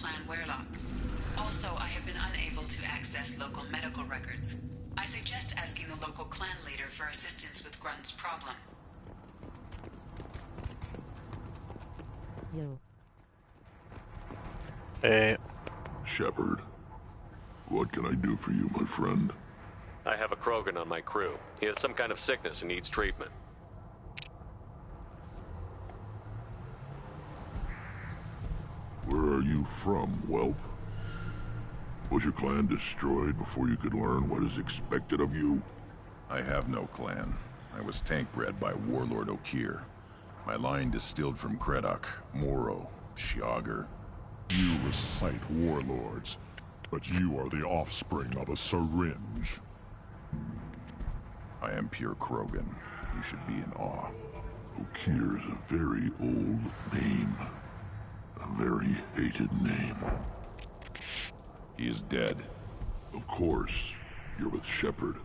clan werelock. Also, I have been unable to access local medical records. I suggest asking the local clan leader for assistance with Grunt's problem. Yo. Hey. Shepard, what can I do for you, my friend? I have a Krogan on my crew. He has some kind of sickness and needs treatment. Where are you from, whelp? Was your clan destroyed before you could learn what is expected of you? I have no clan. I was tank bred by Warlord Okir. My line distilled from Kredok, Moro, Shiagar. You recite warlords, but you are the offspring of a syringe. I am pure Krogan. You should be in awe. Okir is a very old name. A very hated name. He is dead. Of course. You're with Shepard.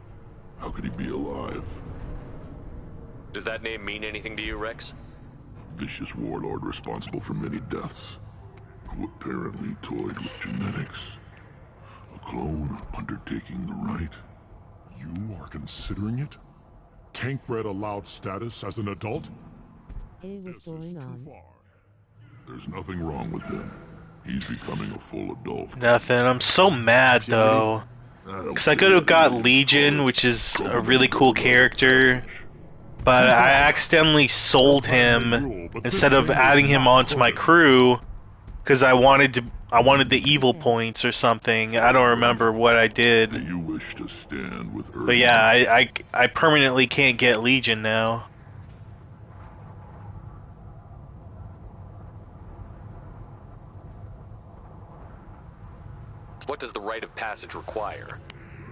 How could he be alive? Does that name mean anything to you, Rex? Vicious warlord responsible for many deaths. Who apparently toyed with genetics. A clone undertaking the rite. You are considering it? Tank-bred allowed status as an adult? Hey, what's going on? There's nothing wrong with him. He's becoming a full adult. Nothing. I'm so mad though. Because I could have got Legion, which is a really cool character, but I accidentally sold him instead of adding him onto my crew because I wanted the evil points or something. I don't remember what I did. You wish to stand with Earth. But yeah, I permanently can't get Legion now. What does the rite of passage require?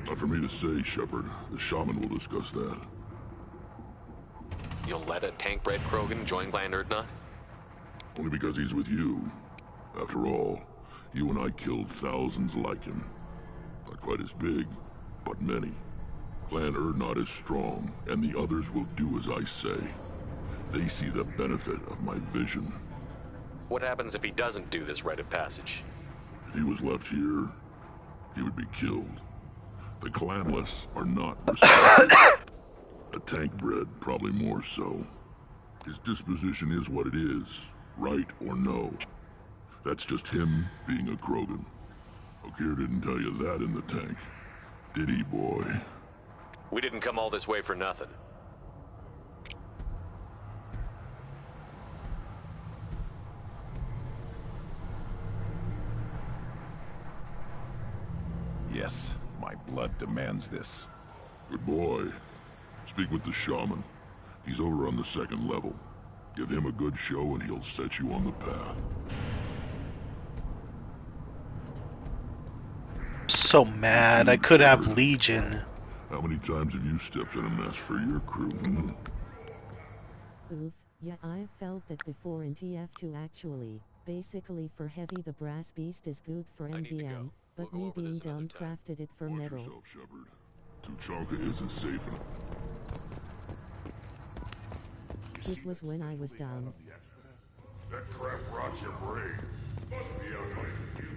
Not for me to say, Shepard. The shaman will discuss that. You'll let a tank-bred Krogan join Clan Urdnot? Only because he's with you. After all, you and I killed thousands like him. Not quite as big, but many. Clan Urdnot is strong, and the others will do as I say. They see the benefit of my vision. What happens if he doesn't do this rite of passage? If he was left here, he would be killed. The clanless are not respected. A tank-bred, probably more so. His disposition is what it is, right or no. That's just him being a Krogan. Okir didn't tell you that in the tank, did he, boy? We didn't come all this way for nothing. Yes, my blood demands this. Good boy. Speak with the shaman. He's over on the second level. Give him a good show and he'll set you on the path. So mad. I could have Legion. How many times have you stepped in a mess for your crew? Oof, yeah, I felt that before in TF2 actually. Basically for heavy the brass beast is good for MVM, but me being dumb crafted it for Watch metal. yourself, Shepard. Tuchanka isn't safe enough. It was when I was dumb. That crap rots your brain. Must be unlike you.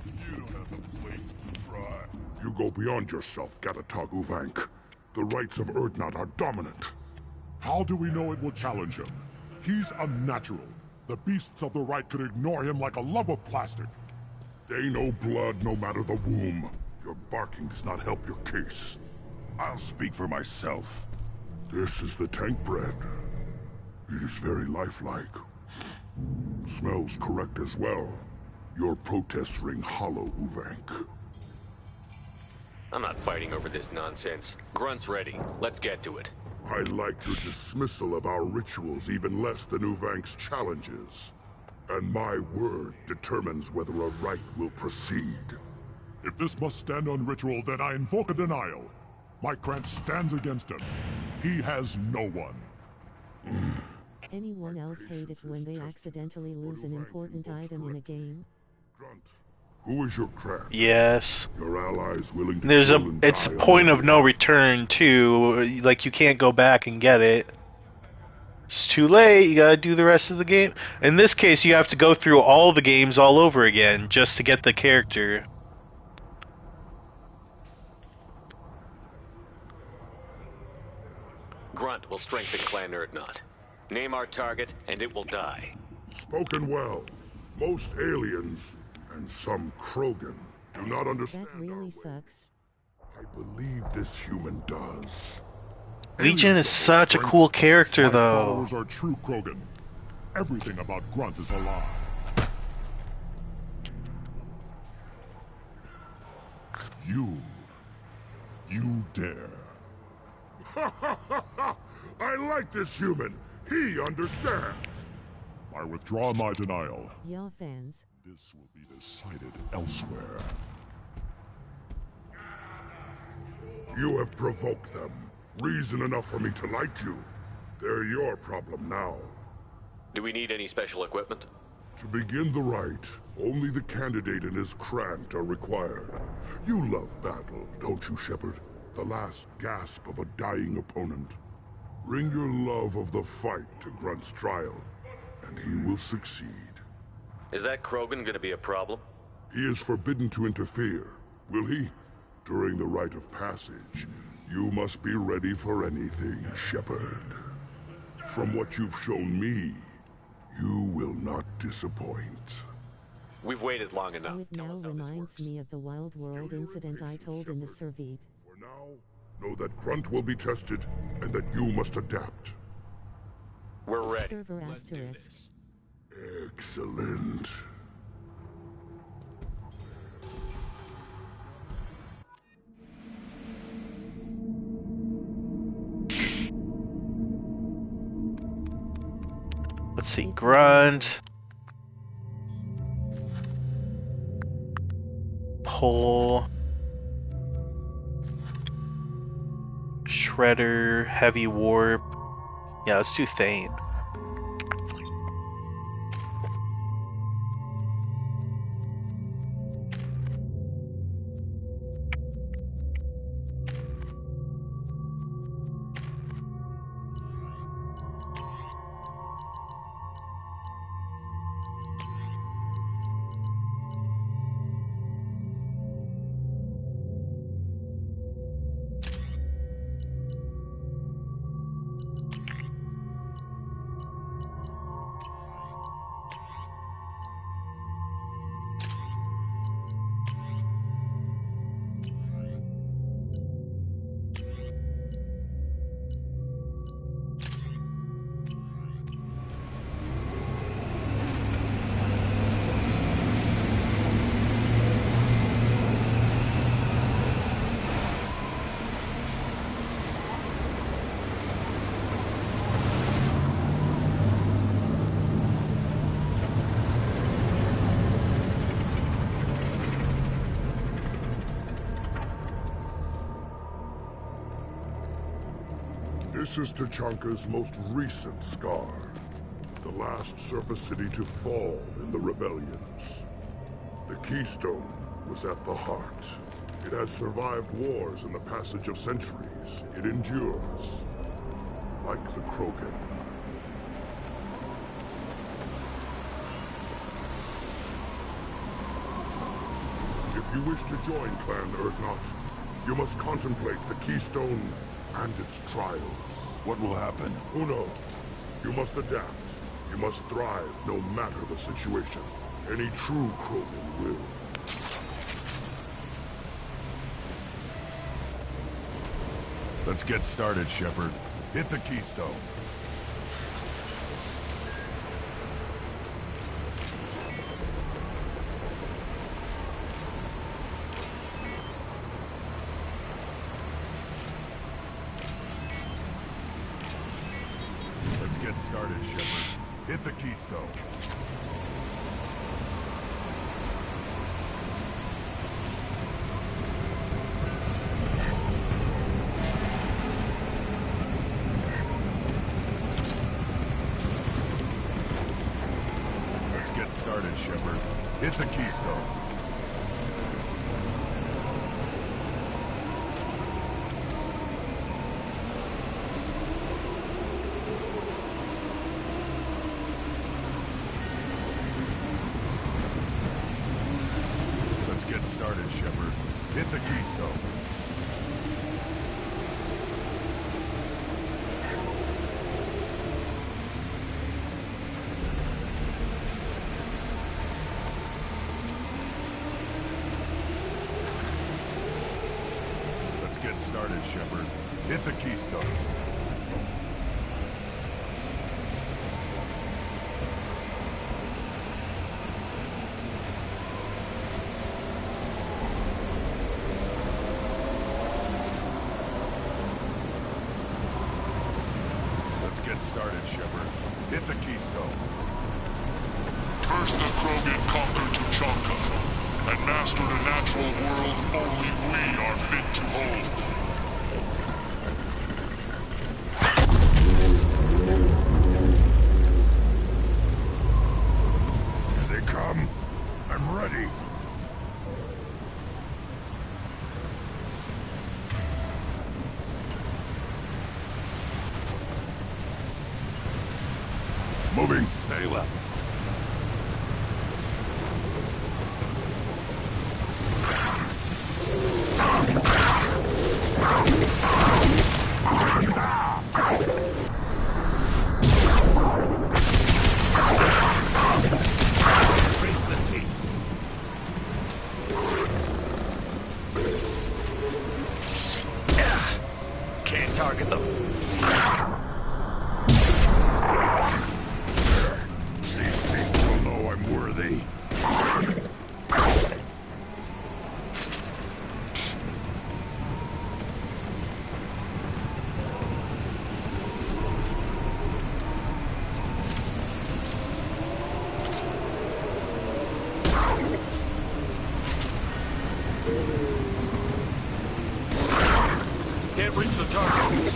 You don't have the plates to try. You go beyond yourself, Gatatog Uvank. The rights of Urdnot are dominant. How do we know it will challenge him? He's unnatural. The beasts of the right could ignore him like a lump of plastic. They know blood no matter the womb. Your barking does not help your case. I'll speak for myself. This is the tank bread. It is very lifelike. Smells correct as well. Your protests ring hollow, Uvank. I'm not fighting over this nonsense. Grunt's ready. Let's get to it. I like your dismissal of our rituals even less than Uvank's challenges. And my word determines whether a rite will proceed. If this must stand on ritual, then I invoke a denial. My clan stands against him. He has no one. Anyone else hate it when they accidentally lose an important item in a game? Grunt, who is your clan? Yes. Your allies willing to There's kill and it's a die on point your of no behalf? return too. Like you can't go back and get it. It's too late. You gotta do the rest of the game. In this case, you have to go through all the games all over again just to get the character. Grunt will strengthen Clan Erdnot. Name our target, and it will die. Spoken well. Most aliens, and some Krogan, do not understand That our really ways. sucks. I believe this human does. Legion Aliens is have no such a strength. cool character, My though. followers are true Krogan. Everything about Grunt is a lie. You dare. I like this human. He understands. I withdraw my denial. Y'all fans. This will be decided elsewhere. You have provoked them. Reason enough for me to like you. They're your problem now. Do we need any special equipment? To begin the rite, only the candidate and his Krant are required. You love battle, don't you, Shepard? The last gasp of a dying opponent. Bring your love of the fight to Grunt's trial, and he will succeed. Is that Krogan gonna be a problem? He is forbidden to interfere, will he? During the rite of passage, you must be ready for anything, Shepard. From what you've shown me, you will not disappoint. We've waited long enough. It Tell now us how this reminds works. me of the Wild World incident I told in the Servite. For now, know that Grunt will be tested, and that you must adapt. We're ready. Server Let's do asterisk. this. Excellent. Let's see, Grunt. Pull. Shredder, Heavy Warp. Yeah, let's do Thane. This is Tachanka's most recent scar. The last surface city to fall in the rebellions. The Keystone was at the heart. It has survived wars and the passage of centuries. It endures. Like the Krogan. If you wish to join Clan Erdnot, you must contemplate the Keystone and its trials. What will happen? Who knows? You must adapt. You must thrive no matter the situation. Any true Krogan will. Let's get started, Shepard. Hit the keystone. Let's get started, Shepard. Hit the keystone. Let's get started, Shepard. Hit the keystone. started, Shepnerd. Hit the keystone. Let's get started, Shepnerd. Hit the keystone. First the Krogan conquered Tuchanka and mastered a natural world only we are fit to hold. Here they come. I'm ready. Moving. Very well. Can't target them. These people know I'm worthy. Can't reach the target.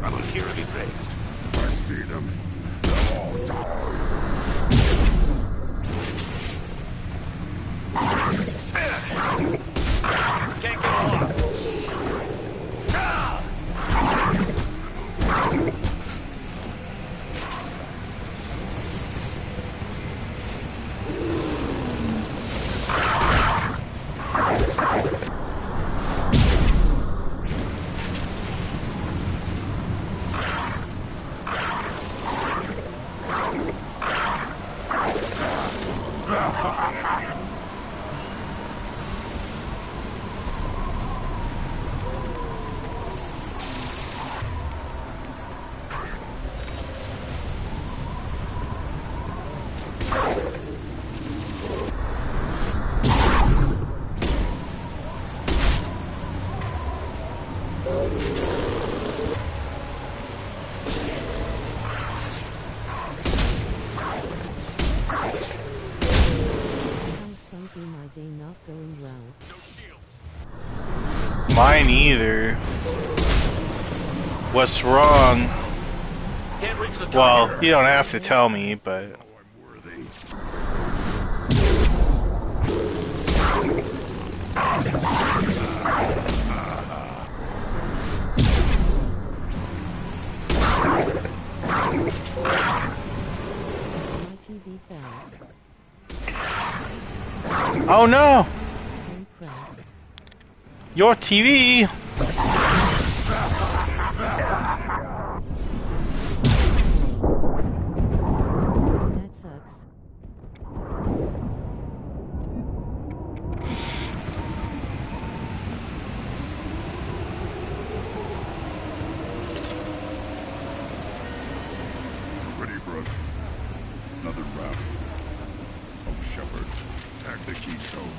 I will here be praised. I see them. They'll all die. Can't get a lock. How's Funky my day not going well? Mine either. What's wrong? Can't reach the target. Well, you don't have to tell me, but I'm worthy. My TV fell. oh no! Don't cry. Your TV! That sucks. Ready for another round. Oh, Shepnerd, tag the keystone.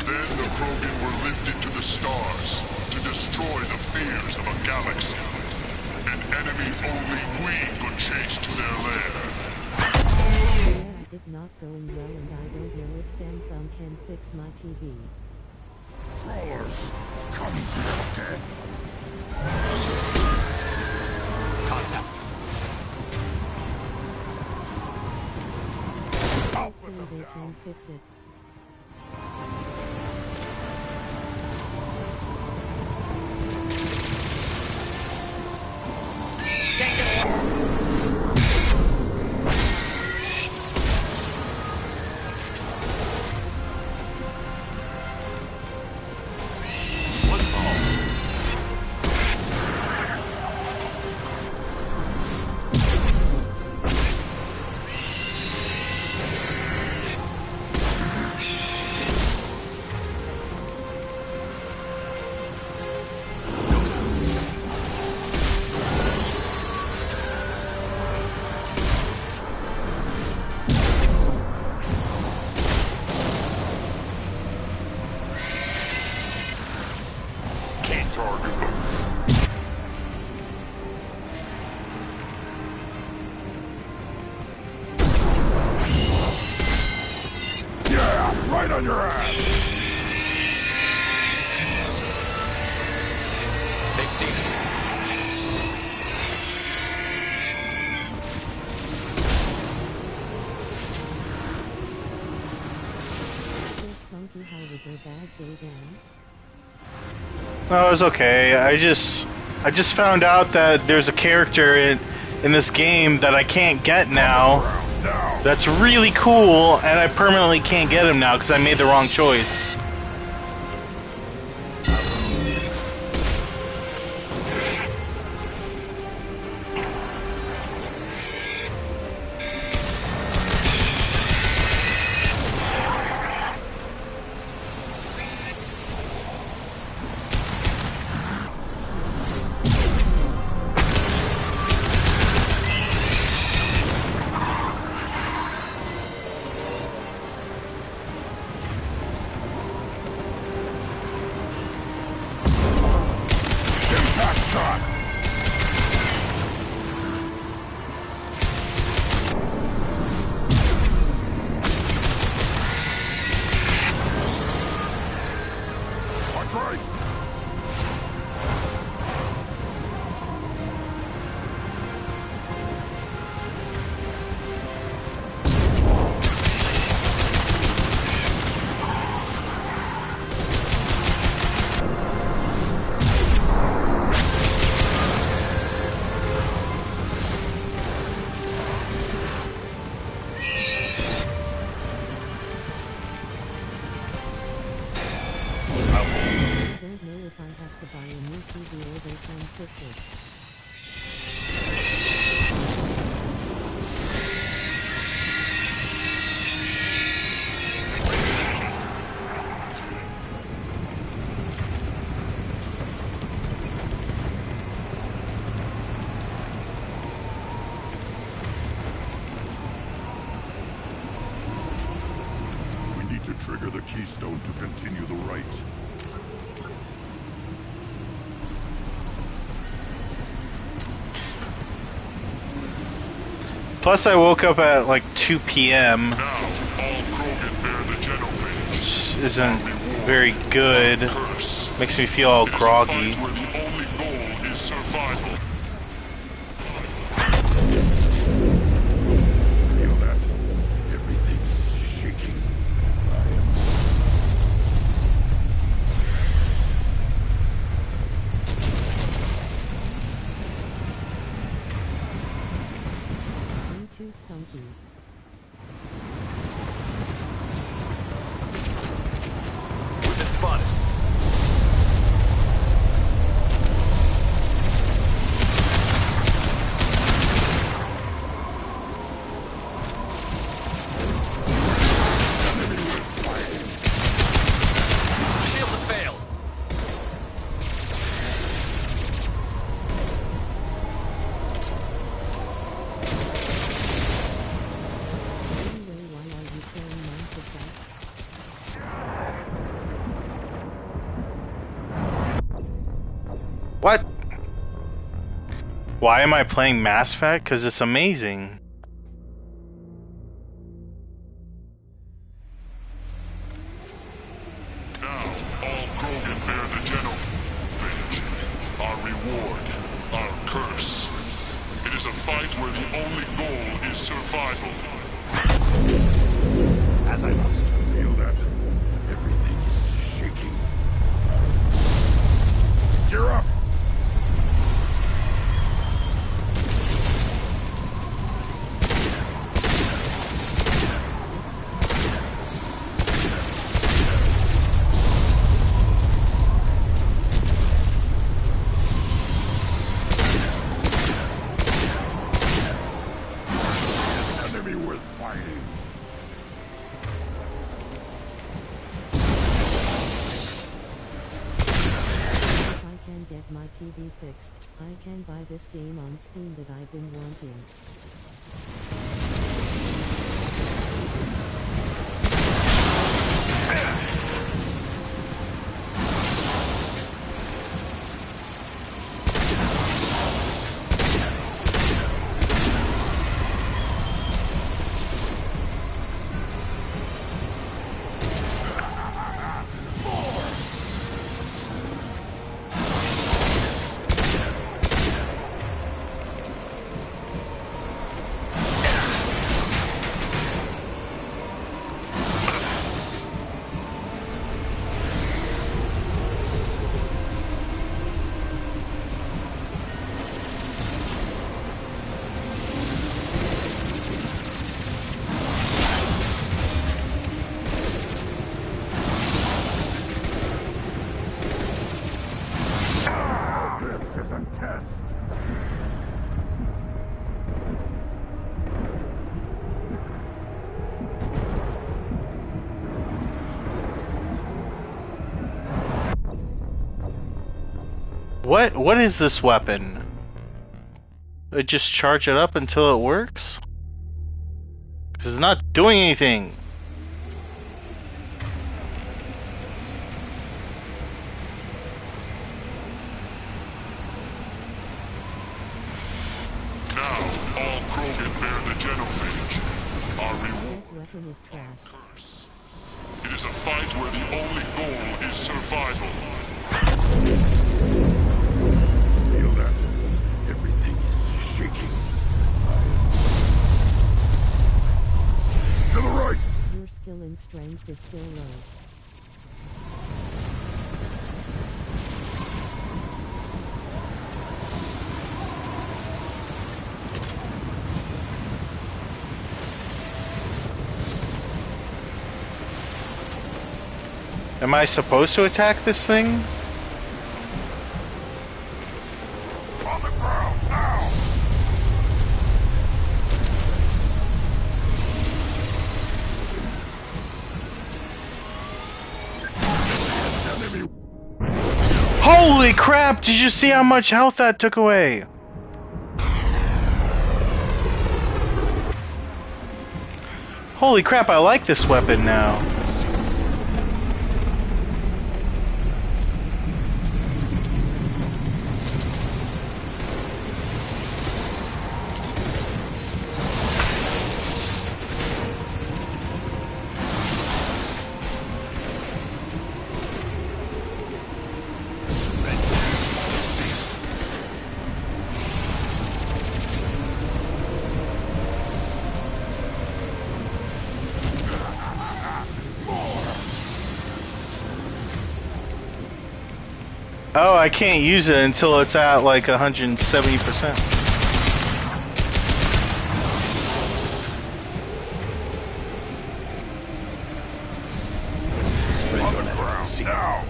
Then the Krogan were lifted to the stars to destroy the fears of a galaxy. An enemy only we could chase to their lair. Yeah, it not going well and I don't know if Samsung can fix my TV. Crawlers, come to your death. Contact. Hopefully they can fix it. on your ass! They've seen us. Funky, how was your bad day then? No, it was okay. I just found out that there's a character in this game that I can't get now. That's really cool, and I permanently can't get him now because I made the wrong choice. To trigger the keystone to continue the right. Plus, I woke up at like 2 p.m., Now, all Krogan bear the genophage. which isn't very good. Curse. Makes me feel all It is a groggy. fight where the only goal is survival. Feel that? Everything is shaking. Me too, Skunky. We've been spotted. Shields have failed. Anyway, why are you playing Mass Effect? What? Why am I playing Mass Effect? Because it's amazing. Now, all Krogan bear the genophage. Our reward, our curse. It is a fight where the only goal is survival. As I must. Feel that? Everything is shaking. Gear up! Enemy worth fighting. If I can get my TV fixed, I can buy this game on Steam that I've been wanting. What is this weapon? I just charge it up until it works? 'Cause it's not doing anything. Now, all Krogan bear the genophage. Our reward That weapon is trash. curse. It is a fight where the only goal is survival. Feel that? Everything is shaking. To the right! Your skill and strength is still low. Am I supposed to attack this thing? On the ground, now! Enemy. Holy crap! Did you see how much health that took away? Holy crap, I like this weapon now. Oh, I can't use it until it's at like 170%. On the ground now!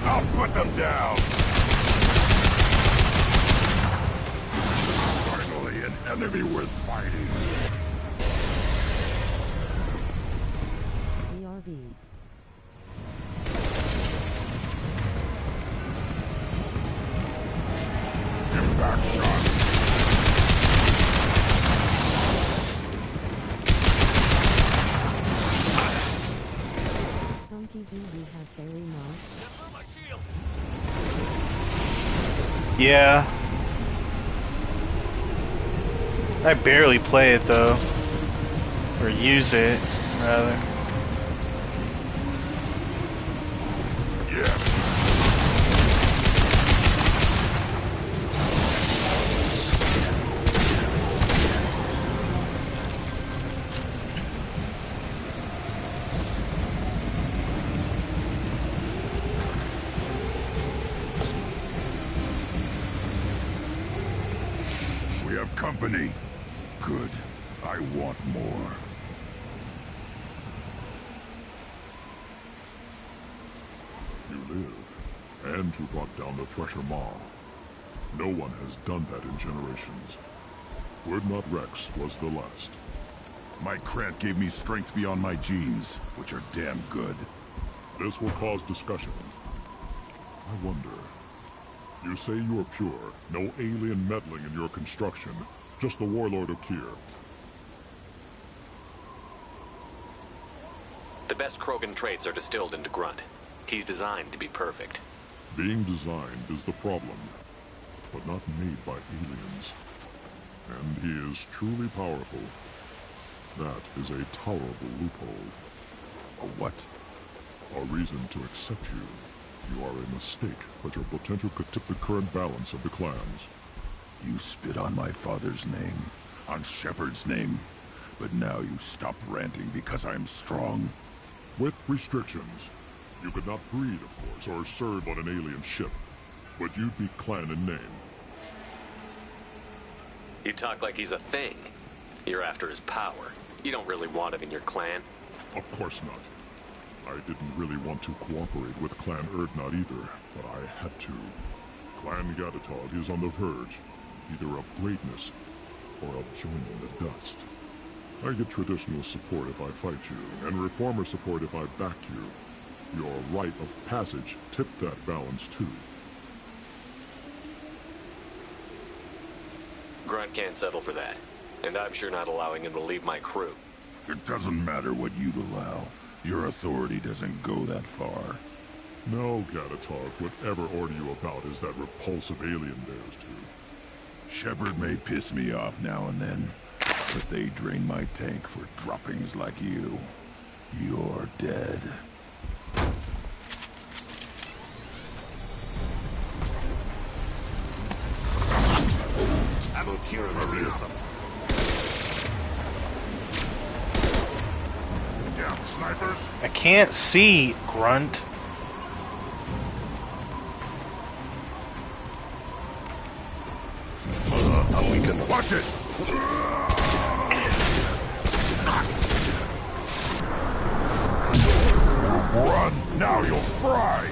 I'll put them down! Finally, an enemy worth fighting. BRB. Impact shot. Spunky, do you have fairy moss? Yeah. I barely play it though. Or use it, rather. Yeah. We have company. Good. I want more. You live, and to brought down the Thresher Maw. No one has done that in generations. Word not Rex was the last. My Krant gave me strength beyond my genes, which are damn good. This will cause discussion. I wonder. You say you are pure, no alien meddling in your construction, just the Warlord Okir. The best Krogan traits are distilled into Grunt. He's designed to be perfect. Being designed is the problem, but not made by aliens. And he is truly powerful. That is a tolerable loophole. A what? A reason to accept you. You are a mistake, but your potential could tip the current balance of the clans. You spit on my father's name, on Shepnerd's name, but now you stop ranting because I'm strong. With restrictions. You could not breed, of course, or serve on an alien ship, but you'd be clan in name. You talk like he's a thing. You're after his power. You don't really want him in your clan. Of course not. I didn't really want to cooperate with Clan Erdnot either, but I had to. Clan Gatatog is on the verge, either of greatness or of joining the dust. I get traditional support if I fight you, and reformer support if I back you. Your rite of passage tipped that balance too. Grunt can't settle for that, and I'm sure not allowing him to leave my crew. It doesn't matter what you'd allow. Your authority doesn't go that far. No, Gatatog, whatever order you about is that repulsive alien dares to. Shepnerd may piss me off now and then, but they drain my tank for droppings like you. You're dead. I will cure and abuse them. Damn snipers! I can't see, Grunt. We can watch it! Run! Now you'll fry!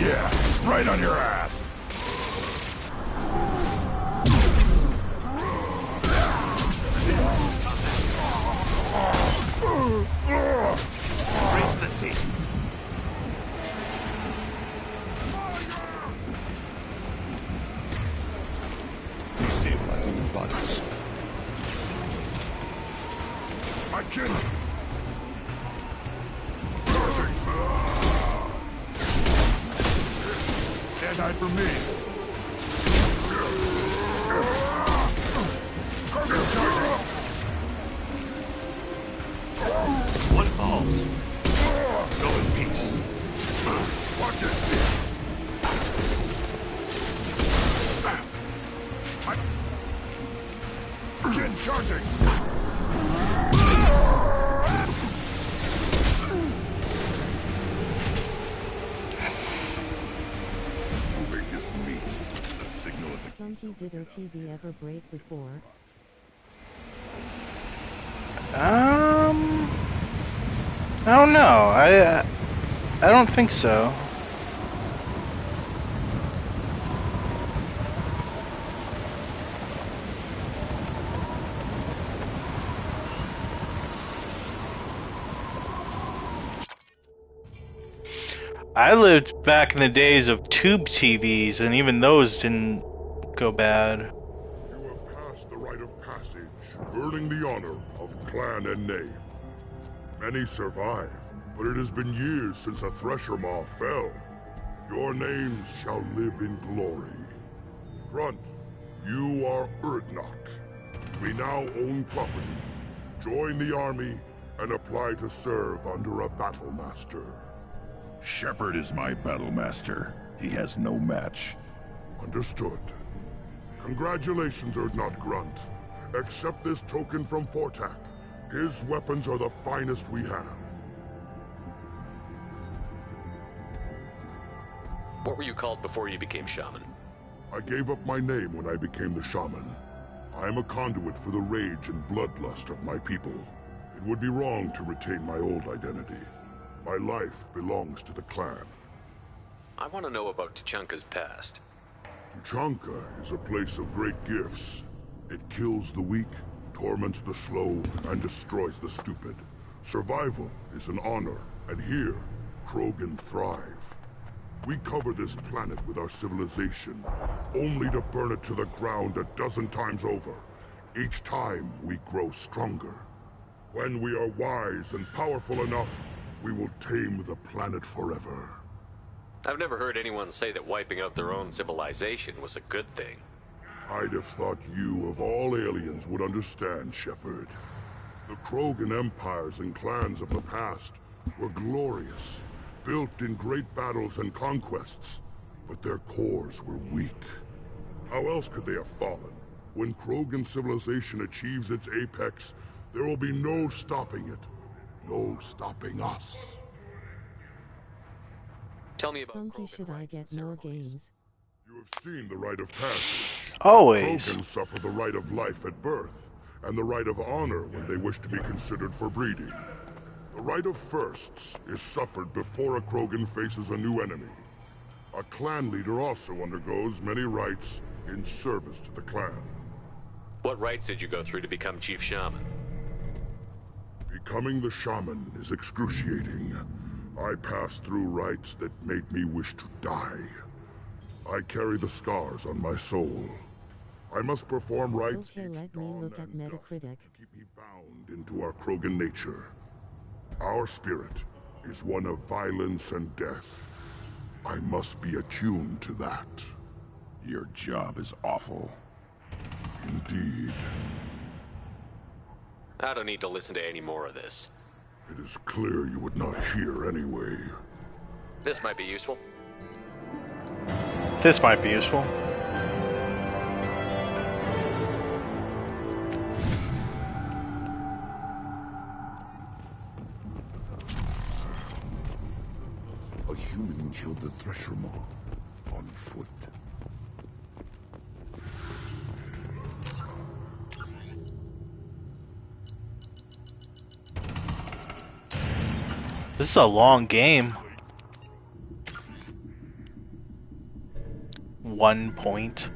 Yeah, right on your ass! Raise the sea. Stabilizing the bodies. My kid! Died for me. One falls. Go in peace. Watch it. Again charging. Skunky, did OTV ever break before? I don't know. I don't think so. I lived back in the days of tube TVs, and even those didn't go bad. You have passed the rite of passage, earning the honor of clan and name. Many survive, but it has been years since a Thresher Maw fell. Your names shall live in glory. Grunt, you are Erdnot. We now own property. Join the army and apply to serve under a battle master. Shepnerd is my battle master. He has no match. Understood. Congratulations, Erdnot Grunt. Accept this token from Fortak. His weapons are the finest we have. What were you called before you became shaman? I gave up my name when I became the shaman. I am a conduit for the rage and bloodlust of my people. It would be wrong to retain my old identity. My life belongs to the clan. I want to know about Tuchanka's past. Tuchanka is a place of great gifts. It kills the weak, torments the slow, and destroys the stupid. Survival is an honor, and here, Krogan thrive. We cover this planet with our civilization, only to burn it to the ground a dozen times over. Each time, we grow stronger. When we are wise and powerful enough, we will tame the planet forever. I've never heard anyone say that wiping out their own civilization was a good thing. I'd have thought you, of all aliens, would understand, Shepnerd. The Krogan empires and clans of the past were glorious, built in great battles and conquests, but their cores were weak. How else could they have fallen? When Krogan civilization achieves its apex, there will be no stopping it. No stopping us. Tell me about Spunky, Krogan should I rites and get more ceremonies. games? You have seen the rite of passage. Always. Krogans suffer the right of life at birth, and the right of honor when they wish to be considered for breeding. The right of firsts is suffered before a Krogan faces a new enemy. A clan leader also undergoes many rites in service to the clan. What rites did you go through to become Chief Shaman? Becoming the shaman is excruciating. I passed through rites that made me wish to die. I carry the scars on my soul. I must perform rites Okay, each let me dawn look at and dusk Metacritic. to keep me bound into our Krogan nature. Our spirit is one of violence and death. I must be attuned to that. Your job is awful. Indeed. I don't need to listen to any more of this. It is clear you would not hear anyway. This might be useful. This might be useful. A human killed the Thresher Maw on foot. This is a long game. 1 point.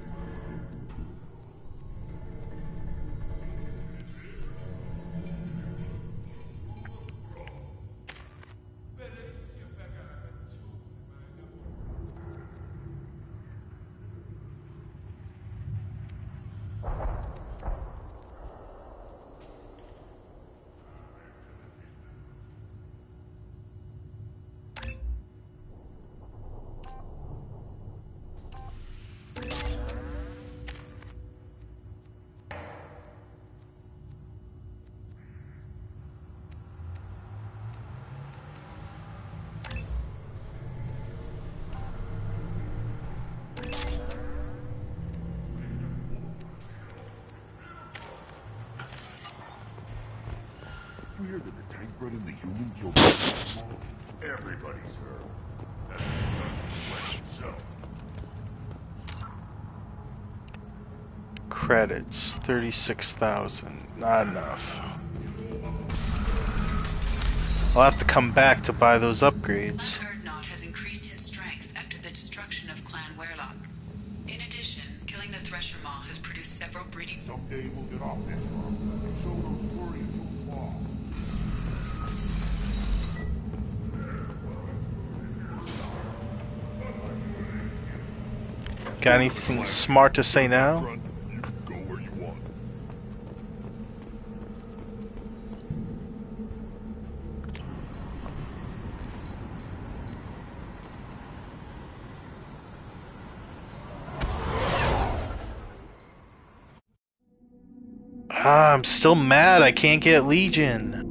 You hear that the tank bred and the human killed the Thresher Maw? Everybody's heard. That's what the dungeon went himself. Credits 36,000. Not enough. I'll have to come back to buy those upgrades. Urdnot has increased in strength after the destruction of Clan Werlock. In addition, killing the Thresher Maw has produced several breeding... Someday we'll get off this road and show those Turians who's lost. Got anything smart to say now? Grunt, you go where you want. Ah, I'm still mad I can't get Legion.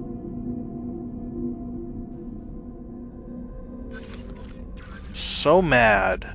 So mad.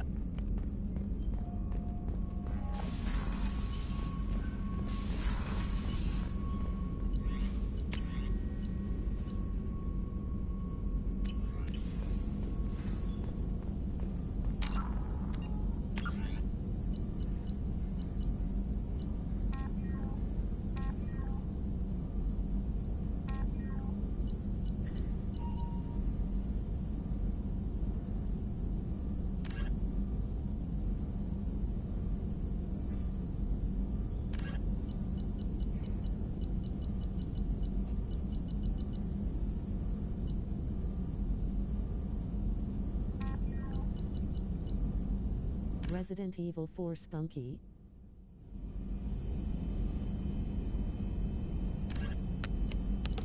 Resident Evil 4 Spunky?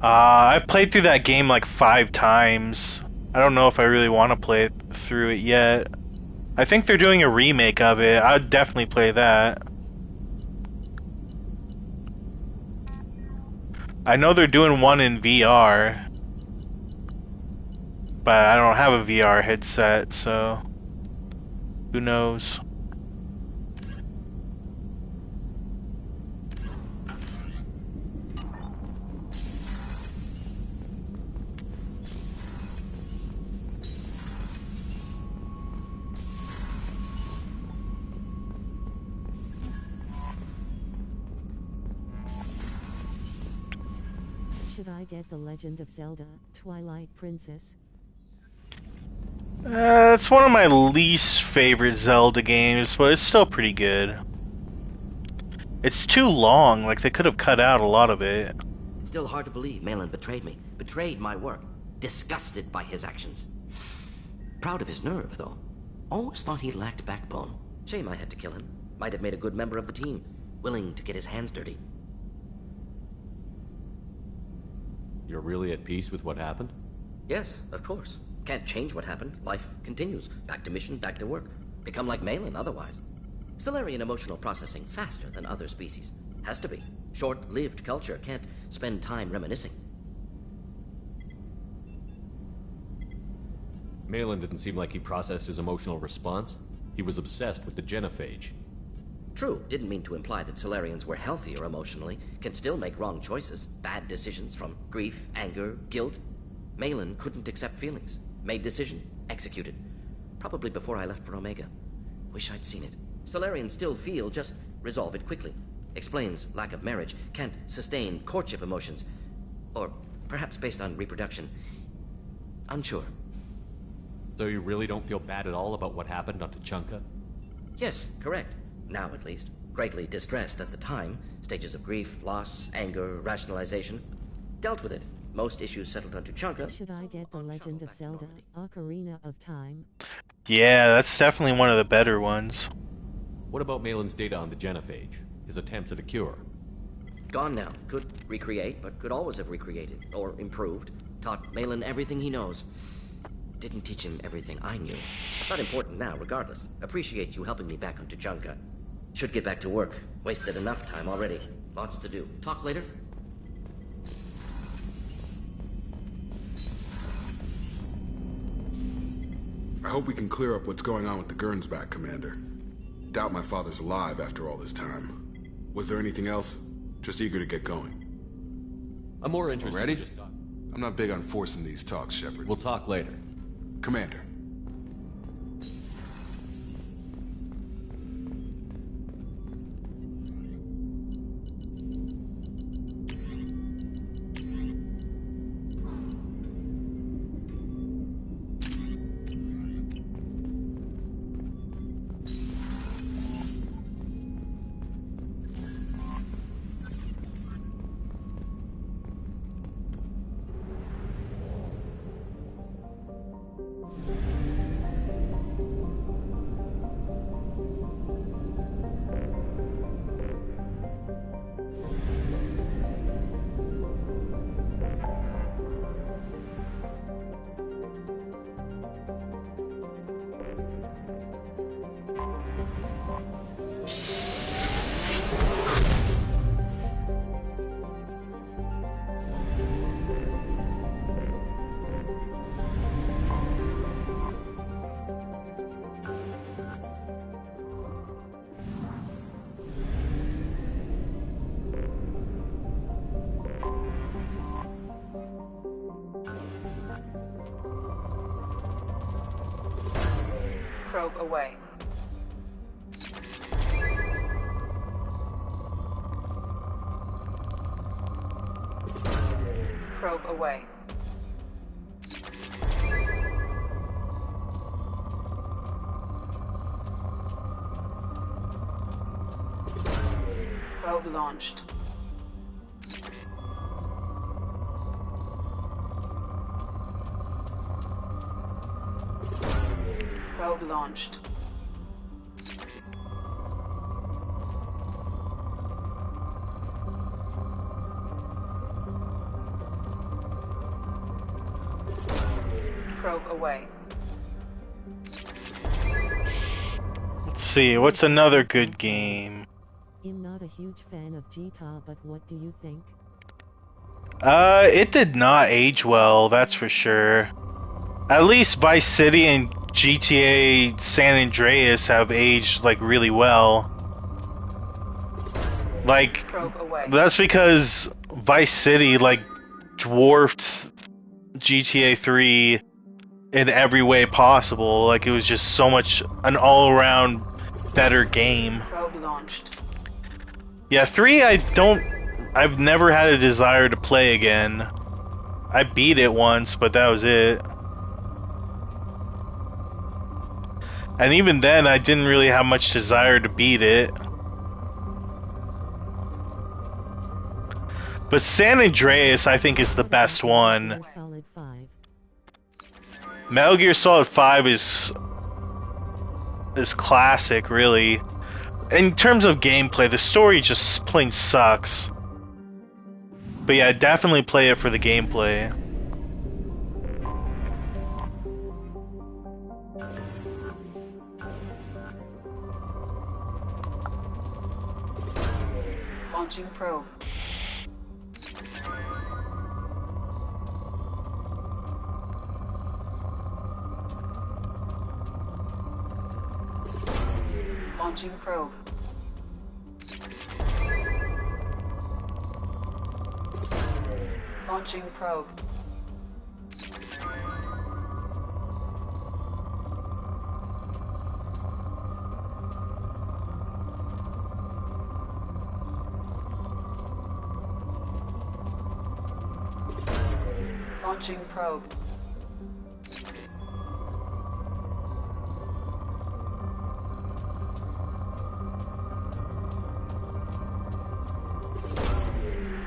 I've played through that game like 5 times. I don't know if I really want to play through it yet. I think they're doing a remake of it. I'd definitely play that. I know they're doing one in VR, but I don't have a VR headset, so who knows? Should I get The Legend of Zelda, Twilight Princess? It's one of my least favorite Zelda games, but it's still pretty good. It's too long, like they could have cut out a lot of it. Still hard to believe Malin betrayed me, betrayed my work, disgusted by his actions. Proud of his nerve, though. Almost thought he lacked backbone. Shame I had to kill him. Might have made a good member of the team, willing to get his hands dirty. You're really at peace with what happened? Yes, of course. Can't change what happened. Life continues. Back to mission, back to work. Become like Malin otherwise. Solarian emotional processing faster than other species. Has to be. Short-lived culture can't spend time reminiscing. Malin didn't seem like he processed his emotional response. He was obsessed with the genophage. True, didn't mean to imply that Solarians were healthier emotionally, can still make wrong choices, bad decisions from grief, anger, guilt. Malin couldn't accept feelings, made decision, executed. Probably before I left for Omega. Wish I'd seen it. Solarians still feel, just resolve it quickly. Explains lack of marriage, can't sustain courtship emotions. Or perhaps based on reproduction. Unsure. So you really don't feel bad at all about what happened on Tuchanka? Yes, correct. Now, at least. Greatly distressed at the time. Stages of grief, loss, anger, rationalization. Dealt with it. Most issues settled on Tuchanka. Should I get The Legend of Zelda, Ocarina of Time? Yeah, that's definitely one of the better ones. What about Malin's data on the genophage? His attempts at a cure? Gone now. Could recreate, but could always have recreated. Or improved. Taught Malin everything he knows. Didn't teach him everything I knew. Not important now, regardless. Appreciate you helping me back on Tuchanka. Should get back to work. Wasted enough time already. Lots to do. Talk later? I hope we can clear up what's going on with the Gernsback, Commander. Doubt my father's alive after all this time. Was there anything else? Just eager to get going. I'm more interested Ready? in just talk. I'm not big on forcing these talks, Shepard. We'll talk later. Commander. Probe away. Probe away. Probe launched. Probe launched. Probe away. Let's see, what's another good game? I'm not a huge fan of GTA, but what do you think? It did not age well, that's for sure. At least Vice City and GTA San Andreas have aged, like, really well. Like, that's because Vice City, like, dwarfed GTA 3 in every way possible. Like, it was just so much, an all-around better game. Probe launched. Yeah, 3 I've never had a desire to play again. I beat it once, but that was it. And even then, I didn't really have much desire to beat it. But San Andreas, I think, is the best one. Metal Gear Solid 5 is classic, really. In terms of gameplay, the story just plain sucks. But yeah, definitely play it for the gameplay. Launching probe. Launching probe. Launching probe. Launching probe.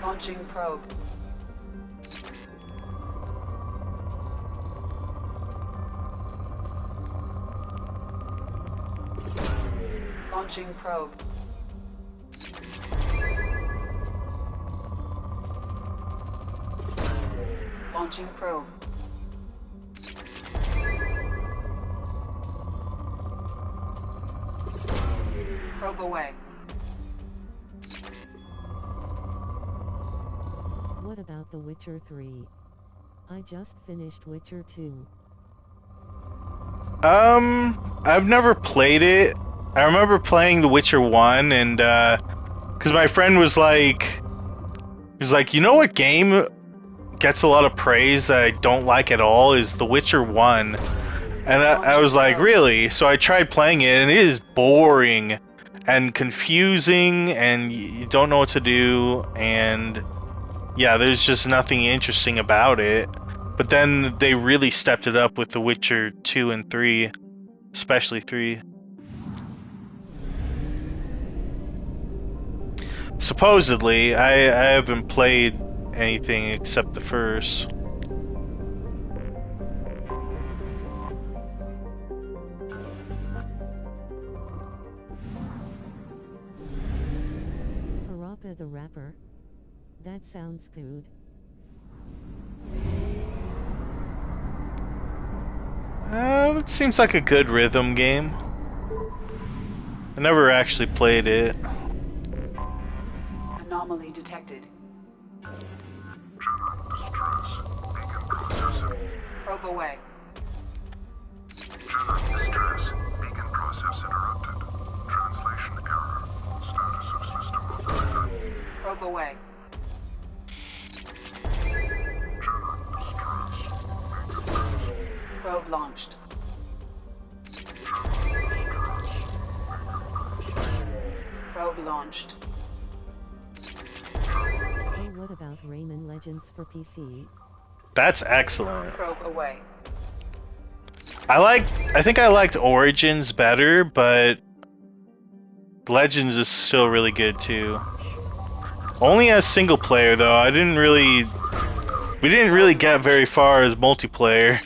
Launching probe. Launching probe. Launching probe. Probe away. What about The Witcher 3? I just finished Witcher 2. I've never played it. I remember playing The Witcher 1 and, because my friend was like, you know what game gets a lot of praise that I don't like at all is The Witcher 1. And I was like, really? So I tried playing it and it is boring and confusing and you don't know what to do and yeah, there's just nothing interesting about it. But then they really stepped it up with The Witcher 2 and 3, especially 3. Supposedly, I haven't played anything except the first. Parappa the Rapper? That sounds good. It seems like a good rhythm game. I never actually played it. Anomaly detected. Probe away. Distress. Beacon process interrupted. Translation error. Status of system operator. Probe away. Probe launched. Probe launched. Hey, what about Rayman Legends for PC? That's excellent. Probe away. I think I liked Origins better, but Legends is still really good too. Only as single player though. We didn't really get very far as multiplayer.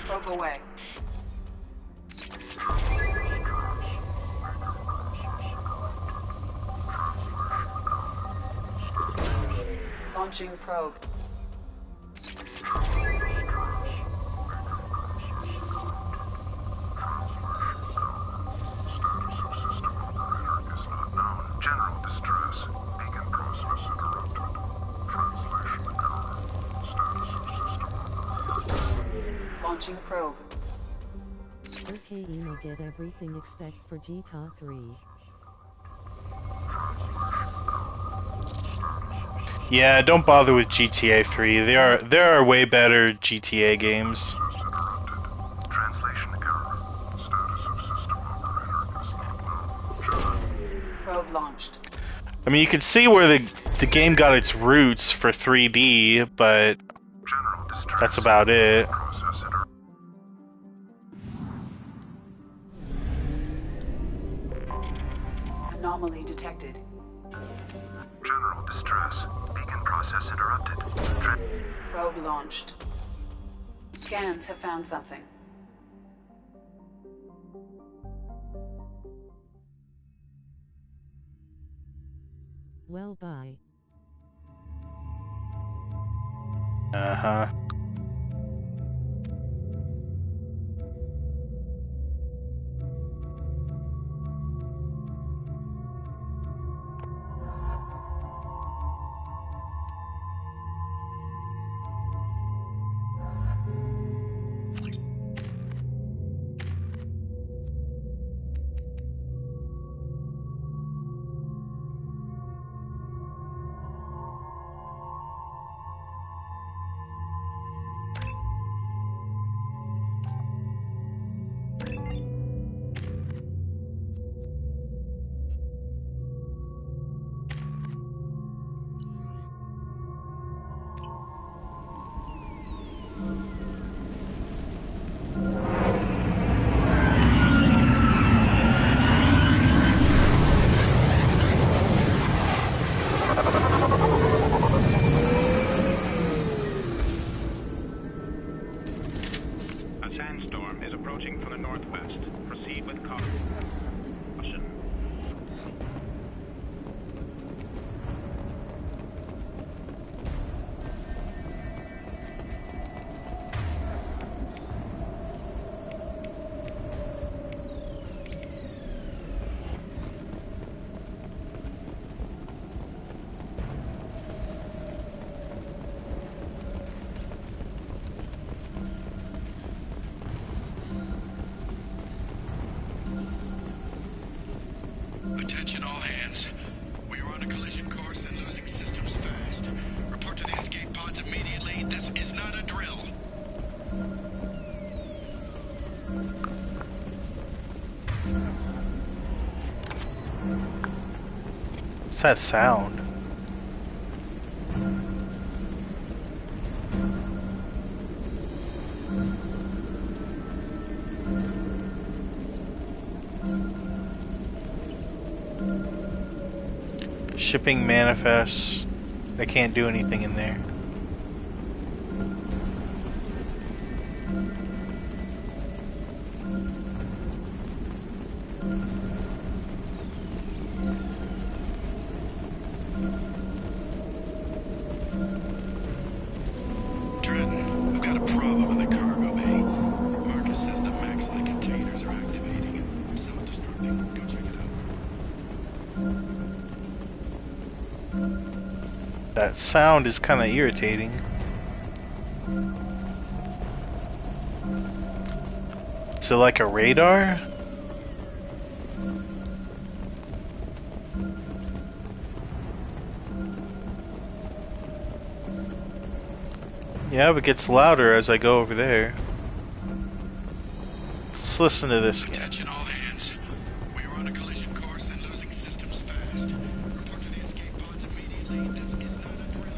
Probe away. Launching probe. General distress. Beacon process interrupted. Translation error. Status of system. Launching probe. Okay, emo, get everything except for GTA 3. Yeah, don't bother with GTA 3. There are way better GTA games. Translation error. Status of system operator is not known. Probe launched. I mean, you can see where the game got its roots for 3D, but General distress. that's about it. Process error. Anomaly detected. General distress. Beacon process interrupted. Probe launched. Scans have found something. Well, bye. Uh-huh. A sandstorm is approaching from the northwest. Proceed with caution. Attention all hands. We are on a collision course and losing systems fast. Report to the escape pods immediately. This is not a drill. What's that sound? Shipping manifests. I can't do anything in there. Trenton, we've got a problem in the cargo bay. Marcus says the mechs in the containers are activating and self-destructing. Go check it out. That sound is kind of irritating. Is it like a radar? Yeah, but it gets louder as I go over there. Let's listen to this again. Attention all hands. We are on a collision course and losing systems fast. Report to the escape pods immediately. This is not a drill.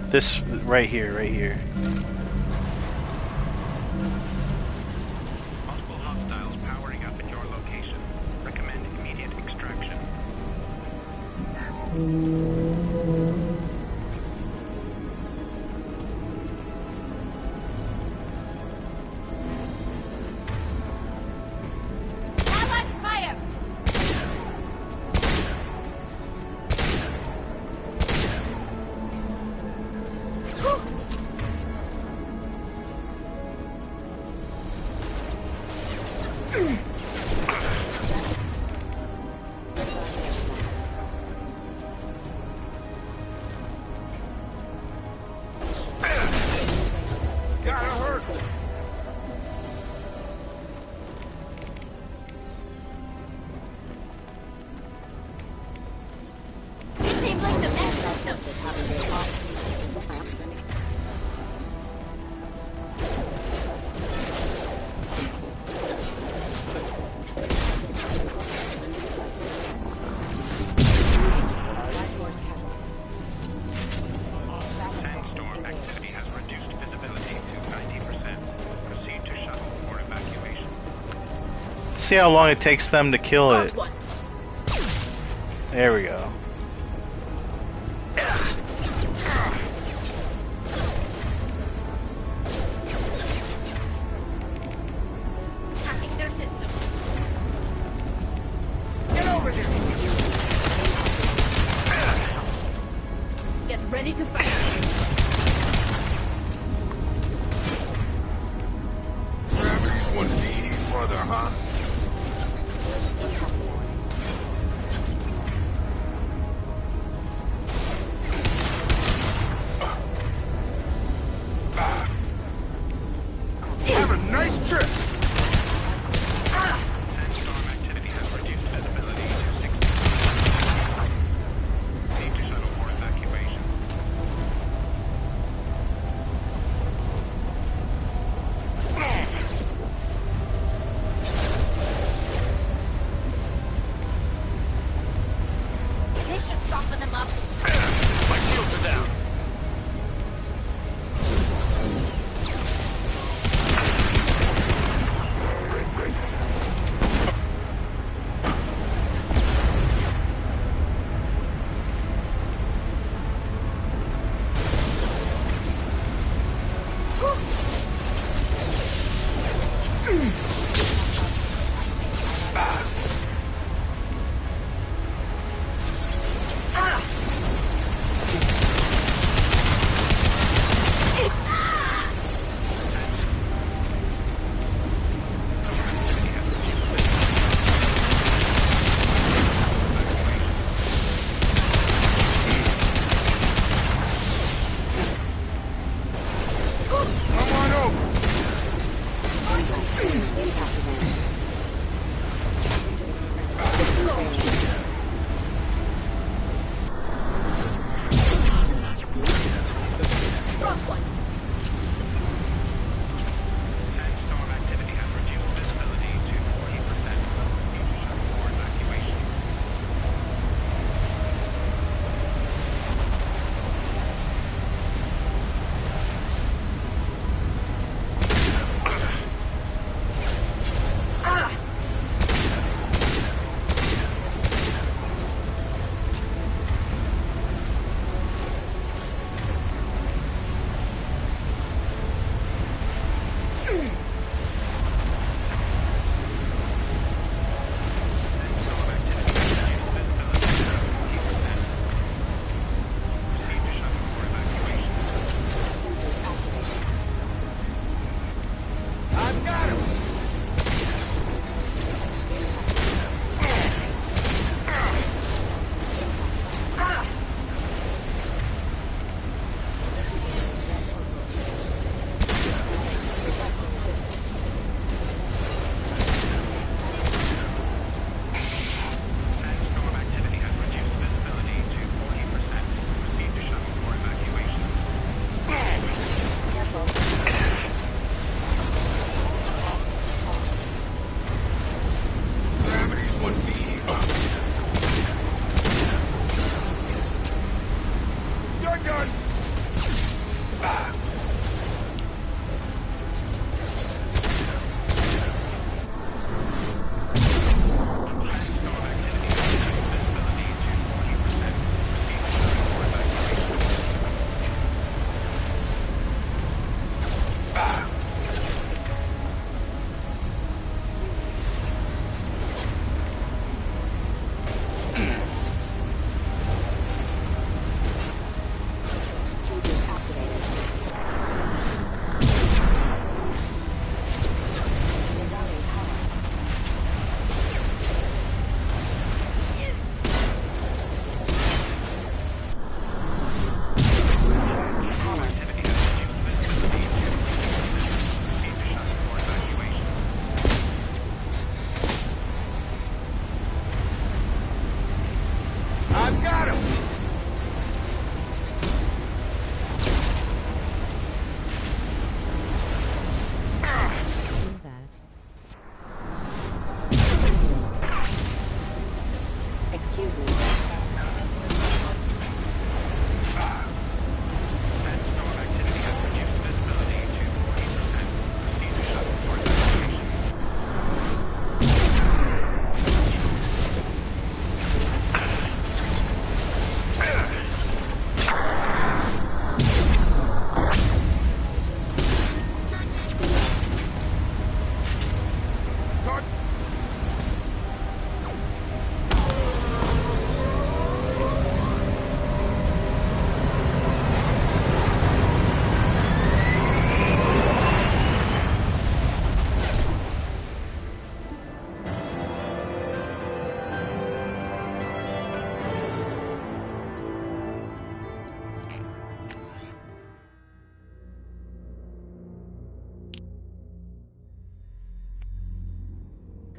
This right here, right here. Multiple hostiles powering up at your location. Recommend immediate extraction. Allied fire! Sandstorm activity has reduced visibility to 90%. Proceed to shuttle for evacuation. See how long it takes them to kill it. There we go. Hacking their system. Get over there. Get ready to fight. Gravity's one D, brother, huh? Have a nice trip. Sandstorm activity has reduced visibility to 60. Proceed to shuttle for evacuation.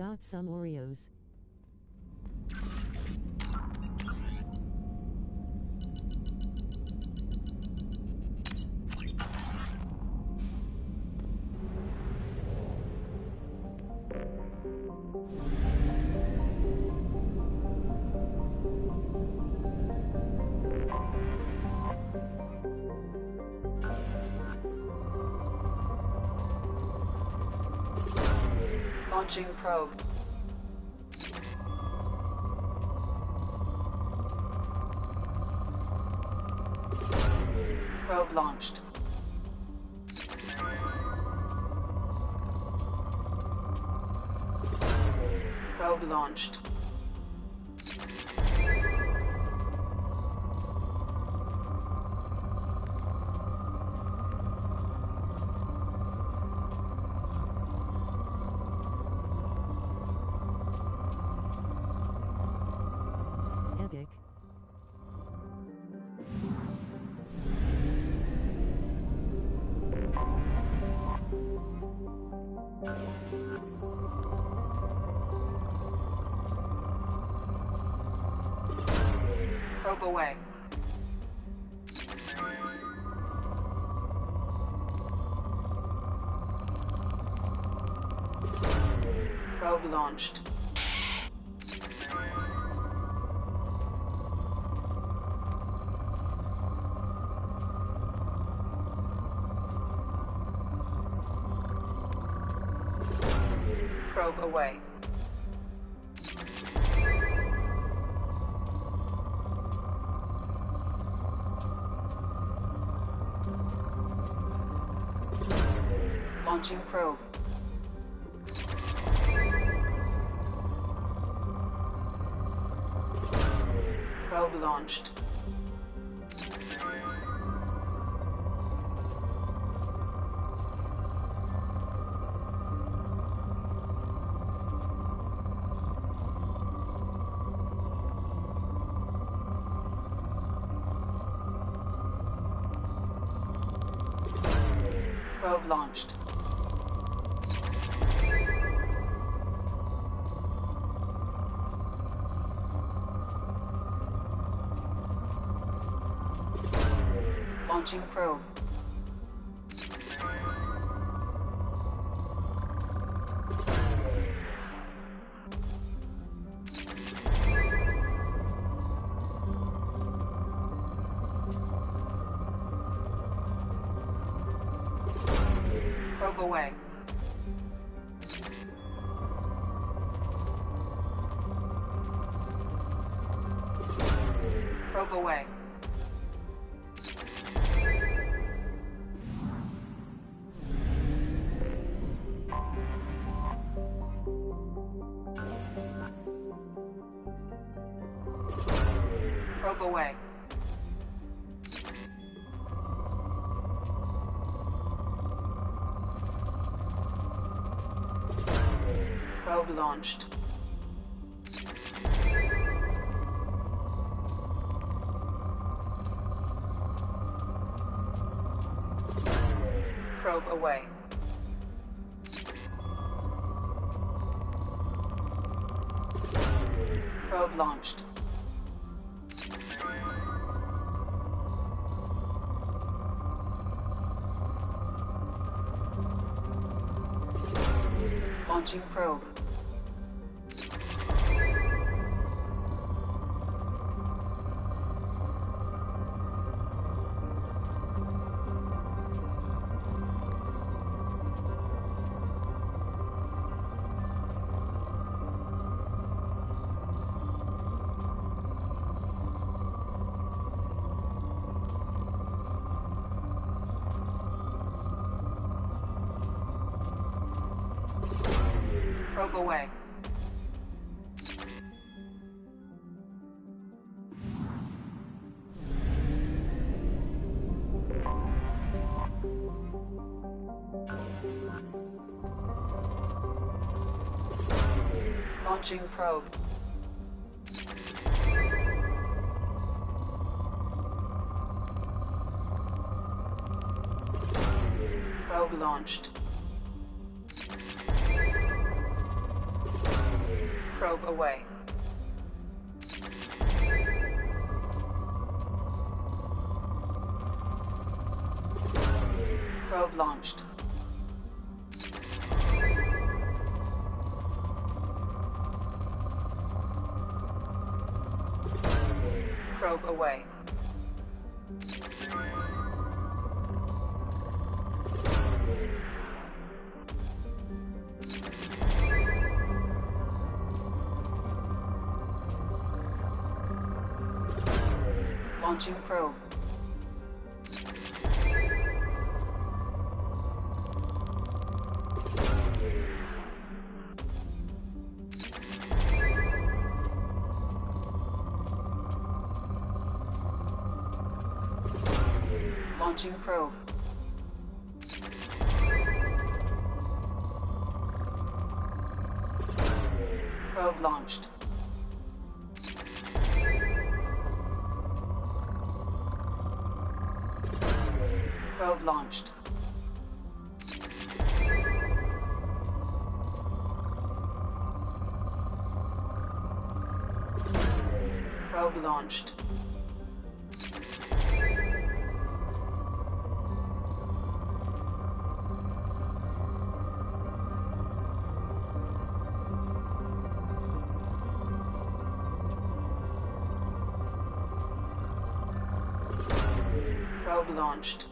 got some Oreos. Launching probe. Probe launched. Probe launched. Epic. Probe away. Probe launched. Probe away. Launching probe. Probe launched. Probe launched. Launching probe. Probe away. Probe away. Probe away. Probe launched. Probe away. Probe launched. Launching probe. Probe away. Launching probe. Probe launched. Probe away. Probe launched. Probe away. Launching probe. Launching probe. Probe launched. Probe launched. Probe launched. Probe launched.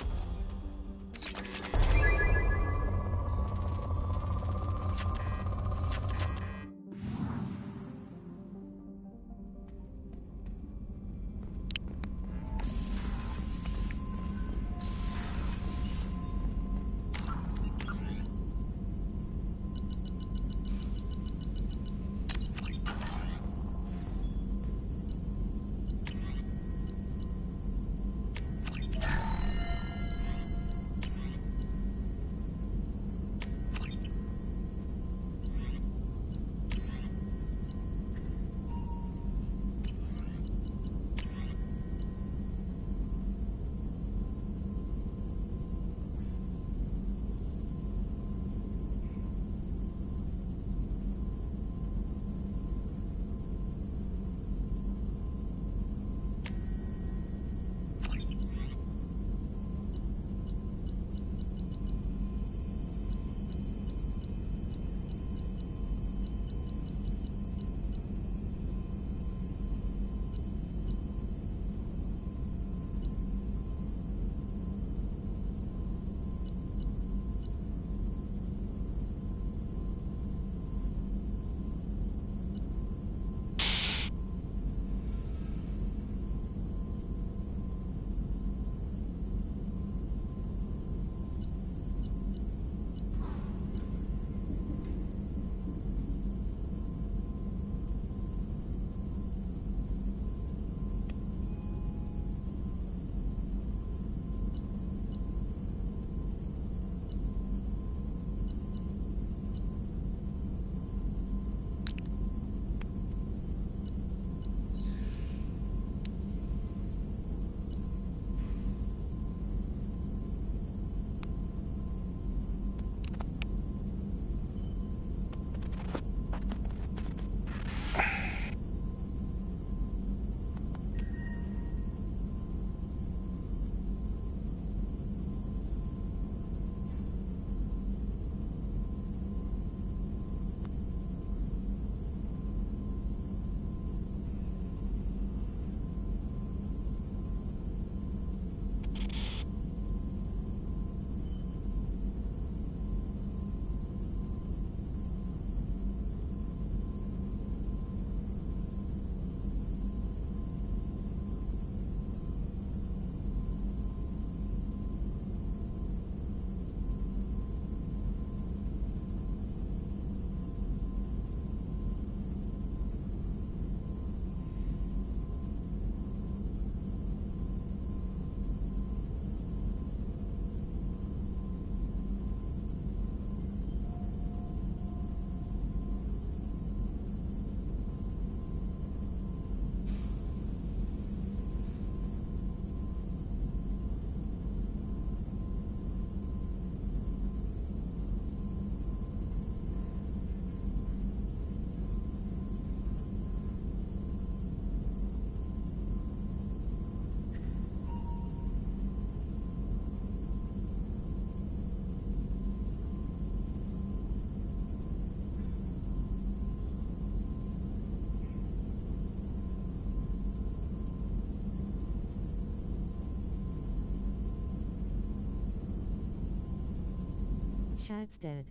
Chat's dead.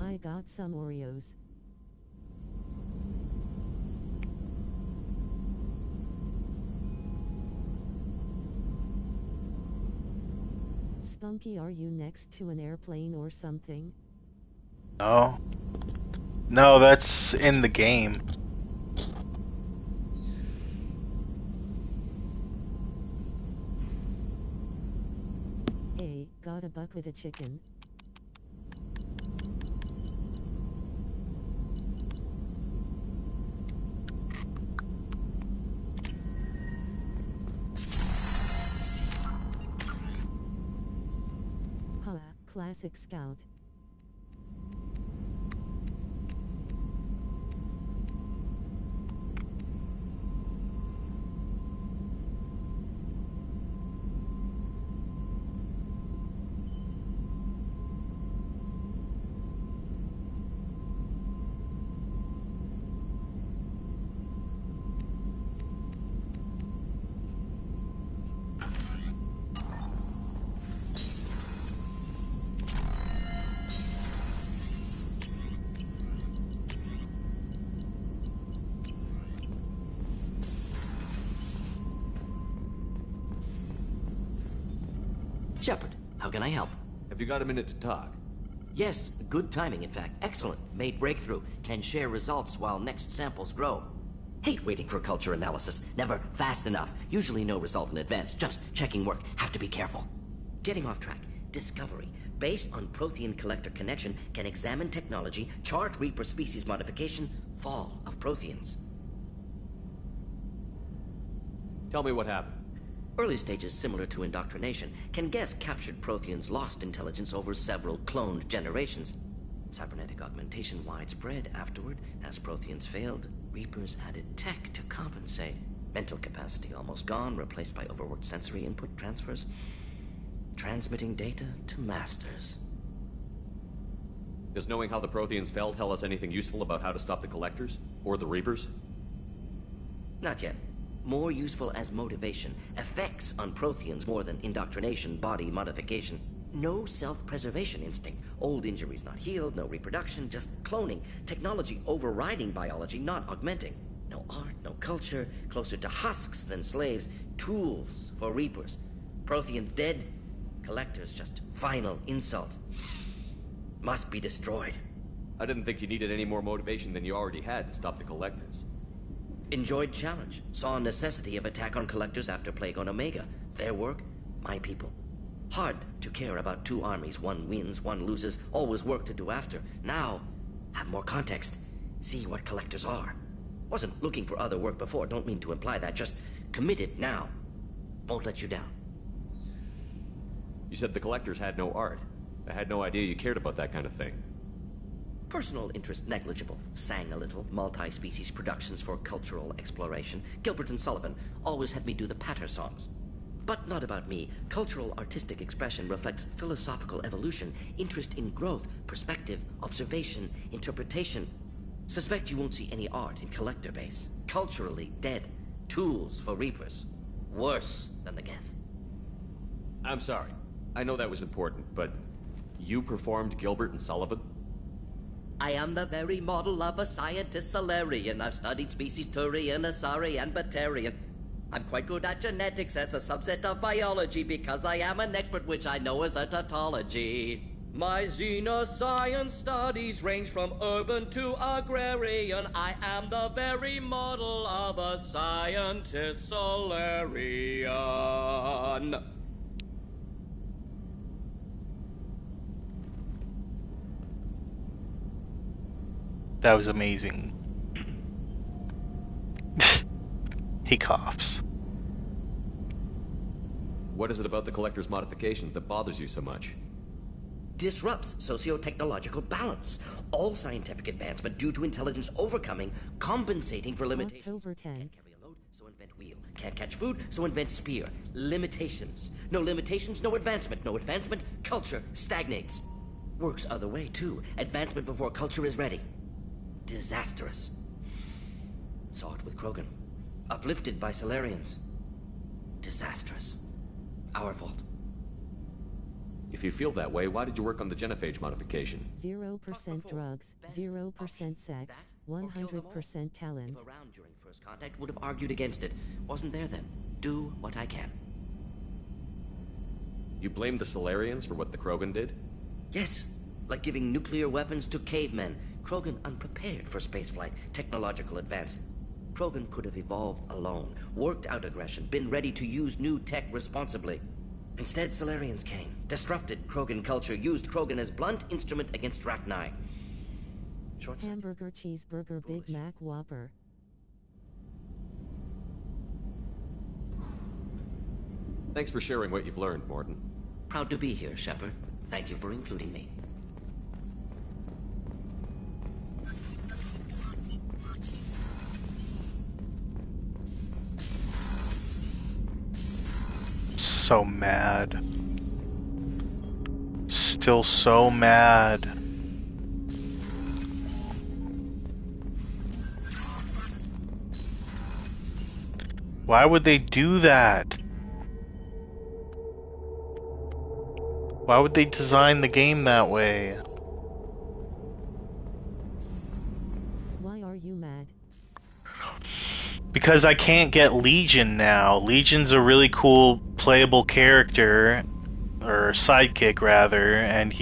I got some Oreos. Spunky, are you next to an airplane or something? No. No, that's in the game. Hey, got a buck with a chicken? Ha, classic scout. Shepnerd, how can I help? Have you got a minute to talk? Yes, good timing, in fact. Excellent. Made breakthrough. Can share results while next samples grow. Hate waiting for culture analysis. Never fast enough. Usually no result in advance. Just checking work. Have to be careful. Getting off track. Discovery. Based on Prothean collector connection, can examine technology, chart Reaper species modification, fall of Protheans. Tell me what happened. Early stages similar to indoctrination. Can guess captured Protheans lost intelligence over several cloned generations. Cybernetic augmentation widespread afterward. As Protheans failed, Reapers added tech to compensate. Mental capacity almost gone, replaced by overworked sensory input transfers. Transmitting data to masters. Does knowing how the Protheans fell tell us anything useful about how to stop the Collectors? Or the Reapers? Not yet. More useful as motivation. Effects on Protheans more than indoctrination, body modification. No self-preservation instinct. Old injuries not healed, no reproduction, just cloning. Technology overriding biology, not augmenting. No art, no culture, closer to husks than slaves. Tools for Reapers. Protheans dead, Collectors just final insult. Must be destroyed. I didn't think you needed any more motivation than you already had to stop the Collectors. Enjoyed challenge. Saw necessity of attack on Collectors after Plague on Omega. Their work, my people. Hard to care about two armies. One wins, one loses. Always work to do after. Now, have more context. See what Collectors are. Wasn't looking for other work before. Don't mean to imply that. Just committed now. Won't let you down. You said the Collectors had no art. I had no idea you cared about that kind of thing. Personal interest negligible. Sang a little. Multi-species productions for cultural exploration. Gilbert and Sullivan always had me do the patter songs. But not about me. Cultural artistic expression reflects philosophical evolution, interest in growth, perspective, observation, interpretation. Suspect you won't see any art in Collector base. Culturally dead. Tools for Reapers. Worse than the Geth. I'm sorry. I know that was important, but you performed Gilbert and Sullivan? I am the very model of a scientist Solarian. I've studied species Turian, Asari, and Batarian. I'm quite good at genetics as a subset of biology because I am an expert, which I know is a tautology. My xenoscience studies range from urban to agrarian. I am the very model of a scientist Solarian. That was amazing. He coughs. What is it about the Collector's modification that bothers you so much? Disrupts socio-technological balance. All scientific advancement due to intelligence overcoming, compensating for limitations. October 10. Can't carry a load, so invent wheel. Can't catch food, so invent spear. Limitations. No limitations, no advancement. No advancement, culture stagnates. Works other way, too. Advancement before culture is ready. Disastrous. Saw it with Krogan. Uplifted by Solarians. Disastrous. Our fault. If you feel that way, why did you work on the genophage modification? 0% drugs, 0% sex, 100% talent. If around during first contact, would have argued against it. Wasn't there then. Do what I can. You blame the Solarians for what the Krogan did? Yes. Like giving nuclear weapons to cavemen. Krogan unprepared for spaceflight, technological advance. Krogan could have evolved alone, worked out aggression, been ready to use new tech responsibly. Instead, Solarians came, disrupted Krogan culture, used Krogan as blunt instrument against Rachni. Hamburger, cheeseburger, Big Mac, Whopper. Thanks for sharing what you've learned, Morton. Proud to be here, Shepard. Thank you for including me. So mad. Still so mad. Why would they do that? Why would they design the game that way? Why are you mad? Because I can't get Legion now. Legion's a really cool playable character, or sidekick rather, and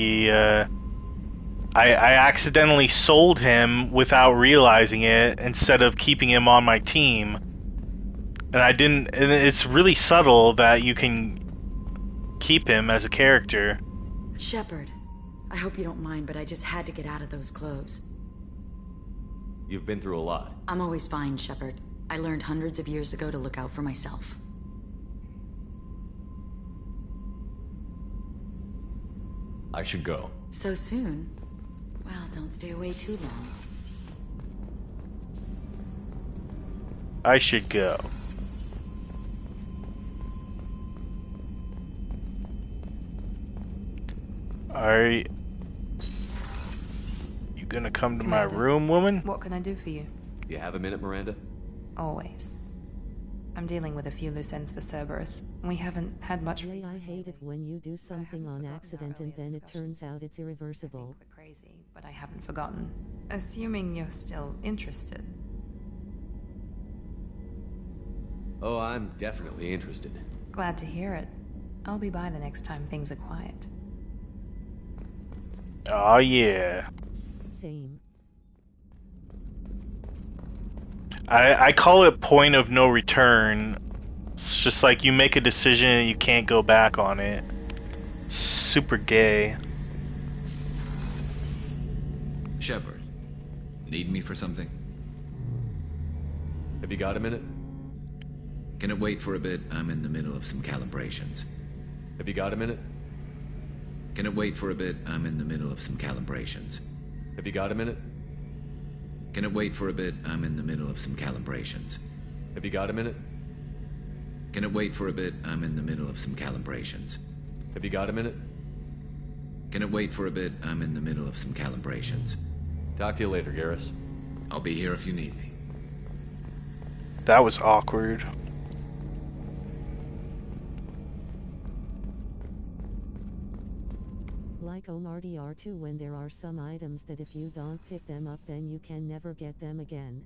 I accidentally sold him without realizing it instead of keeping him on my team. And and it's really subtle that you can keep him as a character. Shepard, I hope you don't mind, but I just had to get out of those clothes. You've been through a lot. I'm always fine, Shepard. I learned hundreds of years ago to look out for myself. I should go. So soon? Well, don't stay away too long. I should go. Are you gonna come to my room, woman? What can I do for you? You have a minute, Miranda? Always. I'm dealing with a few loose ends for Cerberus. We haven't had much. Ray, I hate it when you do something on accident and then it turns out it's irreversible. We're crazy, but I haven't forgotten. Assuming you're still interested. Oh, I'm definitely interested. Glad to hear it. I'll be by the next time things are quiet. Oh yeah. Same. I call it point of no return. It's just like you make a decision and you can't go back on it. Super gay. Shepard, need me for something? Have you got a minute? Can it wait for a bit? I'm in the middle of some calibrations. Have you got a minute? Can it wait for a bit? I'm in the middle of some calibrations. Have you got a minute? Can it wait for a bit? I'm in the middle of some calibrations. Have you got a minute? Can it wait for a bit? I'm in the middle of some calibrations. Have you got a minute? Can it wait for a bit? I'm in the middle of some calibrations. Talk to you later, Garrus. I'll be here if you need me. That was awkward. Like OMRDR2 when there are some items that if you don't pick them up then you can never get them again.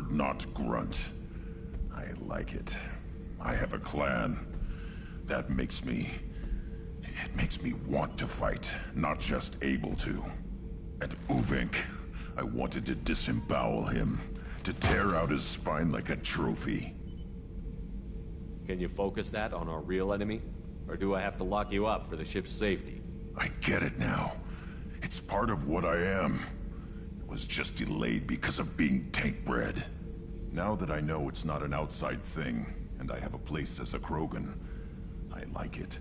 Not grunt. I like it. I have a clan. That makes me It makes me want to fight, not just able to. And Uvink, I wanted to disembowel him, to tear out his spine like a trophy. Can you focus that on our real enemy? Or do I have to lock you up for the ship's safety? I get it now. It's part of what I am. It was just delayed because of being tank bred. Now that I know it's not an outside thing, and I have a place as a Krogan, I like it.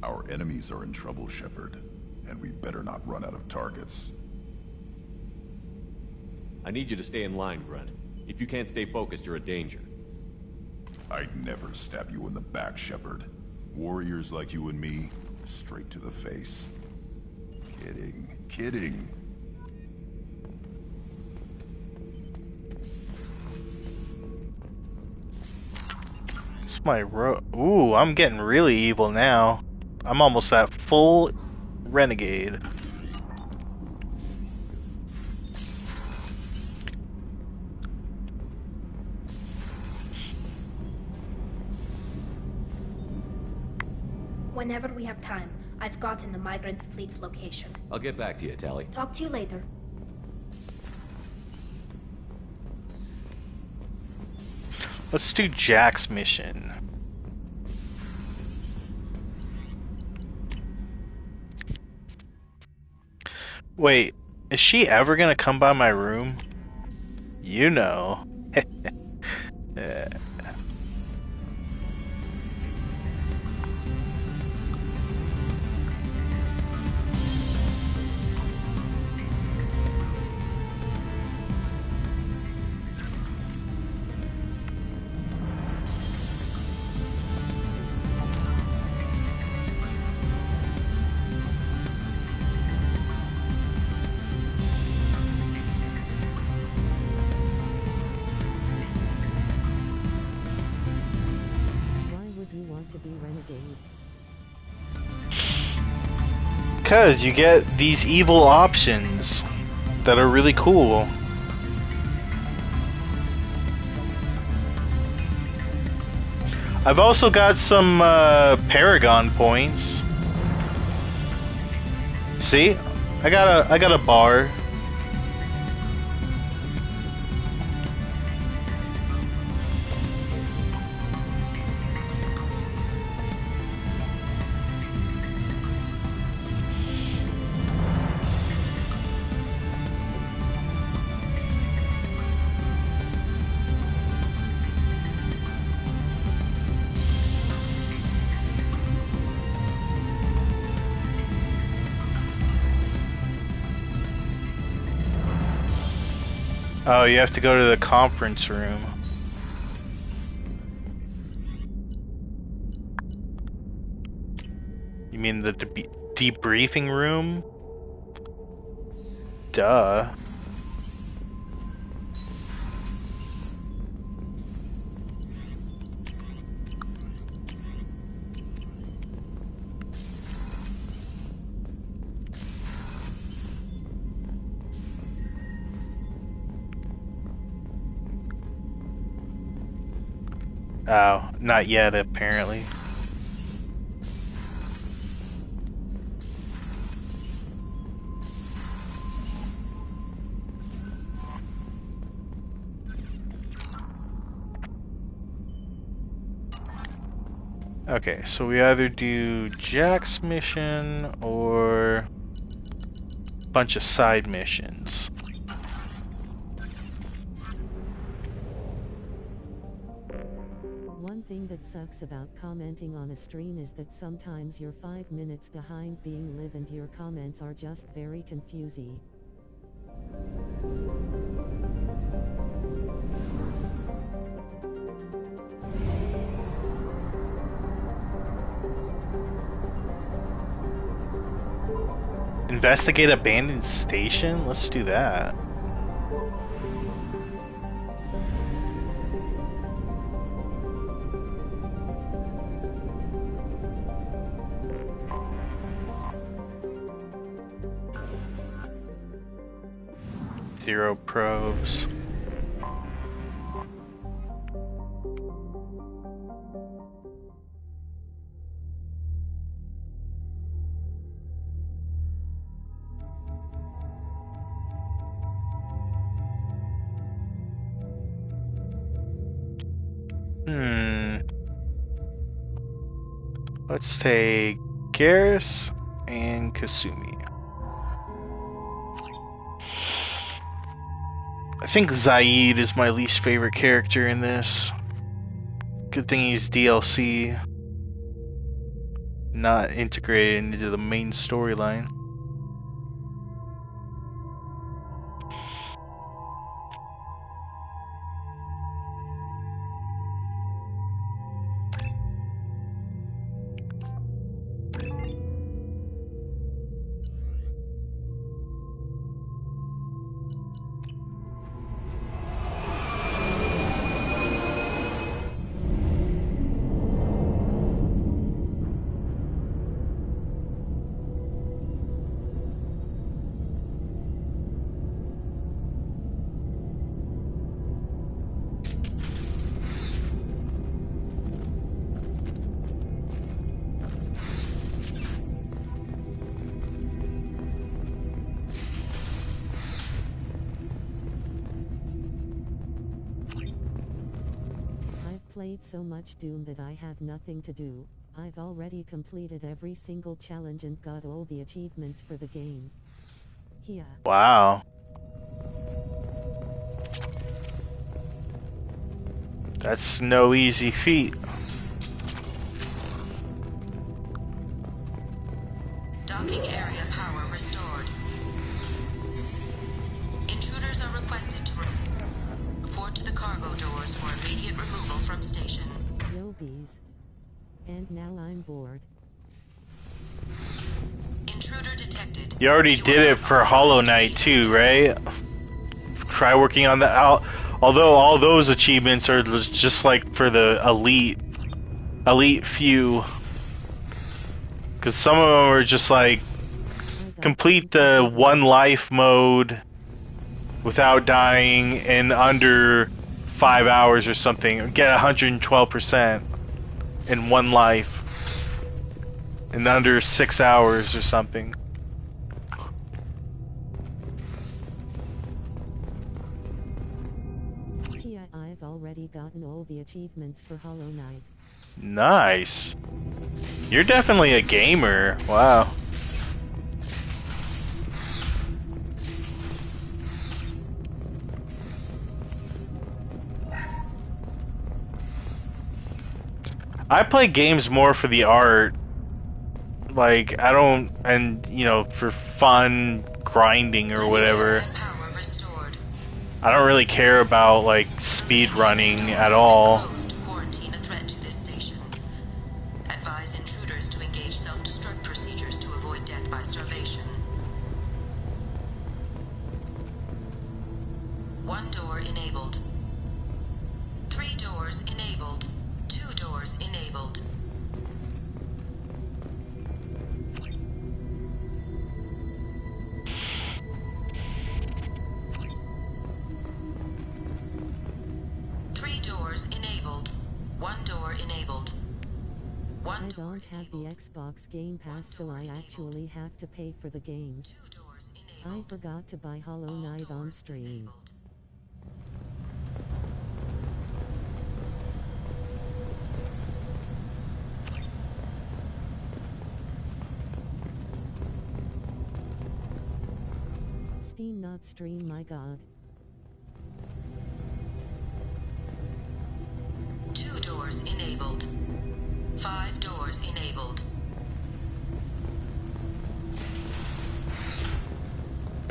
Our enemies are in trouble, Shepnerd, and we better not run out of targets. I need you to stay in line, Grunt. If you can't stay focused, you're a danger. I'd never stab you in the back, Shepnerd. Warriors like you and me, straight to the face. Kidding, kidding. It's my Ooh, I'm getting really evil now. I'm almost at full renegade. Whenever we have time, I've gotten the migrant fleet's location. I'll get back to you, Tally. Talk to you later. Let's do Jack's mission. Wait, is she ever gonna come by my room? You know. Because you get these evil options that are really cool. I've also got some Paragon points. See? I got a bar. Oh, you have to go to the conference room. You mean the debriefing room? Duh. Oh, not yet, apparently. Okay, so we either do Jack's mission or a bunch of side missions. One thing that sucks about commenting on a stream is that sometimes you're 5 minutes behind being live and your comments are just very confusing. Investigate abandoned station? Let's do that. Zero probes. Let's take Garrus and Kasumi. I think Zaid is my least favorite character in this. Good thing he's DLC, not integrated into the main storyline. Played so much Doom that I have nothing to do. I've already completed every single challenge and got all the achievements for the game. Yeah. Wow. That's no easy feat. Docking area power restored. Intruders are requested to report to the cargo doors for immediate removal from station. Yo bees. And now I'm bored. Intruder detected. You already did it for Hollow Knight too, right? Try working on that out. Although all those achievements are just like for the elite few. Because some of them are just like complete the one life mode without dying in under 5 hours or something. Get 112% in one life in under 6 hours or something. I've already gotten all the achievements for Hollow Knight. Nice. You're definitely a gamer. Wow. I play games more for the art. Like, I don't, and you know, for fun grinding or whatever. I don't really care about like speed running at all. Quarantine a threat to this station. Advise intruders to engage self-destruct procedures to avoid death by starvation. One door enabled. 3 doors enabled. 2 doors enabled. I don't have the Xbox Game Pass, so I actually have to pay for the games. I forgot to buy Hollow Knight on stream. Steam not stream, my god. 2 doors enabled. 5 doors enabled.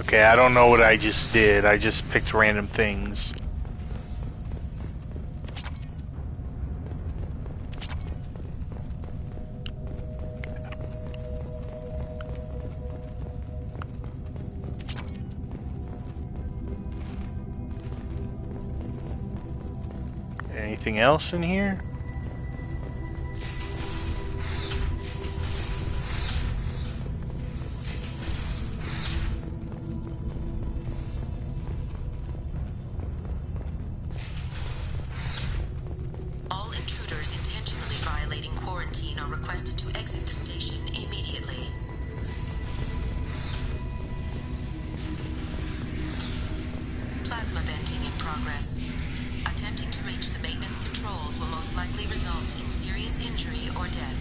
Okay, I don't know what I just did. I just picked random things. Anything else in here? All intruders intentionally violating quarantine are requested to exit the station immediately. Plasma venting in progress. Attempting to reach the maintenance controls will will most likely result in serious injury or death.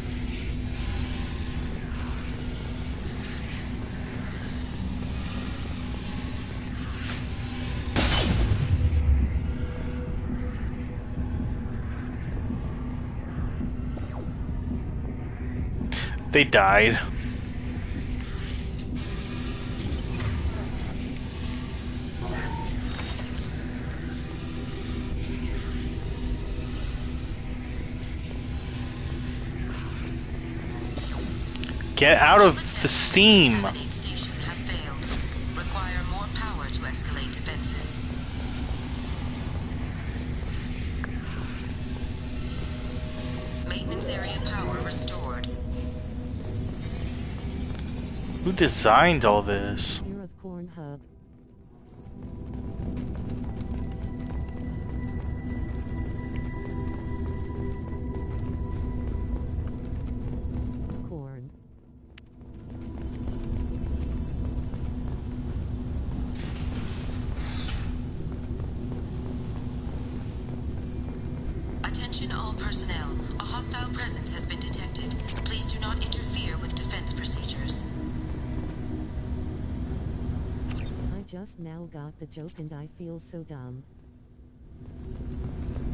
They died. Get out of the steam! Station have failed. Require more power to escalate defenses. Maintenance area power restored. Who designed all this? Year of Corn Hub. Corn. Attention all personnel. A hostile presence has been detected. Please do not interfere with defense procedures. I just now got the joke and I feel so dumb.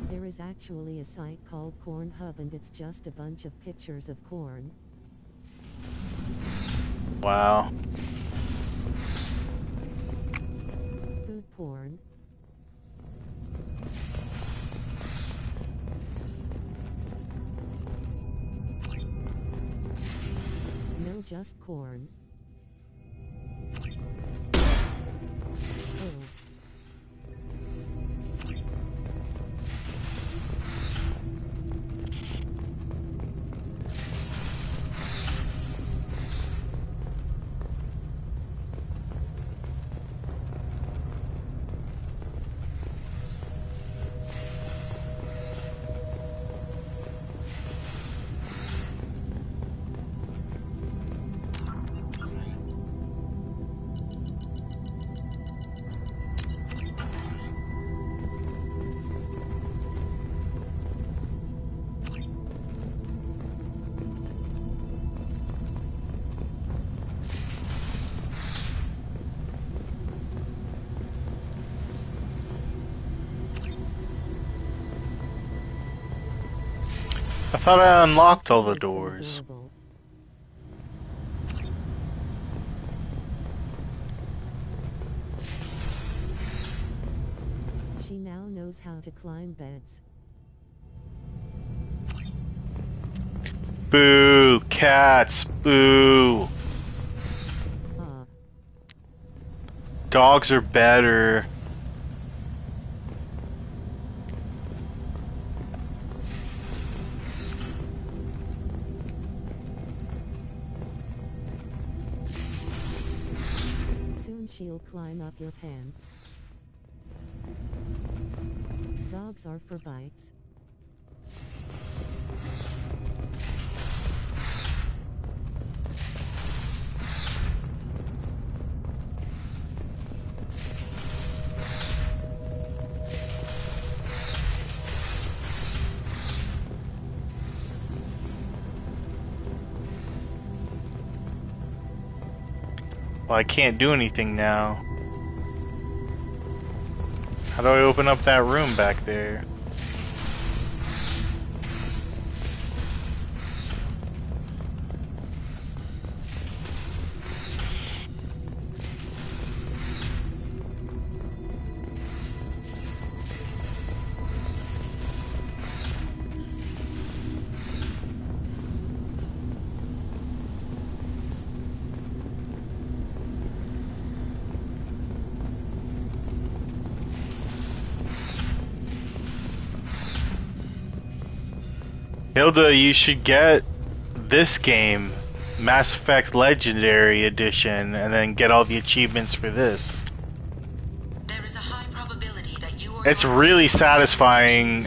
There is actually a site called Corn Hub and it's just a bunch of pictures of corn. Wow. Food porn. No, just corn. Oh. I thought I unlocked all the doors. She now knows how to climb beds. Boo! Cats! Boo! Dogs are better. Soon she'll climb up your pants. Dogs are for bites. Well, I can't do anything now. How do I open up that room back there? Hilda, you should get this game, Mass Effect Legendary Edition, and then get all the achievements for this. There is a high probability that you or It's really satisfying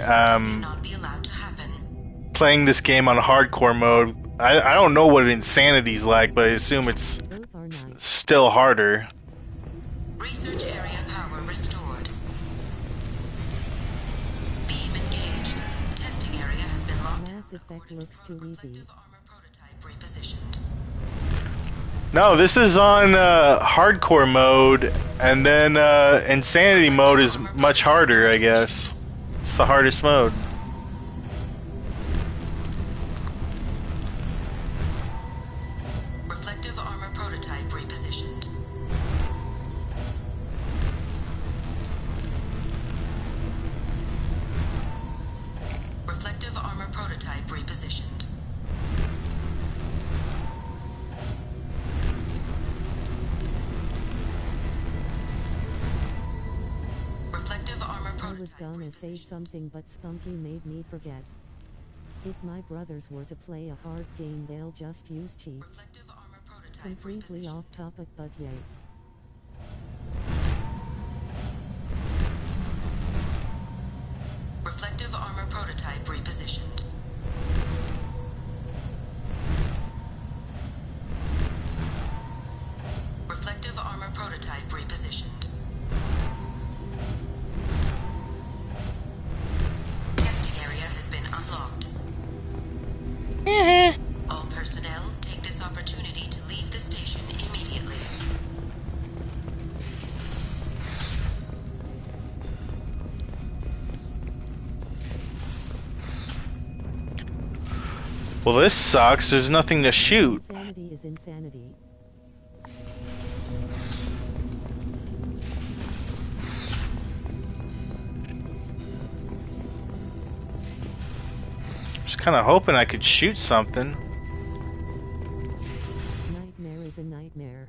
playing this game on hardcore mode. I don't know what Insanity's like, but I assume it's still harder. research area power restored. Beam engaged. Testing This effect looks too easy. No, this is on hardcore mode, and then insanity mode is much harder, I guess. It's the hardest mode. Reflective armor prototype repositioned. Reflective armor prototype repositioned. Reflective armor prototype. I was gonna say something, but Spunky made me forget. If my brothers were to play a hard game, they'll just use cheats. Completely off topic, but yay. Reflective armor prototype repositioned. Reflective armor prototype repositioned. Testing area has been unlocked. All personnel, take this opportunity to leave the station immediately. Well, this sucks. There's nothing to shoot. Insanity is insanity. Just kind of hoping I could shoot something. Nightmare is a nightmare.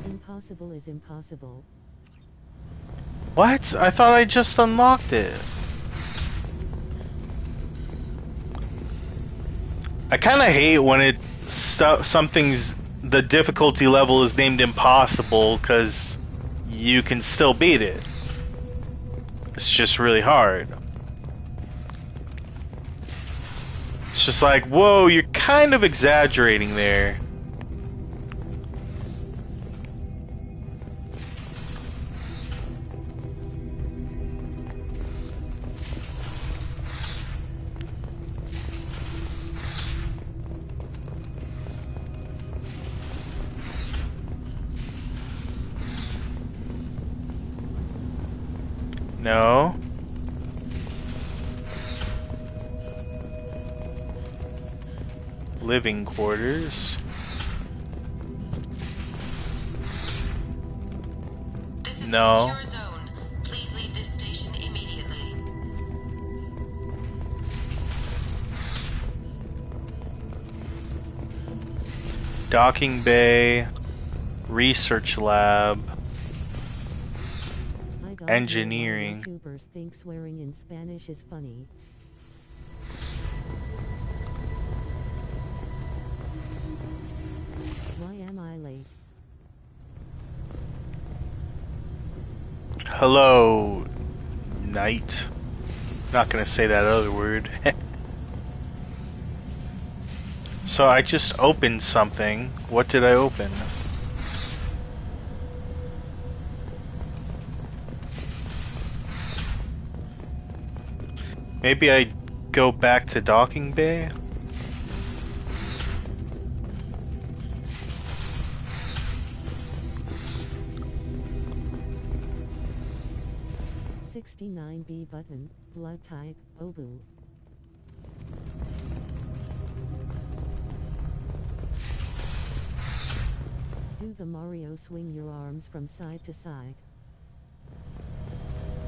Impossible is impossible. What? I thought I just unlocked it. I kind of hate when it something's the difficulty level is named impossible, because you can still beat it. It's just really hard. It's just like, whoa, you're kind of exaggerating there. No. Living quarters. This is No. a secure zone. Please leave this station immediately. Docking bay. Research lab. Engineering. YouTubers think swearing in Spanish is funny. Why am I late? Hello, night. Not gonna say that other word. So I just opened something. What did I open? Maybe I go back to docking bay? B button, blood type, Obu. Do the Mario swing your arms from side to side.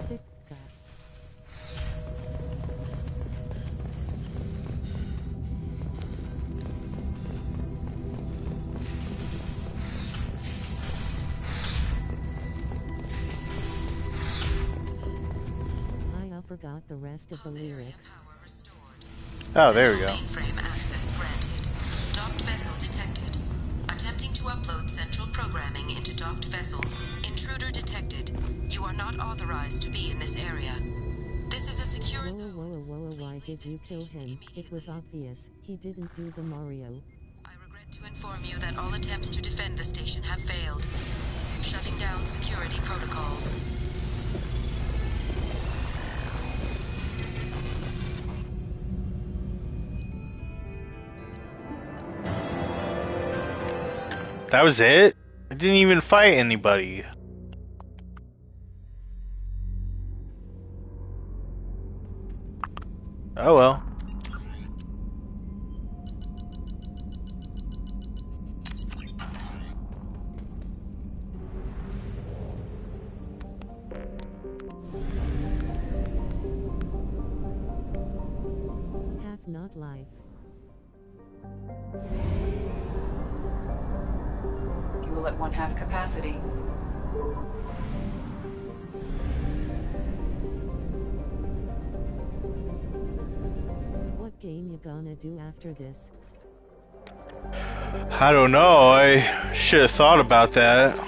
Ticka. I forgot the rest of the lyrics. Oh, there we go. Mainframe access granted. Docked vessel detected. Attempting to upload central programming into docked vessels. Intruder detected. You are not authorized to be in this area. This is a secure zone. Whoa, why did you kill him? It was obvious. He didn't do the Mario. I regret to inform you that all attempts to defend the station have failed. Shutting down security protocols. That was it? I didn't even fight anybody. Oh well. Half not life. Fuel at 1/2 capacity. What game you gonna do after this? I don't know. I should have thought about that.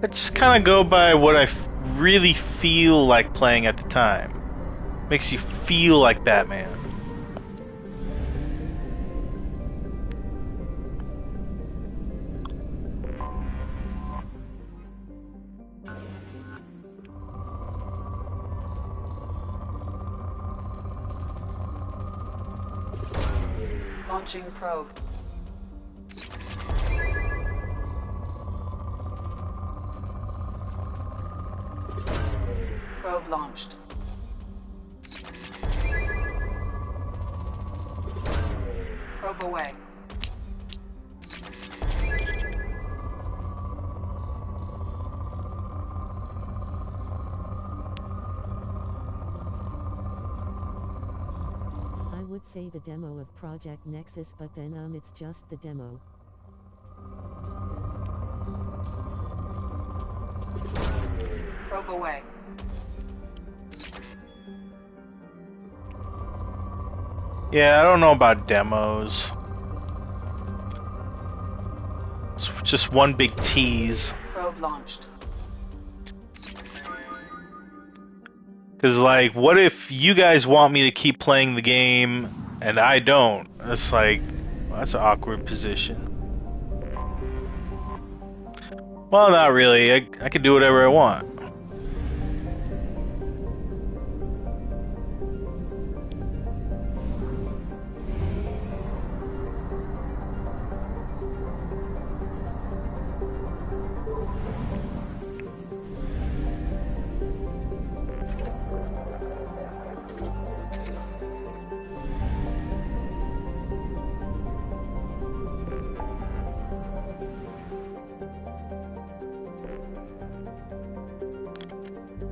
I just kind of go by what I really feel like playing at the time. Makes you feel like Batman. Launching probe. Probe launched. Probe away. I would say the demo of Project Nexus, but then it's just the demo. Probe away. Yeah, I don't know about demos. It's just one big tease. Probe launched. Cause like, what if you guys want me to keep playing the game and I don't? It's like, well, that's an awkward position. Well, not really. I can do whatever I want.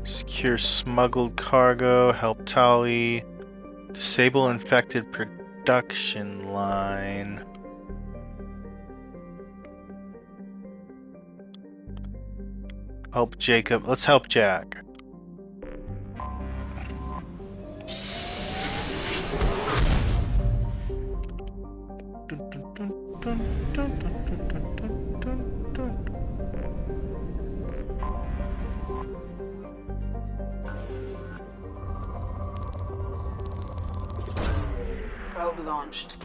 Secure smuggled cargo, help Tali, disable infected production line. Help Jacob. Let's help Jack. Probe launched.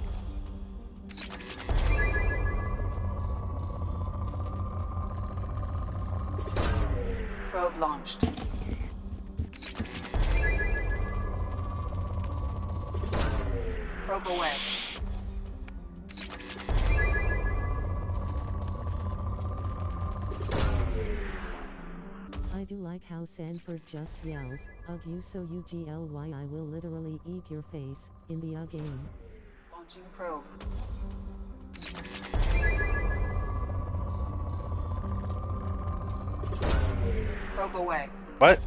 Probe launched. Probe away. I do like how Sanford just yells, "Ugh you so ugly, I will literally eat your face," in the game. Launching probe. Probe away. What?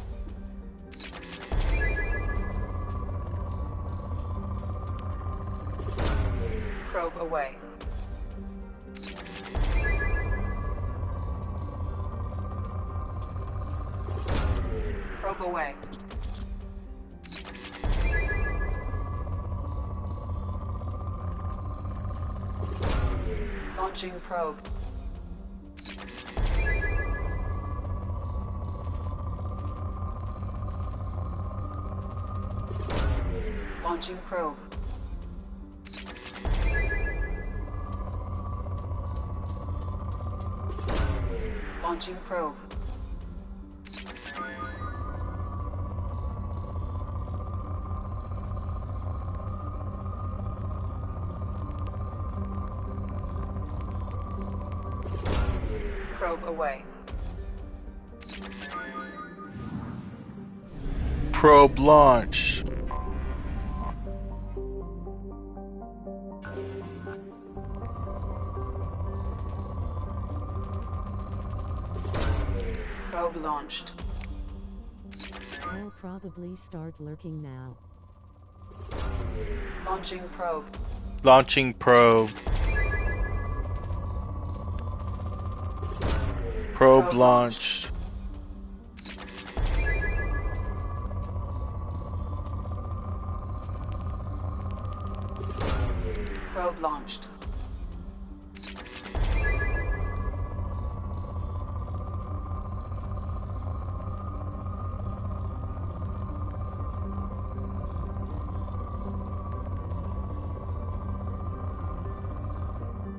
Probe away. Probe away. Launching probe. Launching probe. Launching probe. Probe away. Probe launch. Probe launched. I'll probably start lurking now. Launching probe. Launching probe. Probe launched. Probe launched.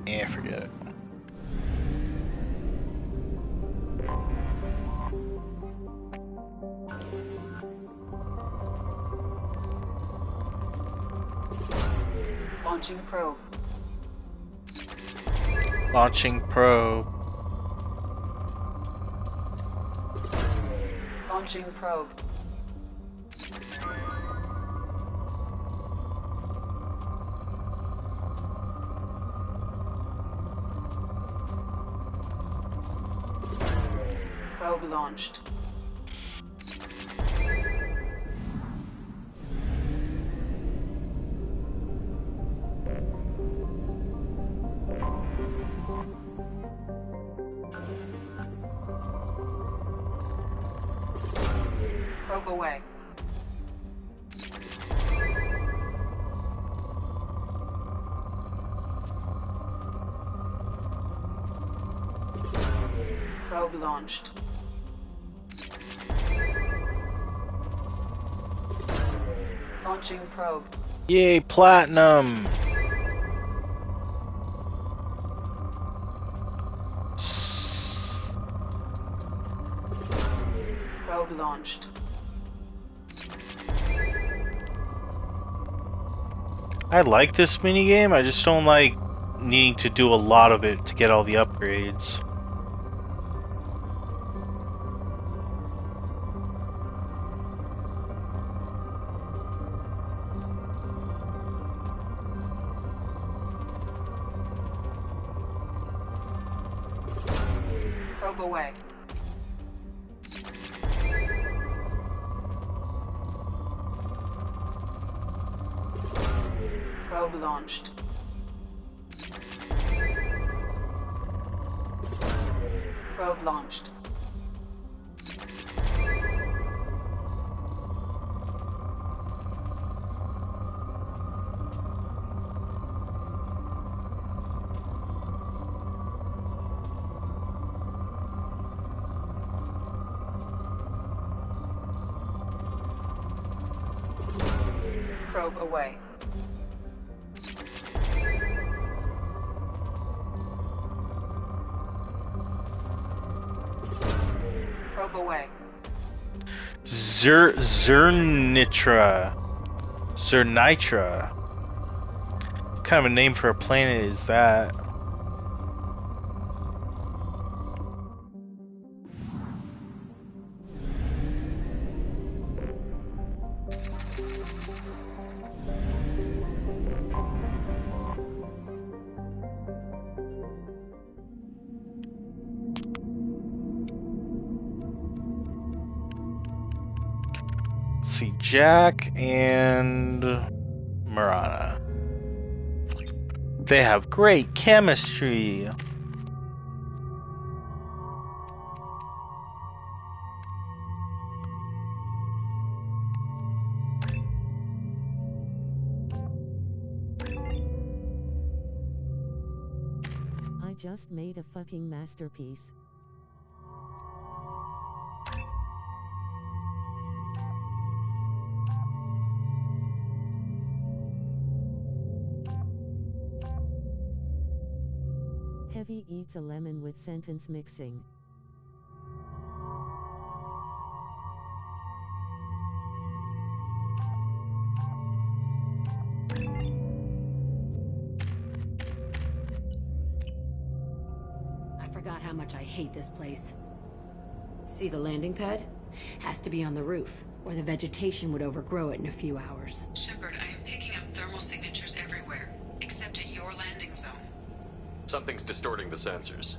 Yeah, forget it. Launching probe. Launching probe. Launching probe. Probe launched. Probe away. Probe launched. Launching probe. Yay, platinum! Probe launched. I like this minigame, I just don't like needing to do a lot of it to get all the upgrades. Probe away. Probe launched. Probe launched. Probe away. Probe away. Zernitra. What kind of a name for a planet is that? See, Jack and Marana. They have great chemistry. I just made a fucking masterpiece. Heavy eats a lemon with sentence mixing. I forgot how much I hate this place. See the landing pad? Has to be on the roof, or the vegetation would overgrow it in a few hours. Shepard, I am picking up thermal signatures everywhere, except at your landing zone. Something's distorting the sensors.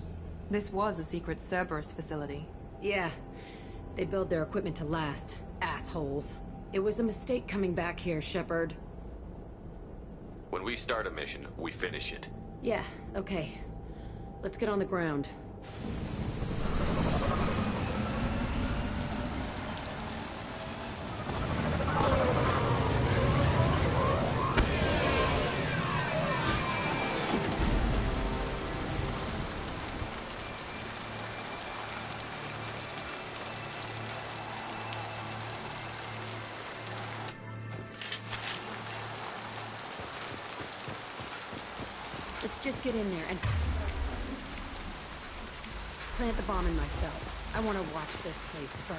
This was a secret Cerberus facility. Yeah. They build their equipment to last. Assholes. It was a mistake coming back here, Shepard. When we start a mission, we finish it. Yeah, okay. Let's get on the ground. Let's just get in there and plant the bomb in myself. I want to watch this place burn.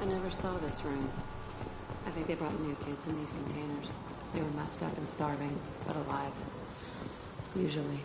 I never saw this room. I think they brought new kids in these containers. They were messed up and starving, but alive. Usually.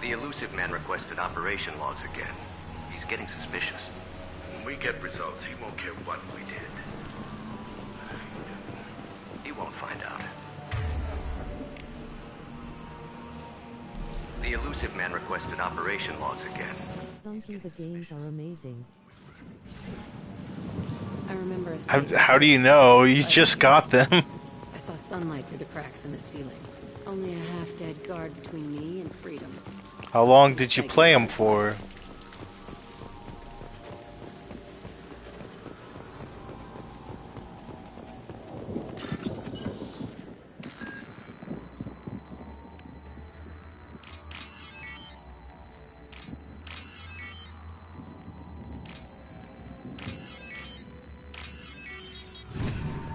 The elusive man requested operation logs again. He's getting suspicious. When we get results, he won't care what we did. He won't find out. The elusive man requested operation logs again. Spunky, the games are amazing. I remember How do you know? You just got them. I saw sunlight through the cracks in the ceiling. Only a half-dead guard between me and freedom. How long did you play them for?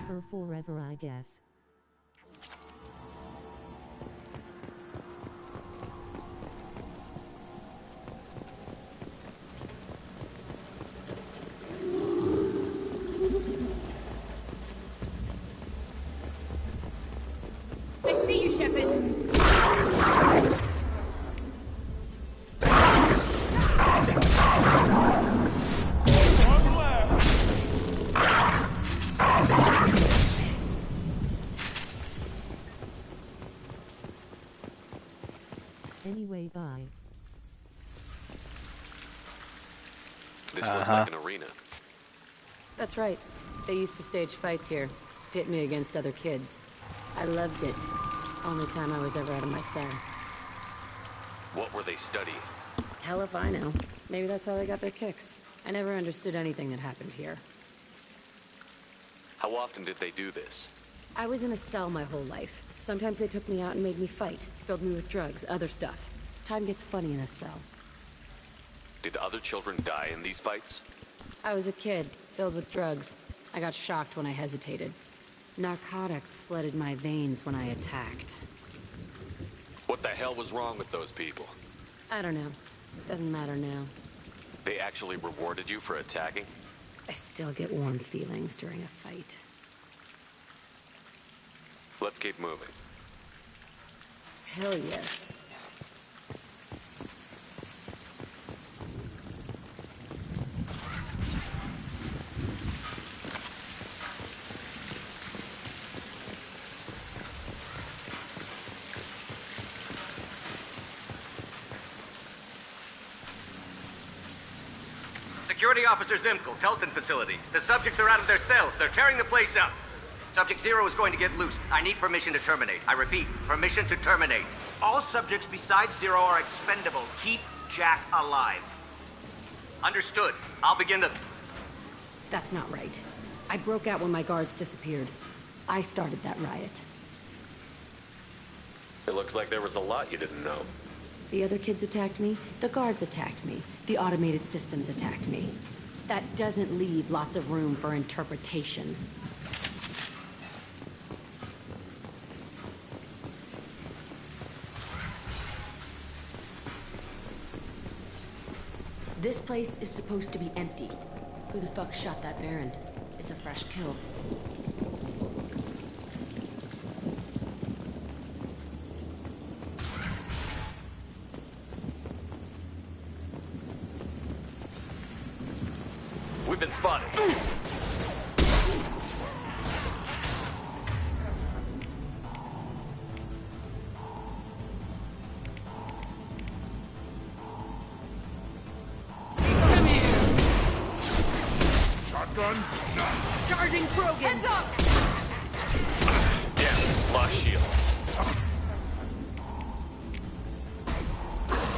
For forever, I guess. I see you, Shepard. Anyway, bye. This looks like an arena. That's right. They used to stage fights here. Pit me against other kids. I loved it. Only time I was ever out of my cell. What were they studying? Hell if I know. Maybe that's how they got their kicks. I never understood anything that happened here. How often did they do this? I was in a cell my whole life. Sometimes they took me out and made me fight. Filled me with drugs, other stuff. Time gets funny in a cell. Did other children die in these fights? I was a kid, filled with drugs. I got shocked when I hesitated. Narcotics flooded my veins when I attacked. What the hell was wrong with those people? I don't know. Doesn't matter now. They actually rewarded you for attacking? I still get warm feelings during a fight. Let's keep moving. Hell yes. Security Officer Zimkel, Telton facility. The subjects are out of their cells. They're tearing the place up. Subject Zero is going to get loose. I need permission to terminate. I repeat, permission to terminate. All subjects besides Zero are expendable. Keep Jack alive. Understood. I'll begin the... That's not right. I broke out when my guards disappeared. I started that riot. It looks like there was a lot you didn't know. The other kids attacked me, the guards attacked me, the automated systems attacked me. That doesn't leave lots of room for interpretation. This place is supposed to be empty. Who the fuck shot that Baron? It's a fresh kill. We've been spotted. Shotgun? Charging Krogan! Heads up! Yeah, lost shield.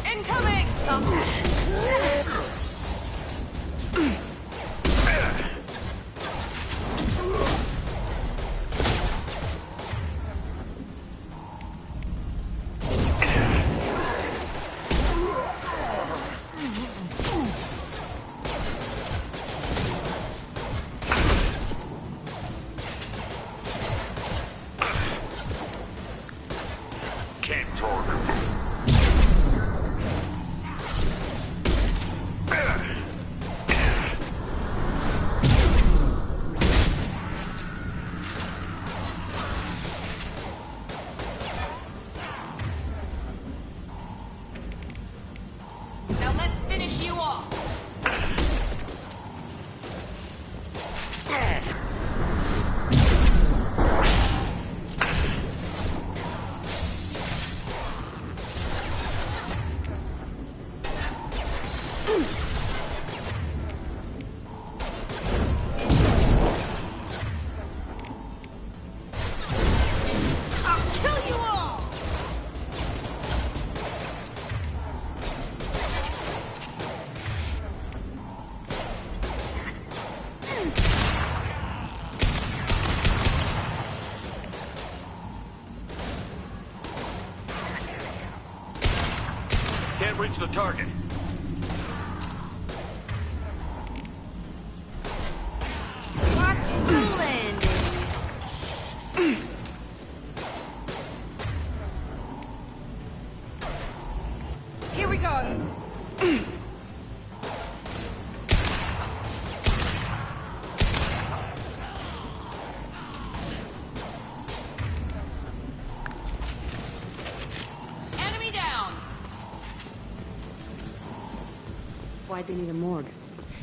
Incoming! Can't target. Now let's finish you off! I'll kill you all! Can't reach the target. Watch the landing! Here we go! Enemy down! Why'd they need a morgue?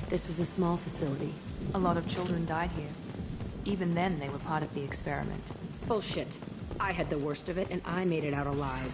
This was a small facility. A lot of children died here. Even then, they were part of the experiment. Bullshit. I had the worst of it, and I made it out alive.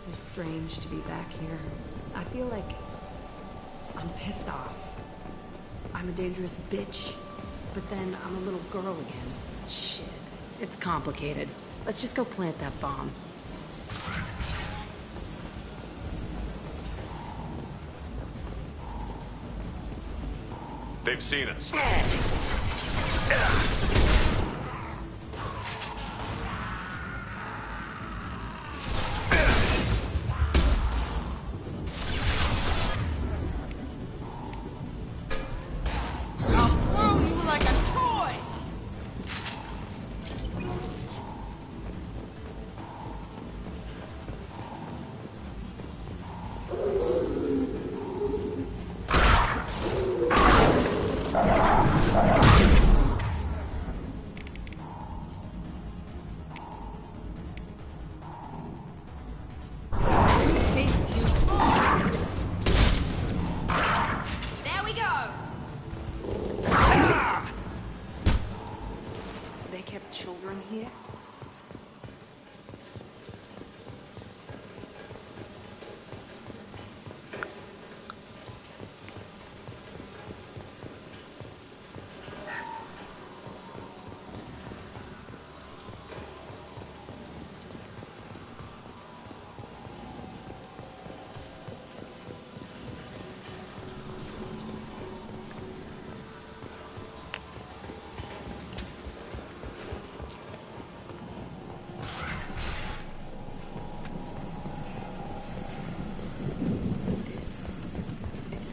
So strange to be back here. I feel like I'm pissed off. I'm a dangerous bitch, but then I'm a little girl again. Shit. It's complicated. Let's just go plant that bomb. They've seen us.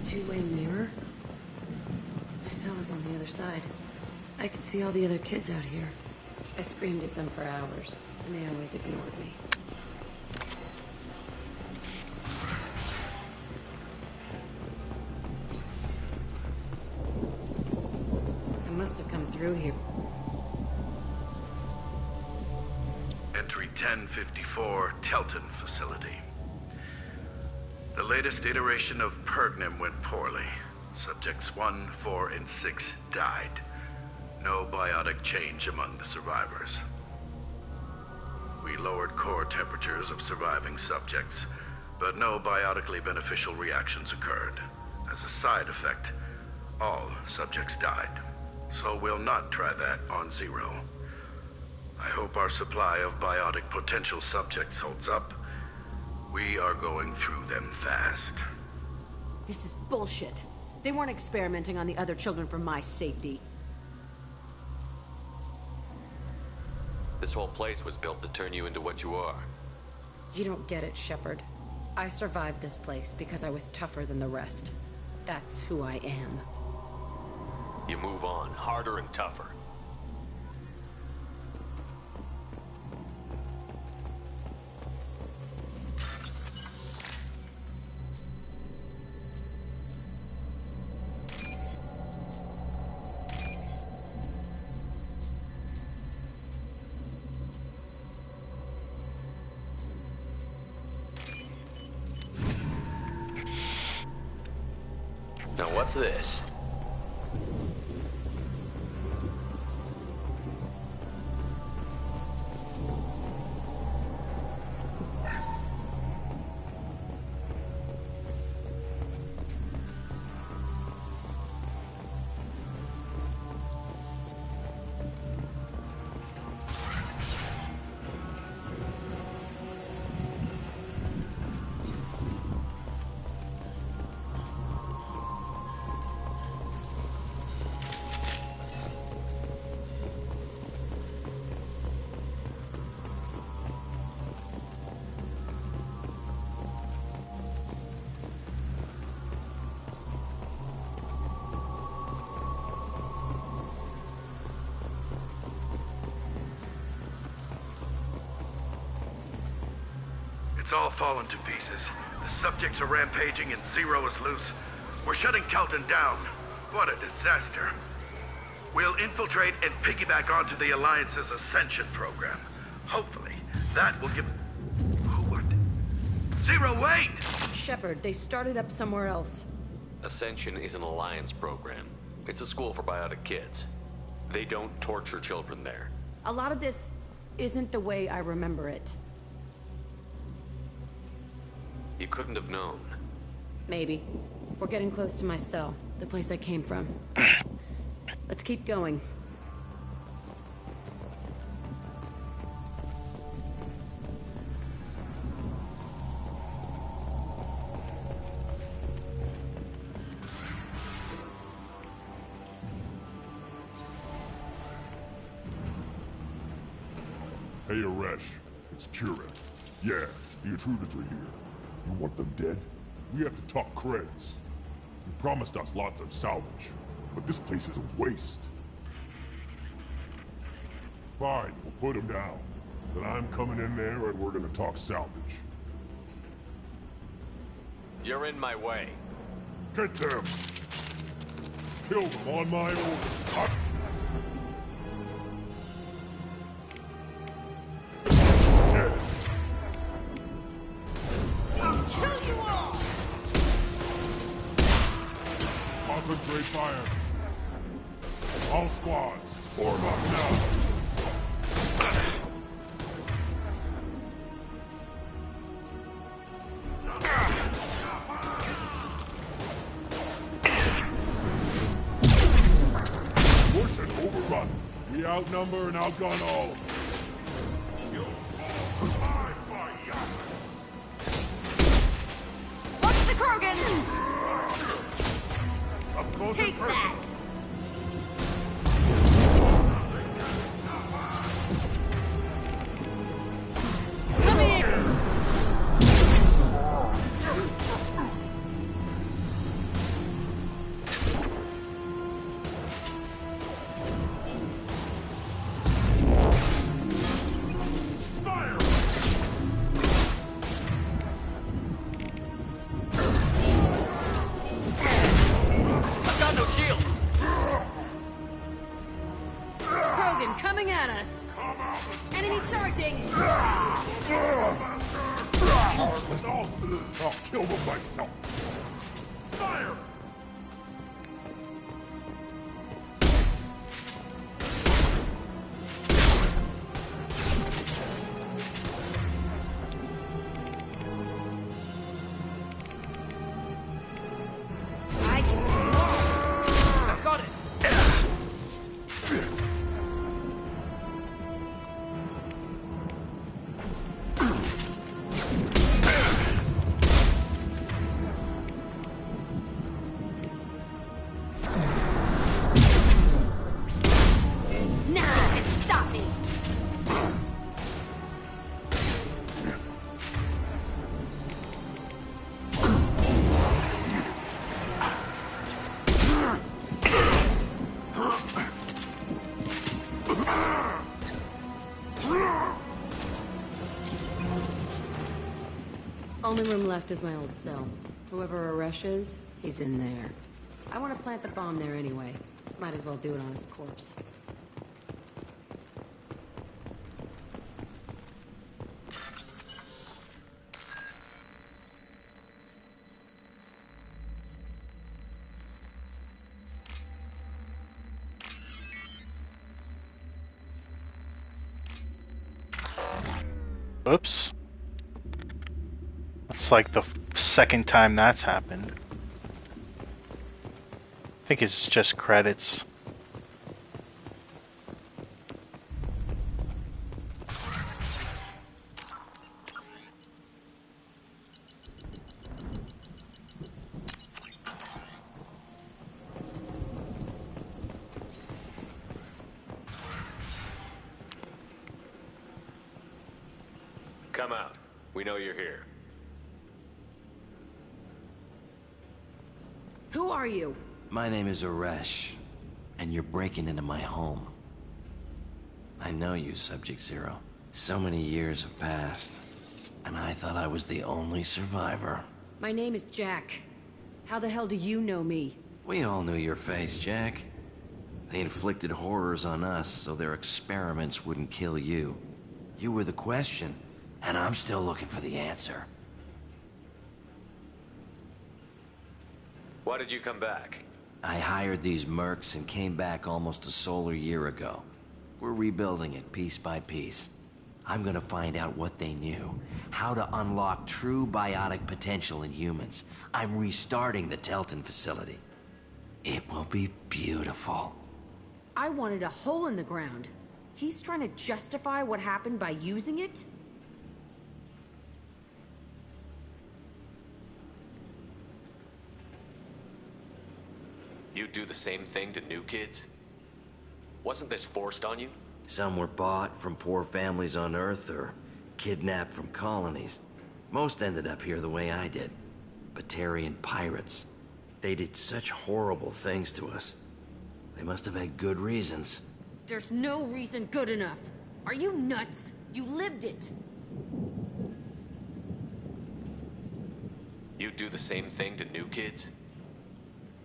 Two-way mirror? My cell is on the other side. I could see all the other kids out here. I screamed at them for hours, and they always ignored me. I must have come through here. Entry 1054, Telton facility. The latest iteration of Pergnim went poorly. Subjects 1, 4, and 6 died. No biotic change among the survivors. We lowered core temperatures of surviving subjects, but no biotically beneficial reactions occurred. As a side effect, all subjects died. So we'll not try that on Zero. I hope our supply of biotic potential subjects holds up. We are going through them fast. This is bullshit. They weren't experimenting on the other children for my safety. This whole place was built to turn you into what you are. You don't get it, Shepard. I survived this place because I was tougher than the rest. That's who I am. You move on, harder and tougher. Now what's this? It's all fallen to pieces. The subjects are rampaging and Zero is loose. We're shutting Telton down. What a disaster. We'll infiltrate and piggyback onto the Alliance's Ascension program. Hopefully, that will give... What? Zero, wait! Shepard, they started up somewhere else. Ascension is an Alliance program. It's a school for biotic kids. They don't torture children there. A lot of this isn't the way I remember it. You couldn't have known. Maybe. We're getting close to my cell, the place I came from. Let's keep going. Hey, Aresh. It's Kira. Yeah, the intruders are here. You want them dead? We have to talk creds. You promised us lots of salvage, but this place is a waste. Fine, we'll put them down. Then I'm coming in there and we're gonna talk salvage. You're in my way. Get them! Kill them on my orders. Kill you all! Concentrate fire. All squads, form up now. Push and overrun. We outnumber and outgun all. Watch the Krogan! Up close Take and personal. that! Come here! I've got no shield! Krogan coming at us! Enemy charging! I'll kill them myself. Fire! I can do more! I've got it! Now you can stop me! Only room left is my old cell. Whoever Aresh is, he's in there. I want to plant the bomb there anyway. Might as well do it on his corpse. Oops. That's like the second time that's happened. I think it's just credits. Come out. We know you're here. Who are you? My name is Aresh, and you're breaking into my home. I know you, Subject Zero. So many years have passed, and I thought I was the only survivor. My name is Jack. How the hell do you know me? We all knew your face, Jack. They inflicted horrors on us so their experiments wouldn't kill you. You were the question, and I'm still looking for the answer. Why did you come back? I hired these mercs and came back almost a solar year ago. We're rebuilding it piece by piece. I'm gonna find out what they knew. How to unlock true biotic potential in humans. I'm restarting the Telton facility. It will be beautiful. I wanted a hole in the ground. He's trying to justify what happened by using it? You'd do the same thing to new kids? Wasn't this forced on you? Some were bought from poor families on Earth or kidnapped from colonies. Most ended up here the way I did. Batarian pirates. They did such horrible things to us. They must have had good reasons. There's no reason good enough. Are you nuts? You lived it. You'd do the same thing to new kids?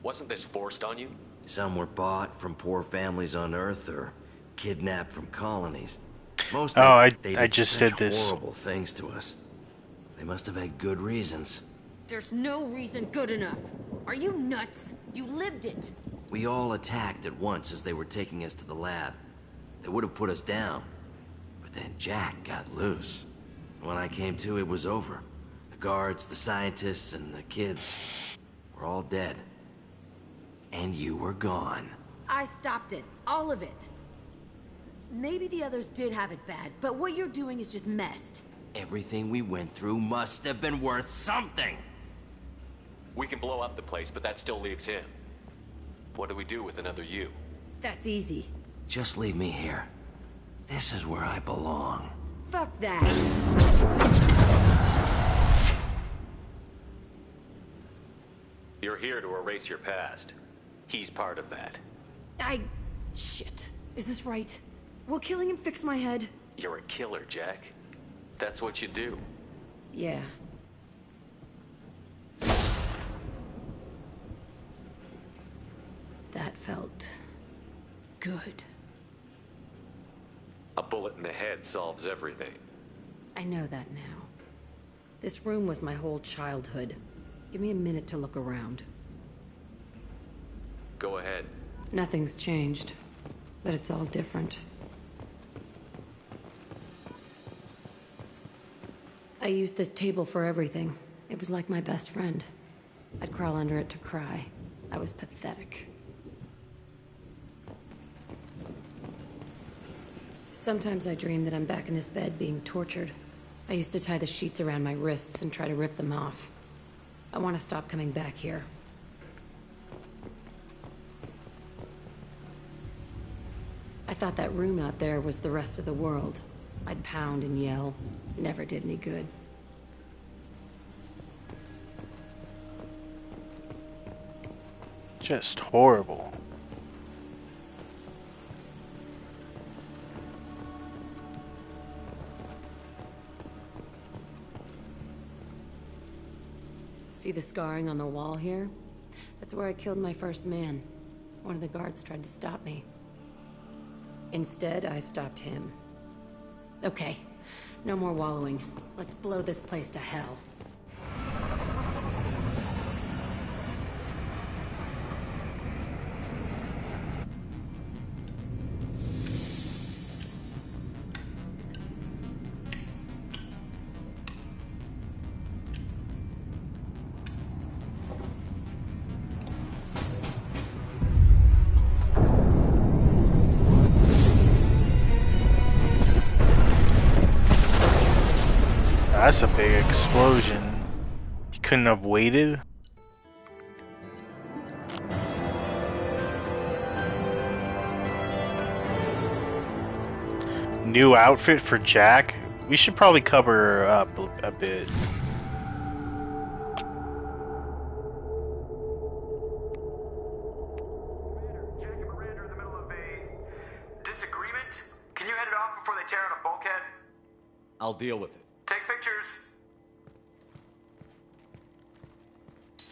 Wasn't this forced on you? Some were bought from poor families on Earth or kidnapped from colonies. Most I did just such did this. horrible things to us. They must have had good reasons. There's no reason good enough. Are you nuts? You lived it. We all attacked at once as they were taking us to the lab. They would have put us down. But then Jack got loose. When I came to, it was over. The guards, the scientists, and the kids were all dead. And you were gone. I stopped it. All of it. Maybe the others did have it bad, but what you're doing is just messed. Everything we went through must have been worth something. We can blow up the place, but that still leaves him. What do we do with another you? That's easy. Just leave me here. This is where I belong. Fuck that. You're here to erase your past. He's part of that. Shit. Is this right? Will killing him fix my head? You're a killer, Jack. That's what you do. Yeah. That felt good. A bullet in the head solves everything. I know that now. This room was my whole childhood. Give me a minute to look around. Go ahead. Nothing's changed, but it's all different. I used this table for everything. It was like my best friend. I'd crawl under it to cry. I was pathetic. Sometimes I dream that I'm back in this bed being tortured. I used to tie the sheets around my wrists and try to rip them off. I want to stop coming back here. I thought that room out there was the rest of the world. I'd pound and yell. Never did any good. Just horrible. See the scarring on the wall here? That's where I killed my first man. One of the guards tried to stop me. Instead, I stopped him. Okay, no more wallowing. Let's blow this place to hell. That's a big explosion. You couldn't have waited? New outfit for Jack? We should probably cover her up a bit. Disagreement? Can you head it off before they tear out a bulkhead? I'll deal with it. Take pictures.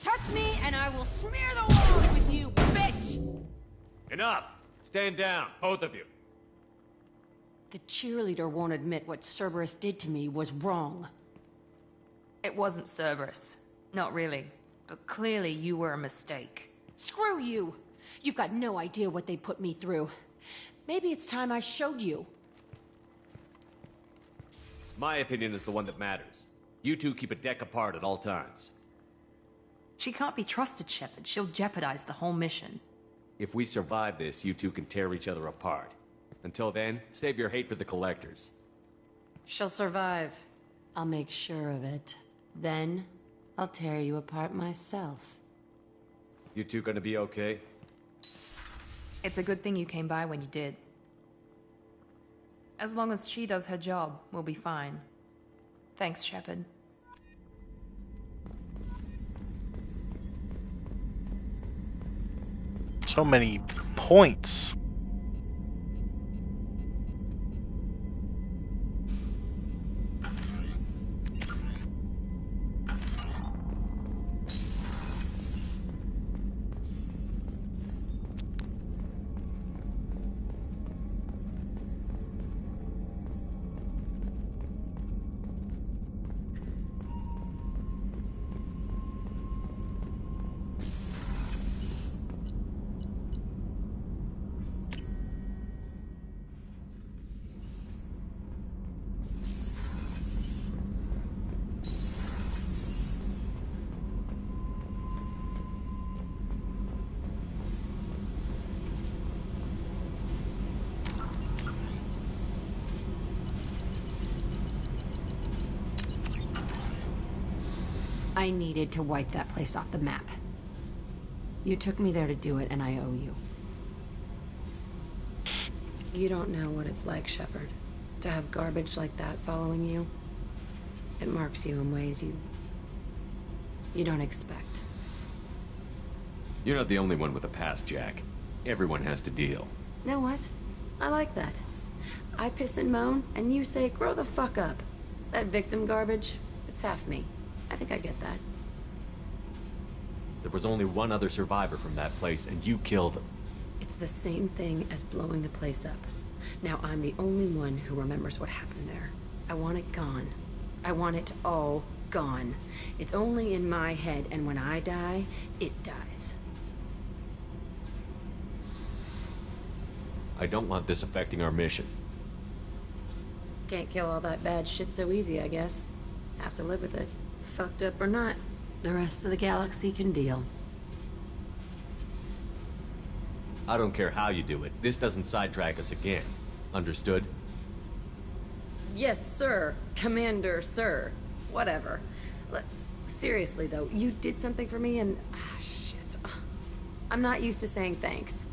Touch me and I will smear the walls with you, bitch! Enough! Stand down, both of you. The cheerleader won't admit what Cerberus did to me was wrong. It wasn't Cerberus. Not really. But clearly you were a mistake. Screw you! You've got no idea what they put me through. Maybe it's time I showed you. My opinion is the one that matters. You two keep a deck apart at all times. She can't be trusted, Shepard. She'll jeopardize the whole mission. If we survive this, you two can tear each other apart. Until then, save your hate for the Collectors. She'll survive. I'll make sure of it. Then, I'll tear you apart myself. You two gonna be okay? It's a good thing you came by when you did. As long as she does her job, we'll be fine. Thanks, Shepard. So many points. I needed to wipe that place off the map. You took me there to do it, and I owe you. You don't know what it's like, Shepard, to have garbage like that following you. It marks you in ways you don't expect. You're not the only one with a past, Jack. Everyone has to deal. Know what? I like that. I piss and moan, and you say, grow the fuck up. That victim garbage, it's half me. I think I get that. There was only one other survivor from that place, and you killed him. It's the same thing as blowing the place up. Now I'm the only one who remembers what happened there. I want it gone. I want it all gone. It's only in my head, and when I die, it dies. I don't want this affecting our mission. Can't kill all that bad shit so easy, I guess. Have to live with it. Fucked up or not, the rest of the galaxy can deal. I don't care how you do it. This doesn't sidetrack us again. Understood? Yes, sir. Commander, sir. Whatever. Seriously, though, you did something for me and... shit. I'm not used to saying thanks.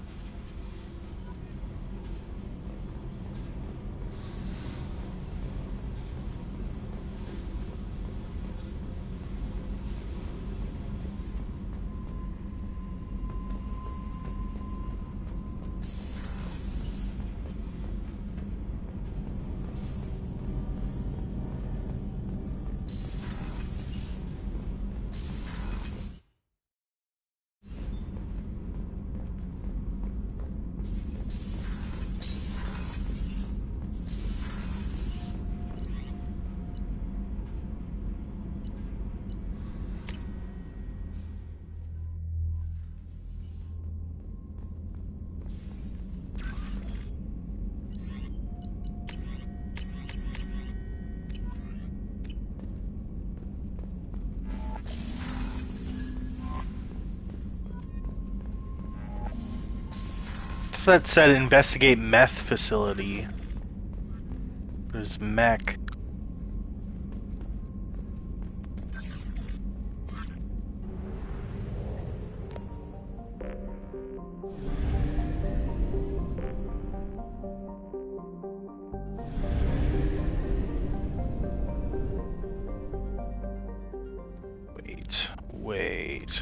That said investigate meth facility. There's mech. Wait.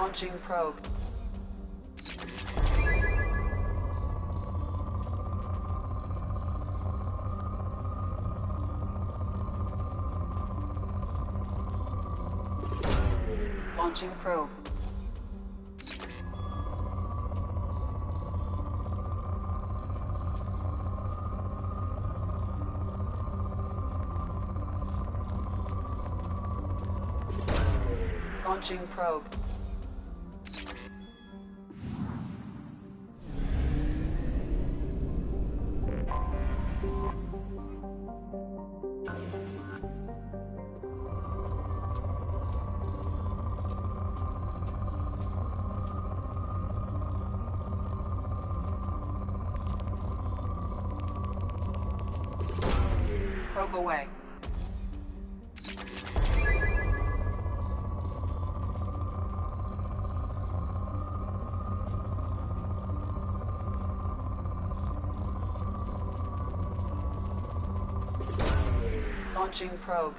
Launching probe. Launching probe. Launching probe. Probe away. Launching probe.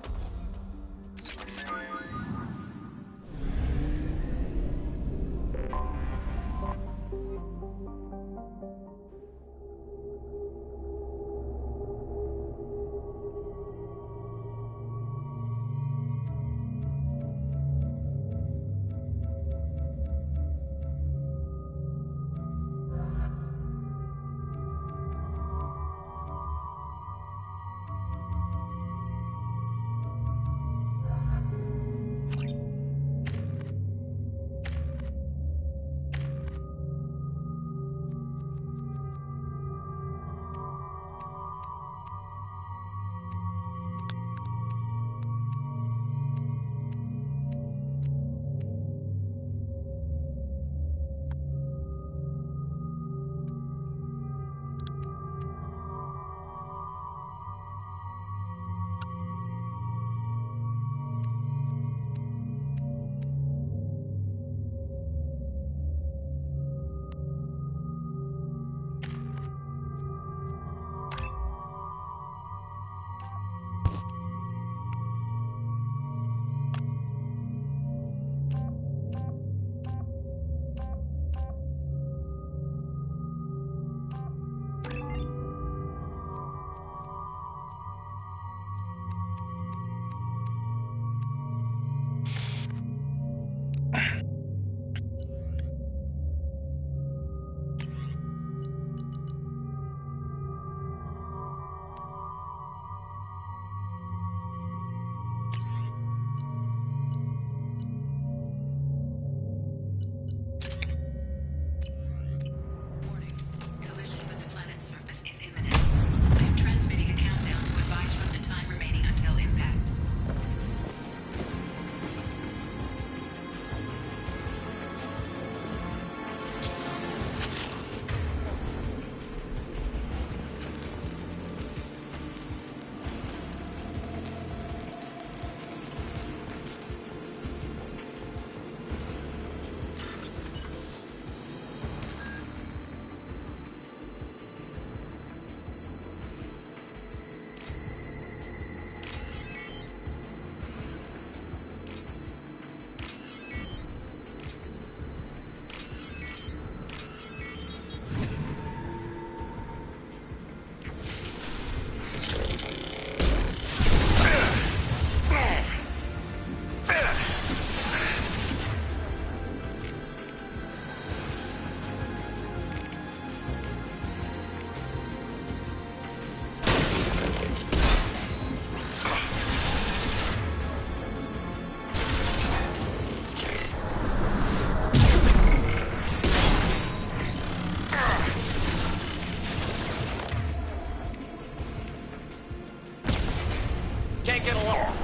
Can't get along.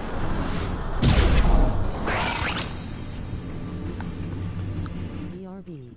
BRB.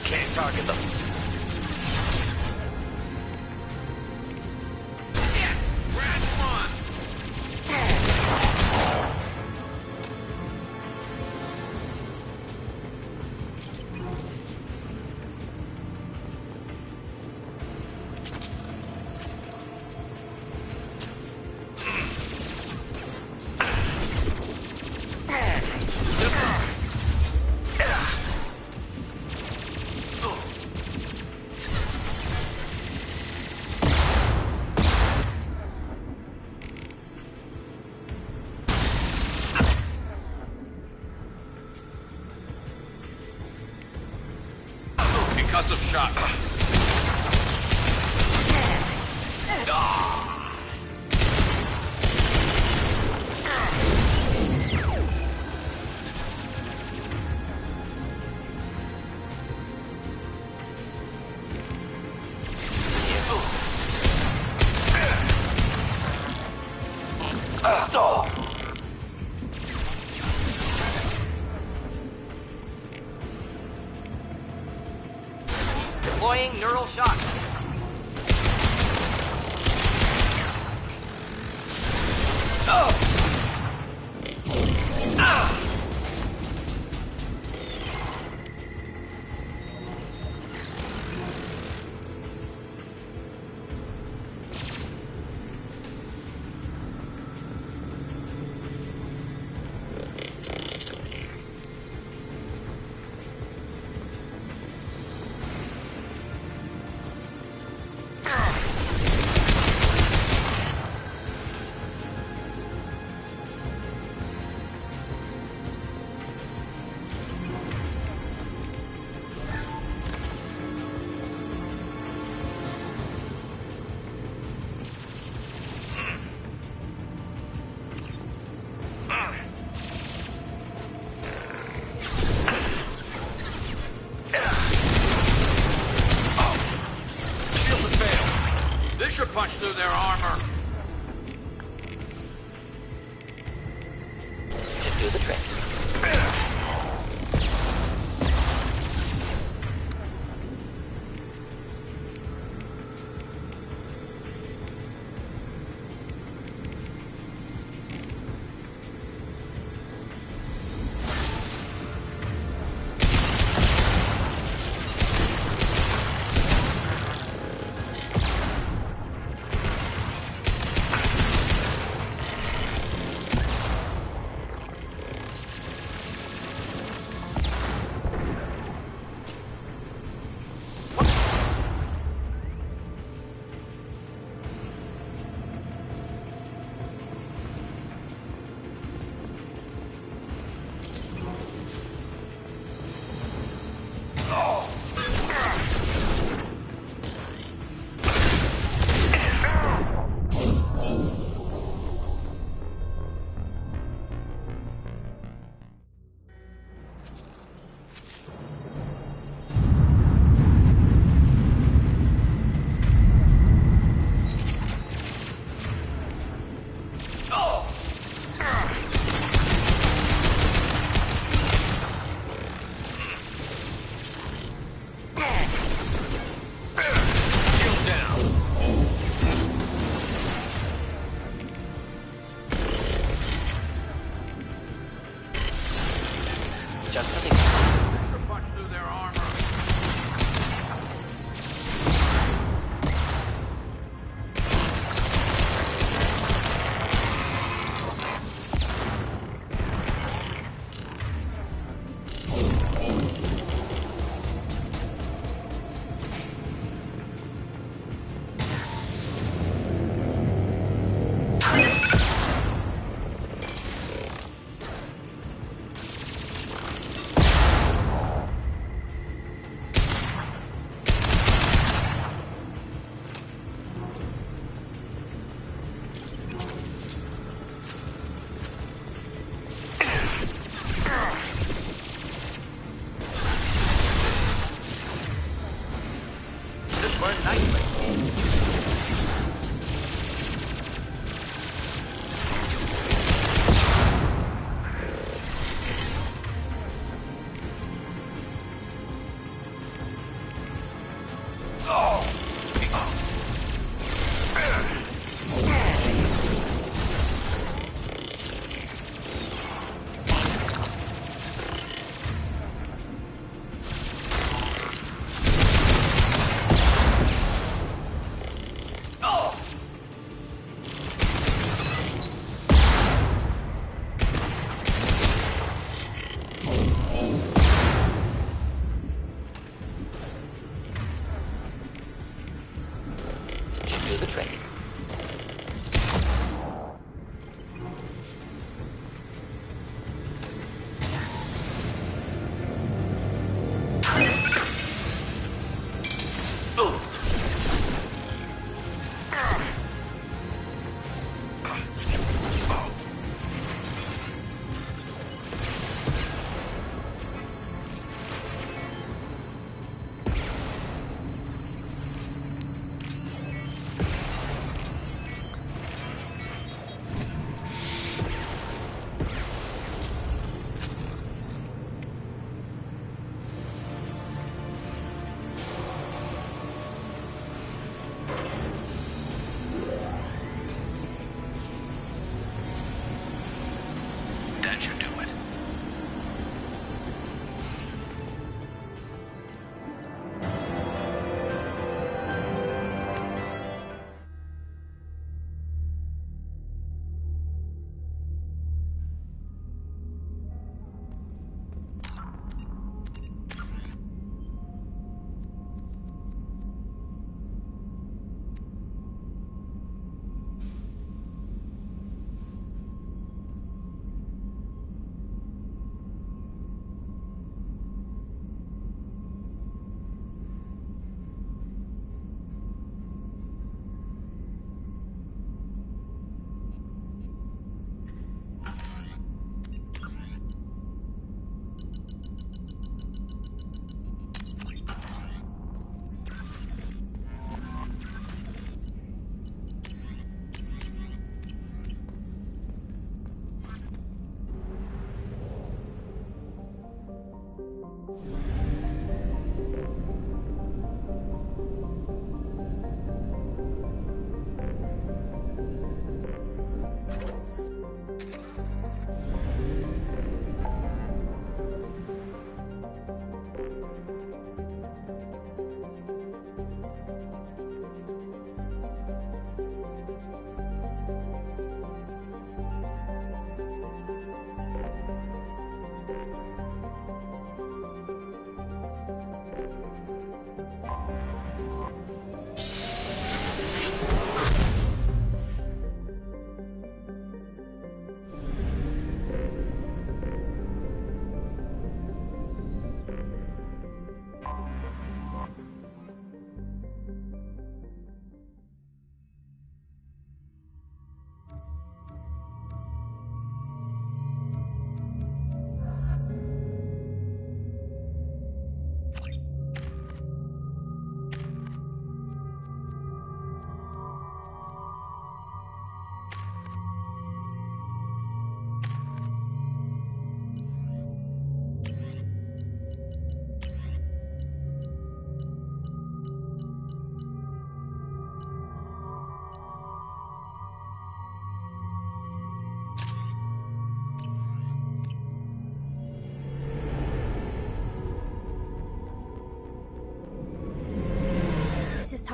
Can't target them. Concussive shot. Deploying neural shock. This should punch through their armor. Should do the trick.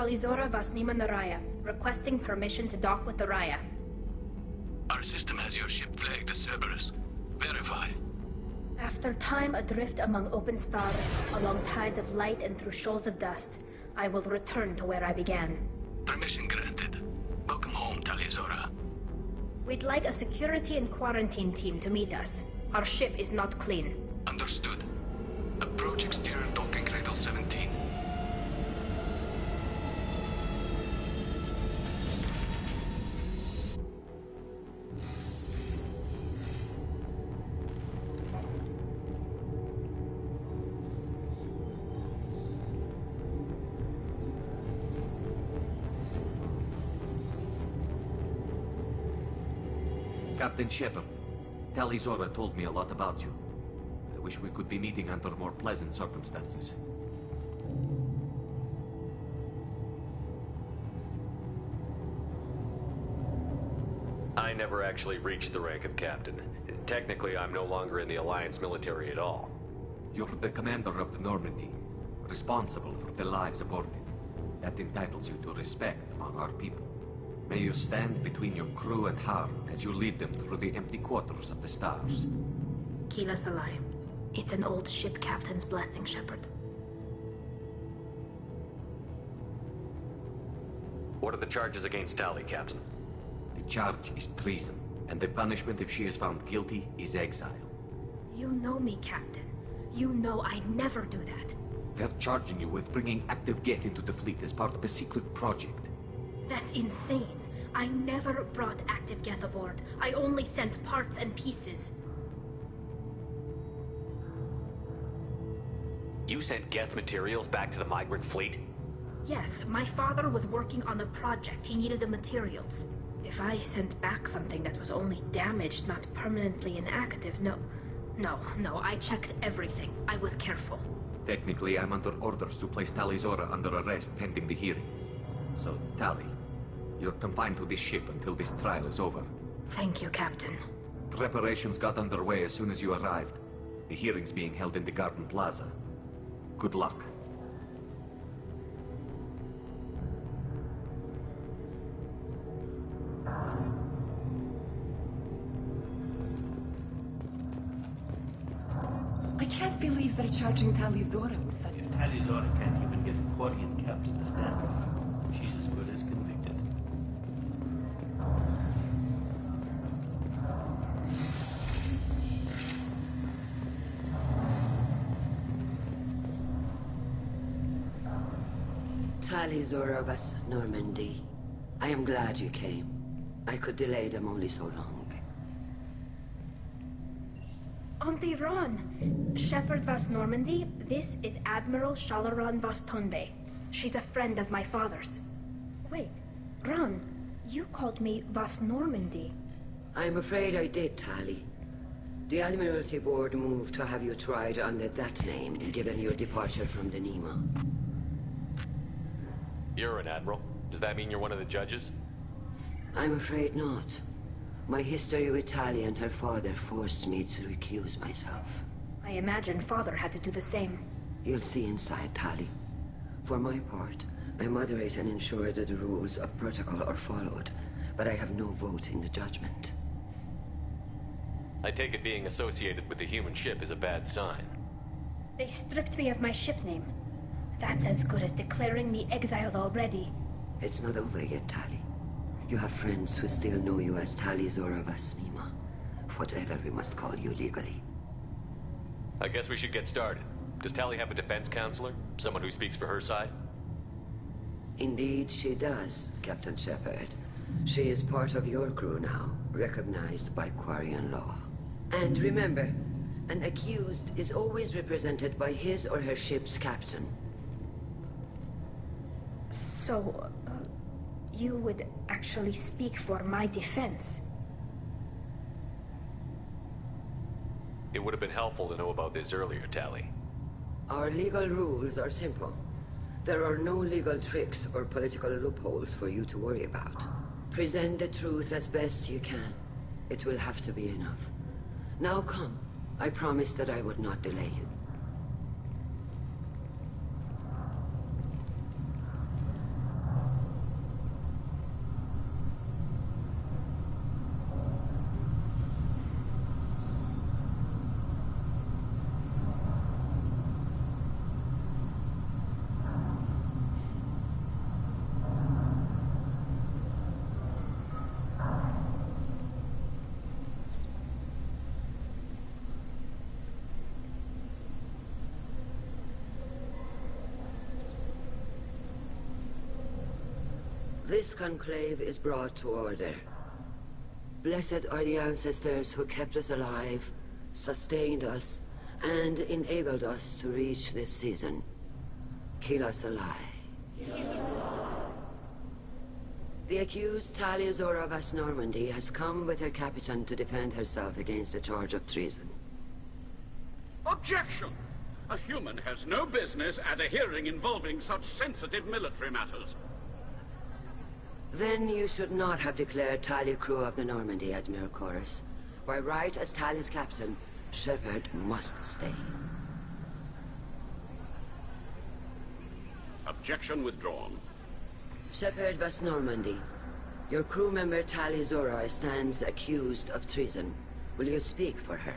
Talizora Vasnima Naraya, requesting permission to dock with the Raya. Our system has your ship flagged as Cerberus. Verify. After time adrift among open stars, along tides of light and through shoals of dust, I will return to where I began. Permission granted. Welcome home, Talizora. We'd like a security and quarantine team to meet us. Our ship is not clean. Understood. Approach exterior docking cradle 17. Captain Shepnerd, Talizora told me a lot about you. I wish we could be meeting under more pleasant circumstances. I never actually reached the rank of captain. Technically, I'm no longer in the Alliance military at all. You're the commander of the Normandy, responsible for the lives aboard it. That entitles you to respect among our people. May you stand between your crew and harm as you lead them through the empty quarters of the stars. Kila Salai. It's an old ship captain's blessing, Shepard. What are the charges against Tali, Captain? The charge is treason, and the punishment if she is found guilty is exile. You know me, Captain. You know I'd never do that. They're charging you with bringing active Geth into the fleet as part of a secret project. That's insane. I never brought active Geth aboard. I only sent parts and pieces. You sent Geth materials back to the migrant fleet? Yes, my father was working on a project. He needed the materials. If I sent back something that was only damaged, not permanently inactive, no, I checked everything. I was careful. Technically, I'm under orders to place Talizora under arrest pending the hearing. So, Tali, you're confined to this ship until this trial is over. Thank you, Captain. Preparations got underway as soon as you arrived. The hearing's being held in the Garden Plaza. Good luck. I can't believe they're charging Talizora with such... Talizora can't even get a Quarian captain to stand for her. She's as good as convicted. Talizora of us, Normandy. I am glad you came. I could delay them only so long. Auntie Ron! Shepard Vas Normandy, this is Admiral Shalaran Vas Tonbe. She's a friend of my father's. Wait, Ron, you called me Vas Normandy. I'm afraid I did, Tali. The Admiralty Board moved to have you tried under that name, given your departure from the Nima. You're an admiral. Does that mean you're one of the judges? I'm afraid not. My history with Tali and her father forced me to recuse myself. I imagine father had to do the same. You'll see inside, Tali. For my part, I moderate and ensure that the rules of protocol are followed, but I have no vote in the judgment. I take it being associated with the human ship is a bad sign. They stripped me of my ship name. That's as good as declaring me exiled already. It's not over yet, Tali. You have friends who still know you as Talizora Vasnima. Whatever we must call you legally. I guess we should get started. Does Tali have a defense counselor? Someone who speaks for her side? Indeed she does, Captain Shepard. She is part of your crew now, recognized by Quarian law. And remember, an accused is always represented by his or her ship's captain. So, you would actually speak for my defense? It would have been helpful to know about this earlier, Tali. Our legal rules are simple. There are no legal tricks or political loopholes for you to worry about. Present the truth as best you can. It will have to be enough. Now come. I promised that I would not delay you. This conclave is brought to order. Blessed are the ancestors who kept us alive, sustained us, and enabled us to reach this season. Keep us alive. The accused Talia Zora of Normandy has come with her captain to defend herself against a charge of treason. Objection! A human has no business at a hearing involving such sensitive military matters. Then you should not have declared Talia crew of the Normandy, Admiral Chorus. By right as Talia's captain, Shepnerd must stay. Objection withdrawn. Shepnerd was Normandy. Your crew member Talia Zora stands accused of treason. Will you speak for her?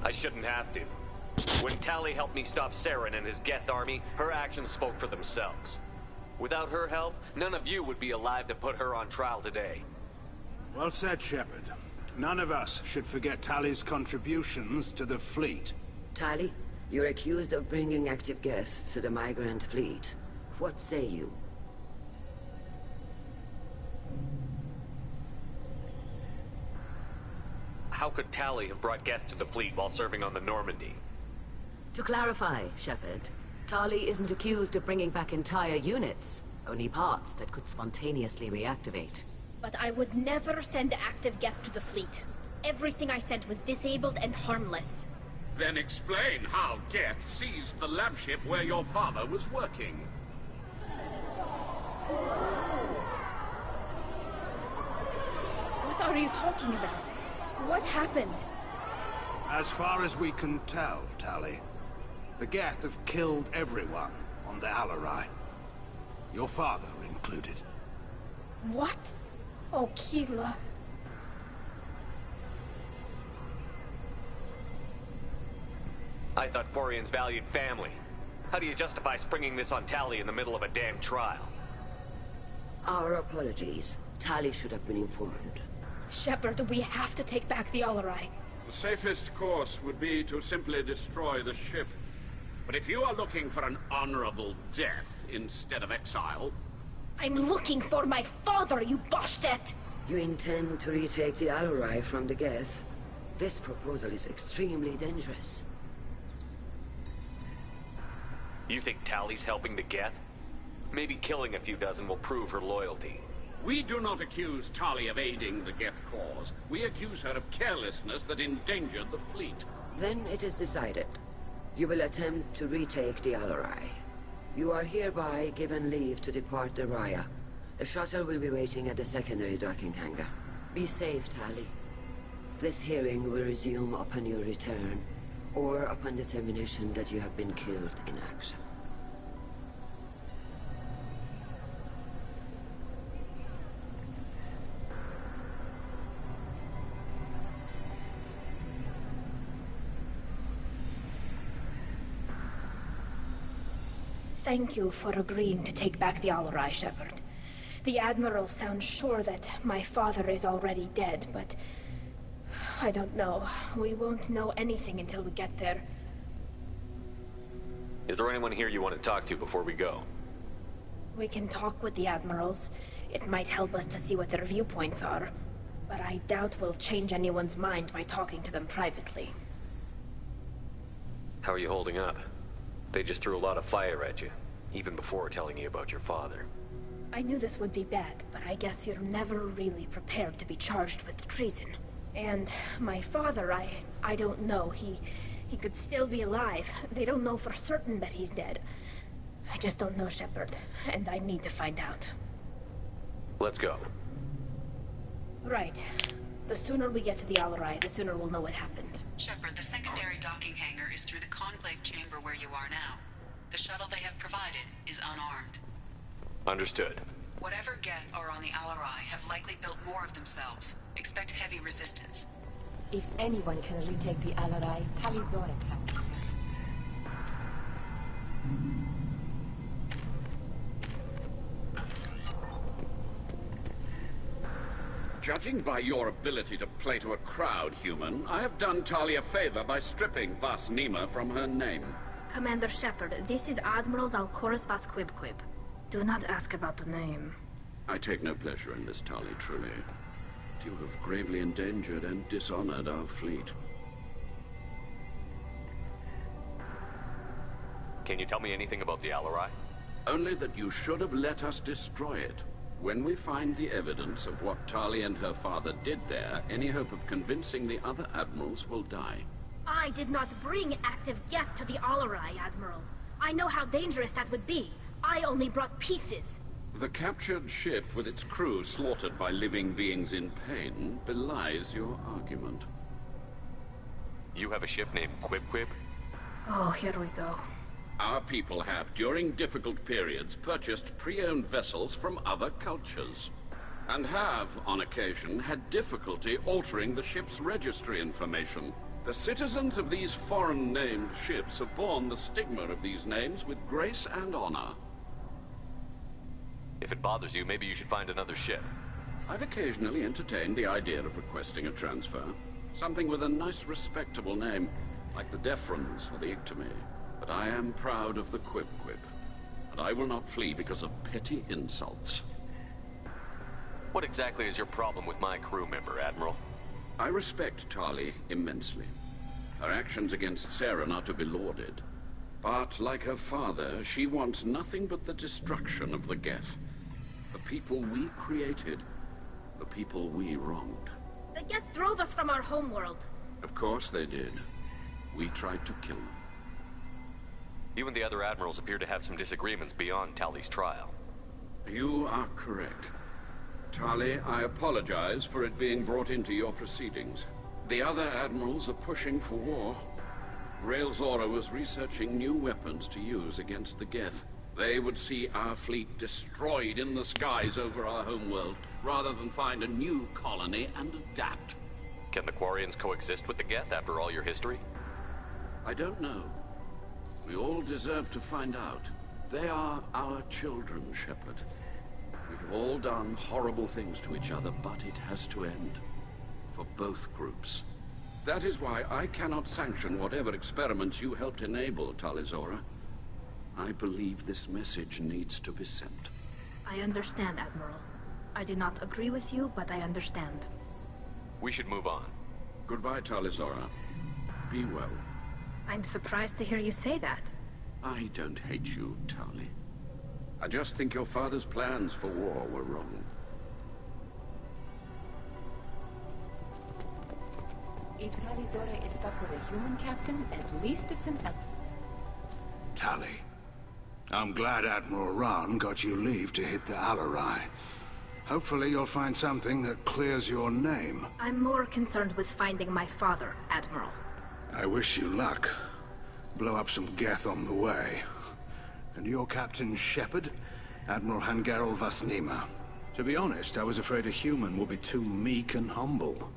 I shouldn't have to. When Tali helped me stop Saren and his Geth army, her actions spoke for themselves. Without her help, none of you would be alive to put her on trial today. Well said, Shepard. None of us should forget Tali's contributions to the fleet. Tali, you're accused of bringing active Geth to the migrant fleet. What say you? How could Tali have brought Geth to the fleet while serving on the Normandy? To clarify, Shepard, Tali isn't accused of bringing back entire units, only parts that could spontaneously reactivate. But I would never send active Geth to the fleet. Everything I sent was disabled and harmless. Then explain how Geth seized the lab ship where your father was working. What are you talking about? What happened? As far as we can tell, Tali, the Geth have killed everyone on the Alarai. Your father included. What? Oh, Keela. I thought Porians valued family. How do you justify springing this on Tali in the middle of a damn trial? Our apologies. Tali should have been informed. Shepard, we have to take back the Alarai. The safest course would be to simply destroy the ship. But if you are looking for an honorable death instead of exile... I'm looking for my father, you bastet! You intend to retake the Alarai from the Geth? This proposal is extremely dangerous. You think Tali's helping the Geth? Maybe killing a few dozen will prove her loyalty. We do not accuse Tali of aiding the Geth cause. We accuse her of carelessness that endangered the fleet. Then it is decided. You will attempt to retake the Alarai. You are hereby given leave to depart the Raya. The shuttle will be waiting at the secondary docking hangar. Be safe, Tali. This hearing will resume upon your return, or upon determination that you have been killed in action. Thank you for agreeing to take back the Alarai, Shepard. The Admiral sounds sure that my father is already dead, but... I don't know. We won't know anything until we get there. Is there anyone here you want to talk to before we go? We can talk with the Admirals. It might help us to see what their viewpoints are. But I doubt we'll change anyone's mind by talking to them privately. How are you holding up? They just threw a lot of fire at you, even before telling you about your father. I knew this would be bad, but I guess you're never really prepared to be charged with treason. And my father, I don't know. He could still be alive. They don't know for certain that he's dead. I just don't know, Shepard, and I need to find out. Let's go. Right. The sooner we get to the Alarai, the sooner we'll know what happened. Shepard, the secondary docking hangar is through the conclave chamber where you are now. The shuttle they have provided is unarmed. Understood. Whatever Geth are on the Alarai have likely built more of themselves. Expect heavy resistance. If anyone can retake the Alarai, Tali Zora can. Judging by your ability to play to a crowd, human, I have done Tali a favor by stripping Vas Nima from her name. Commander Shepnerd, this is Admiral Zalkoris Vas Quibquib. Do not ask about the name. I take no pleasure in this, Tali, truly. You have gravely endangered and dishonored our fleet. Can you tell me anything about the Alarai? Only that you should have let us destroy it. When we find the evidence of what Tali and her father did there, any hope of convincing the other admirals will die. I did not bring active Geth to the Alarai, Admiral. I know how dangerous that would be. I only brought pieces. The captured ship with its crew slaughtered by living beings in pain belies your argument. You have a ship named Quib? Oh, here we go. Our people have, during difficult periods, purchased pre-owned vessels from other cultures. And have, on occasion, had difficulty altering the ship's registry information. The citizens of these foreign-named ships have borne the stigma of these names with grace and honor. If it bothers you, maybe you should find another ship. I've occasionally entertained the idea of requesting a transfer. Something with a nice, respectable name, like the Defrons or the Ictomy. But I am proud of the Quib, and I will not flee because of petty insults. What exactly is your problem with my crew member, Admiral? I respect Tali immensely. Her actions against Saren are to be lauded. But, like her father, she wants nothing but the destruction of the Geth. The people we created. The people we wronged. The Geth drove us from our homeworld. Of course they did. We tried to kill them. You and the other admirals appear to have some disagreements beyond Tali's trial. You are correct. Tali, I apologize for it being brought into your proceedings. The other admirals are pushing for war. Rael Zora was researching new weapons to use against the Geth. They would see our fleet destroyed in the skies over our homeworld, rather than find a new colony and adapt. Can the Quarians coexist with the Geth after all your history? I don't know. We all deserve to find out. They are our children, Shepard. We have all done horrible things to each other, but it has to end. For both groups. That is why I cannot sanction whatever experiments you helped enable, Tali Zora. I believe this message needs to be sent. I understand, Admiral. I do not agree with you, but I understand. We should move on. Goodbye, Tali Zora. Be well. I'm surprised to hear you say that. I don't hate you, Tali. I just think your father's plans for war were wrong. If Tali Zora is stuck with a human captain, at least it's an elf. Tali, I'm glad Admiral Rahn got you leave to hit the Alarai. Hopefully you'll find something that clears your name. I'm more concerned with finding my father, Admiral. I wish you luck. Blow up some Geth on the way. And your Captain Shepard? Admiral Hangarel Vas Nima. To be honest, I was afraid a human would be too meek and humble.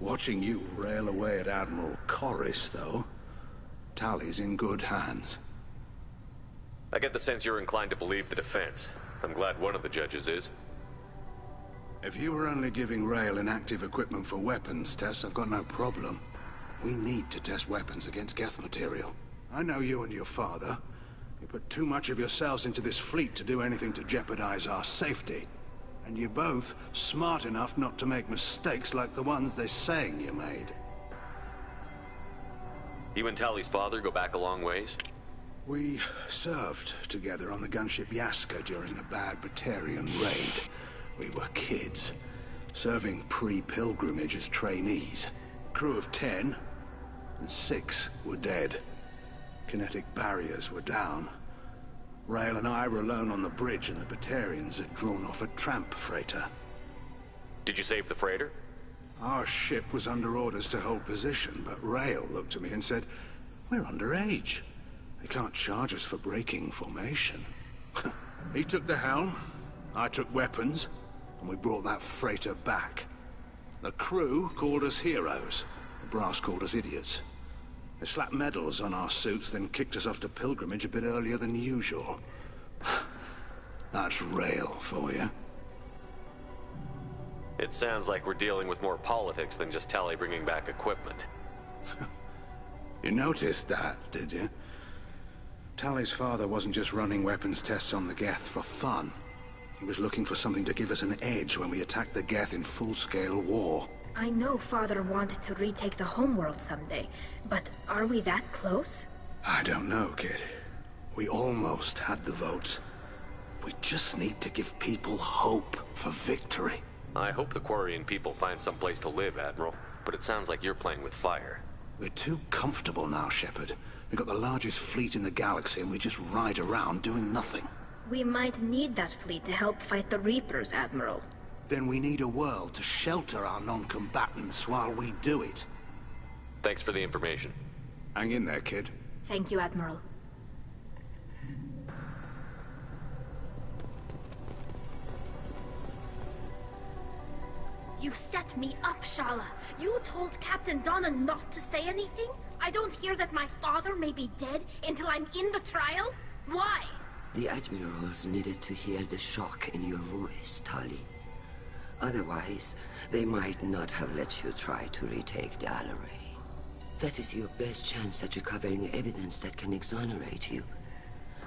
Watching you rail away at Admiral Corris, though, Tali's in good hands. I get the sense you're inclined to believe the defense. I'm glad one of the judges is. If you were only giving Rael inactive equipment for weapons tests, I've got no problem. We need to test weapons against Geth material. I know you and your father. You put too much of yourselves into this fleet to do anything to jeopardize our safety. And you're both smart enough not to make mistakes like the ones they're saying you made. You and Tali's father go back a long ways? We served together on the gunship Yaska during a bad Batarian raid. We were kids, serving pre-pilgrimage as trainees. Crew of 10, and 6 were dead. Kinetic barriers were down. Rael and I were alone on the bridge, and the Batarians had drawn off a tramp freighter. Did you save the freighter? Our ship was under orders to hold position, but Rael looked at me and said, "We're underage. They can't charge us for breaking formation." He took the helm, I took weapons, and we brought that freighter back. The crew called us heroes. The brass called us idiots. They slapped medals on our suits, then kicked us off to pilgrimage a bit earlier than usual. That's Rael for you. It sounds like we're dealing with more politics than just Tali bringing back equipment. You noticed that, did you? Tali's father wasn't just running weapons tests on the Geth for fun. He was looking for something to give us an edge when we attacked the Geth in full-scale war. I know Father wanted to retake the homeworld someday, but are we that close? I don't know, kid. We almost had the votes. We just need to give people hope for victory. I hope the Quarian people find some place to live, Admiral. But it sounds like you're playing with fire. We're too comfortable now, Shepard. We've got the largest fleet in the galaxy and we just ride around doing nothing. We might need that fleet to help fight the Reapers, Admiral. Then we need a world to shelter our non-combatants while we do it. Thanks for the information. Hang in there, kid. Thank you, Admiral. You set me up, Shala. You told Captain Donna not to say anything? I don't hear that my father may be dead until I'm in the trial? Why? The Admirals needed to hear the shock in your voice, Tali. Otherwise, they might not have let you try to retake the Alleray. That is your best chance at recovering evidence that can exonerate you.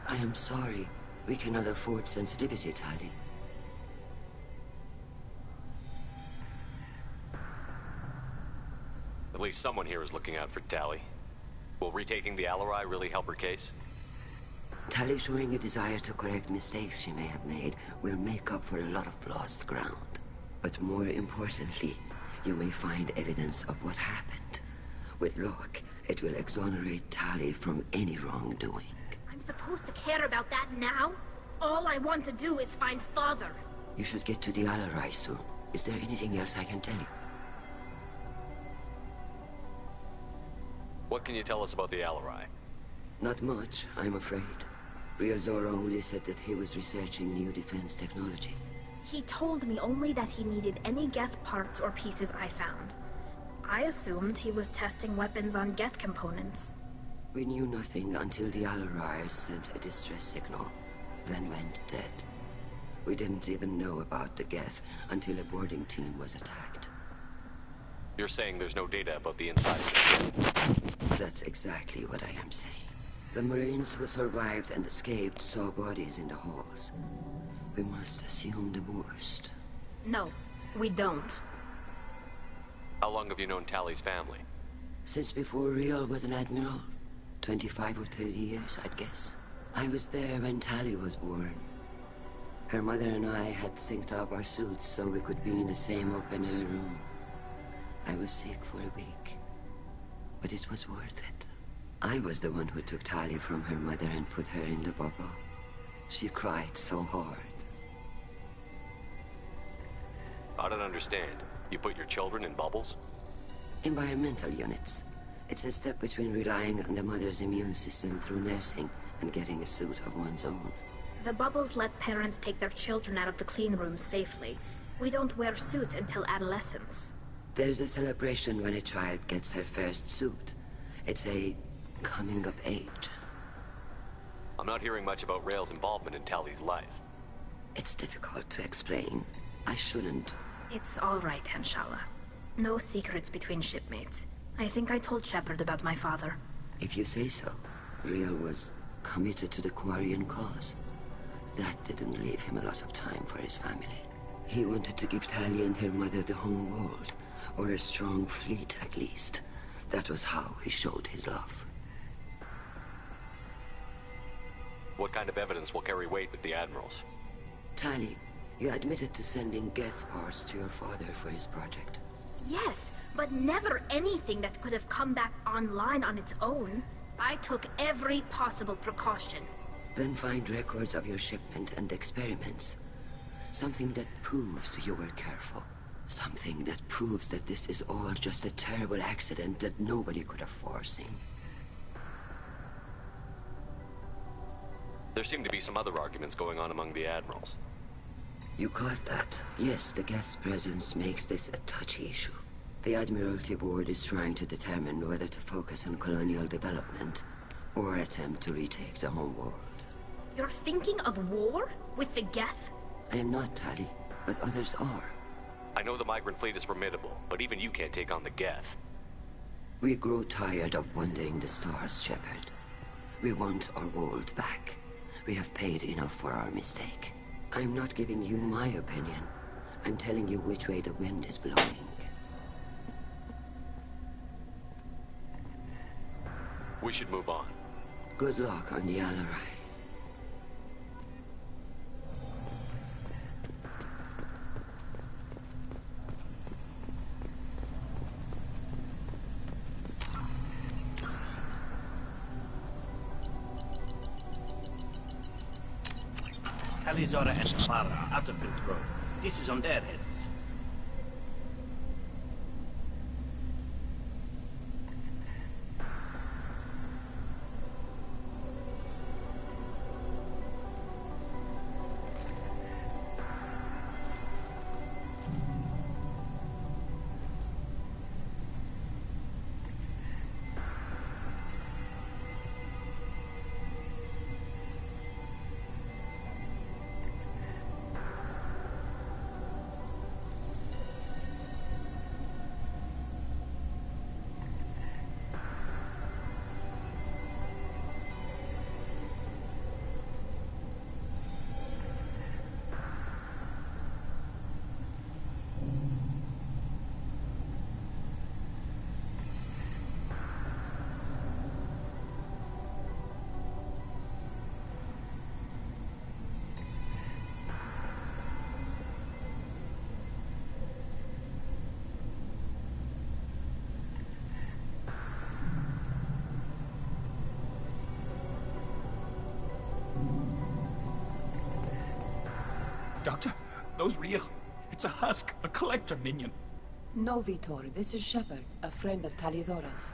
I am sorry. We cannot afford sensitivity, Tali. At least someone here is looking out for Tali. Will retaking the Alleray really help her case? Tali showing a desire to correct mistakes she may have made will make up for a lot of lost ground. But more importantly, you may find evidence of what happened. With luck, it will exonerate Tali from any wrongdoing. I'm supposed to care about that now? All I want to do is find Father. You should get to the Alleray soon. Is there anything else I can tell you? What can you tell us about the Alleray? Not much, I'm afraid. Real Zora only said that he was researching new defense technology. He told me only that he needed any Geth parts or pieces I found. I assumed he was testing weapons on Geth components. We knew nothing until the Alleray sent a distress signal, then went dead. We didn't even know about the Geth until a boarding team was attacked. You're saying there's no data about the inside of it? That's exactly what I am saying. The Marines who survived and escaped saw bodies in the halls. We must assume the worst. No, we don't. How long have you known Tali's family? Since before Real was an admiral. 25 or 30 years, I'd guess. I was there when Tali was born. Her mother and I had synced up our suits so we could be in the same open-air room. I was sick for a week, but it was worth it. I was the one who took Tali from her mother and put her in the bubble. She cried so hard. I don't understand. You put your children in bubbles? Environmental units. It's a step between relying on the mother's immune system through nursing and getting a suit of one's own. The bubbles let parents take their children out of the clean rooms safely. We don't wear suits until adolescence. There's a celebration when a child gets her first suit. It's a coming of age. I'm not hearing much about Rael's involvement in Tali's life. It's difficult to explain. I shouldn't. It's all right, Anshala. No secrets between shipmates. I think I told Shepard about my father. If you say so. Rael was committed to the Quarian cause. That didn't leave him a lot of time for his family. He wanted to give Tali and her mother the home world, or a strong fleet at least. That was how he showed his love. What kind of evidence will carry weight with the Admirals? Tali, you admitted to sending Geth parts to your father for his project. Yes, but never anything that could have come back online on its own. I took every possible precaution. Then find records of your shipment and experiments. Something that proves you were careful. Something that proves that this is all just a terrible accident that nobody could have foreseen. There seem to be some other arguments going on among the Admirals. You caught that? Yes, the Geth's presence makes this a touchy issue. The Admiralty Board is trying to determine whether to focus on colonial development or attempt to retake the home world. You're thinking of war? With the Geth? I am not, Tali, but others are. I know the migrant fleet is formidable, but even you can't take on the Geth. We grow tired of wandering the stars, Shepard. We want our world back. We have paid enough for our mistake. I'm not giving you my opinion. I'm telling you which way the wind is blowing. We should move on. Good luck on the Alarai. Talizora and Clara are out of control. This is on their heads. Doctor, those real. It's a husk, a collector minion. No, Vitor, this is Shepard, a friend of Talizora's.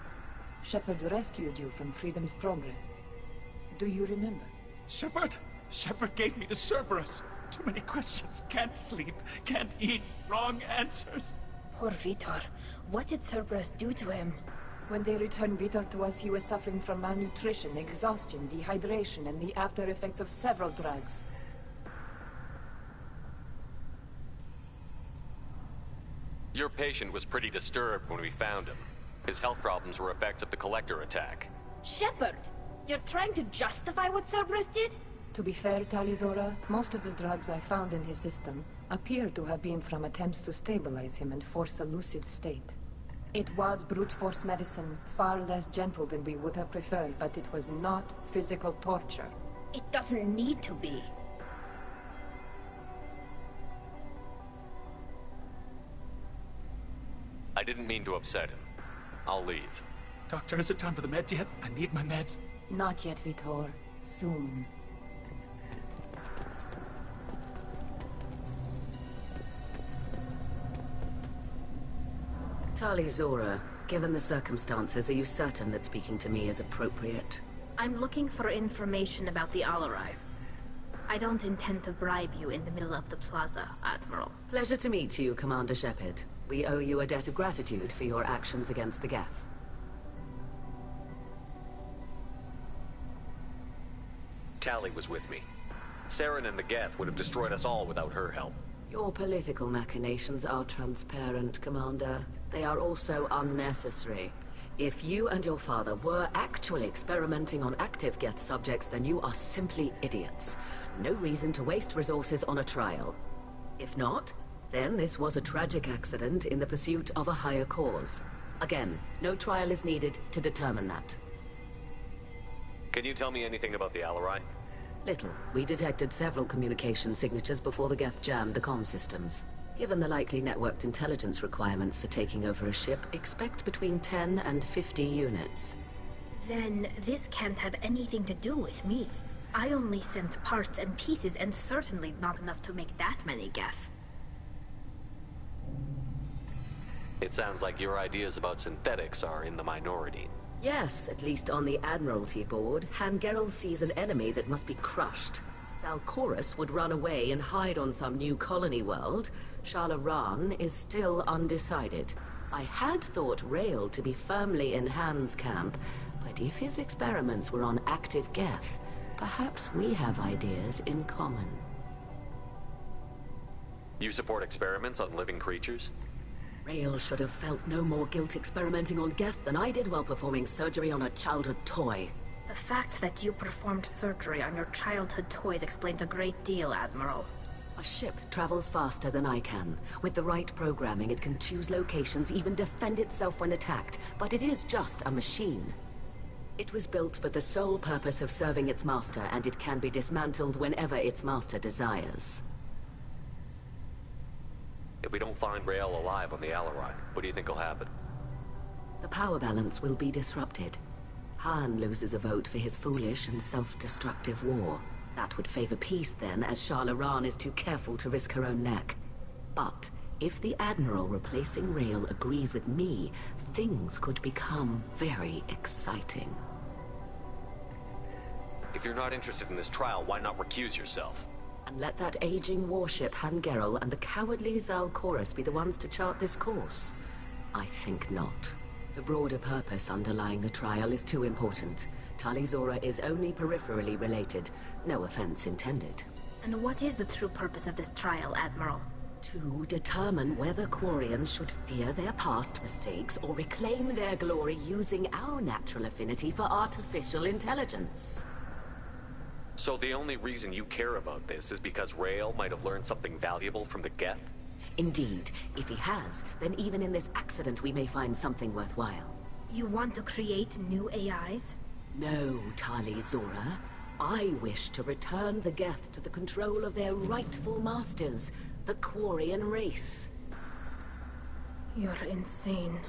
Shepard rescued you from Freedom's Progress. Do you remember? Shepard? Shepard gave me the Cerberus. Too many questions. Can't sleep, can't eat. Wrong answers. Poor Vitor. What did Cerberus do to him? When they returned Vitor to us, he was suffering from malnutrition, exhaustion, dehydration, and the after effects of several drugs. Your patient was pretty disturbed when we found him. His health problems were effects of the Collector attack. Shepard! You're trying to justify what Cerberus did? To be fair, Talizora, most of the drugs I found in his system appear to have been from attempts to stabilize him and force a lucid state. It was brute force medicine, far less gentle than we would have preferred, but it was not physical torture. It doesn't need to be. I didn't mean to upset him. I'll leave. Doctor, is it time for the meds yet? I need my meds. Not yet, Vitor. Soon. Talizora, given the circumstances, are you certain that speaking to me is appropriate? I'm looking for information about the Alarai. I don't intend to bribe you in the middle of the plaza, Admiral. Pleasure to meet you, Commander Shepard. We owe you a debt of gratitude for your actions against the Geth. Tali was with me. Saren and the Geth would have destroyed us all without her help. Your political machinations are transparent, Commander. They are also unnecessary. If you and your father were actually experimenting on active Geth subjects, then you are simply idiots. No reason to waste resources on a trial. If not, then this was a tragic accident in the pursuit of a higher cause. Again, no trial is needed to determine that. Can you tell me anything about the Alarai? Little. We detected several communication signatures before the Geth jammed the comm systems. Given the likely networked intelligence requirements for taking over a ship, expect between 10 and 50 units. Then this can't have anything to do with me. I only sent parts and pieces, and certainly not enough to make that many Geth. It sounds like your ideas about synthetics are in the minority. Yes, at least on the Admiralty board, Hangerel sees an enemy that must be crushed. Salchorus would run away and hide on some new colony world. Shalaran is still undecided. I had thought Rael to be firmly in Han's camp, but if his experiments were on active Geth, perhaps we have ideas in common. You support experiments on living creatures? Rael should have felt no more guilt experimenting on Geth than I did while performing surgery on a childhood toy. The fact that you performed surgery on your childhood toys explains a great deal, Admiral. A ship travels faster than I can. With the right programming, it can choose locations, even defend itself when attacked. But it is just a machine. It was built for the sole purpose of serving its master, and it can be dismantled whenever its master desires. If we don't find Rael alive on the Alarai, what do you think will happen? The power balance will be disrupted. Han loses a vote for his foolish and self-destructive war. That would favor peace then, as Shalaran is too careful to risk her own neck. But if the Admiral replacing Rael agrees with me, things could become very exciting. If you're not interested in this trial, why not recuse yourself? And let that aging warship Han Gerel and the cowardly Zal Chorus be the ones to chart this course? I think not. The broader purpose underlying the trial is too important. Tali Zora is only peripherally related. No offense intended. And what is the true purpose of this trial, Admiral? To determine whether Quarians should fear their past mistakes or reclaim their glory using our natural affinity for artificial intelligence. So the only reason you care about this is because Rael might have learned something valuable from the Geth? Indeed. If he has, then even in this accident we may find something worthwhile. You want to create new AIs? No, Tali Zora. I wish to return the Geth to the control of their rightful masters, the Quarian race. You're insane.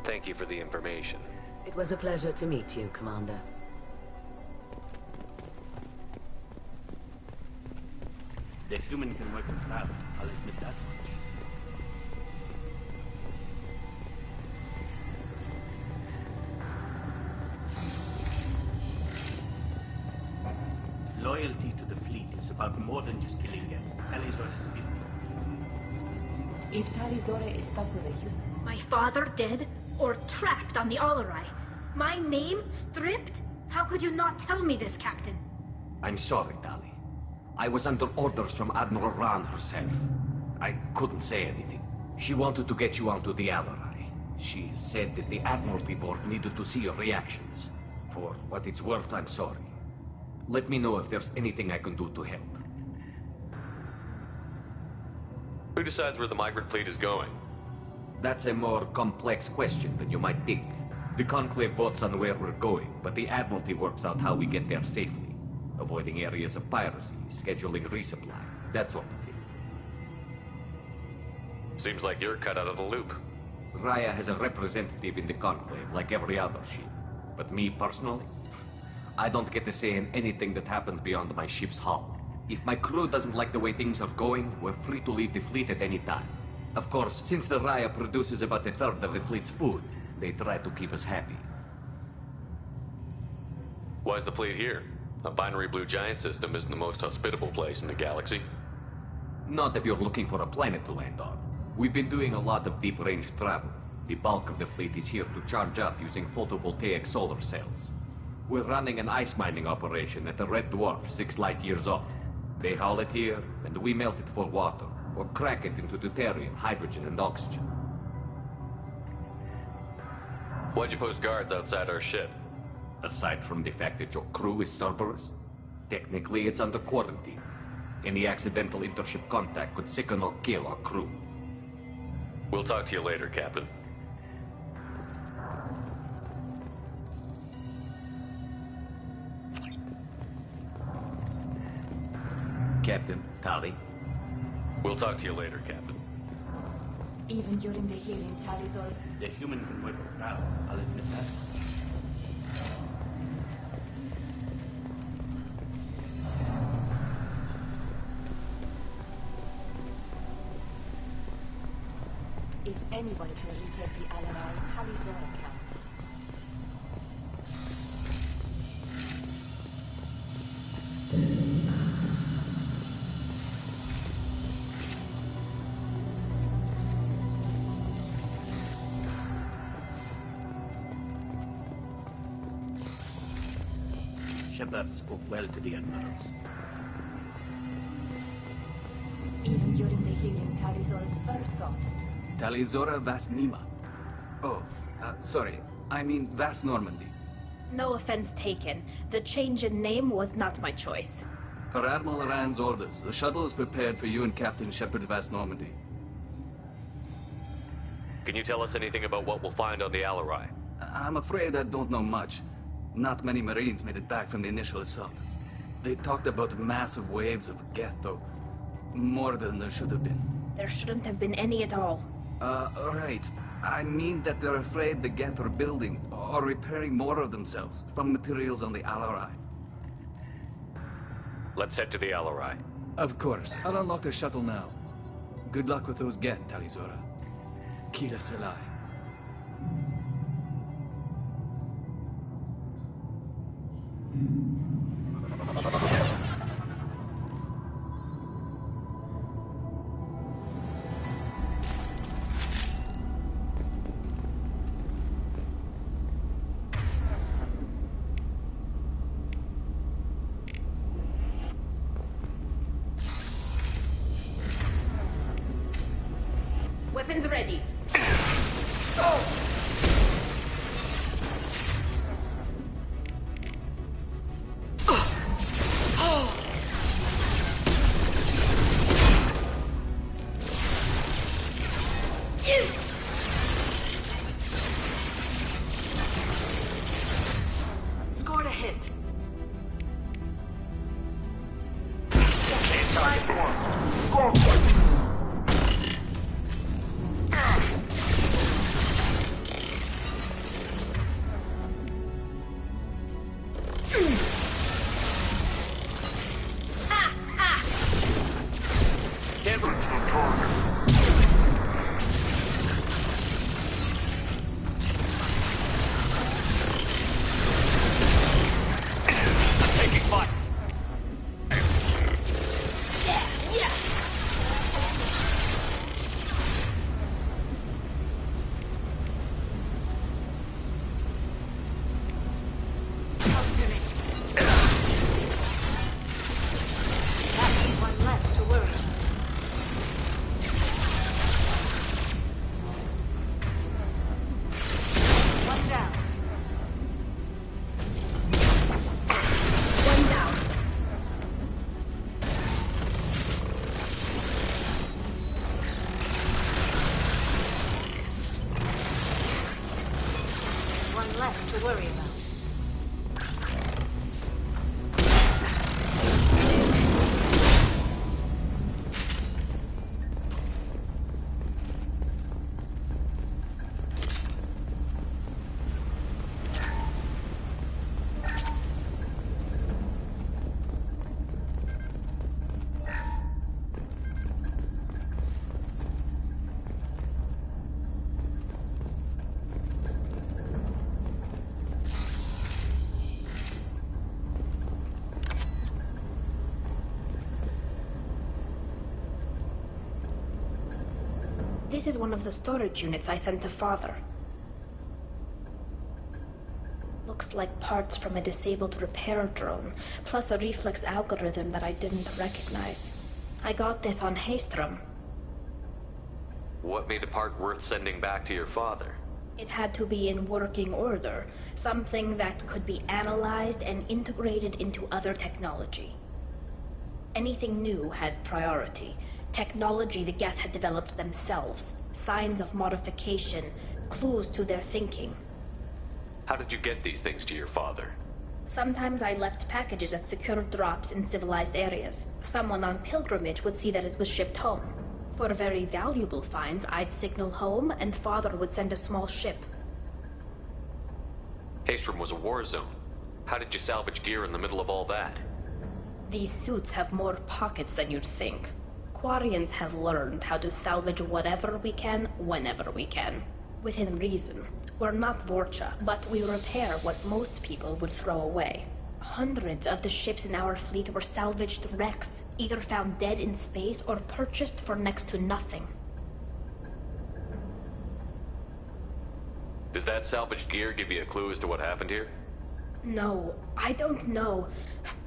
Thank you for the information. It was a pleasure to meet you, Commander. The human can work with lab, I'll admit that much. Loyalty to the fleet is about more than just killing them. Tali Zora has built it. If Tali Zora is stuck with a human... My father dead? Or trapped on the Alarai? My name stripped? How could you not tell me this, Captain? I'm sorry, Tali. I was under orders from Admiral Ran herself. I couldn't say anything. She wanted to get you onto the Alarai. She said that the Admiralty Board needed to see your reactions. For what it's worth, I'm sorry. Let me know if there's anything I can do to help. Who decides where the migrant fleet is going? That's a more complex question than you might think. The Conclave votes on where we're going, but the Admiralty works out how we get there safely. Avoiding areas of piracy, scheduling resupply, that sort of thing. Seems like you're cut out of the loop. Raya has a representative in the Conclave, like every other ship. But me personally, I don't get to say in anything that happens beyond my ship's hull. If my crew doesn't like the way things are going, we're free to leave the fleet at any time. Of course, since the Raya produces about a third of the fleet's food, they try to keep us happy. Why is the fleet here? A binary blue giant system isn't the most hospitable place in the galaxy. Not if you're looking for a planet to land on. We've been doing a lot of deep-range travel. The bulk of the fleet is here to charge up using photovoltaic solar cells. We're running an ice mining operation at the Red Dwarf 6 light years off. They haul it here, and we melt it for water, or crack it into deuterium, hydrogen, and oxygen. Why'd you post guards outside our ship? Aside from the fact that your crew is Cerberus, technically it's under quarantine. Any accidental intership contact could sicken or kill our crew. We'll talk to you later, Captain. Captain, Tali. We'll talk to you later, Captain. Even during the hearing, Tali Zora's... The human can work with lab, I'll admit that much. If anybody can retake the Alarai, Tali Zora can. Shepnerd spoke well to the admirals. You're making him Calizora's first thought. Talizora Vas Nima. Oh, sorry. I mean Vas Normandy. No offense taken. The change in name was not my choice. Per Admiral Rand's orders, the shuttle is prepared for you and Captain Shepnerd Vas Normandy. Can you tell us anything about what we'll find on the Alarai? I'm afraid I don't know much. Not many Marines made it back from the initial assault. They talked about massive waves of Geth, though. More than there should have been. There shouldn't have been any at all. Right. I mean that they're afraid the Geth are building or repairing more of themselves from materials on the Alarai. Let's head to the Alarai. Of course. I'll unlock the shuttle now. Good luck with those Geth, Talizora. Kila Selai. Weapons ready. Scored a hit. Less to worry about. This is one of the storage units I sent to Father. Looks like parts from a disabled repair drone, plus a reflex algorithm that I didn't recognize. I got this on Haystrom. What made a part worth sending back to your father? It had to be in working order, something that could be analyzed and integrated into other technology. Anything new had priority. Technology the Geth had developed themselves, signs of modification, clues to their thinking. How did you get these things to your father? Sometimes I left packages at secure drops in civilized areas. Someone on pilgrimage would see that it was shipped home. For very valuable finds, I'd signal home, and Father would send a small ship. Haystrom was a war zone. How did you salvage gear in the middle of all that? These suits have more pockets than you'd think. Quarians have learned how to salvage whatever we can, whenever we can. Within reason. We're not Vorcha, but we repair what most people would throw away. Hundreds of the ships in our fleet were salvaged wrecks, either found dead in space or purchased for next to nothing. Does that salvaged gear give you a clue as to what happened here? No, I don't know.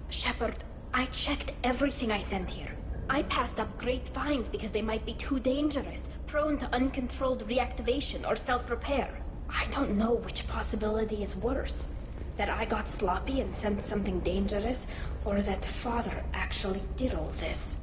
Shepard, I checked everything I sent here. I passed up great finds because they might be too dangerous, prone to uncontrolled reactivation or self-repair. I don't know which possibility is worse. That I got sloppy and sent something dangerous, or that Father actually did all this.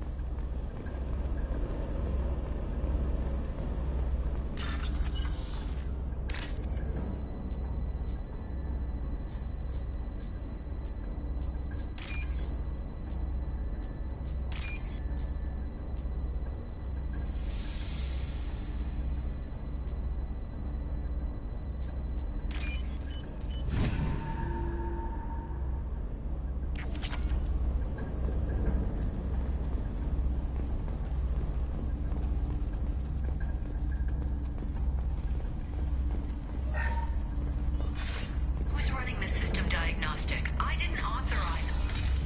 Who's running the system diagnostic? I didn't authorize.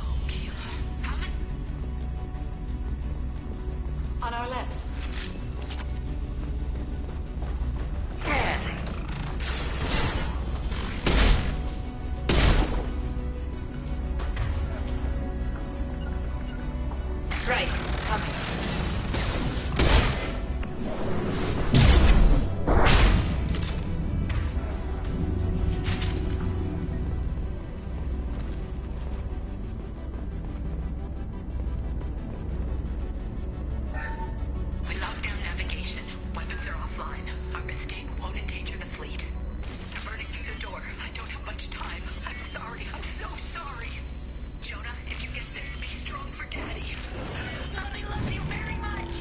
Oh, Keela. How many? On our left. Right, coming. We locked down navigation. Weapons are offline. Our mistake won't endanger the fleet. They're burning through the door. I don't have much time. I'm sorry. I'm so sorry. Jonah, if you get this, be strong for Daddy. Mommy loves you very much.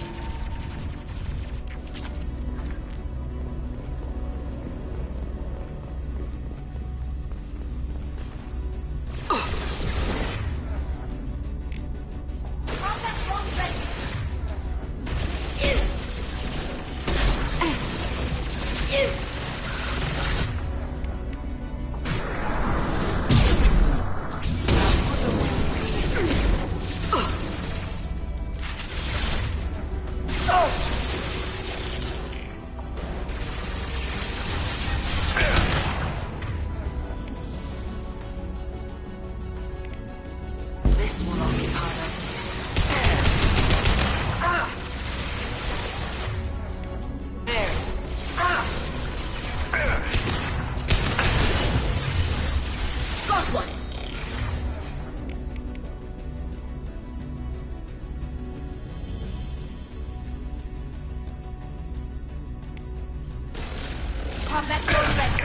This will occupy us. There. Got one. Combat drone ready.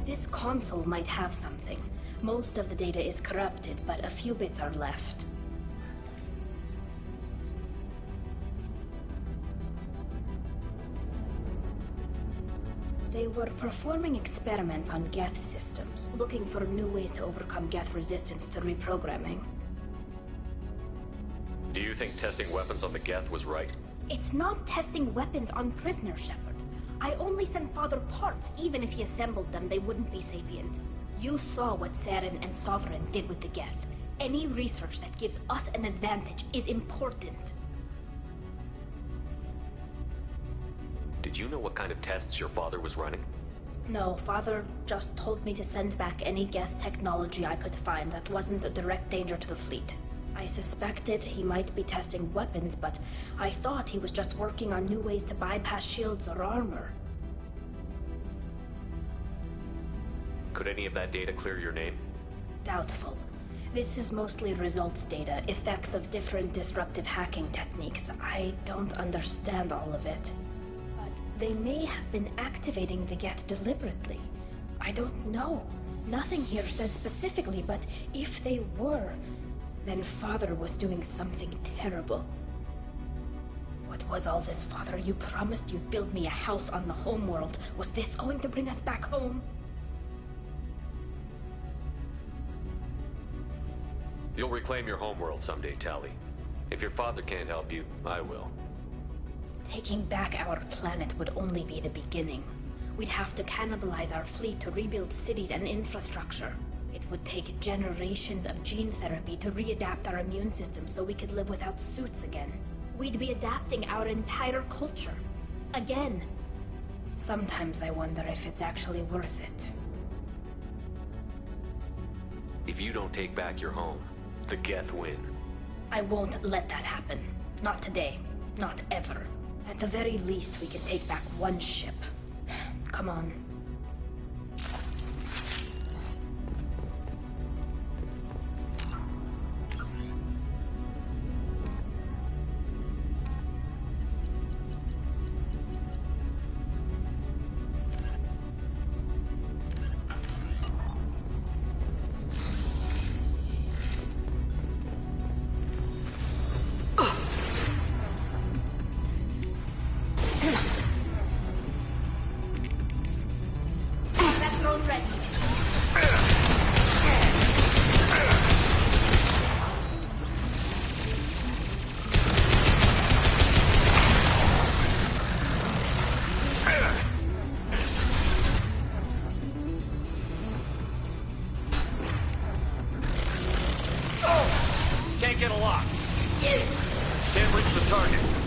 This console might have something. Most of the data is corrupted, but a few bits are left. They were performing experiments on Geth systems, looking for new ways to overcome Geth resistance to reprogramming. Do you think testing weapons on the Geth was right? It's not testing weapons on prisoners, Shepard. I only sent Father parts. Even if he assembled them, they wouldn't be sapient. You saw what Saren and Sovereign did with the Geth. Any research that gives us an advantage is important. Did you know what kind of tests your father was running? No, Father just told me to send back any Geth technology I could find that wasn't a direct danger to the fleet. I suspected he might be testing weapons, but I thought he was just working on new ways to bypass shields or armor. Could any of that data clear your name? Doubtful. This is mostly results data, effects of different disruptive hacking techniques. I don't understand all of it. But they may have been activating the Geth deliberately. I don't know. Nothing here says specifically, but if they were, then Father was doing something terrible. What was all this, Father? You promised you'd build me a house on the homeworld. Was this going to bring us back home? You'll reclaim your homeworld someday, Tali. If your father can't help you, I will. Taking back our planet would only be the beginning. We'd have to cannibalize our fleet to rebuild cities and infrastructure. It would take generations of gene therapy to readapt our immune system so we could live without suits again. We'd be adapting our entire culture. Again. Sometimes I wonder if it's actually worth it. If you don't take back your home, the Geth win. I won't let that happen. Not today. Not ever. At the very least, we can take back one ship. Come on. Can't get a lock. Can't reach the target.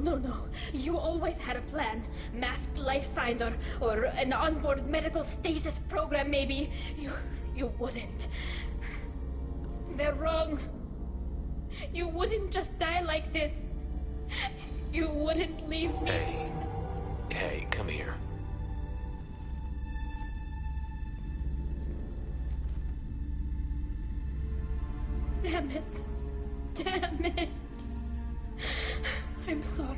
No. You always had a plan. Masked life signs or an onboard medical stasis program, maybe. You wouldn't. They're wrong. You wouldn't just die like this. You wouldn't leave me. Hey, come here. Damn it. I'm sorry.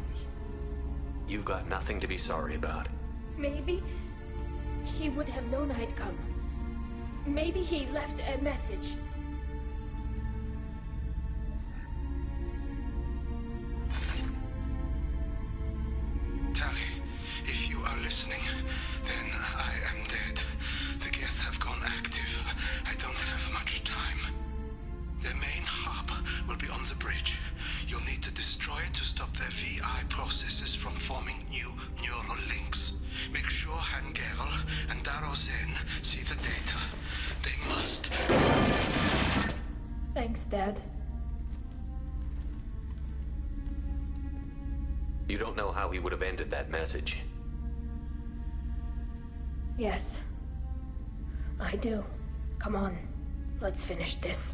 You've got nothing to be sorry about. Maybe he would have known I'd come. Maybe he left a message. Tally, if you are listening, then I am dead. The Geth have gone active. I don't have much time. The main hub will be on the bridge. You'll need to destroy it to stop their VI processes from forming new neural links. Make sure Hangerl and Darozen see the data. They must. Thanks, Dad. You don't know how he would have ended that message. Yes. I do. Come on. Let's finish this.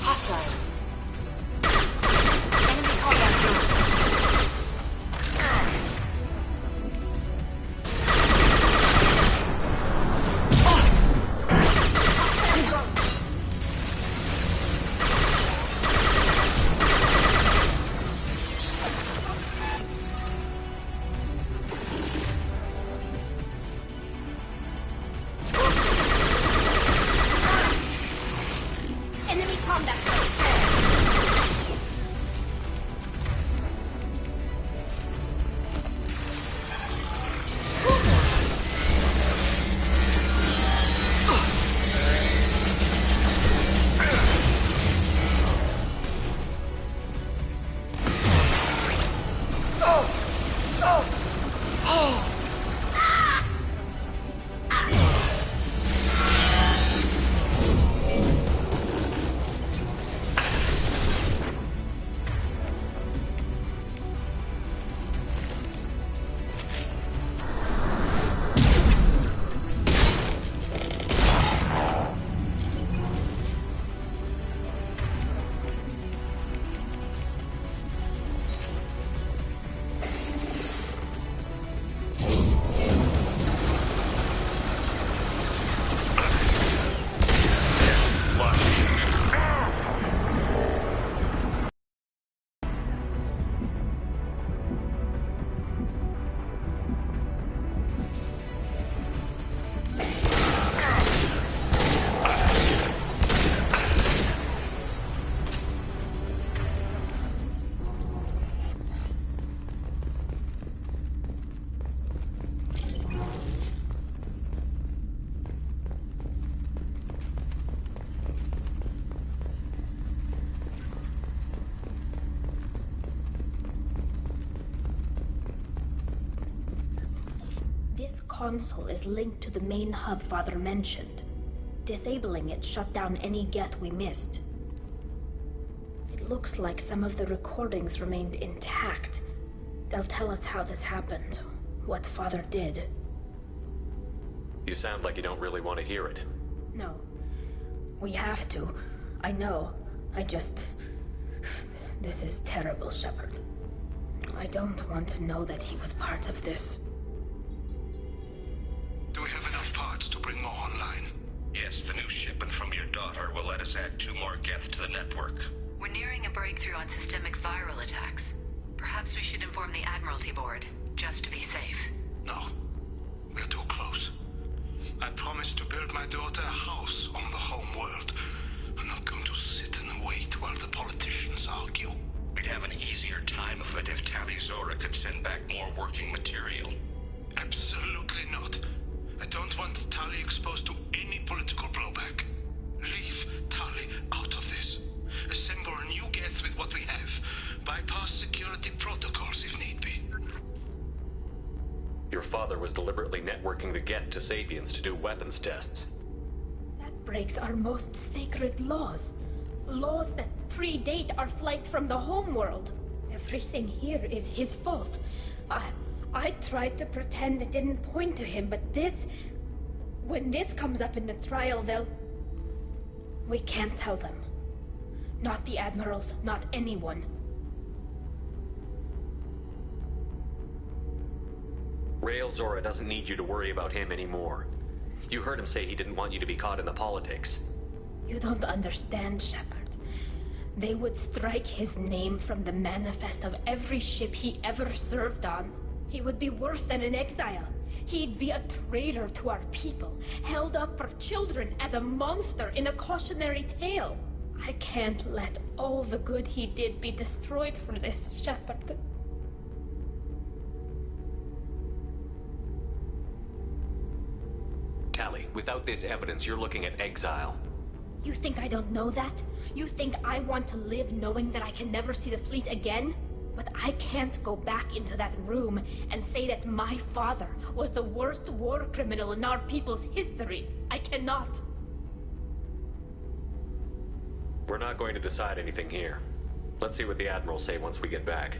Hostiles. Enemy combat zone. Enemy combat zone. console is linked to the main hub Father mentioned. Disabling it shut down any Geth we missed. It looks like some of the recordings remained intact. They'll tell us how this happened, what Father did. You sound like you don't really want to hear it. No. We have to. I know. This is terrible, Shepard. I don't want to know that he was part of this. Do we have enough parts to bring more online? Yes, the new shipment from your daughter will let us add 2 more Geth to the network. We're nearing a breakthrough on systemic viral attacks. Perhaps we should inform the Admiralty Board, just to be safe. No. We're too close. I promised to build my daughter a house on the home world. I'm not going to sit and wait while the politicians argue. We'd have an easier time of it if Tali Zora could send back more working material. Absolutely not. I don't want Tali exposed to any political blowback. Leave Tali out of this. Assemble new Geth with what we have. Bypass security protocols if need be. Your father was deliberately networking the Geth to Sapiens to do weapons tests. That breaks our most sacred laws. Laws that predate our flight from the homeworld. Everything here is his fault. I tried to pretend it didn't point to him, but when this comes up in the trial, we can't tell them. Not the admirals, not anyone. Rael Zora doesn't need you to worry about him anymore. You heard him say he didn't want you to be caught in the politics. You don't understand, Shepard. They would strike his name from the manifest of every ship he ever served on. He would be worse than an exile. He'd be a traitor to our people, held up for children as a monster in a cautionary tale. I can't let all the good he did be destroyed for this, Shepard. Tali, without this evidence, you're looking at exile. You think I don't know that? You think I want to live knowing that I can never see the fleet again? But I can't go back into that room and say that my father was the worst war criminal in our people's history. I cannot. We're not going to decide anything here. Let's see what the Admirals say once we get back.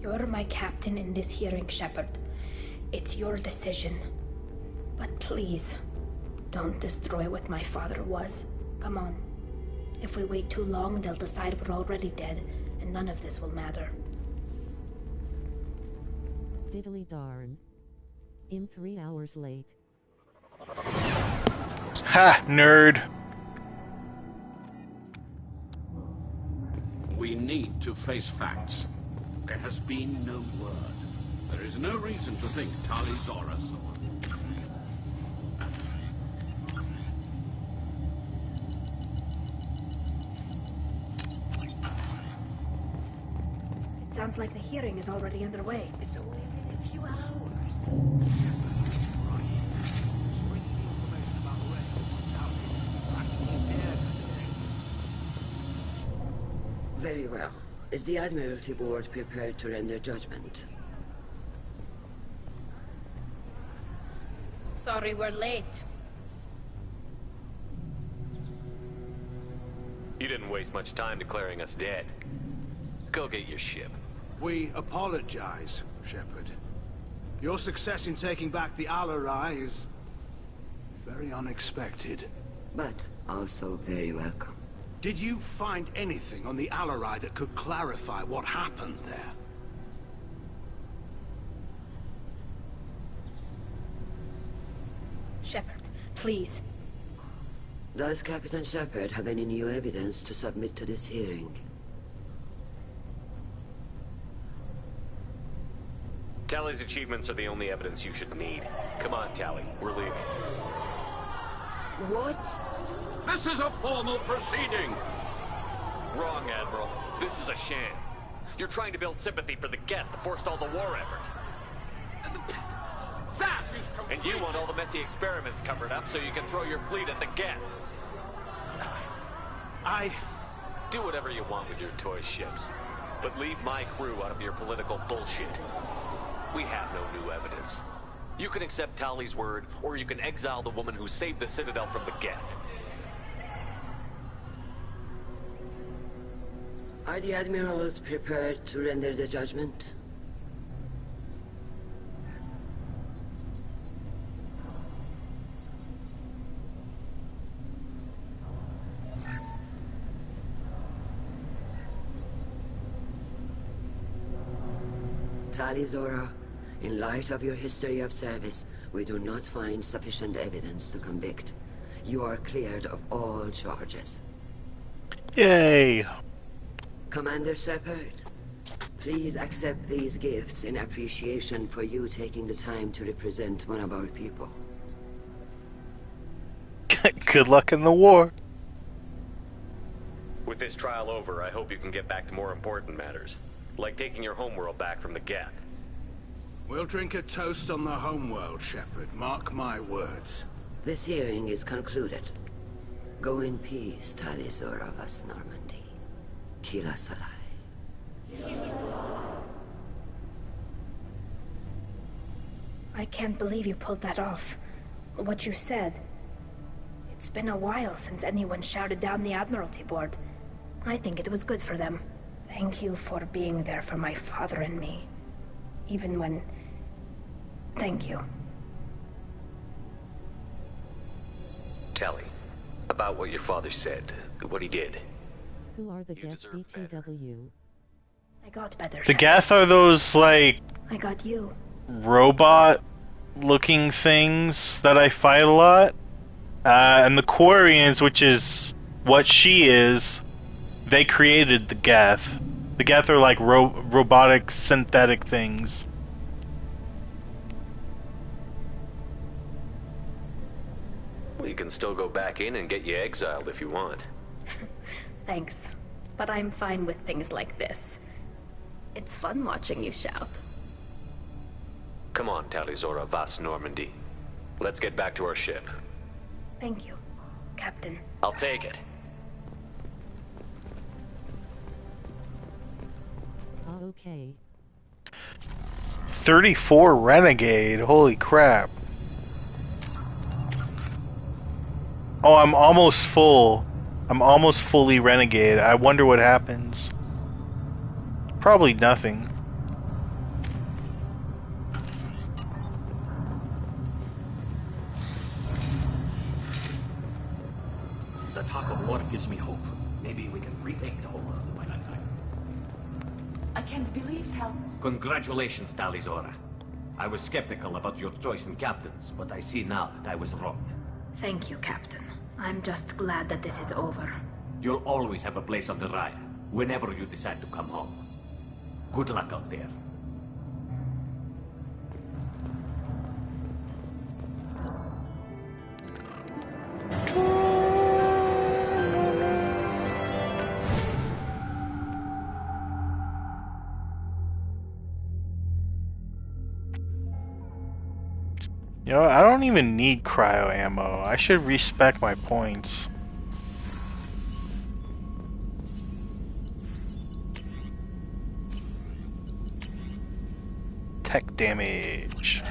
You're my captain in this hearing, Shepard. It's your decision. But please, don't destroy what my father was. Come on. If we wait too long, they'll decide we're already dead, and none of this will matter. Diddly darn. I'm 3 hours late. Ha! Nerd! We need to face facts. There has been no word. There is no reason to think Tali Zora saw it. It sounds like the hearing is already underway. It's only been a few hours. Very well. Is the Admiralty Board prepared to render judgment? Sorry we're late. You didn't waste much time declaring us dead. Go get your ship. We apologize, Shepard. Your success in taking back the Al-Arai is very unexpected. But also very welcome. Did you find anything on the Al-Arai that could clarify what happened there? Shepard, please. Does Captain Shepard have any new evidence to submit to this hearing? Tali's achievements are the only evidence you should need. Come on, Tali. We're leaving. What? This is a formal proceeding! Wrong, Admiral. This is a sham. You're trying to build sympathy for the Geth that forced all the war effort. That is complete. And you want all the messy experiments covered up so you can throw your fleet at the Geth. Do whatever you want with your toy ships, but leave my crew out of your political bullshit. We have no new evidence. You can accept Tali's word, or you can exile the woman who saved the Citadel from the Geth. Are the admirals prepared to render the judgment? Tali Zora, in light of your history of service, we do not find sufficient evidence to convict. You are cleared of all charges. Yay! Commander Shepard, please accept these gifts in appreciation for you taking the time to represent one of our people. Good luck in the war. With this trial over, I hope you can get back to more important matters. Like taking your homeworld back from the Geth. We'll drink a toast on the homeworld, Shepard. Mark my words. This hearing is concluded. Go in peace, Tali Zora vas Normandy. Kila Salai. I can't believe you pulled that off. What you said. It's been a while since anyone shouted down the Admiralty Board. I think it was good for them. Thank you for being there for my father and me. Even when... Thank you. Tali, about what your father said, what he did. Who are the Geth BTW? I got better. The Geth are those, like... I got you. robot-looking things that I fight a lot. And the Quarians, which is what she is, they created the Geth. The Geth are like robotic, synthetic things. Well, you can still go back in and get you exiled if you want. Thanks. But I'm fine with things like this. It's fun watching you shout. Come on, Tali Zora vas Normandy. Let's get back to our ship. Thank you, Captain. I'll take it. Okay. 34 Renegade, holy crap. Oh, I'm almost full. I'm almost fully Renegade. I wonder what happens. Probably nothing. The talk of war gives me hope. Maybe we can retake the whole world in my lifetime. I can't believe how... Congratulations, Tali Zora. I was skeptical about your choice in captains, but I see now that I was wrong. Thank you, Captain. I'm just glad that this is over. You'll always have a place on the Raya, whenever you decide to come home. Good luck out there. You know, I don't even need cryo ammo. I should respec my points. Tech damage.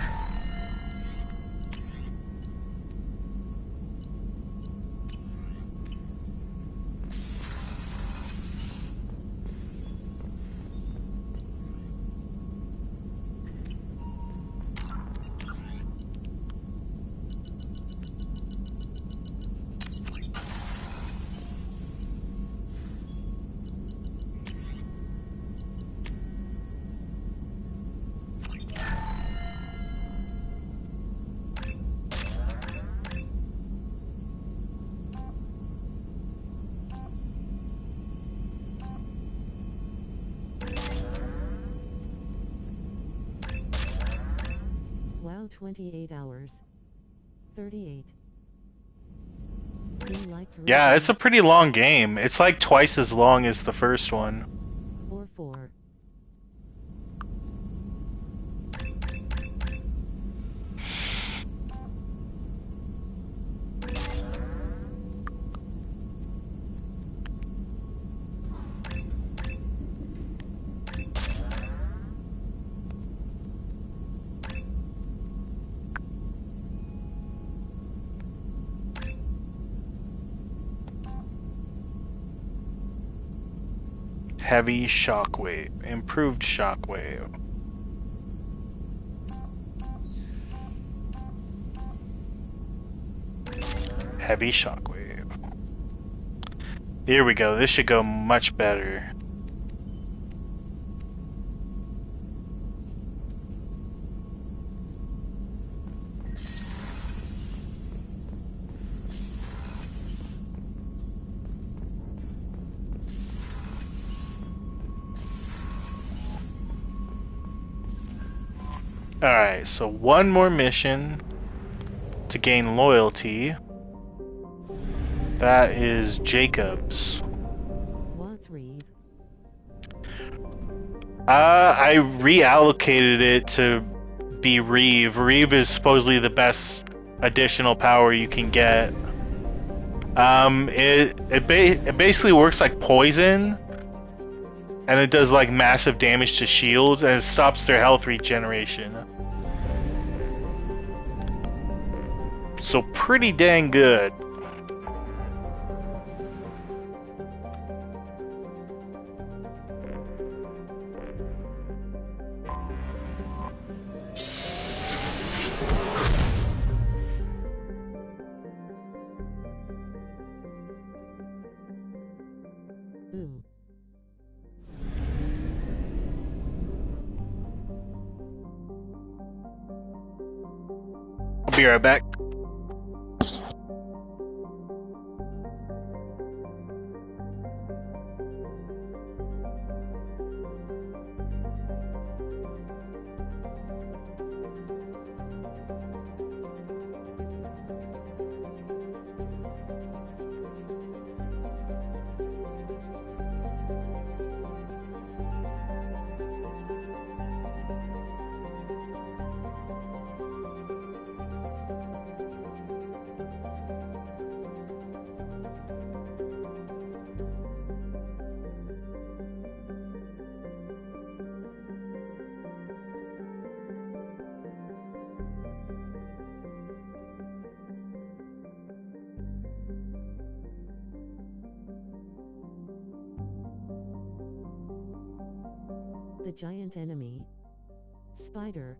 Wow, 28 hours. 38. Green light 3 Yeah, it's a pretty long game. It's like twice as long as the first one. 4-4. Heavy shockwave. Improved shockwave. Heavy shockwave. Here we go. This should go much better. Alright, so one more mission to gain loyalty. That is Jacob's. What's Reeve? I reallocated it to be Reeve. Reeve is supposedly the best additional power you can get. It basically works like poison, and it does like massive damage to shields, and it stops their health regeneration. So pretty dang good. Ooh. I'll be right back. The giant enemy. Spider.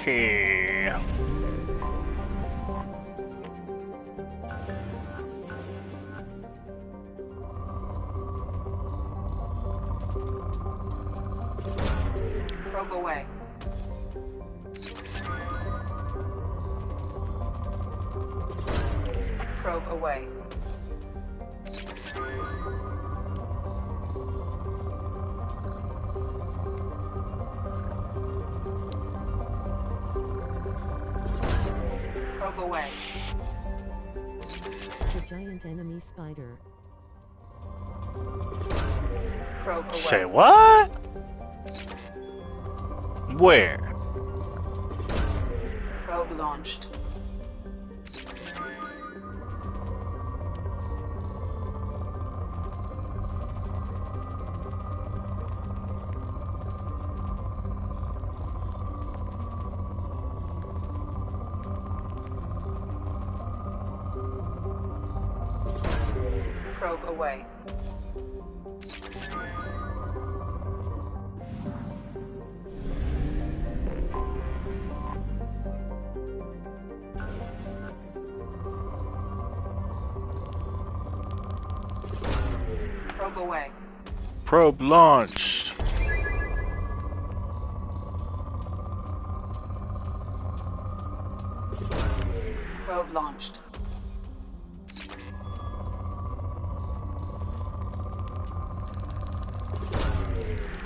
Okay. Probe away. Probe away. Probe away. The giant enemy spider. Probe away. Say what? Where? Probe launched. Probe away. Probe away. Probe launched. Probe launched.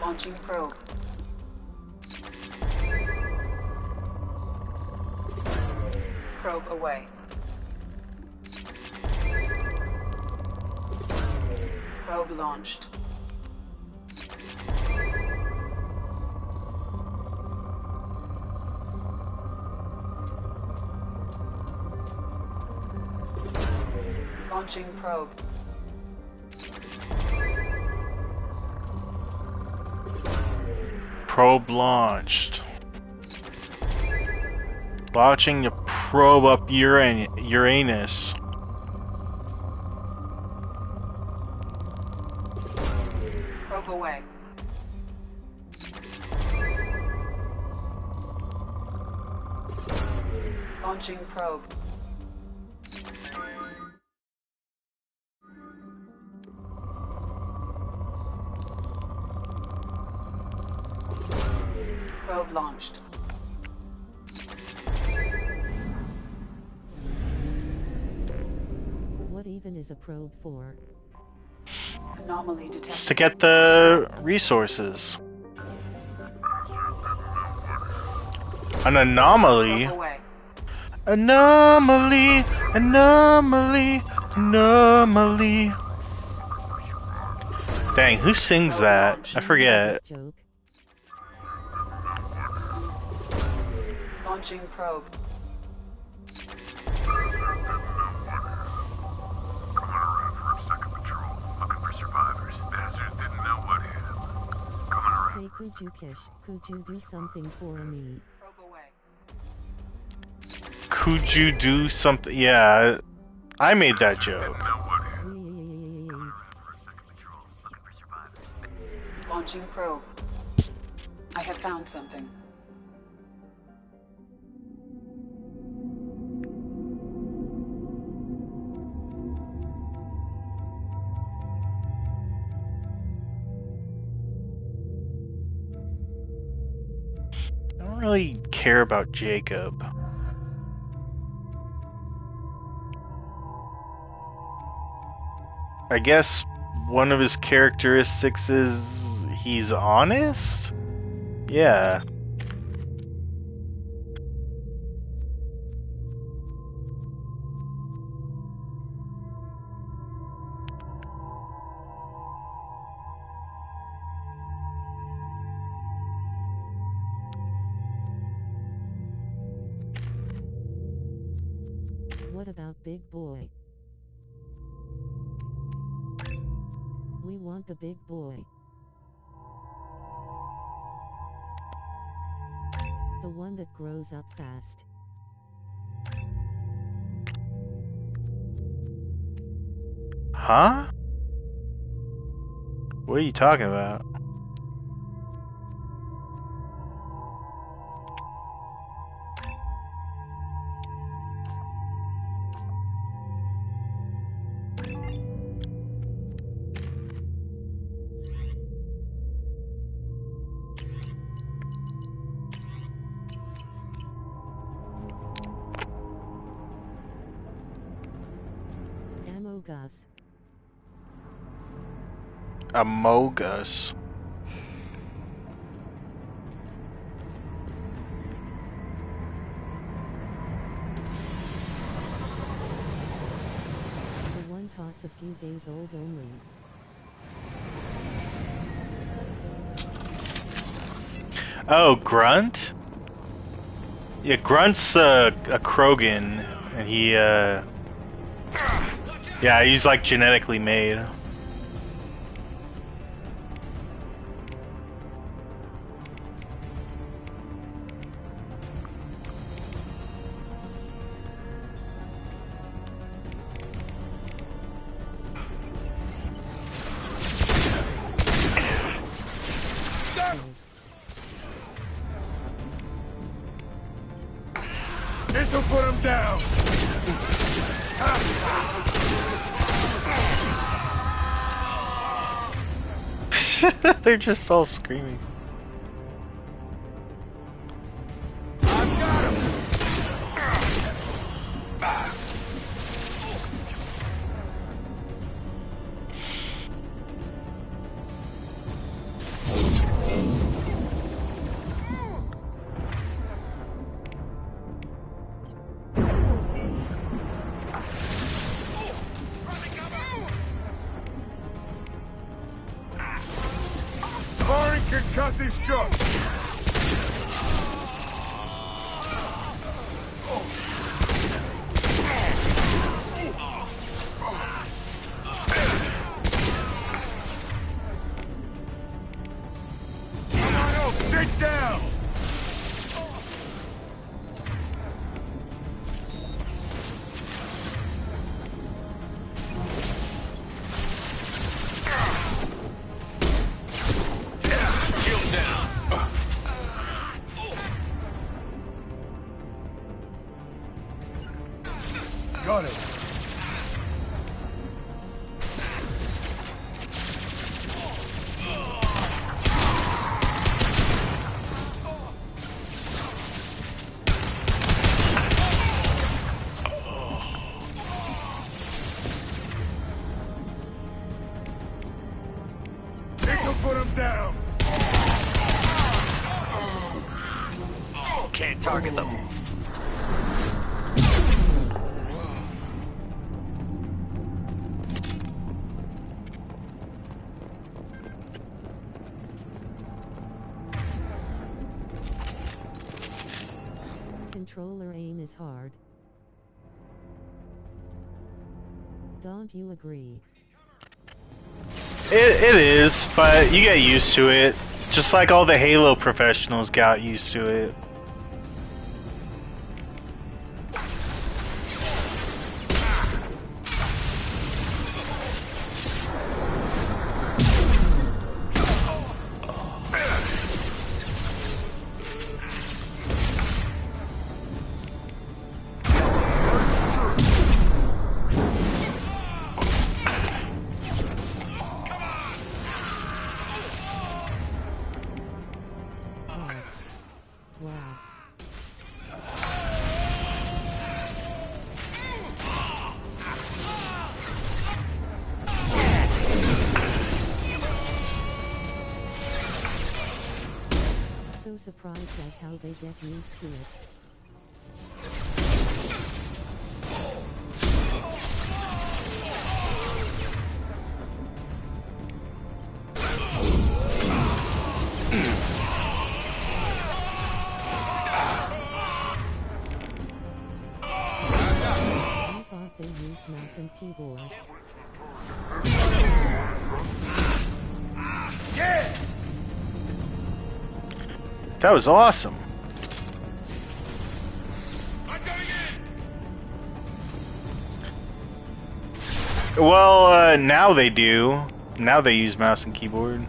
Launching probe. Probe away. Probe launched. Launching probe. Probe launched. Launching the probe up Uranus. Probe away. Launching probe. Probe launched. What even is a probe for? Anomaly detected. It's to get the resources. An anomaly? Probe away. Anomaly, anomaly, anomaly. Dang, who sings that? I forget. Launching probe. Hey Kujukish, could you do something for me? Probe away. Could you do something? Yeah, I made that joke. Launching probe. I have found something. I don't really care about Jacob. I guess one of his characteristics is he's honest? Yeah. What about Big Boy? We want the big boy. The one that grows up fast. Huh? What are you talking about? Us. Among Us. The one tot's a few days old only. Oh, Grunt? Yeah, Grunt's a Krogan, and he, yeah, he's like genetically made. This'll put him down! They're just all screaming. Foreign concussive shock! Come on up, sit down! Got it. This'll put him down. Can't target them. Controller aim is hard. Don't you agree? It is, but you get used to it. Just like all the Halo professionals got used to it. Wow. So surprised at how they get used to it. I thought they used mouse and keyboard. Yeah! That was awesome. Well, now they do. Now they use mouse and keyboard.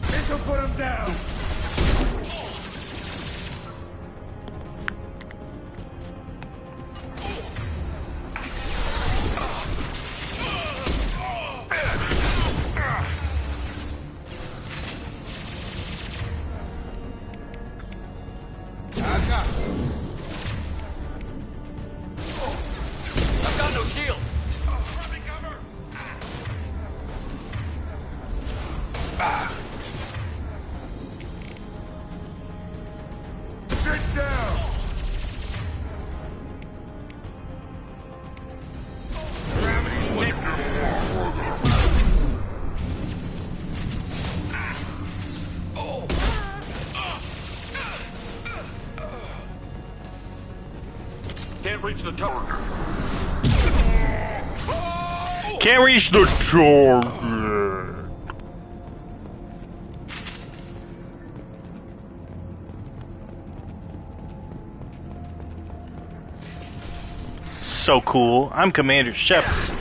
This'll put him down. I've got no can't reach the target. Can't reach the target. So cool. I'm Commander Shepnerd.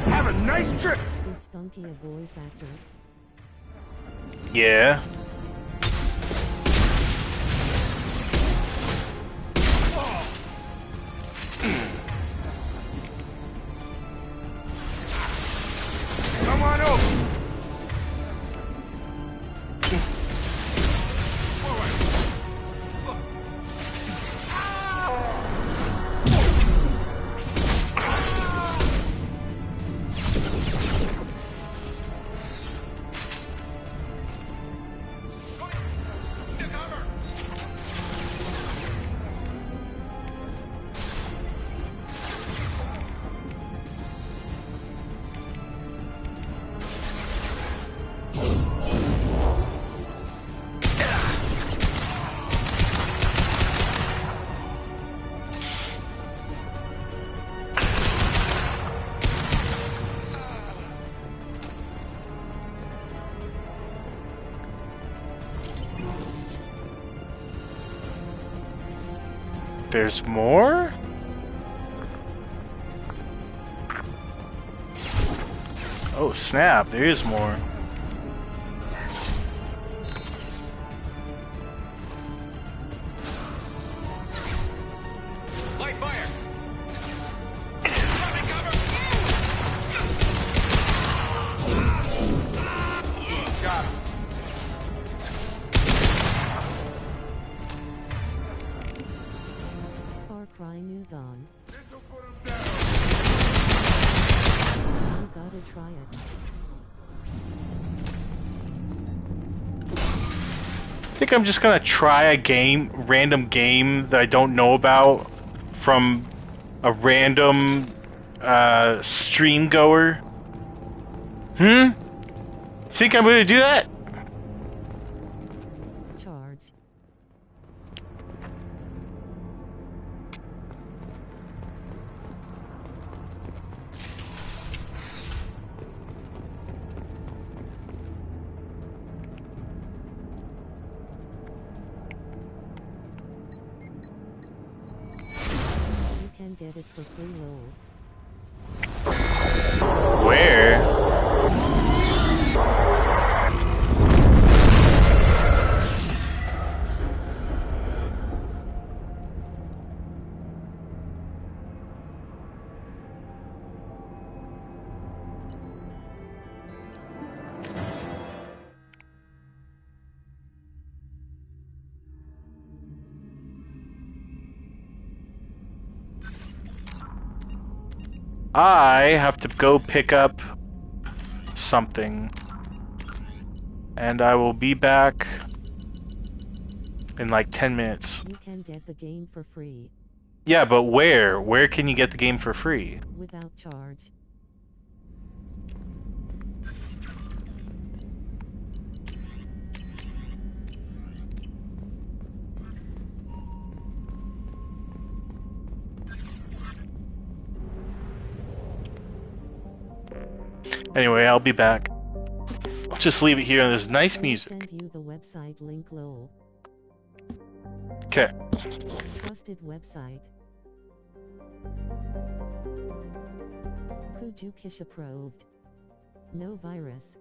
Have a nice trip. Is Spunky a voice actor? Yeah. Come on over. There's more? Oh snap, there is more. Light fire! Got him. Far Cry New Dawn. This'll put him down. You gotta try it. I think I'm just gonna try a random game that I don't know about from a random stream goer. Think I'm gonna do that? Charge. You can get it for free, lol. Where? I have to go pick up something. And I will be back in like 10 minutes. You can get the game for free. Yeah, but where? Where can you get the game for free? Without charge. Anyway, I'll be back. I'll just leave it here on this nice music. Send you the website link, lol. Okay. Trusted website. Kujuk approved. No virus.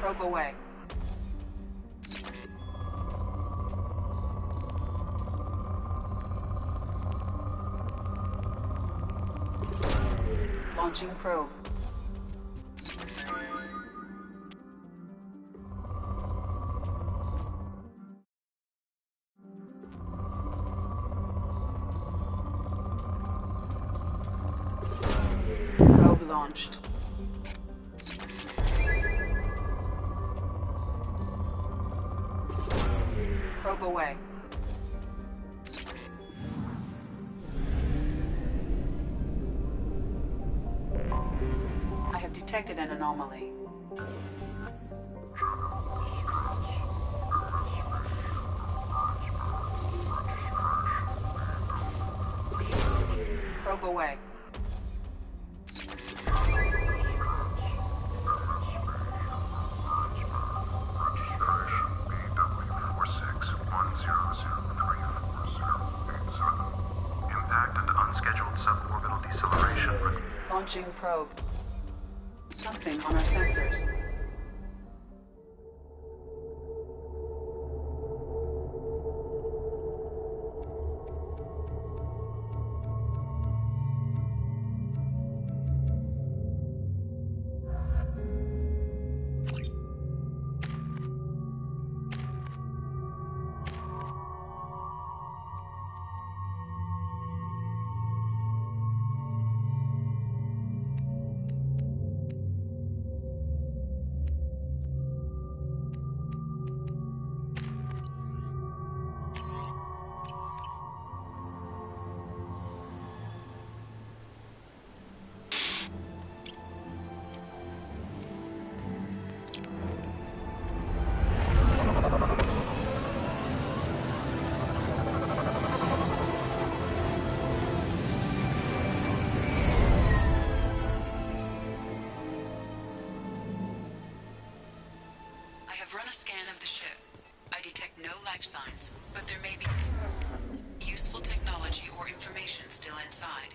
Probe away. Launching probe. Probe launched. Probe away. I have detected an anomaly. Probe away. Launching probe. Something on our sensors. I have run a scan of the ship. I detect no life signs, but there may be useful technology or information still inside.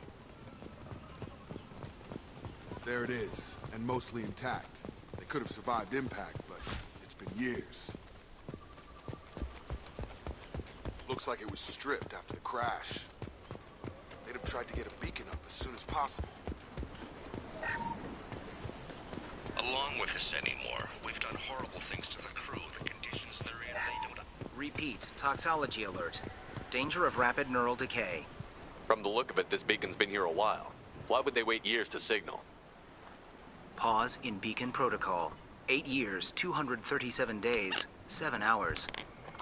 There it is, and mostly intact. They could have survived impact, but it's been years. Looks like it was stripped after the crash. They'd have tried to get a beacon up as soon as possible. Along with this anymore, we've done horrible things to the crew. The conditions they're in, they don't... Repeat, toxology alert. Danger of rapid neural decay. From the look of it, this beacon's been here a while. Why would they wait years to signal? Pause in beacon protocol. 8 years, 237 days, 7 hours.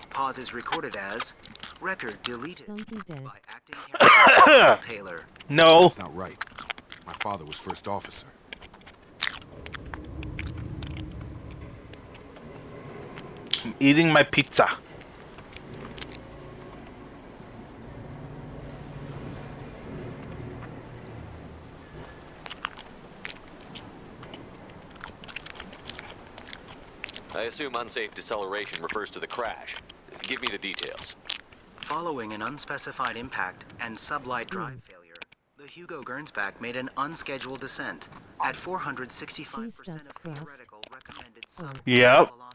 Pause is recorded as record deleted by acting captain Taylor. No. That's not right. My father was first officer. I'm eating my pizza. I assume unsafe deceleration refers to the crash. Give me the details. Following an unspecified impact and sublight drive failure, the Hugo Gernsback made an unscheduled descent at 465% of theoretical recommended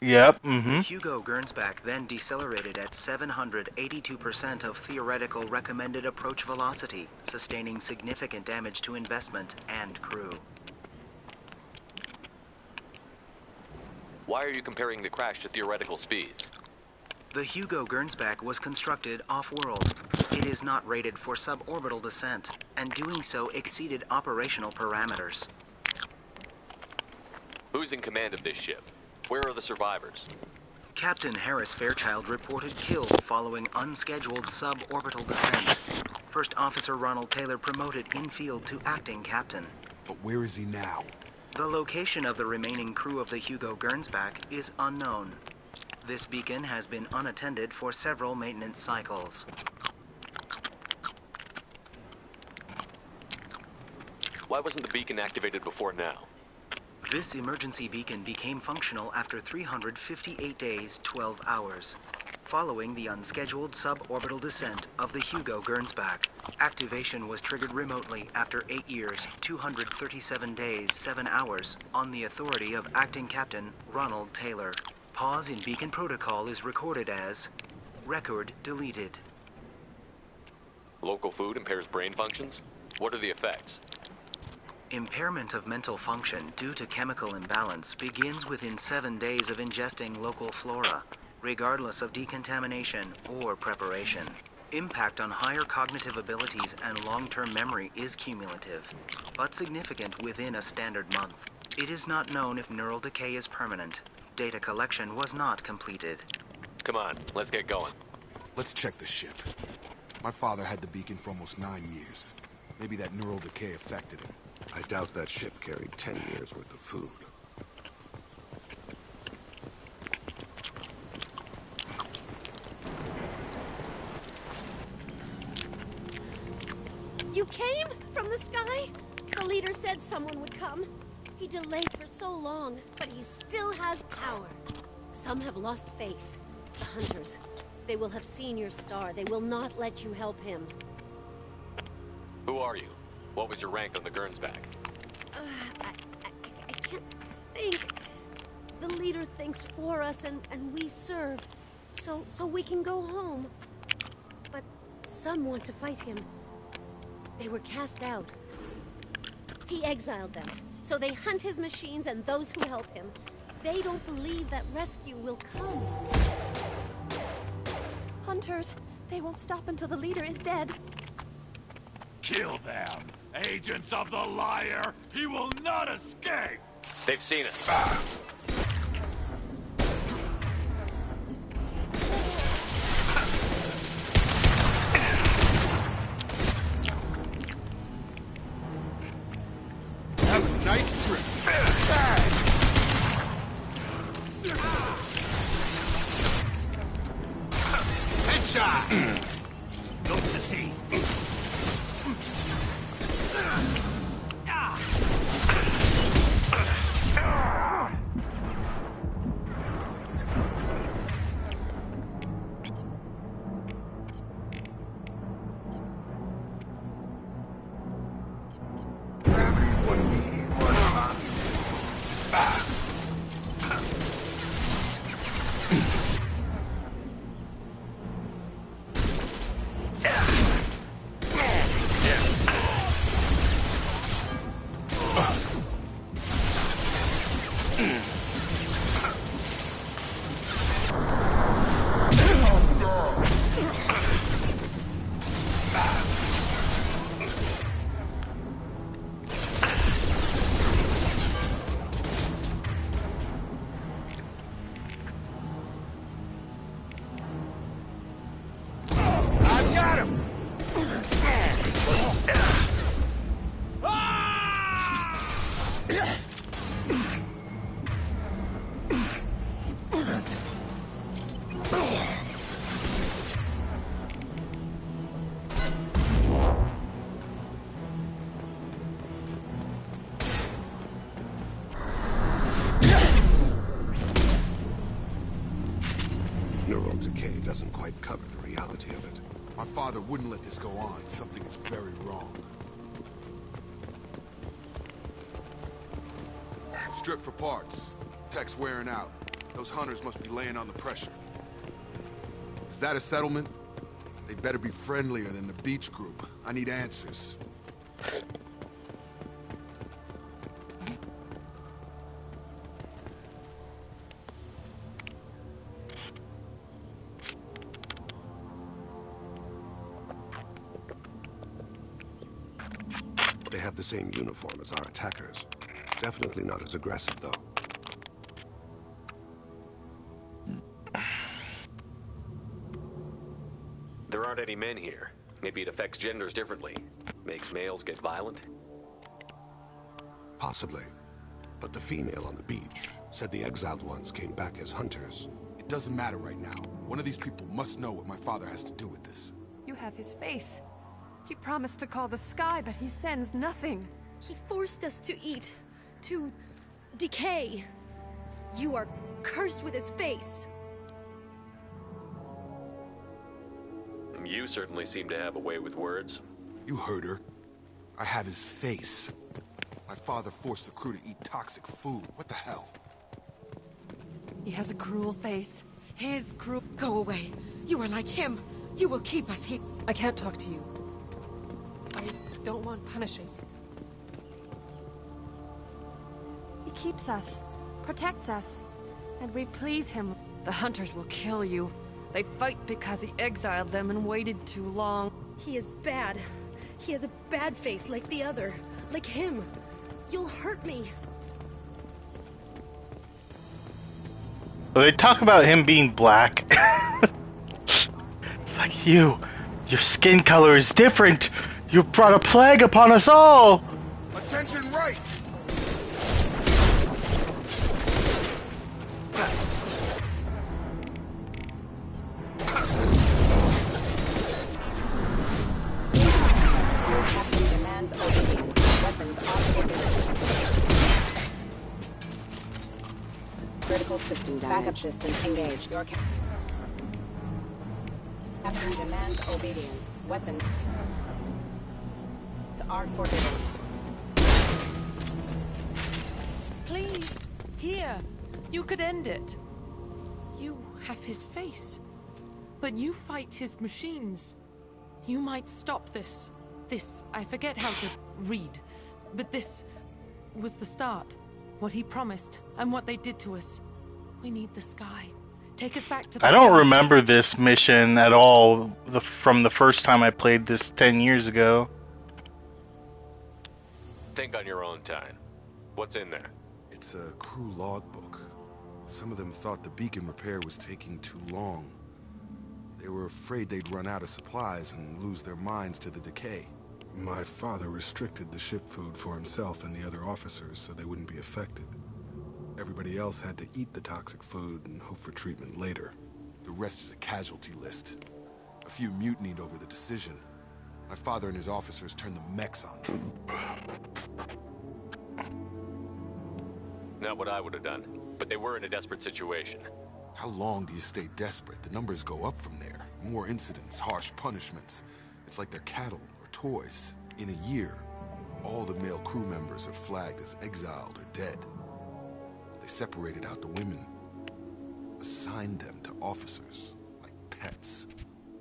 Yep, The Hugo Gernsback then decelerated at 782% of theoretical recommended approach velocity, sustaining significant damage to investment and crew. Why are you comparing the crash to theoretical speeds? The Hugo Gernsback was constructed off-world. It is not rated for suborbital descent, and doing so exceeded operational parameters. Who's in command of this ship? Where are the survivors? Captain Harris Fairchild reported killed following unscheduled suborbital descent. First Officer Ronald Taylor promoted in-field to acting captain. But where is he now? The location of the remaining crew of the Hugo Gernsback is unknown. This beacon has been unattended for several maintenance cycles. Why wasn't the beacon activated before now? This emergency beacon became functional after 358 days, 12 hours. following the unscheduled suborbital descent of the Hugo Gernsback. Activation was triggered remotely after 8 years, 237 days, 7 hours, on the authority of Acting Captain Ronald Taylor. Pause in beacon protocol is recorded as record deleted. Local food impairs brain functions? What are the effects? Impairment of mental function due to chemical imbalance begins within 7 days of ingesting local flora, regardless of decontamination or preparation. Impact on higher cognitive abilities and long-term memory is cumulative, but significant within a standard month. It is not known if neural decay is permanent. Data collection was not completed. Come on, let's get going. Let's check the ship. My father had the beacon for almost 9 years. Maybe that neural decay affected him. I doubt that ship carried 10 years worth of food. You came? From the sky? The leader said someone would come. He delayed for so long, but he still has power. Some have lost faith. The hunters. They will have seen your star. They will not let you help him. Who are you? What was your rank on the Gernsback? I can't think. The leader thinks for us and we serve. So we can go home. But some want to fight him. They were cast out. He exiled them. So they hunt his machines and those who help him. They don't believe that rescue will come. Hunters, they won't stop until the leader is dead. Kill them! Agents of the liar! He will not escape! They've seen us. Have a nice trip. Headshot! Look to see. Neural decay doesn't quite cover the reality of it. My father wouldn't let this go on. Something is very wrong. Strip for parts. Tech's wearing out. Those hunters must be laying on the pressure. Is that a settlement? They better be friendlier than the beach group. I need answers. They have the same uniform as our attackers. Definitely not as aggressive, though. There aren't any men here. Maybe it affects genders differently. Makes males get violent? Possibly. But the female on the beach said the exiled ones came back as hunters. It doesn't matter right now. One of these people must know what my father has to do with this. You have his face. He promised to call the sky, but he sends nothing. He forced us to eat, to decay. You are cursed with his face. You certainly seem to have a way with words. You heard her. I have his face. My father forced the crew to eat toxic food. What the hell? He has a cruel face. His cruel... Go away. You are like him. You will keep us here. I can't talk to you. I don't want punishing. He keeps us, protects us, and we please him. The hunters will kill you. They fight because he exiled them and waited too long. He is bad. He has a bad face like the other. Like him. You'll hurt me. Well, they talk about him being black. It's like, your skin color is different. You brought a plague upon us all. Attention right! Critical system damage. Backup systems engaged. Your captain demands obedience. Weapons are forbidden. Please, here. You could end it. You have his face. But you fight his machines. You might stop this. This, I forget how to read. But this was the start. What he promised, and what they did to us. We need the sky. Take us back to the I don't sky. remember this mission at all from the first time I played this 10 years ago. Think on your own time. What's in there? It's a crew logbook. Some of them thought the beacon repair was taking too long. They were afraid they'd run out of supplies and lose their minds to the decay. My father restricted the ship food for himself and the other officers so they wouldn't be affected. Everybody else had to eat the toxic food and hope for treatment later. The rest is a casualty list. A few mutinied over the decision. My father and his officers turned the mechs on them. Not what I would have done, but they were in a desperate situation. How long do you stay desperate? The numbers go up from there. More incidents, harsh punishments. It's like they're cattle or toys. In a year, all the male crew members are flagged as exiled or dead. They separated out the women, assigned them to officers, like pets.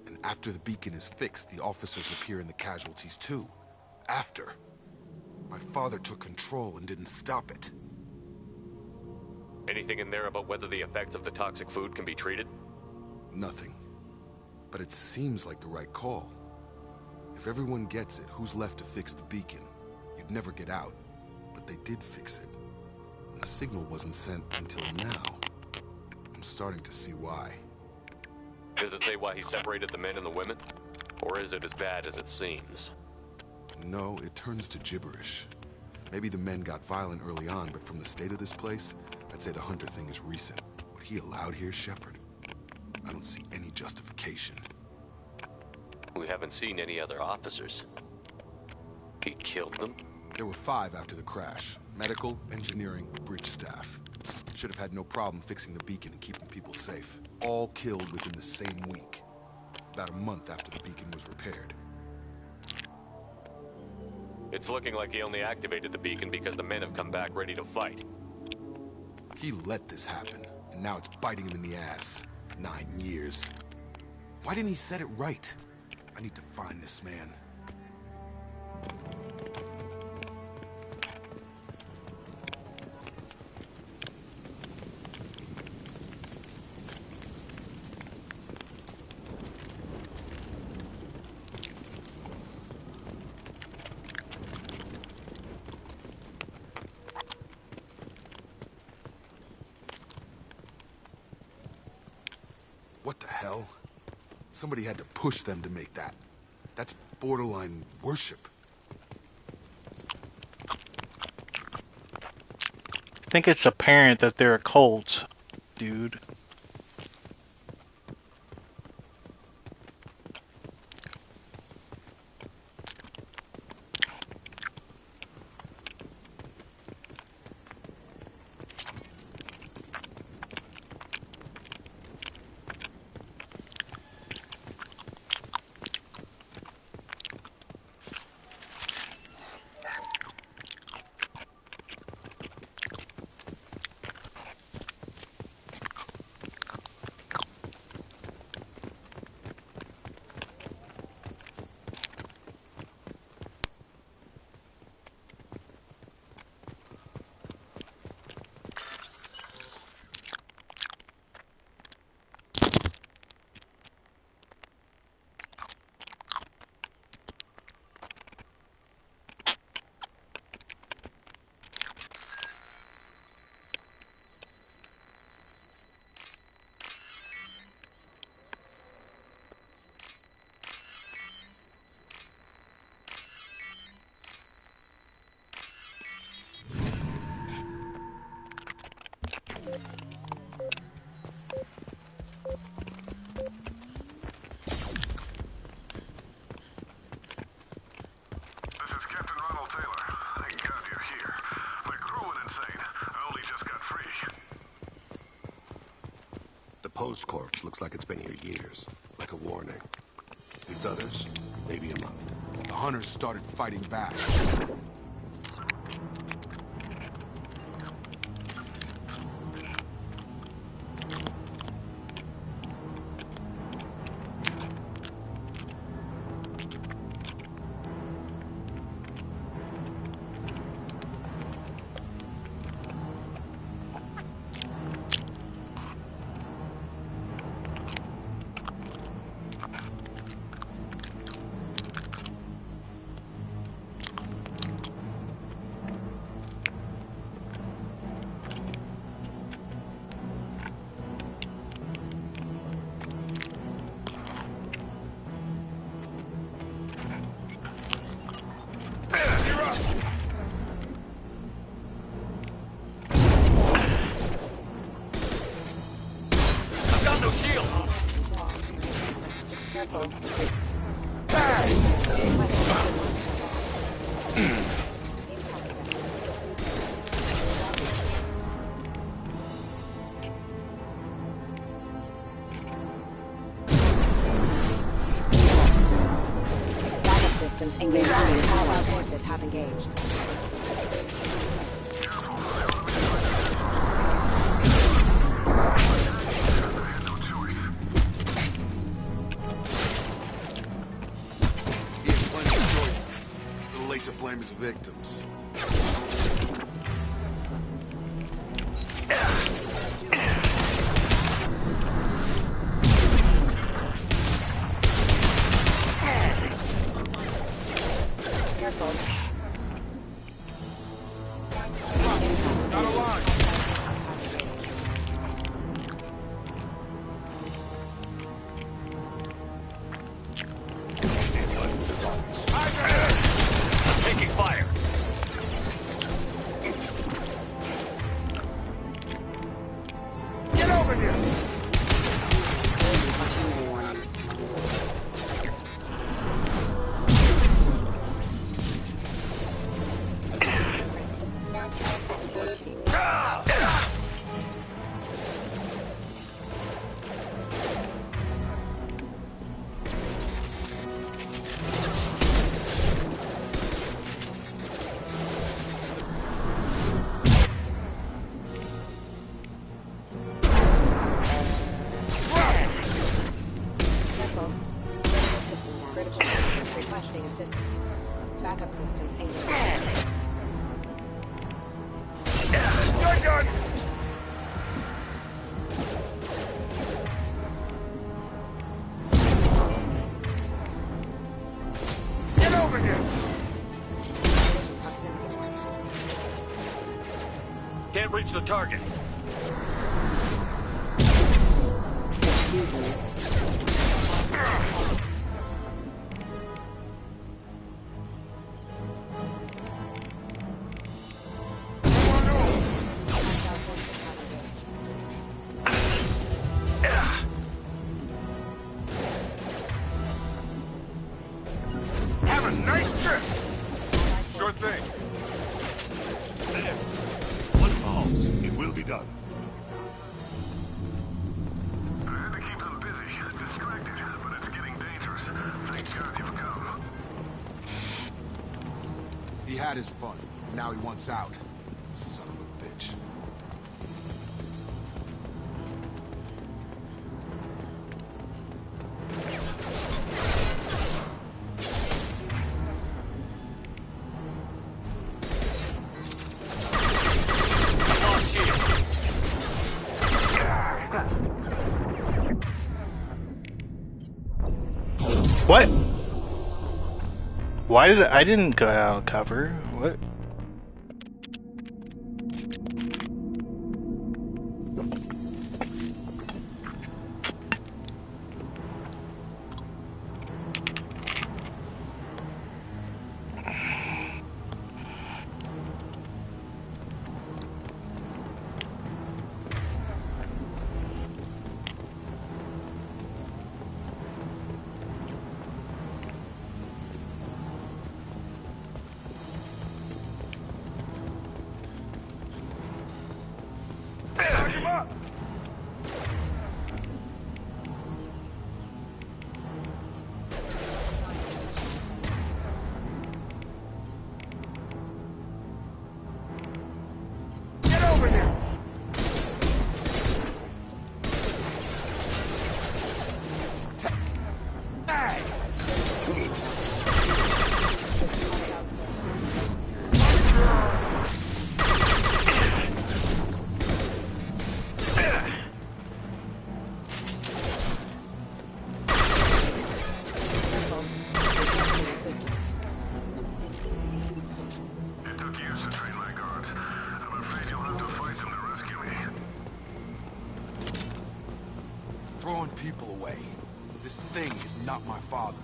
And after the beacon is fixed, the officers appear in the casualties too. After. My father took control and didn't stop it. Anything in there about whether the effects of the toxic food can be treated? Nothing. But it seems like the right call. If everyone gets it, who's left to fix the beacon? You'd never get out. But they did fix it. And the signal wasn't sent until now. I'm starting to see why. Does it say why he separated the men and the women? Or is it as bad as it seems? No, it turns to gibberish. Maybe the men got violent early on, but from the state of this place, I'd say the Hunter thing is recent. What he allowed here, Shepnerd, I don't see any justification. We haven't seen any other officers. He killed them? There were 5 after the crash. Medical, engineering, bridge staff. Should have had no problem fixing the beacon and keeping people safe. All killed within the same week. About a month after the beacon was repaired. It's looking like he only activated the beacon because the men have come back ready to fight. He let this happen, and now it's biting him in the ass. 9 years. Why didn't he set it right? I need to find this man. What the hell? Somebody had to push them to make that. That's borderline worship. I think it's apparent that they're a cult, dude. This is Captain Ronald Taylor. Thank God you're here. My crew went insane. I only just got free. The post corpse looks like it's been here years. Like a warning. These others, maybe a month. The hunters started fighting back. Systems engaged. All our forces have engaged. He had plenty of choices. A little late to blame his victims. Requesting assistance. Backup systems engaged. Gun! Get over here! Can't reach the target. Excuse me. Have a nice trip! Sure thing. What falls, it will be done. I had to keep them busy, distracted, but it's getting dangerous. Thank God you've come. He had his fun. Now he wants out. Son of a bitch. What? Why did I didn't go out of cover? What? people away. This thing is not my father.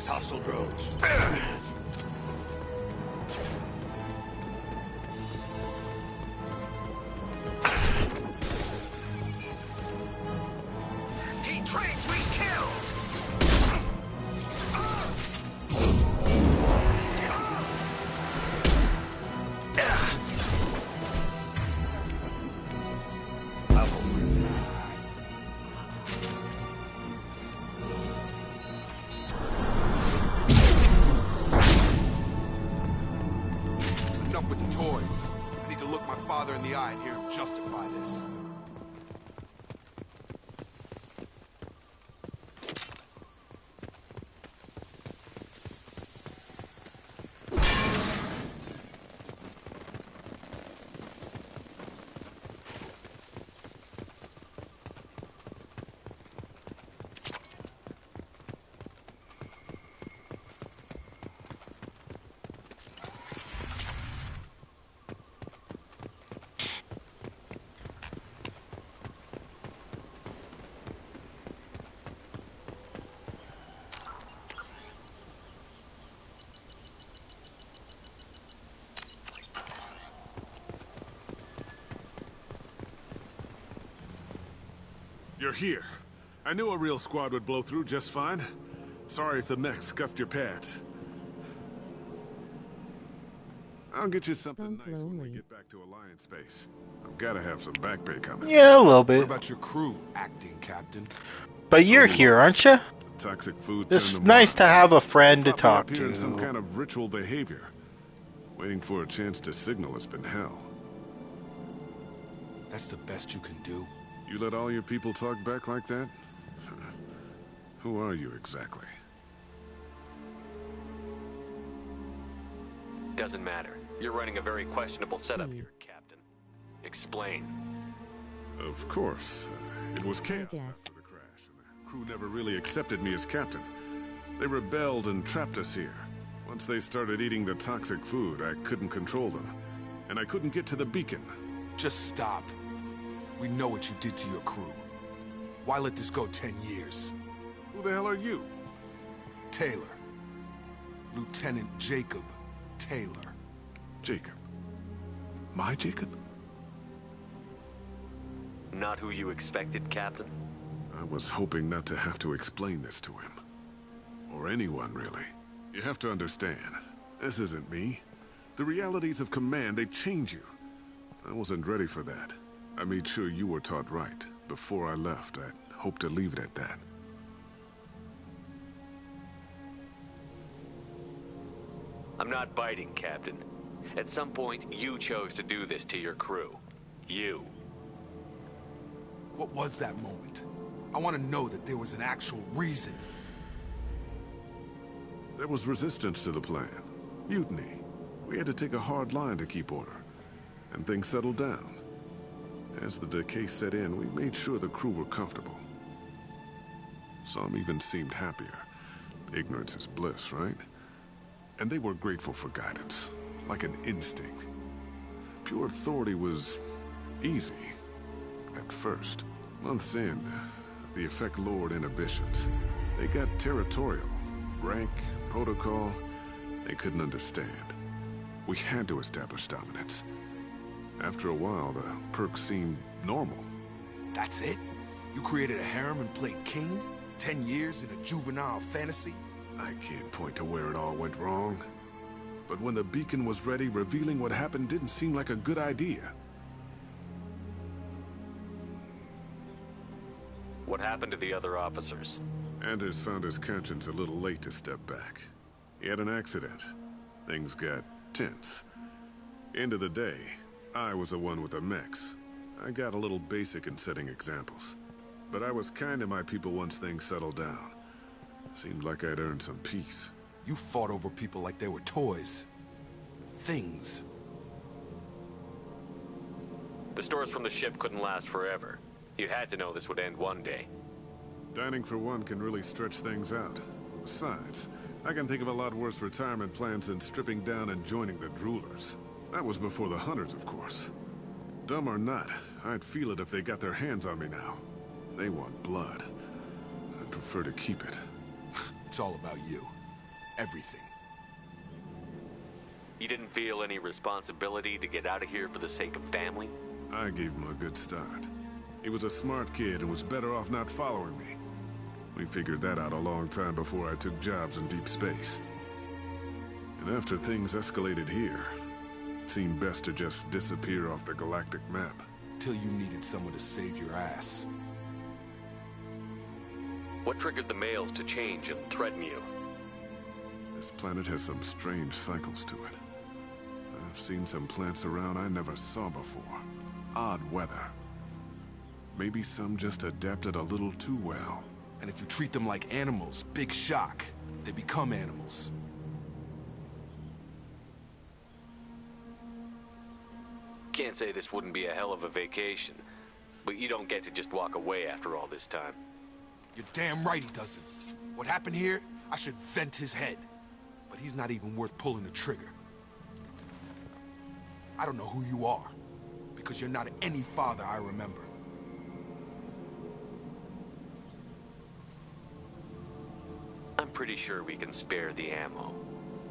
Hostile drones. He trains, we kill! Enough with the toys. I need to look my father in the eye and hear him justify this. You're here. I knew a real squad would blow through just fine. Sorry if the mech scuffed your pads. I'll get you something nice when we get back to Alliance Base. I've got to have some back pay coming. Yeah, a little bit. What about your crew, acting captain? But you're here, aren't you? Toxic food. It's nice to have a friend to talk Appear in some to. kind of ritual behavior. Waiting for a chance to signal has been hell. That's the best you can do? You let all your people talk back like that? Who are you exactly? Doesn't matter. You're running a very questionable setup here, Captain. Explain. Of course. It was chaos after the crash, and the crew never really accepted me as captain. They rebelled and trapped us here. Once they started eating the toxic food, I couldn't control them. And I couldn't get to the beacon. Just stop. We know what you did to your crew. Why let this go 10 years? Who the hell are you? Taylor. Lieutenant Jacob Taylor. Jacob? My Jacob? Not who you expected, Captain? I was hoping not to have to explain this to him. Or anyone, really. You have to understand, this isn't me. The realities of command, they change you. I wasn't ready for that. I made sure you were taught right. Before I left, I hoped to leave it at that. I'm not biting, Captain. At some point, you chose to do this to your crew. You. What was that moment? I want to know that there was an actual reason. There was resistance to the plan. Mutiny. We had to take a hard line to keep order. And things settled down. As the decay set in, we made sure the crew were comfortable. Some even seemed happier. Ignorance is bliss, right? And they were grateful for guidance, like an instinct. Pure authority was easy, at first. Months in, the effect lowered inhibitions. They got territorial. Rank, protocol, they couldn't understand. We had to establish dominance. After a while, the perks seemed normal. That's it? You created a harem and played king? 10 years in a juvenile fantasy? I can't point to where it all went wrong. But when the beacon was ready, revealing what happened didn't seem like a good idea. What happened to the other officers? Anders found his conscience a little late to step back. He had an accident. Things got tense. End of the day, I was the one with the mechs. I got a little basic in setting examples. But I was kind to my people once things settled down. Seemed like I'd earned some peace. You fought over people like they were toys. Things. The stores from the ship couldn't last forever. You had to know this would end one day. Dining for one can really stretch things out. Besides, I can think of a lot worse retirement plans than stripping down and joining the droolers. That was before the hunters, of course. Dumb or not, I'd feel it if they got their hands on me now. They want blood. I'd prefer to keep it. It's all about you. Everything. You didn't feel any responsibility to get out of here for the sake of family? I gave him a good start. He was a smart kid and was better off not following me. We figured that out a long time before I took jobs in deep space. And after things escalated here, it seemed best to just disappear off the galactic map. Till you needed someone to save your ass. What triggered the males to change and threaten you? This planet has some strange cycles to it. I've seen some plants around I never saw before. Odd weather. Maybe some just adapted a little too well. And if you treat them like animals, big shock. They become animals. Can't say this wouldn't be a hell of a vacation, but you don't get to just walk away after all this time. You're damn right he doesn't. What happened here, I should vent his head. But he's not even worth pulling the trigger. I don't know who you are, because you're not any father I remember. I'm pretty sure we can spare the ammo.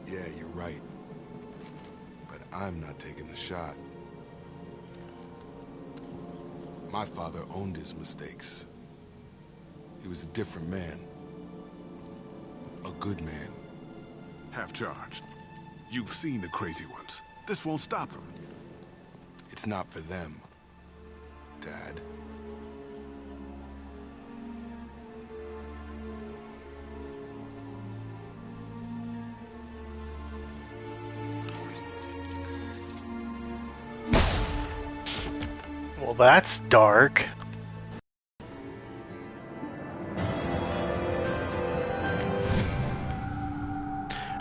Yeah, you're right. But I'm not taking the shot. My father owned his mistakes. He was a different man. A good man. Half-charged. You've seen the crazy ones. This won't stop them. It's not for them, Dad. Well, that's dark.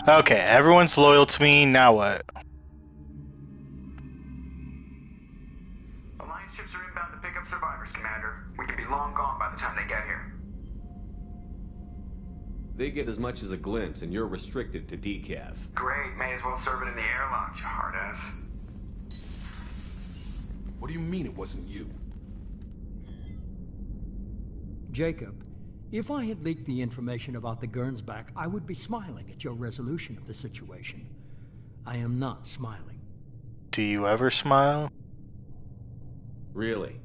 Okay, everyone's loyal to me, now what? Alliance ships are inbound to pick up survivors, Commander. We could be long gone by the time they get here. They get as much as a glimpse, and you're restricted to decaf. Great, may as well serve it in the airlock, you hard ass. What do you mean it wasn't you? Jacob, if I had leaked the information about the Gernsback, I would be smiling at your resolution of the situation. I am not smiling. Do you ever smile? Really?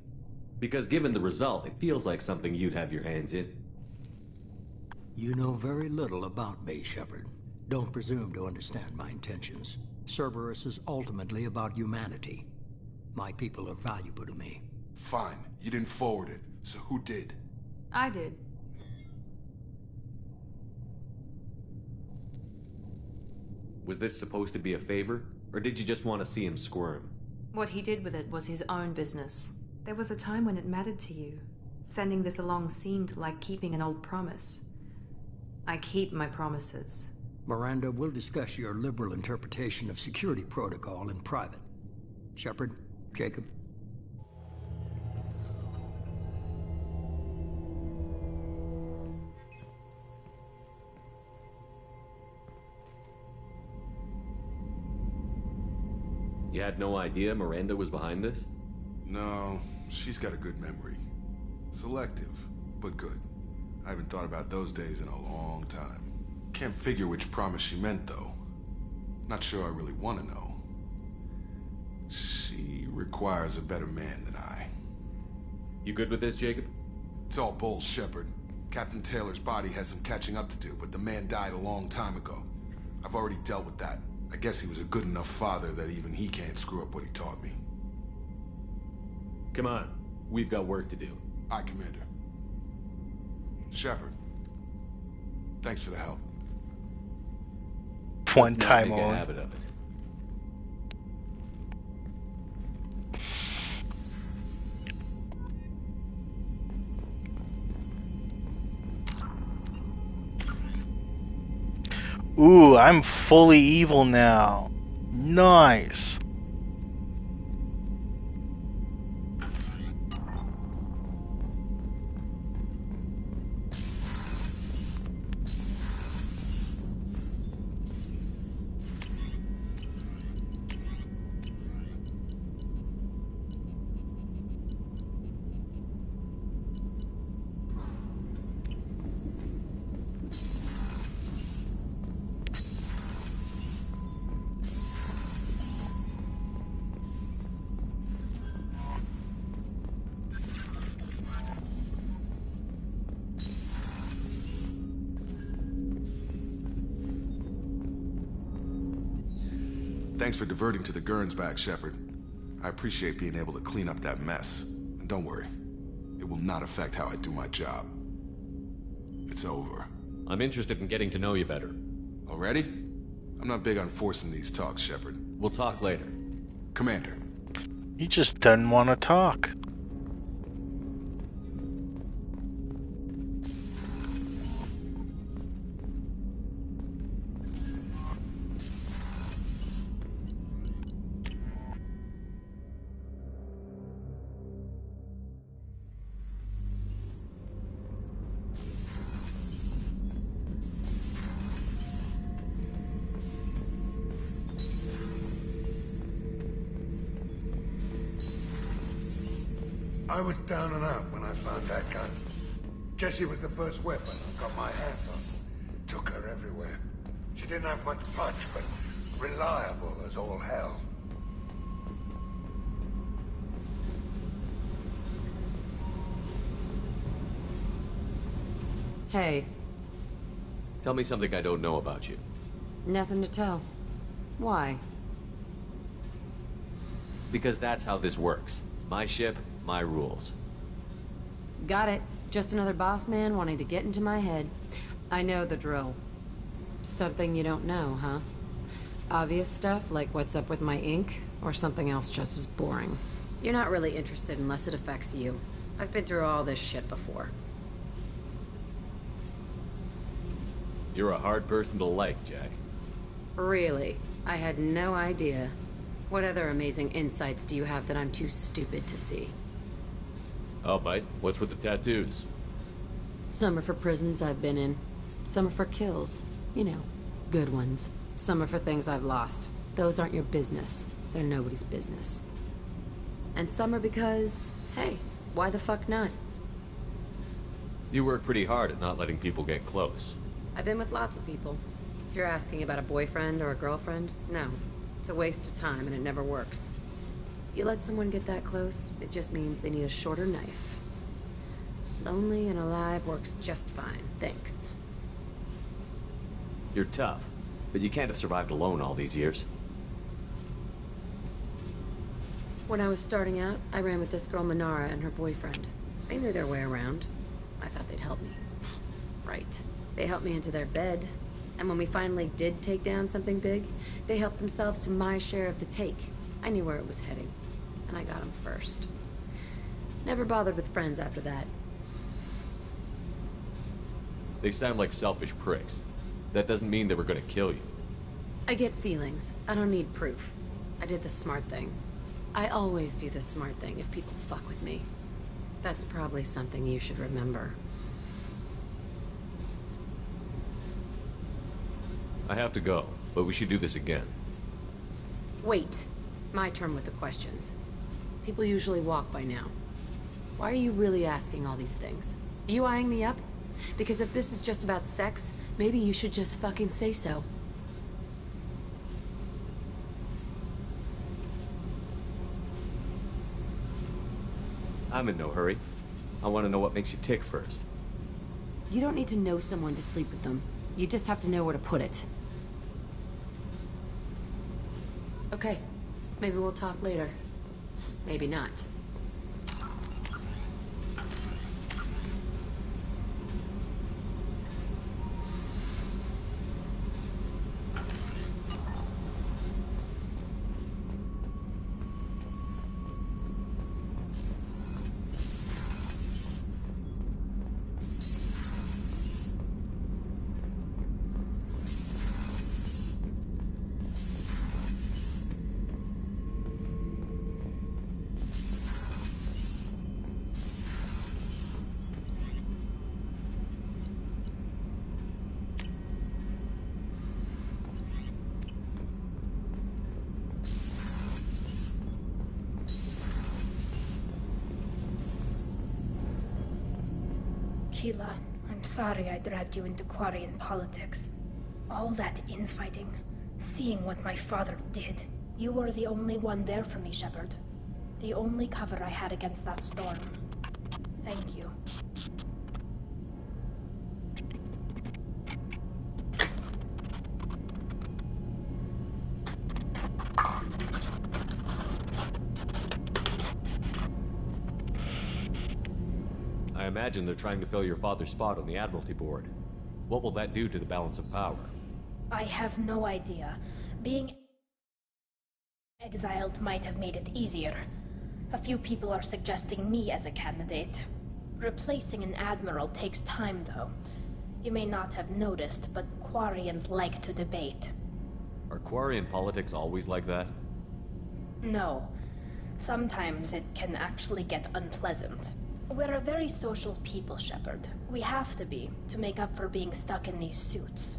Because given the result, it feels like something you'd have your hands in. You know very little about me, Shepnerd. Don't presume to understand my intentions. Cerberus is ultimately about humanity. My people are valuable to me. Fine. You didn't forward it. So who did? I did. Was this supposed to be a favor? Or did you just want to see him squirm? What he did with it was his own business. There was a time when it mattered to you. Sending this along seemed like keeping an old promise. I keep my promises. Miranda, we'll discuss your liberal interpretation of security protocol in private. Shepnerd, Jacob. You had no idea Miranda was behind this? No, she's got a good memory. Selective, but good. I haven't thought about those days in a long time. Can't figure which promise she meant, though. Not sure I really want to know. She requires a better man than I. You good with this, Jacob? It's all bull, Shepard. Captain Taylor's body has some catching up to do, but the man died a long time ago. I've already dealt with that. I guess he was a good enough father that even he can't screw up what he taught me. Come on. We've got work to do. Aye, Commander. Shepard. Thanks for the help. One time make a only. habit of it. Ooh, I'm fully evil now. Nice. Thanks for diverting to the Gurns back, Shepard. I appreciate being able to clean up that mess. And don't worry, it will not affect how I do my job. It's over. I'm interested in getting to know you better. Already? I'm not big on forcing these talks, Shepard. We'll talk later. Commander. He just doesn't want to talk. I was down and out when I found that gun. Jessie was the first weapon I got my hands on. Took her everywhere. She didn't have much punch, but reliable as all hell. Hey. Tell me something I don't know about you. Nothing to tell. Why? Because that's how this works. My ship, my rules. Got it. Just another boss man wanting to get into my head. I know the drill. Something you don't know, huh? Obvious stuff like what's up with my ink, or something else just as boring. You're not really interested unless it affects you. I've been through all this shit before. You're a hard person to like, Jack. Really? I had no idea. What other amazing insights do you have that I'm too stupid to see? I'll bite. What's with the tattoos? Some are for prisons I've been in. Some are for kills. You know, good ones. Some are for things I've lost. Those aren't your business. They're nobody's business. And some are because, hey, why the fuck not? You work pretty hard at not letting people get close. I've been with lots of people. If you're asking about a boyfriend or a girlfriend, no. It's a waste of time and it never works. You let someone get that close, it just means they need a shorter knife. Lonely and alive works just fine, thanks. You're tough, but you can't have survived alone all these years. When I was starting out, I ran with this girl Manara and her boyfriend. They knew their way around. I thought they'd help me. Right. They helped me into their bed, and when we finally did take down something big, they helped themselves to my share of the take. I knew where it was heading, and I got them first. Never bothered with friends after that. They sound like selfish pricks. That doesn't mean they were gonna kill you. I get feelings. I don't need proof. I did the smart thing. I always do the smart thing if people fuck with me. That's probably something you should remember. I have to go, but we should do this again. Wait. My turn with the questions. People usually walk by now. Why are you really asking all these things? Are you eyeing me up? Because if this is just about sex, maybe you should just fucking say so. I'm in no hurry. I want to know what makes you tick first. You don't need to know someone to sleep with them. You just have to know where to put it. Okay. Maybe we'll talk later. Maybe not. Keela, I'm sorry I dragged you into Quarian politics. All that infighting, seeing what my father did. You were the only one there for me, Shepard. The only cover I had against that storm. Thank you. I imagine they're trying to fill your father's spot on the Admiralty Board. What will that do to the balance of power? I have no idea. Being exiled might have made it easier. A few people are suggesting me as a candidate. Replacing an admiral takes time, though. You may not have noticed, but Quarians like to debate. Are Quarian politics always like that? No. Sometimes it can actually get unpleasant. We're a very social people, Shepard. We have to be, to make up for being stuck in these suits.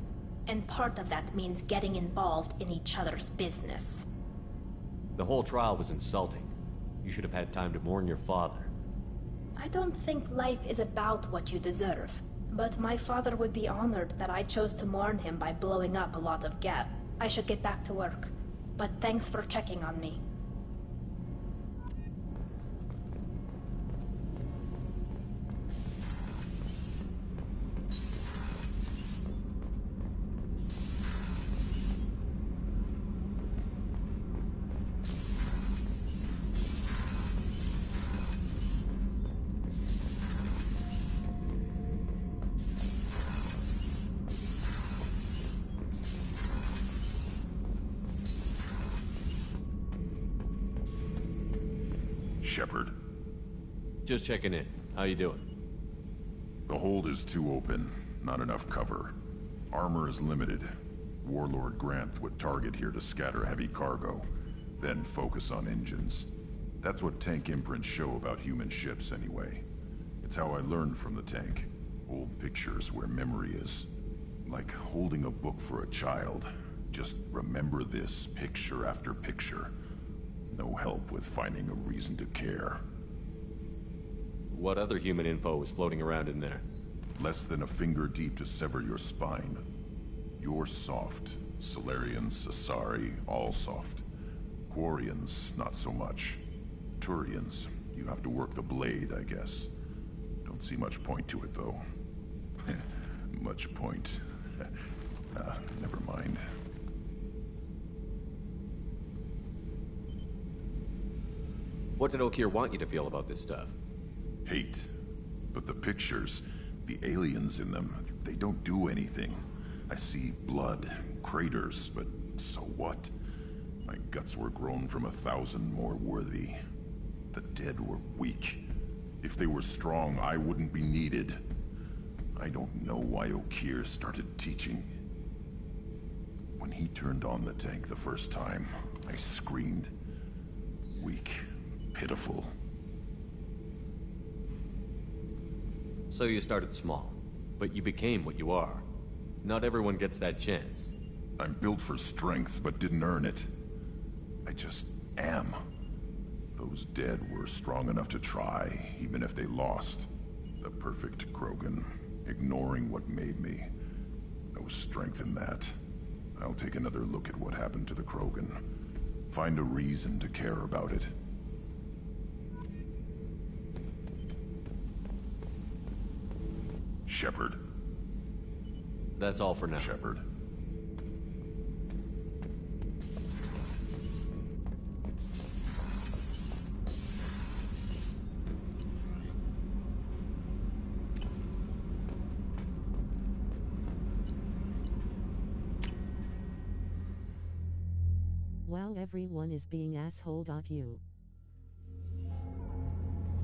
And part of that means getting involved in each other's business. The whole trial was insulting. You should have had time to mourn your father. I don't think life is about what you deserve. But my father would be honored that I chose to mourn him by blowing up a lot of gas. I should get back to work. But thanks for checking on me. Shepard. Just checking in. How you doing? The hold is too open. Not enough cover. Armor is limited. Warlord Granth would target here to scatter heavy cargo, then focus on engines. That's what tank imprints show about human ships anyway. It's how I learned from the tank. Old pictures where memory is. Like holding a book for a child. Just remember this, picture after picture. No help with finding a reason to care. What other human info is floating around in there? Less than a finger deep to sever your spine. You're soft. Solarians, Asari, all soft. Quarians, not so much. Turians, you have to work the blade, I guess. Don't see much point to it, though. Much point. Never mind. What did Okeer want you to feel about this stuff? Hate. But the pictures, the aliens in them, they don't do anything. I see blood, craters, but so what? My guts were grown from 1,000 more worthy. The dead were weak. If they were strong, I wouldn't be needed. I don't know why Okeer started teaching. When he turned on the tank the first time, I screamed. Weak. Pitiful. So you started small, but you became what you are. Not everyone gets that chance. I'm built for strength, but didn't earn it. I just am. Those dead were strong enough to try, even if they lost. The perfect Krogan, ignoring what made me. No strength in that. I'll take another look at what happened to the Krogan. Find a reason to care about it. Shepard. That's all for now. Shepard. Wow, everyone is being asshole.you.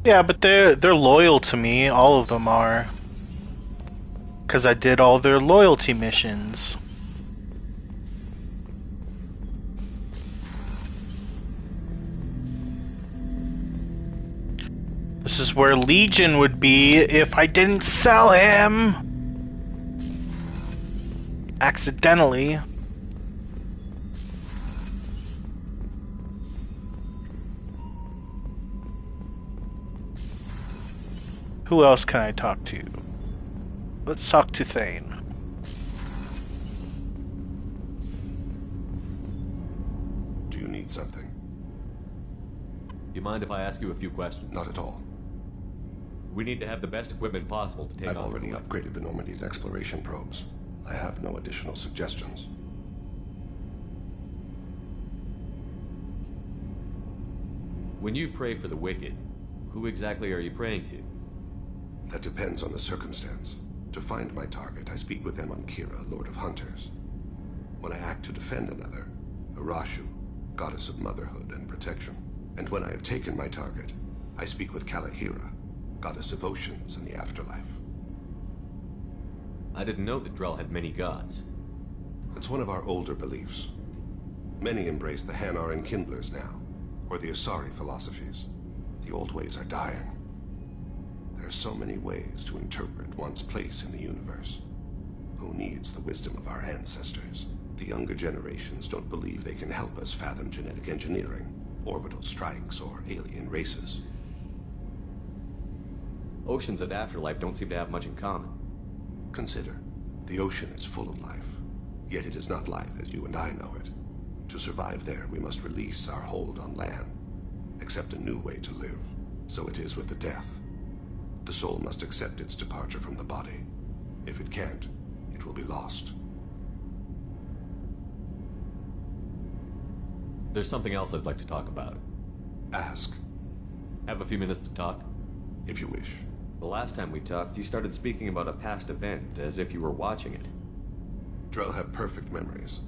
Yeah, but they're loyal to me. All of them are. Because I did all their loyalty missions. This is where Legion would be if I didn't sell him! Accidentally. Who else can I talk to? Let's talk to Thane. Do you need something? You mind if I ask you a few questions? Not at all. We need to have the best equipment possible to take I've on already upgraded the Normandy's exploration probes. I have no additional suggestions. When you pray for the wicked, who exactly are you praying to? That depends on the circumstance. To find my target, I speak with them on Kira, Lord of Hunters. When I act to defend another, Arashu, goddess of motherhood and protection. And when I have taken my target, I speak with Kalahira, goddess of oceans and the afterlife. I didn't know that Drell had many gods. It's one of our older beliefs. Many embrace the Hanar and Kindlers now, or the Asari philosophies. The old ways are dying. There are so many ways to interpret one's place in the universe. Who needs the wisdom of our ancestors? The younger generations don't believe they can help us fathom genetic engineering, orbital strikes, or alien races. Oceans and afterlife don't seem to have much in common. Consider, the ocean is full of life, yet it is not life as you and I know it. To survive there, we must release our hold on land, accept a new way to live. So it is with the death. The soul must accept its departure from the body. If it can't, it will be lost. There's something else I'd like to talk about. Ask. Have a few minutes to talk? If you wish. The last time we talked, you started speaking about a past event, as if you were watching it. Drell have perfect memories.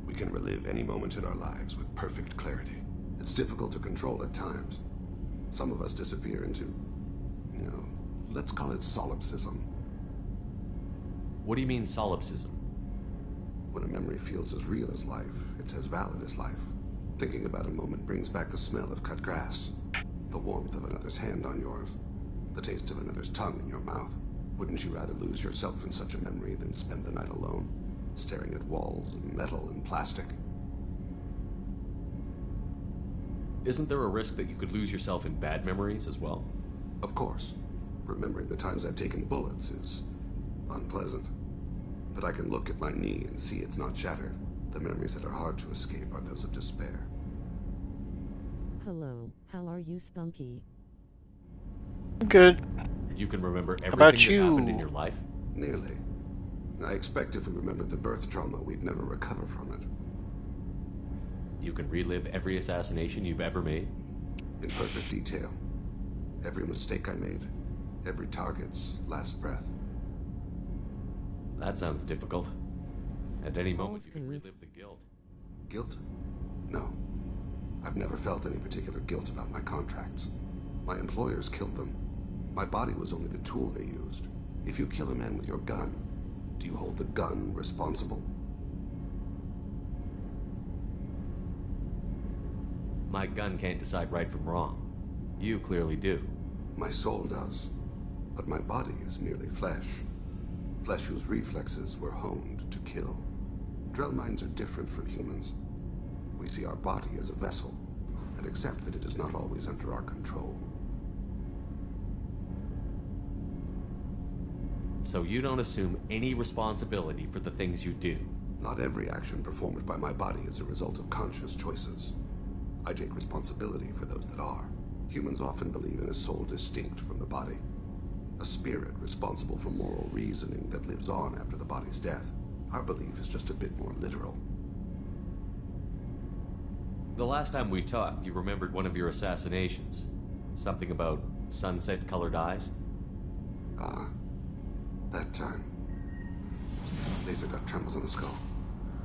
We can relive any moment in our lives with perfect clarity. It's difficult to control at times. Some of us disappear into, let's call it solipsism. What do you mean, solipsism? When a memory feels as real as life, it's as valid as life. Thinking about a moment brings back the smell of cut grass, the warmth of another's hand on yours, the taste of another's tongue in your mouth. Wouldn't you rather lose yourself in such a memory than spend the night alone, staring at walls of metal and plastic? Isn't there a risk that you could lose yourself in bad memories as well? Of course. Remembering the times I've taken bullets is unpleasant. But I can look at my knee and see it's not shattered. The memories that are hard to escape are those of despair. Hello, how are you, Spunky? Good. You can remember everything about that you? happened in your life? Nearly. I expect if we remembered the birth trauma, we'd never recover from it. You can relive every assassination you've ever made? In perfect detail. Every mistake I made. Every target's last breath. That sounds difficult. At any moment, you can relive the guilt. Guilt? No. I've never felt any particular guilt about my contracts. My employers killed them. My body was only the tool they used. If you kill a man with your gun, do you hold the gun responsible? My gun can't decide right from wrong. You clearly do. My soul does. But my body is merely flesh. Flesh whose reflexes were honed to kill. Drell minds are different from humans. We see our body as a vessel, and accept that it is not always under our control. So you don't assume any responsibility for the things you do? Not every action performed by my body is a result of conscious choices. I take responsibility for those that are. Humans often believe in a soul distinct from the body. A spirit responsible for moral reasoning that lives on after the body's death. Our belief is just a bit more literal. The last time we talked, you remembered one of your assassinations. Something about sunset-colored eyes? That time. Laser dot trembles on the skull.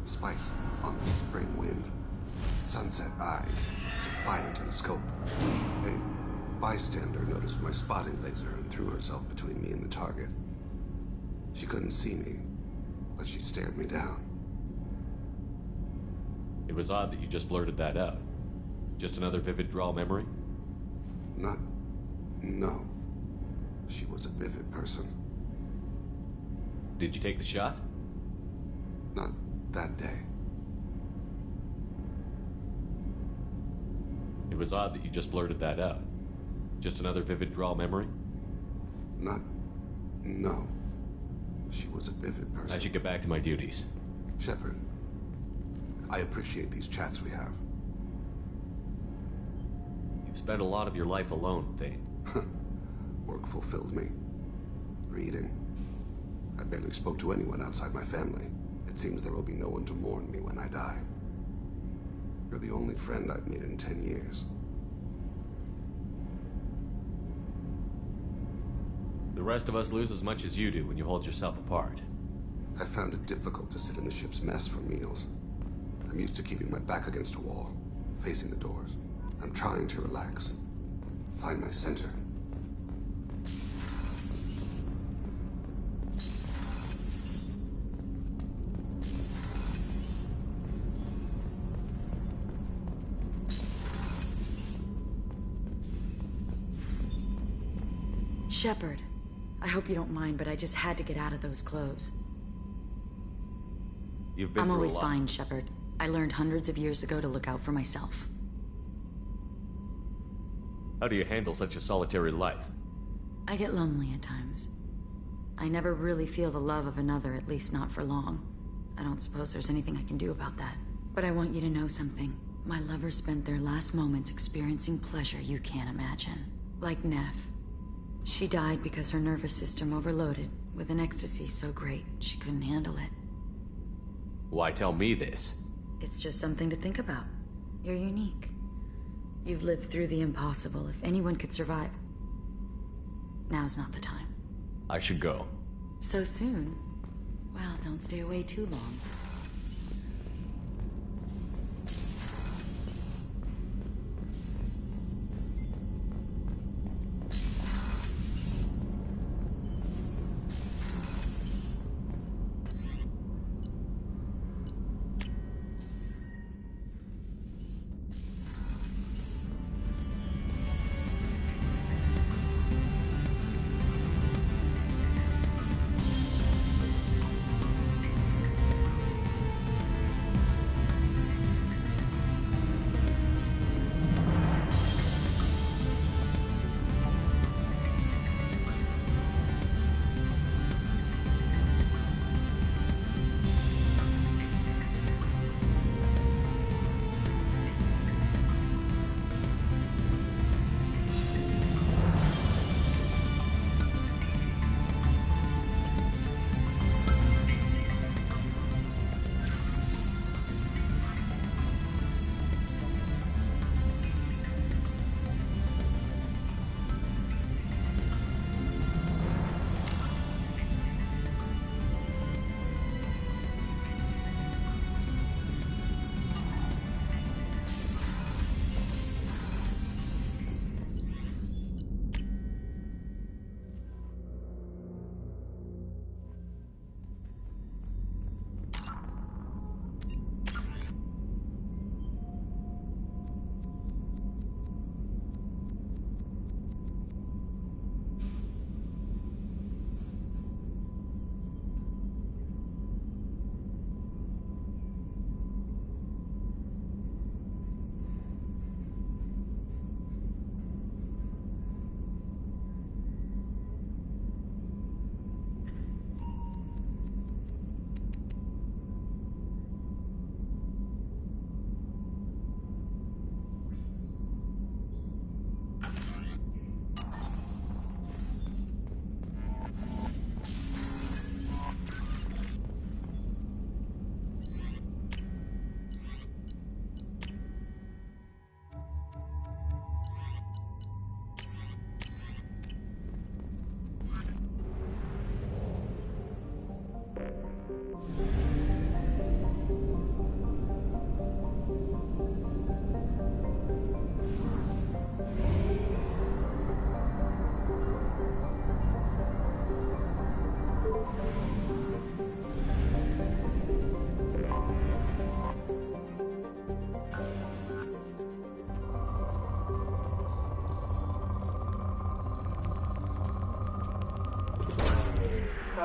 Spice on the spring wind. Sunset eyes, defiant in the scope. A bystander noticed my spotting laser and threw herself between me and the target. She couldn't see me, but she stared me down. It was odd that you just blurted that out. Just another vivid draw memory? No. She was a vivid person. Did you take the shot? Not that day. It was odd that you just blurted that out. Just another vivid draw memory? No. She was a vivid person. I should get back to my duties. Shepard, I appreciate these chats we have. You've spent a lot of your life alone, Thane. Work fulfilled me. Reading. I barely spoke to anyone outside my family. It seems there will be no one to mourn me when I die. You're the only friend I've made in 10 years. The rest of us lose as much as you do when you hold yourself apart. I found it difficult to sit in the ship's mess for meals. I'm used to keeping my back against a wall, facing the doors. I'm trying to relax, find my center. Shepard, I hope you don't mind, but I just had to get out of those clothes. You've been I'm through always a lot. fine, Shepard. I learned hundreds of years ago to look out for myself. How do you handle such a solitary life? I get lonely at times. I never really feel the love of another, at least not for long. I don't suppose there's anything I can do about that. But I want you to know something. My lover spent their last moments experiencing pleasure you can't imagine. Like Neff. She died because her nervous system overloaded with an ecstasy so great she couldn't handle it. Why tell me this? It's just something to think about. You're unique. You've lived through the impossible. If anyone could survive, now's not the time. I should go. So soon? Well, don't stay away too long.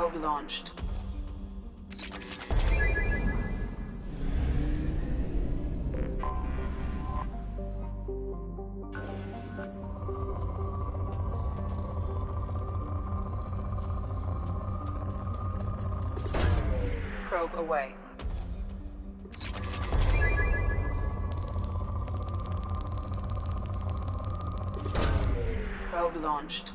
Probe launched. Probe away. Probe launched.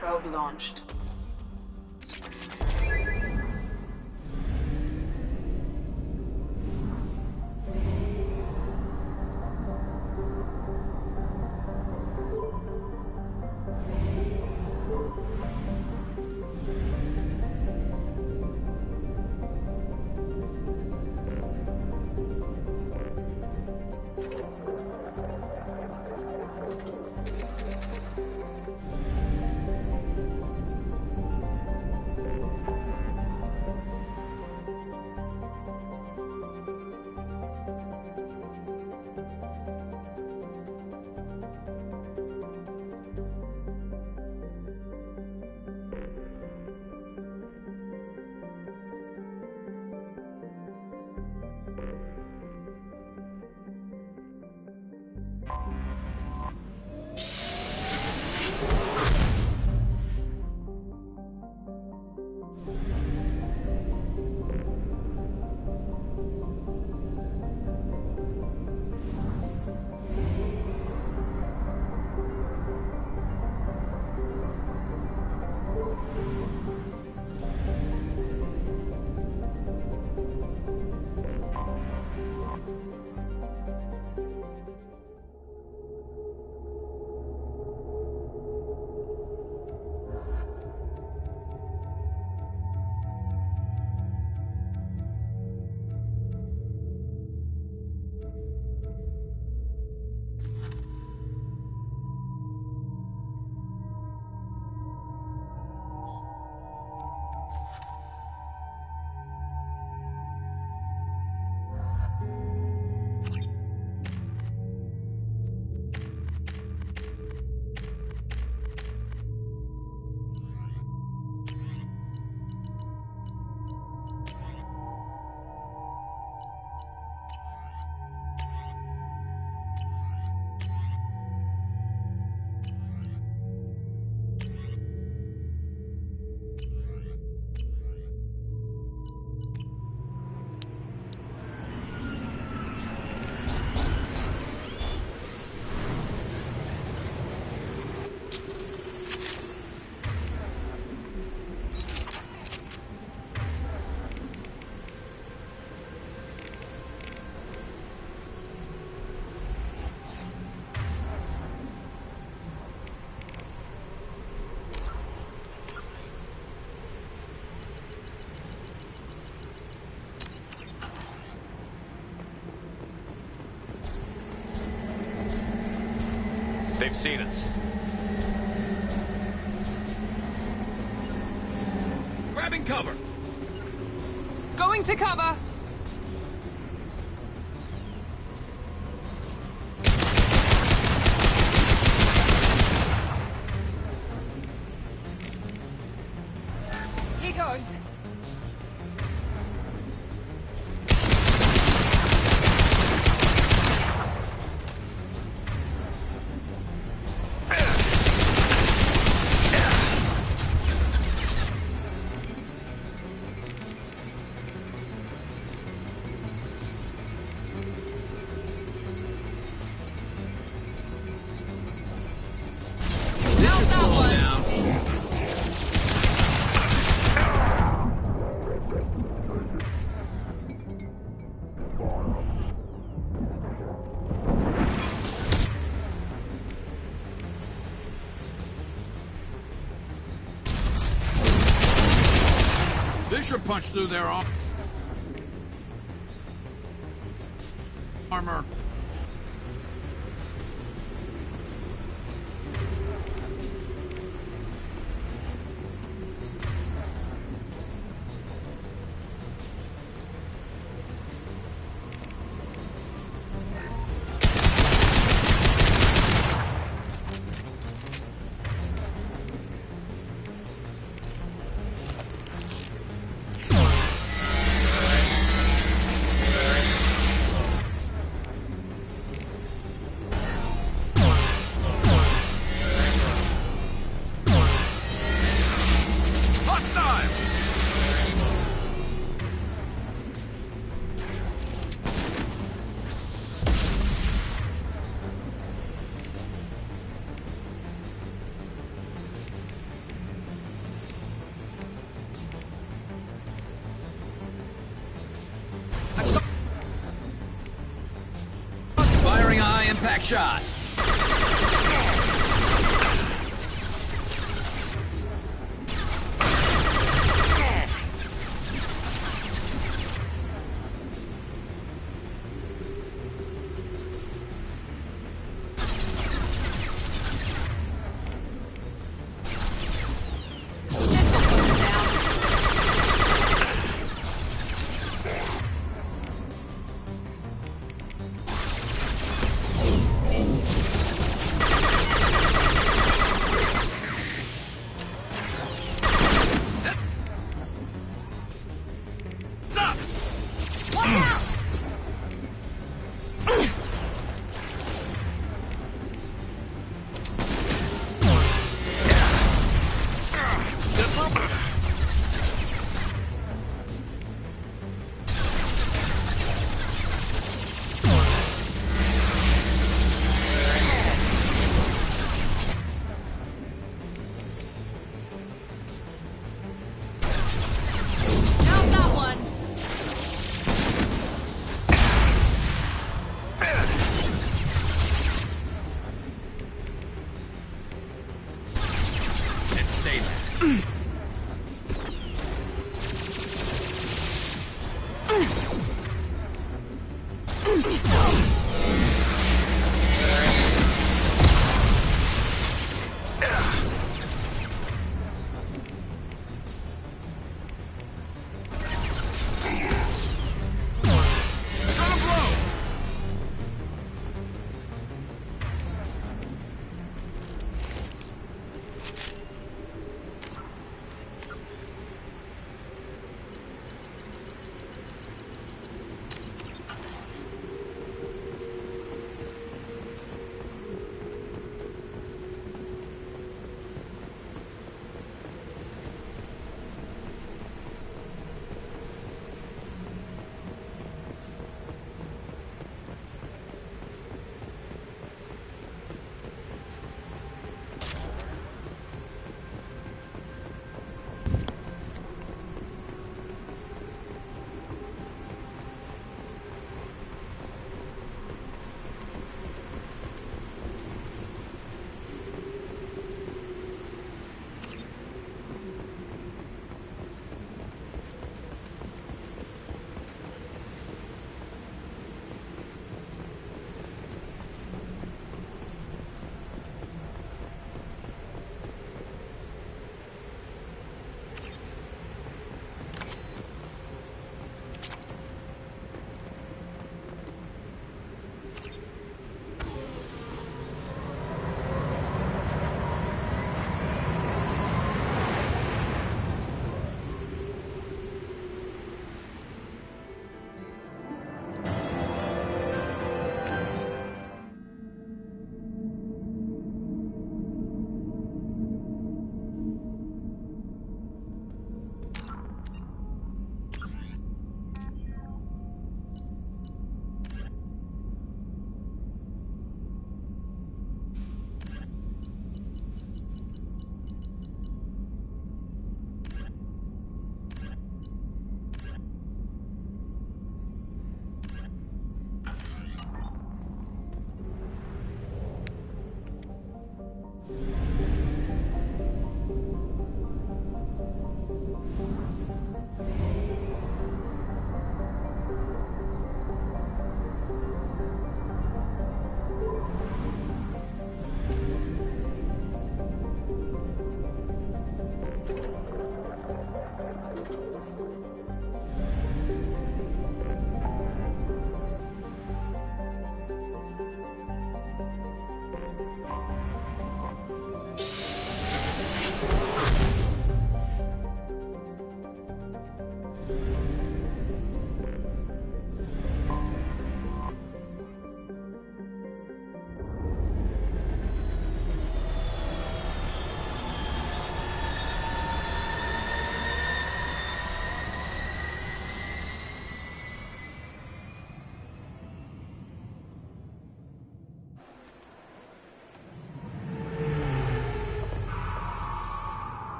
Probe launched. They've seen us. Grabbing cover. Going to cover. He goes. Fisher punched through their armor. time! Firing a high-impact shot.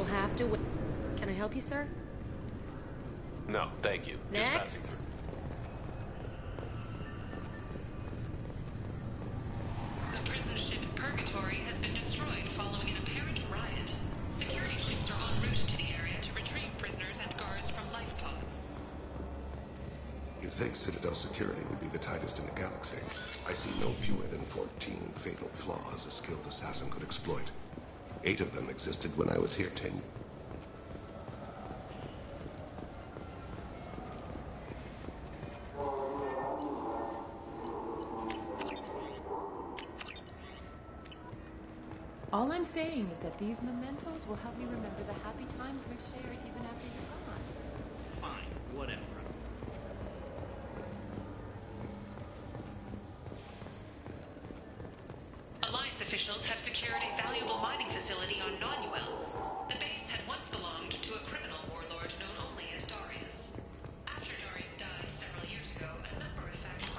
have to wait. Can I help you, sir? No, thank you. Just passing Next. through. The prison ship Purgatory has been destroyed following an apparent riot. Security ships are en route to the area to retrieve prisoners and guards from life pods. You'd think Citadel security would be the tightest in the galaxy. I see no fewer than 14 fatal flaws a skilled assassin could exploit. 8 of them existed when I was here 10. All I'm saying is that these mementos will help me remember the happy times we've shared even after you're gone. Fine, whatever. Alliance officials have secured a valuable mining facility on Nonuel. The base had once belonged to a criminal warlord known only as Darius. After Darius died several years ago, a number of factions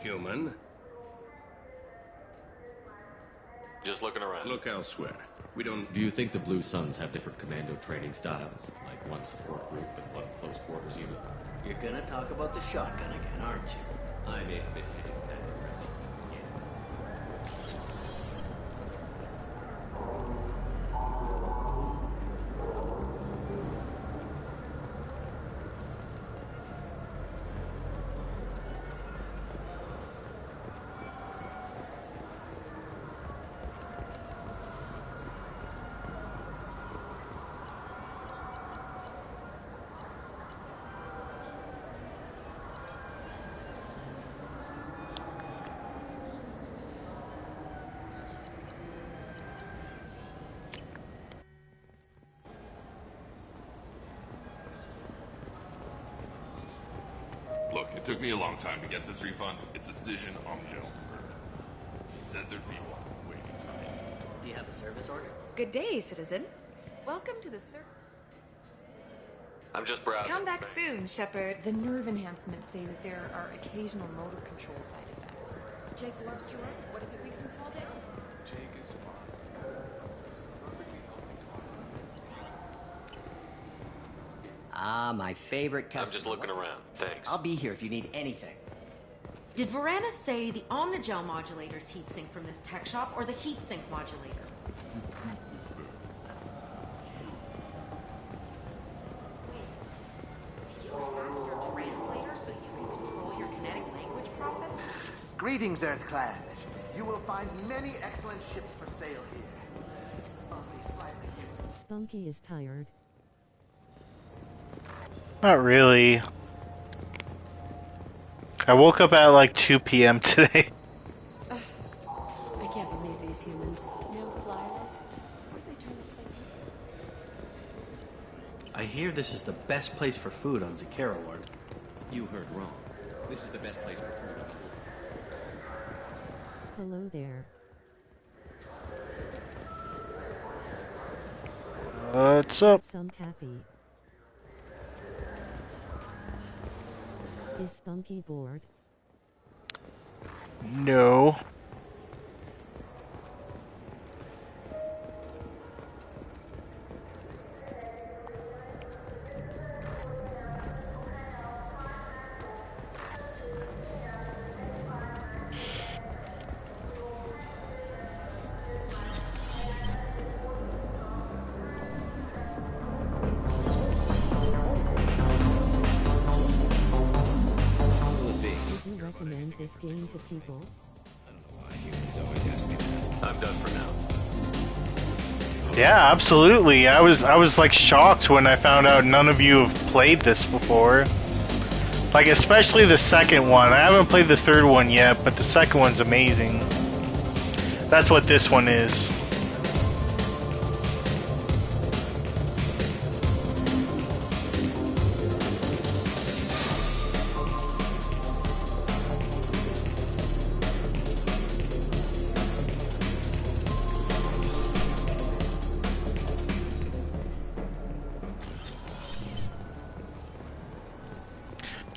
Human, Just looking around. look elsewhere. We don't... Do you think the Blue Suns have different commando training styles? Like one support group and one close quarters unit? You're gonna talk about the shotgun again, aren't you? I may have been heading that direction. Look, it took me a long time to get this refund. It's a decision on the gentleman. He said there'd be one waiting for me. Do you have a service order? Good day, citizen. Welcome to the I'm just browsing. Come back soon, Shepnerd. The nerve enhancements say that there are occasional motor control side effects. Jake loves to run. What if it makes him fall down? Jake is fine. It's a perfectly healthy dog. Ah, my favorite customer. I'm just looking around. Thanks. I'll be here if you need anything. Did Varanus say the Omnigel modulator's heatsink from this tech shop or the heatsink modulator? Did you hack your translator so you can control your kinetic language process? Greetings, Earthclan. You will find many excellent ships for sale here. Only slightly used. Spunky is tired. Not really. I woke up at like 2 p.m. today. I can't believe these humans. No fly lists. What did they turn this place into? I hear this is the best place for food on Zakera Ward. You heard wrong. This is the best place for food. Hello there. What's up? Some taffy. Is Spunky bored? No. Recommend this game to people? I'm done for now. Yeah, absolutely. I was like shocked when I found out none of you have played this before. Like especially the second one. I haven't played the third one yet, but the second one's amazing. That's what this one is.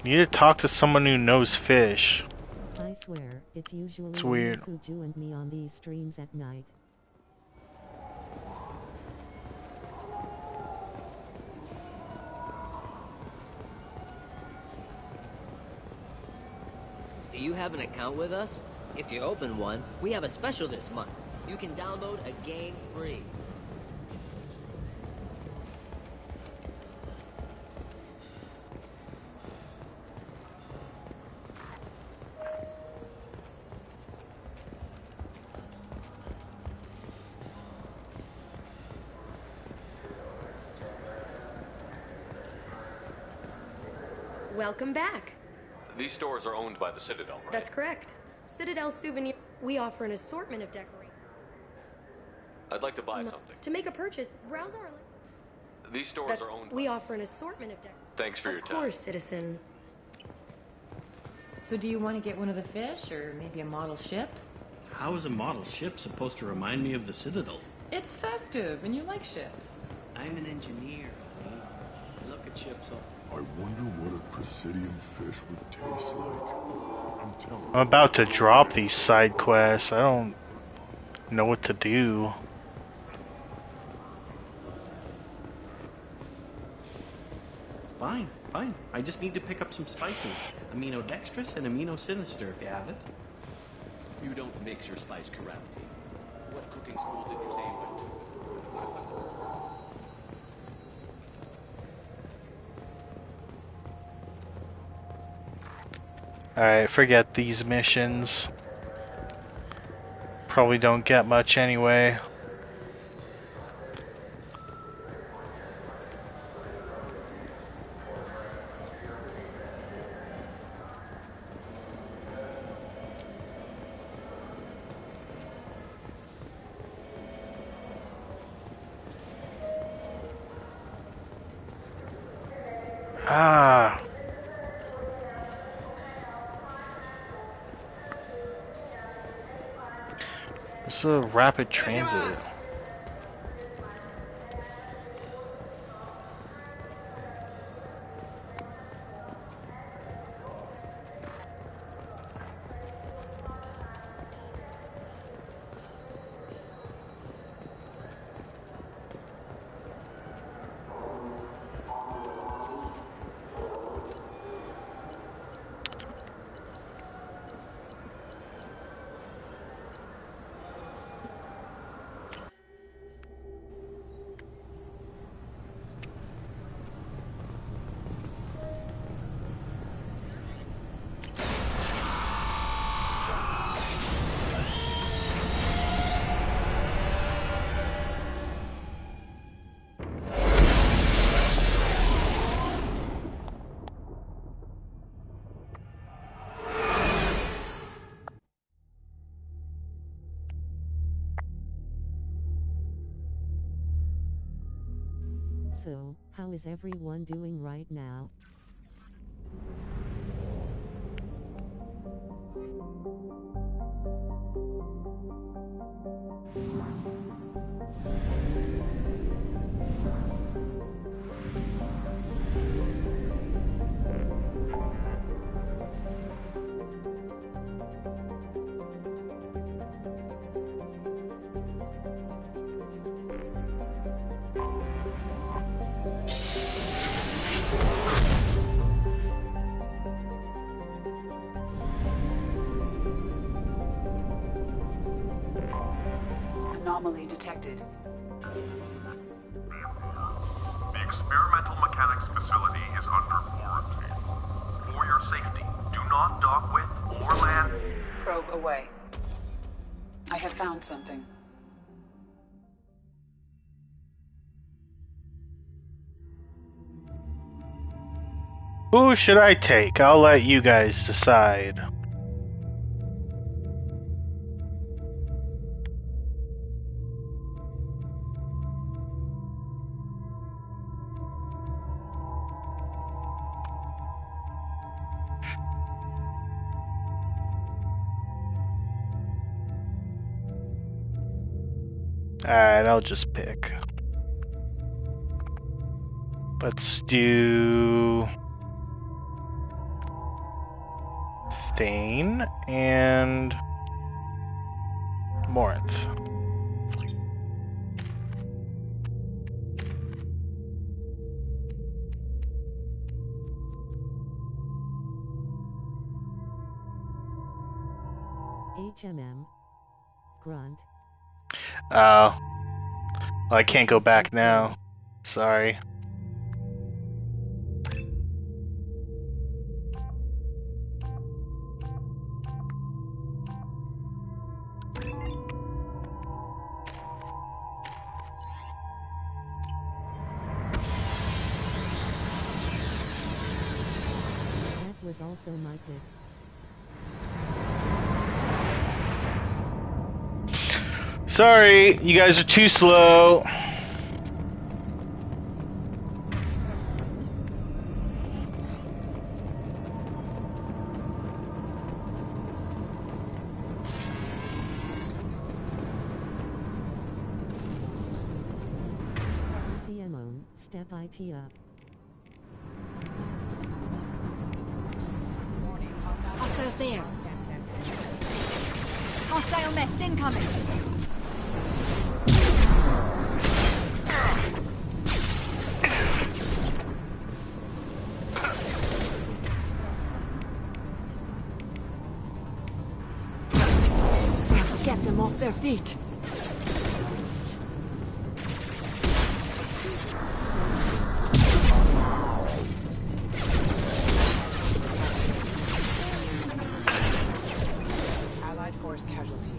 You need to talk to someone who knows fish. I swear, it's usually It's weird. only Kuju and me on these streams at night. Do you have an account with us? If you open one, we have a special this month. You can download a game free. Welcome back. These stores are owned by the Citadel, right? That's correct. Citadel Souvenir. We offer an assortment of decorations. I'd like to buy something. To make a purchase, browse our. These stores are owned We offer an assortment of decorations. Thanks for your time. Of course, citizen. So do you want to get one of the fish, or maybe a model ship? How is a model ship supposed to remind me of the Citadel? It's festive, and you like ships. I'm an engineer. I look at ships all. I wonder what a Presidium fish would taste like. I'm telling you. I'm about to drop these side quests. I don't know what to do. Fine, fine. I just need to pick up some spices. Amino dextrous and amino sinister if you have it. You don't mix your spice corruptly. What cooking school did you say you went to? Alright, forget these missions. Probably don't get much anyway. Ah. It's a rapid transit. So, how is everyone doing right now? Anomaly detected. The experimental mechanics facility is under quarantine. For your safety, do not dock with or land. Probe away. I have found something. Who should I take? I'll let you guys decide. Alright, I'll just pick. Let's do Thane and Morinth. HMM. Grunt. Oh. Well, I can't go back now. Sorry. That was also my pick. Sorry, you guys are too slow. CMO, step IT up. Hostiles there. Hostile mechs incoming. Get them off their feet. Allied force casualty.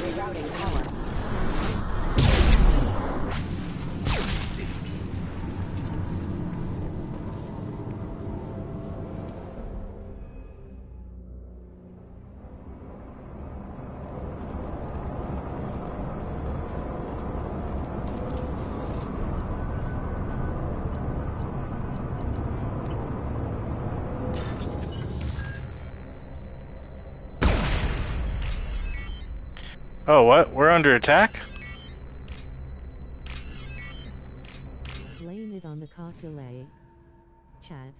Rerouting power. Oh, what? We're under attack? Blame it on the cost delay. Chat.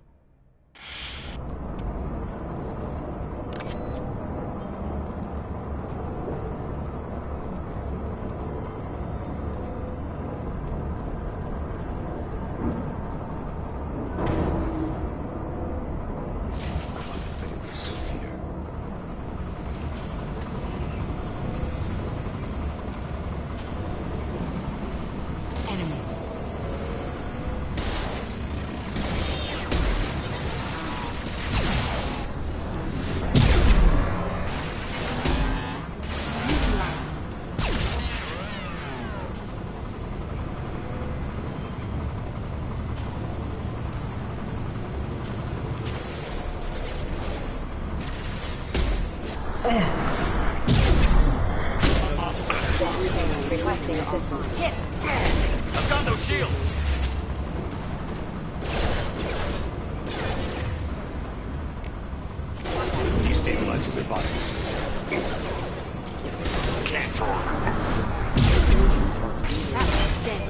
Requesting assistance. Hit. I've got no shield. Destabilizing their bodies. Can't talk. That was dead.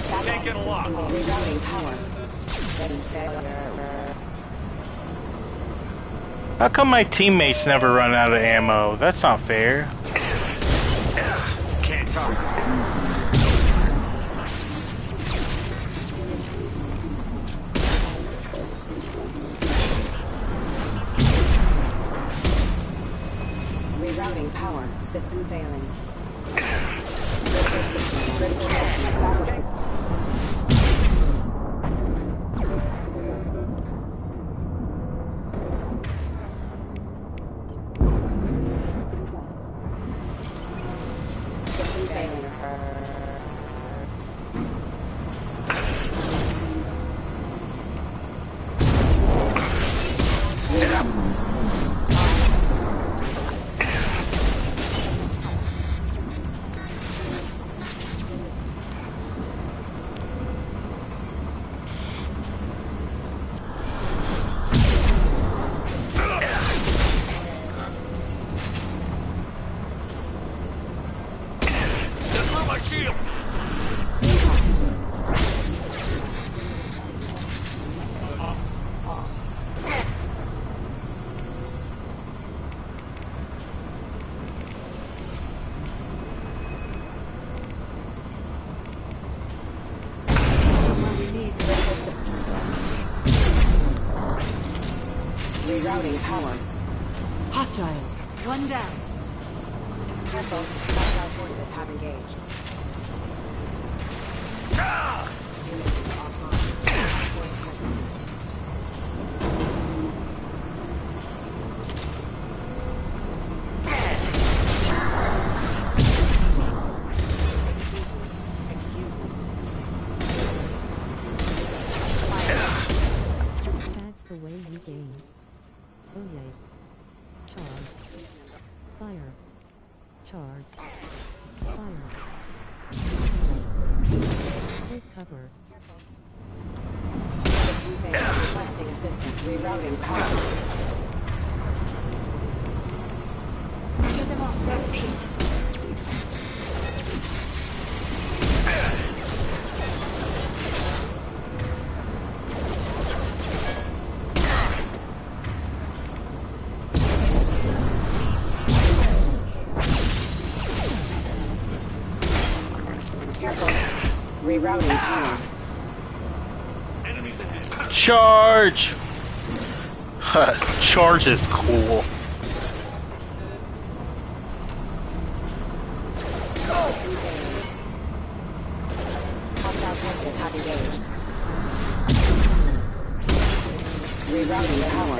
Can't get a lock. Rerouting power. That is failure. How come my teammates never run out of ammo? That's not fair. Can't talk. Rerouting power. System failing. Rerouting power. Hostiles. One down. Careful. Hostile forces have engaged. Units offline. Force casualties. That's the way you game. Oh yay. Charge. Fire. Charge. Fire. Take cover. Requesting assistance. Rerouting power. Get them off their feet. Rerouting power. Charge! Charge is cool. Hostile forces have engaged. Rerouting power.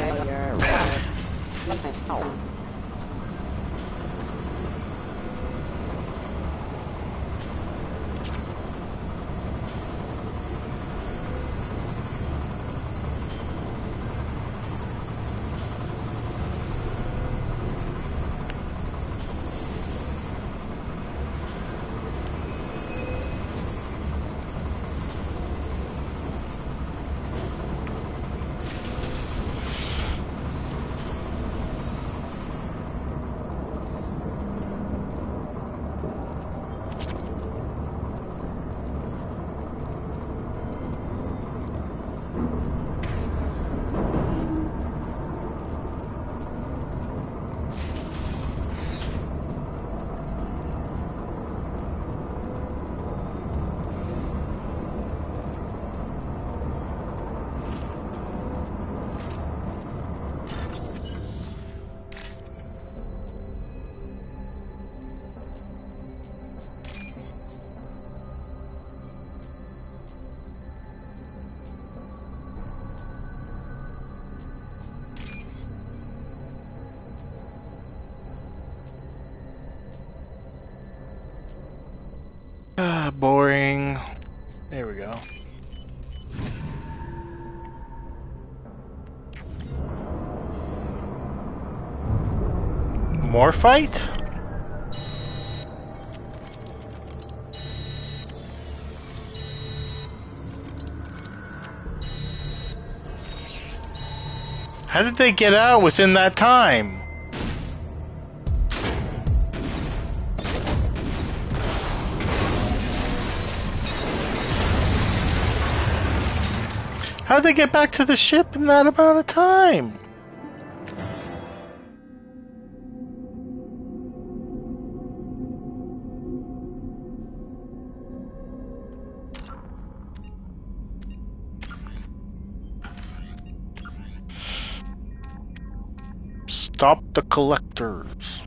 Boring. There we go. More fight? How did they get out within that time? How'd they get back to the ship in that amount of time? Stop the collectors.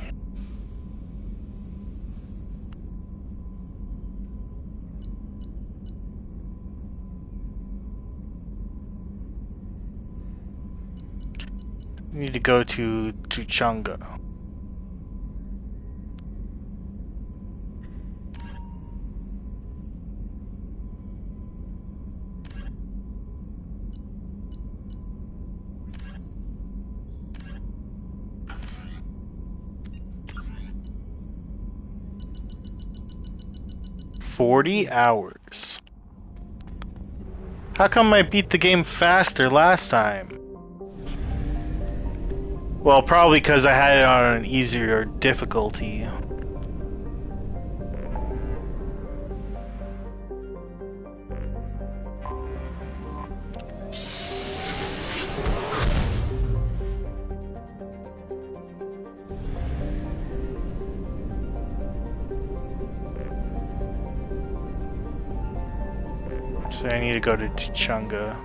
We need to go to Chunga. $40. How come I beat the game faster last time? Well, probably because I had it on an easier difficulty. So I need to go to Chunga.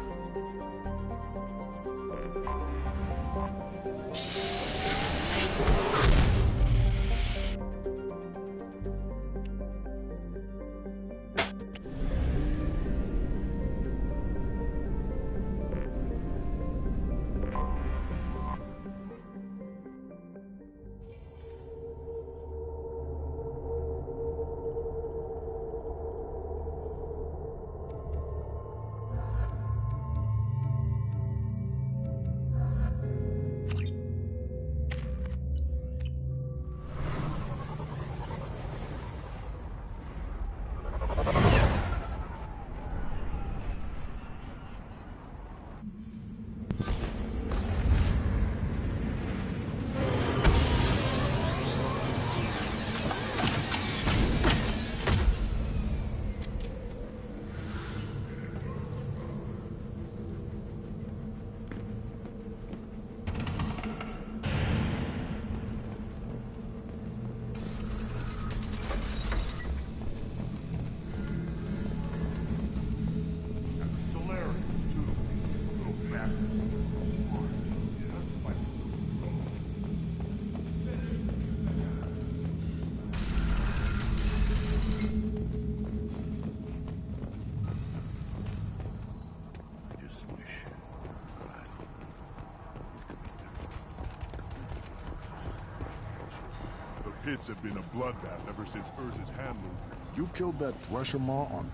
Pits have been a bloodbath ever since Urza's hand moved. You killed that Thresher Maw on...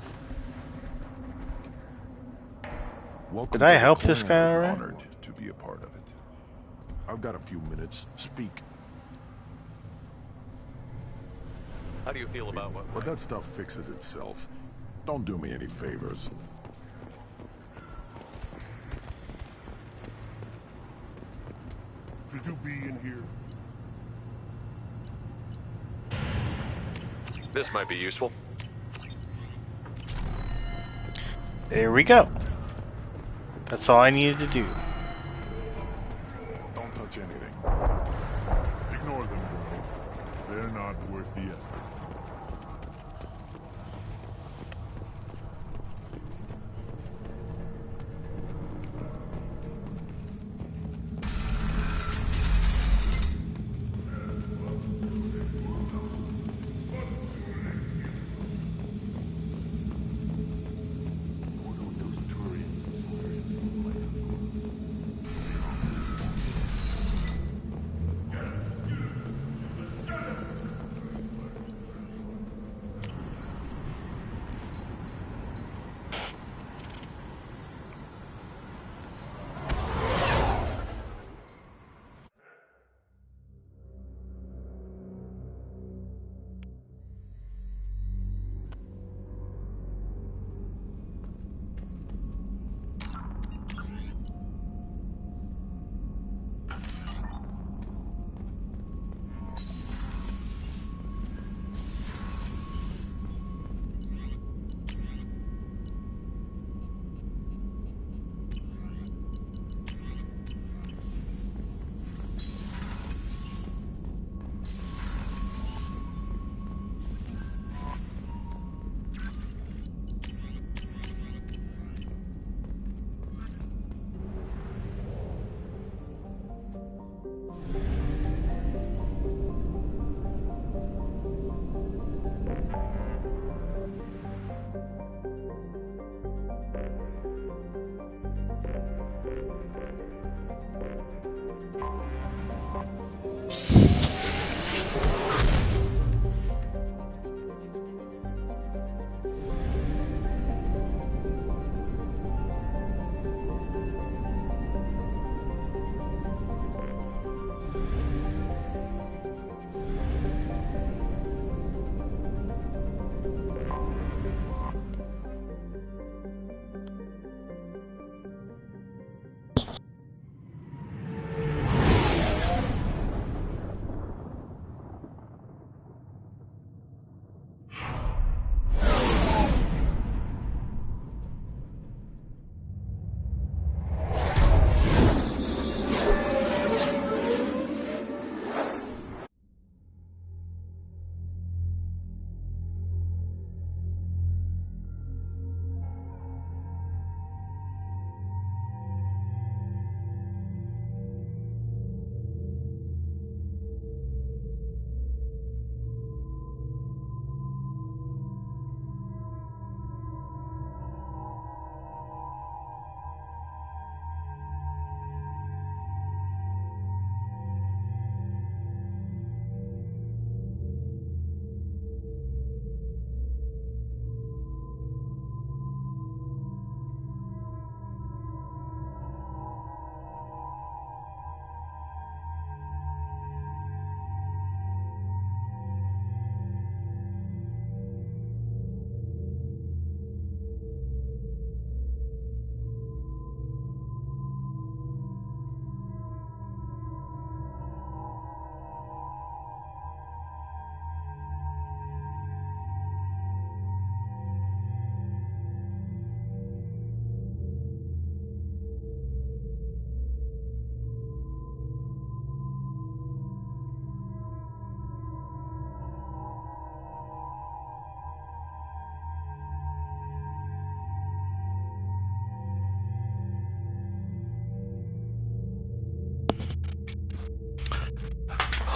Welcome Did I to the help this clan. guy already? Honored to be a part of it. I've got a few minutes. Speak. How do you feel about what? But that stuff fixes itself. Don't do me any favors. Should you be in here? This might be useful. There we go. That's all I needed to do. Don't touch anything. Ignore them, bro. They're not worth the effort.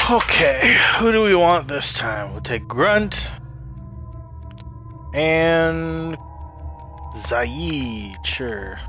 Okay, who do we want this time? We'll take Grunt and Zaid, sure.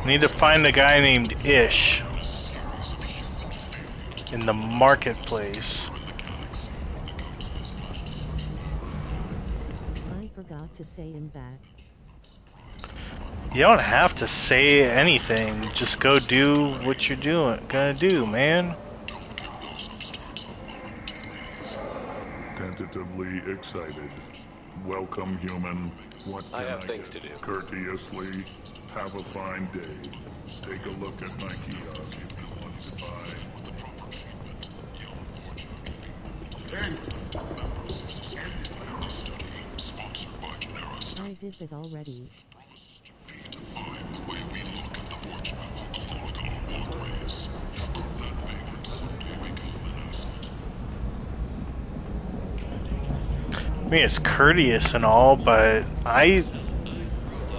Need to find a guy named Ish in the marketplace. I forgot to say him back. You don't have to say anything. Just go do what you're gonna do, man. Tentatively excited. Welcome, human. What I can have things to do. Courteously. Have a fine day. Take a look at my kiosk if you want to buy. I did that already. I mean, it's courteous and all, but I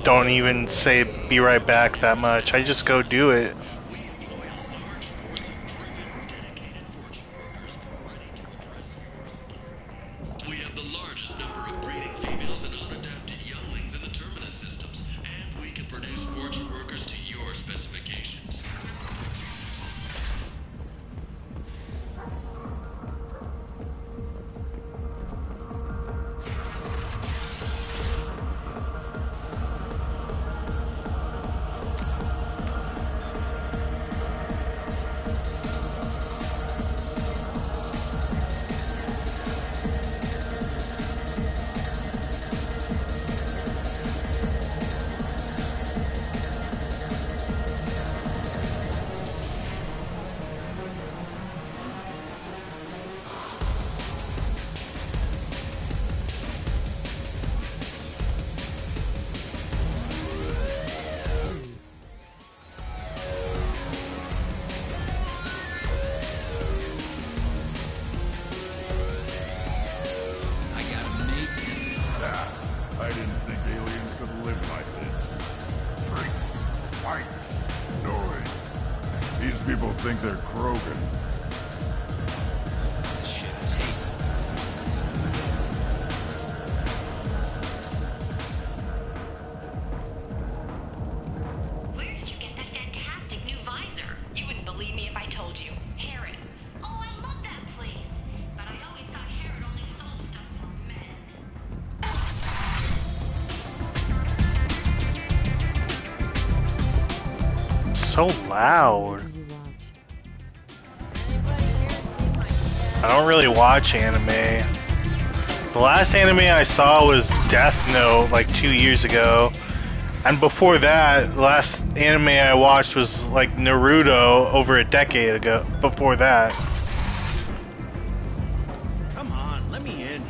don't even say be right back that much. I just go do it. We have the largest number of breeding females and unadapted younglings in the terminus systems, and we can produce fortune workers to your specifications. I didn't think aliens could live like this. Drinks, fights, noise. These people think they're Krogan. This shit tastes. Where did you get that fantastic new visor? You wouldn't believe me if I told you. Harrods. Oh, I love that place. But I always thought Harrod only sold stuff for men. So loud. I don't really watch anime. The last anime I saw was Death Note like 2 years ago, And before that, the last anime I watched was like Naruto over a decade ago. Before that. Come on, let me in.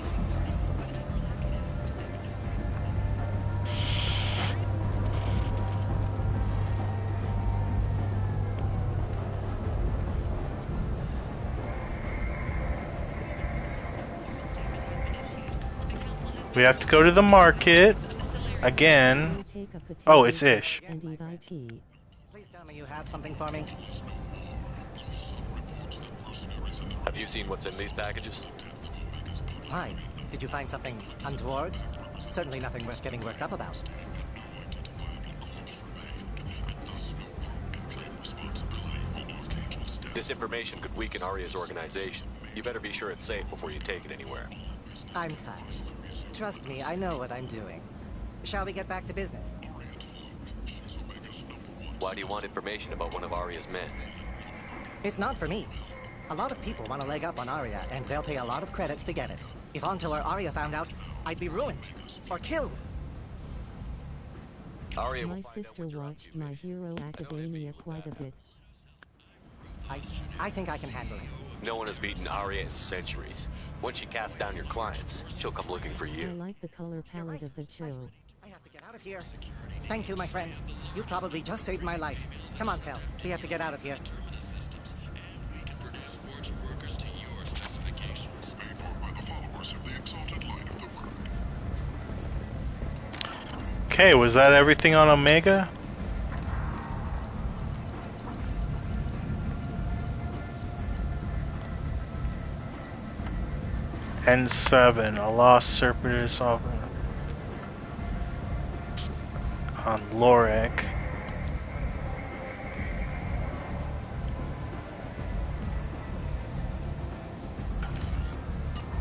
We have to go to the market again. Oh, it's Ish. Please tell me you have something for me. Have you seen what's in these packages? Why? Did you find something untoward? Certainly nothing worth getting worked up about. This information could weaken Arya's organization. You better be sure it's safe before you take it anywhere. I'm touched. Trust me, I know what I'm doing. Shall we get back to business? Why do you want information about one of Arya's men? It's not for me. A lot of people want a leg up on Arya, and they'll pay a lot of credits to get it. If Anto or Arya found out, I'd be ruined. Or killed. Arya My sister watched My Hero Academia quite a bit. I think I can handle it. No one has beaten Arya in centuries. Once she casts down your clients, she'll come looking for I you. like the color palette of the show. I have to get out of here. Thank you, my friend. You probably just saved my life. Come on, Sal. We have to get out of here. Okay, was that everything on Omega? N7, a lost serpent is on Lorik.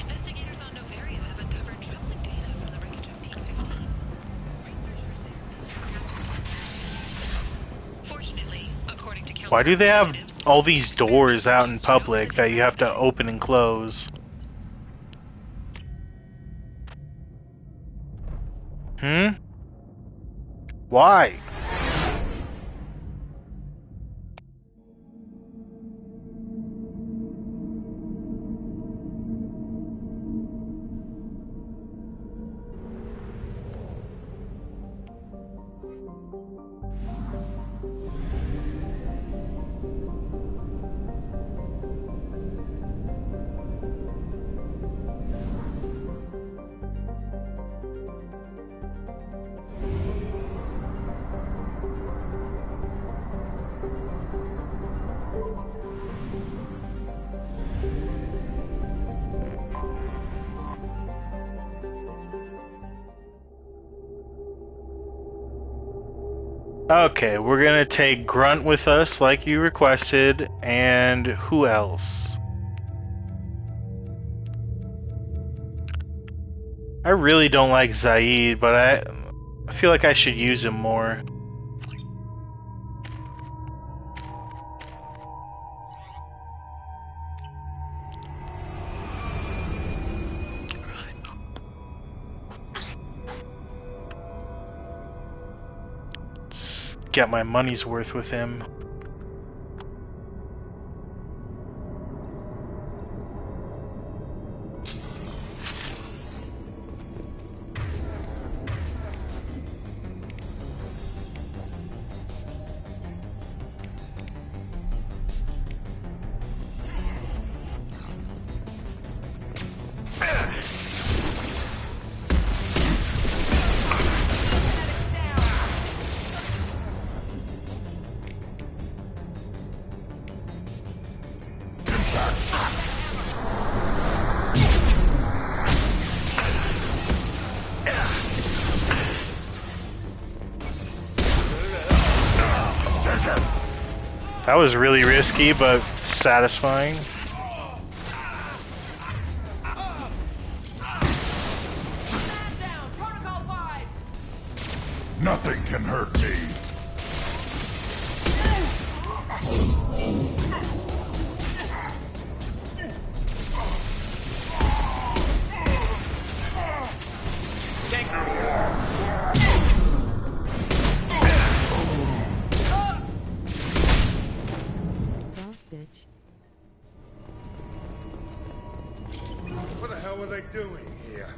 Investigators on Novaria have uncovered troubling data from the wreckage of Peak 15. Fortunately, according to Council Why do they have all these doors out in public that you have to open and close? Why? Okay, we're gonna take Grunt with us like you requested, and who else? I really don't like Zaid, but I feel like I should use him more. Get my money's worth with him. That was really risky, but satisfying. Nothing can hurt me. doing here?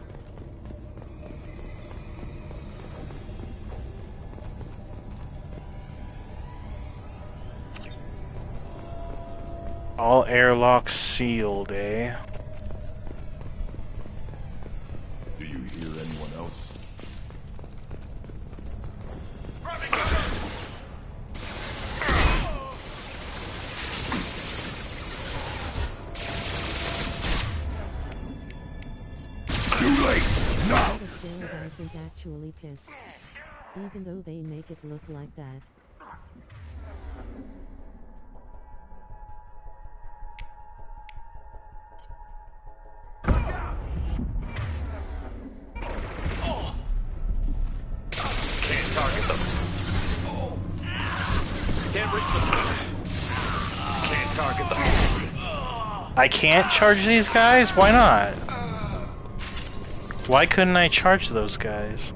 All airlocks sealed, eh? Do you hear anyone else? Too late! Now! The jail isn't actually pissed. Even though they make it look like that. Can't target them. Can't reach them. Can't target them. I can't charge these guys? Why not? Why couldn't I charge those guys?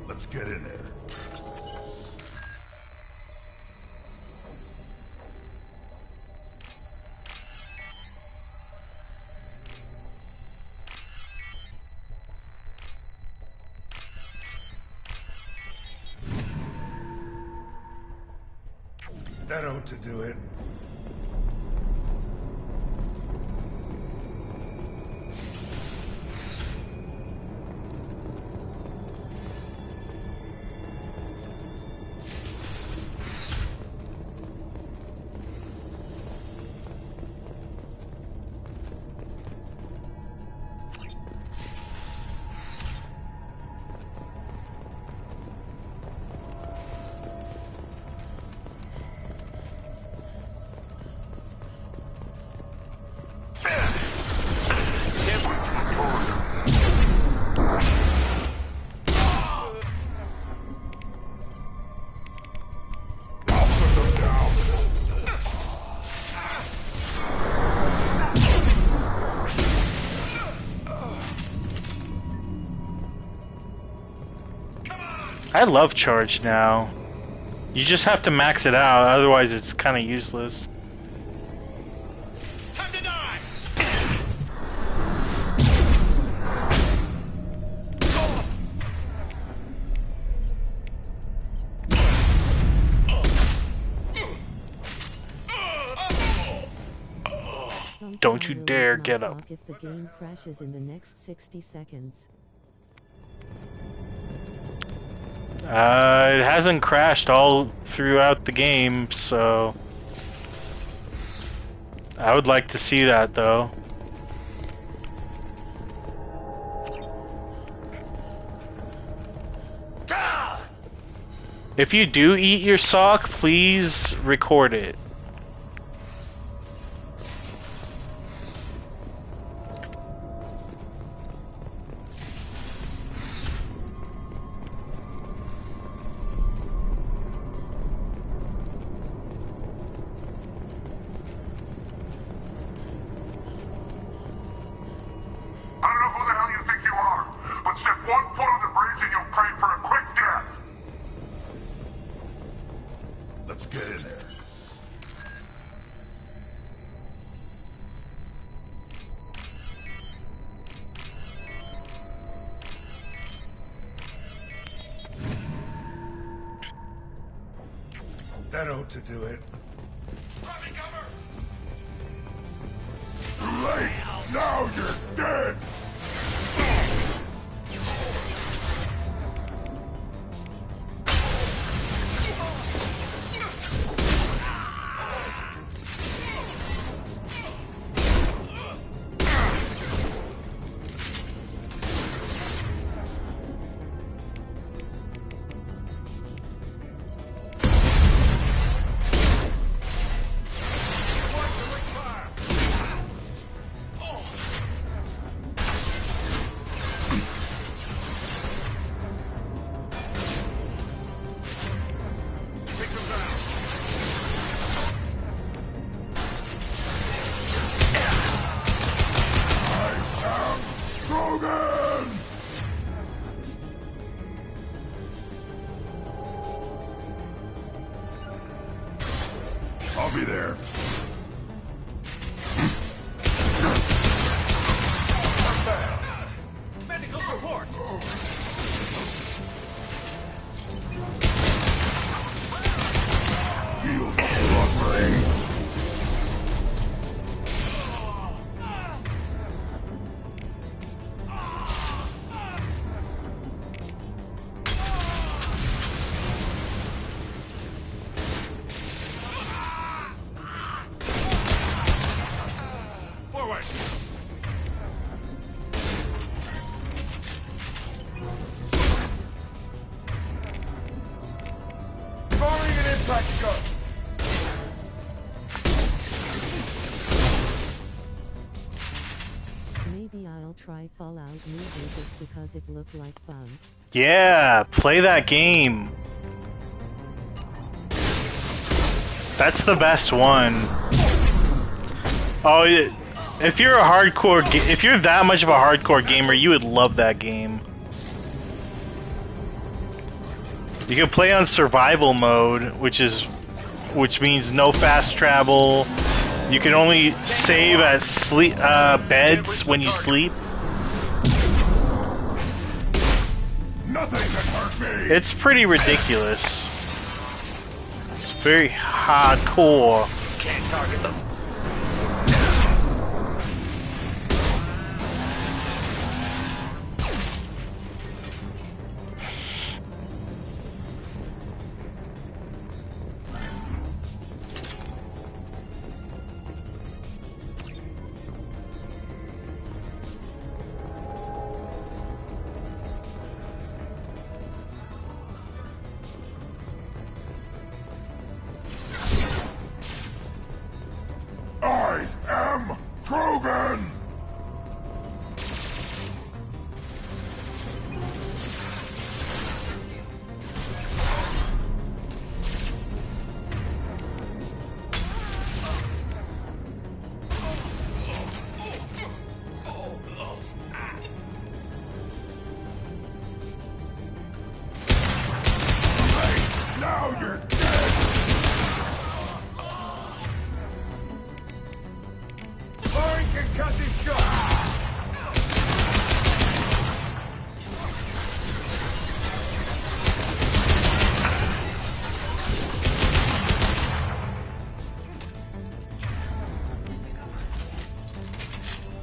Let's get in there. That ought to do it. I love charge now. You just have to max it out, otherwise it's kind of useless. Time to die! Don't you dare get up. If the game crashes in the next 60 seconds. It hasn't crashed all throughout the game, so I would like to see that though. If you do eat your sock, please record it. Let's get in there. That ought to do it. Too late! Now you're dead! I'll be there. Medical support! Feel the suffering. Forward! Firing an impact gun. Maybe I'll try Fallout New Vegas because it looked like fun. Yeah, play that game. That's the best one. Oh, if you're a hardcore, if you're that much of a hardcore gamer, you would love that game. You can play on survival mode, which means no fast travel. You can only save at sleep beds when you sleep. Nothing can hurt me. It's pretty ridiculous. It's very hardcore. Can't target them. I am Krogan! Now you're dead! Firing concussive shot!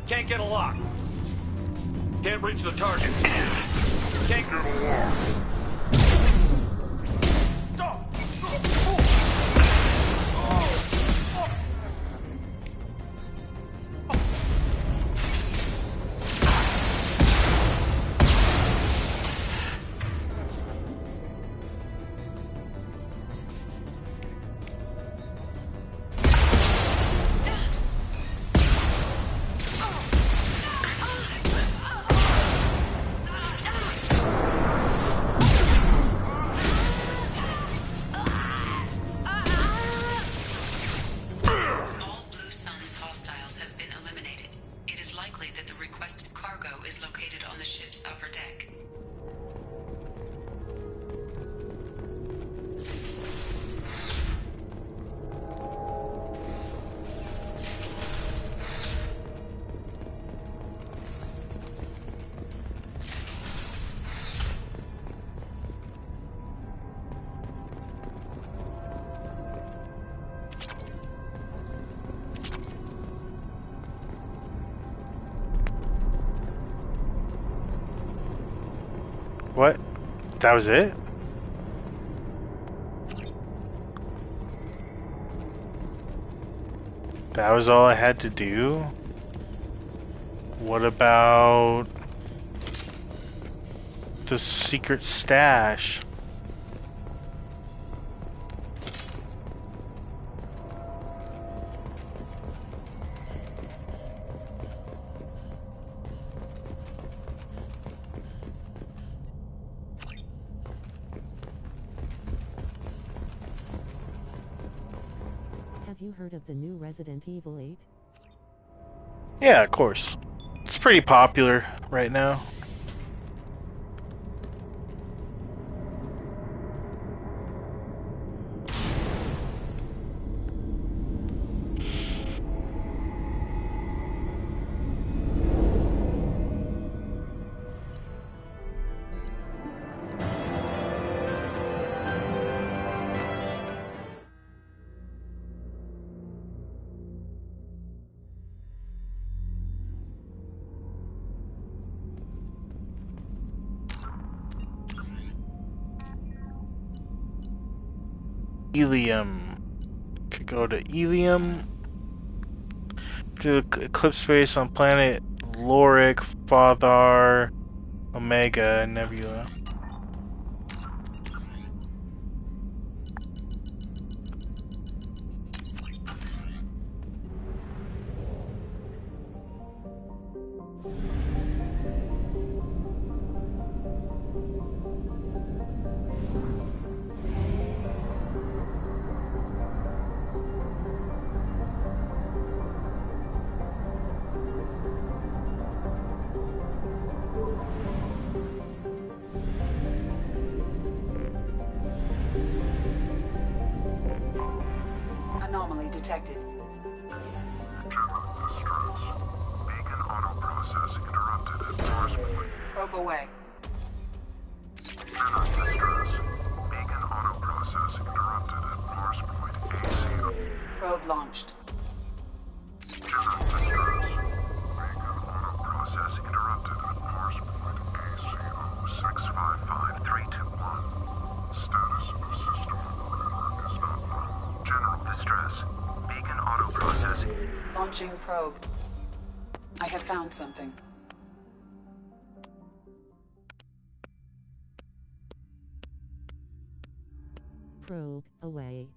Can't get a lock. Can't reach the target. Can't get a lock. All Blue Sun's hostiles have been eliminated. It is likely that the requested cargo is located on the ship's upper deck. What? That was it? That was all I had to do? What about the secret stash? Have you heard of the new Resident Evil 8? Yeah, of course. It's pretty popular right now. Helium. Could go to Helium. Do eclipse space on planet Lorik, Father, Omega, Nebula. Anomaly detected. Beacon auto process interrupted at Mars Point. Probe away. Cannot distress. Beacon auto process interrupted at Mars Point ACO. Probe launched. Cannot distress. Beacon auto process interrupted at Mars Point ACO 655321. Status of system is not known. General distress. Beacon auto processing. Launching probe. I have found something. Probe away.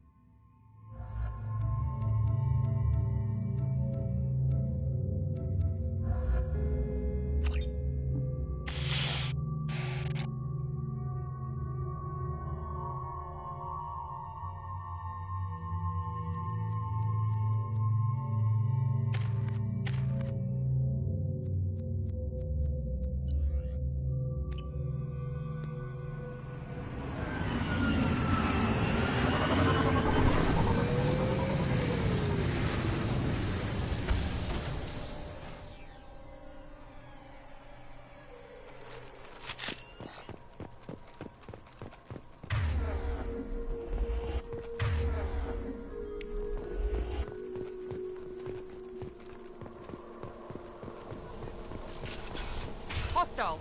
Hostiles.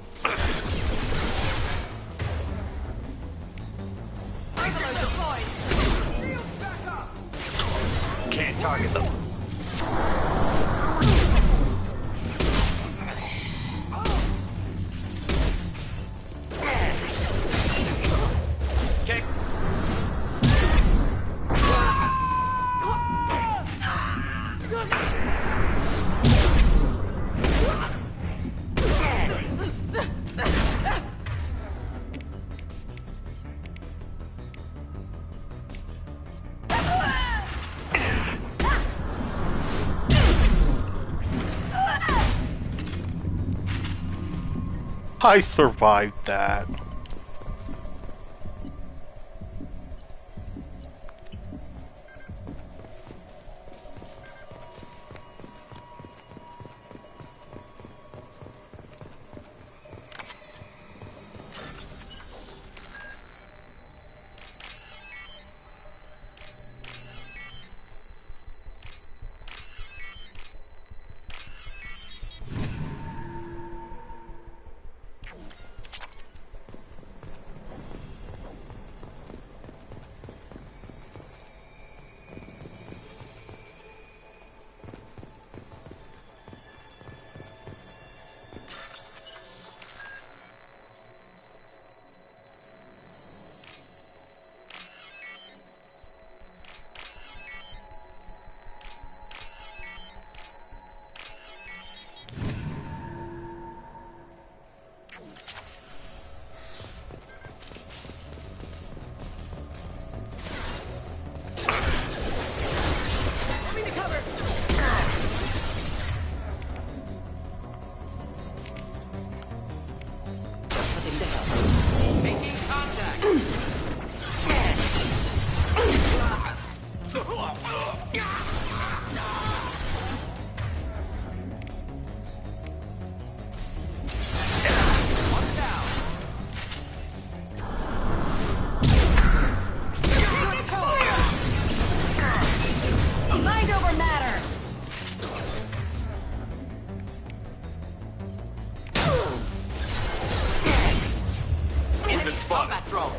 Can't target them. Okay. I survived that. Making contact. Mind over matter. Enemy spotted. Combat drone.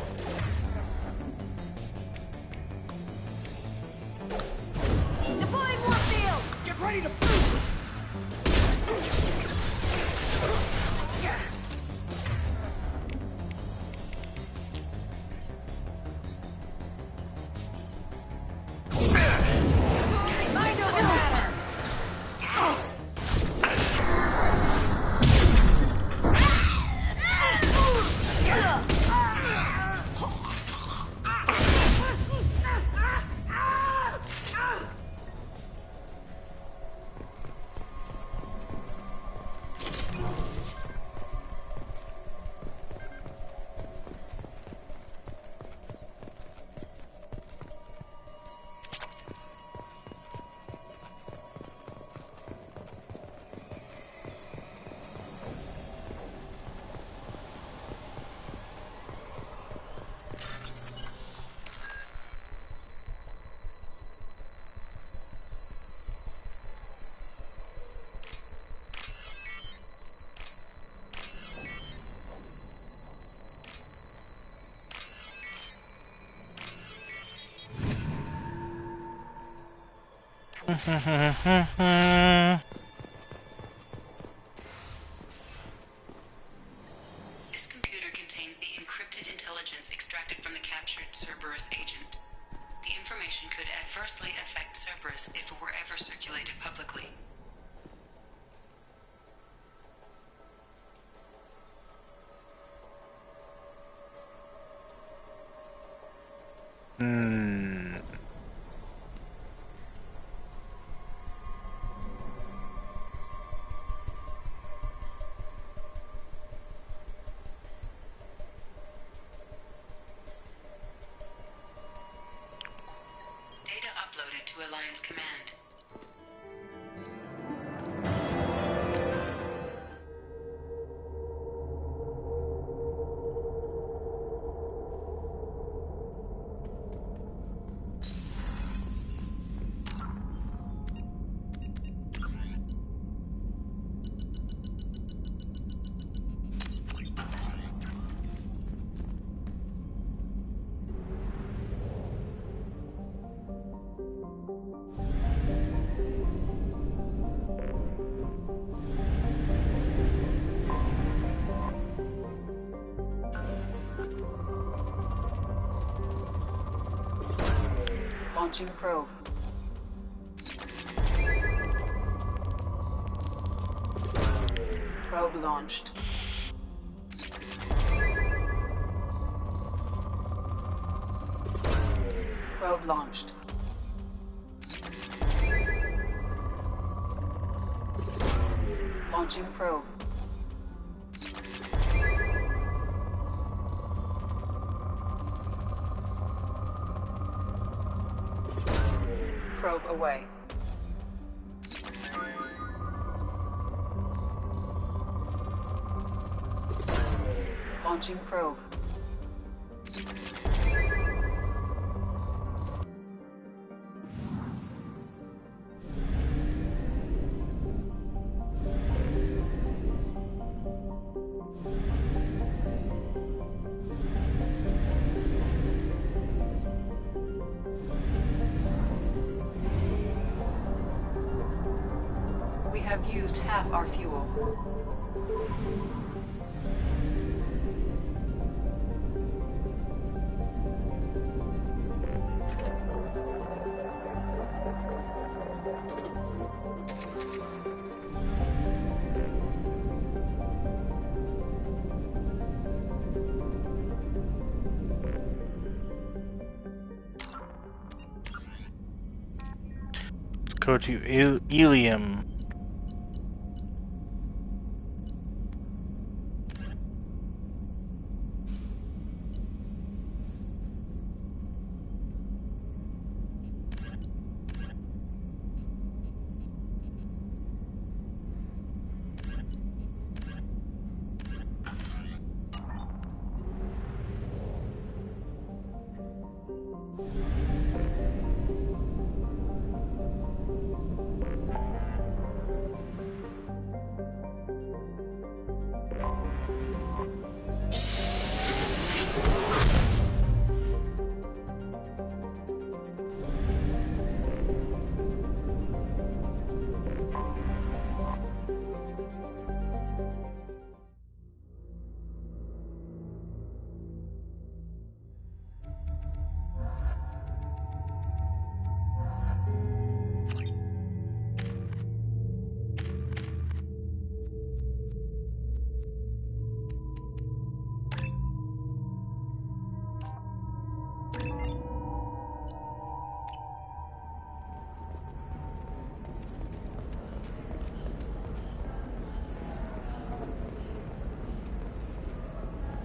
This computer contains the encrypted intelligence extracted from the captured Cerberus agent. The information could adversely affect Cerberus if it were ever circulated publicly. Data uploaded to Alliance Command. Launching probe. Probe launched. Probe launched. Launching probe. Probe away. Launching probe. We have used half our fuel. Go to Ilium.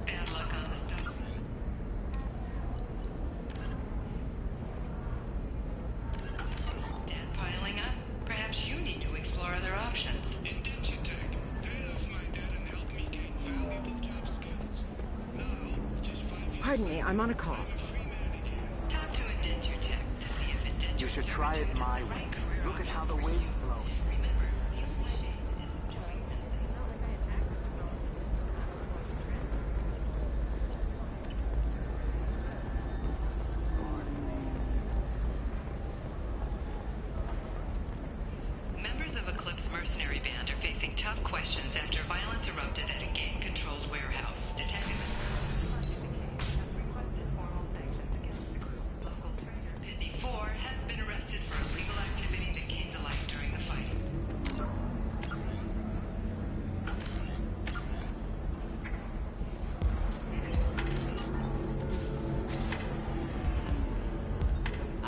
Bad luck on the stuff. Debt piling up? Perhaps you need to explore other options. Pardon me, I'm on a call. Talk to Indentutech to see if Indentutech. You should try it my way. Look at how the wind's blowing.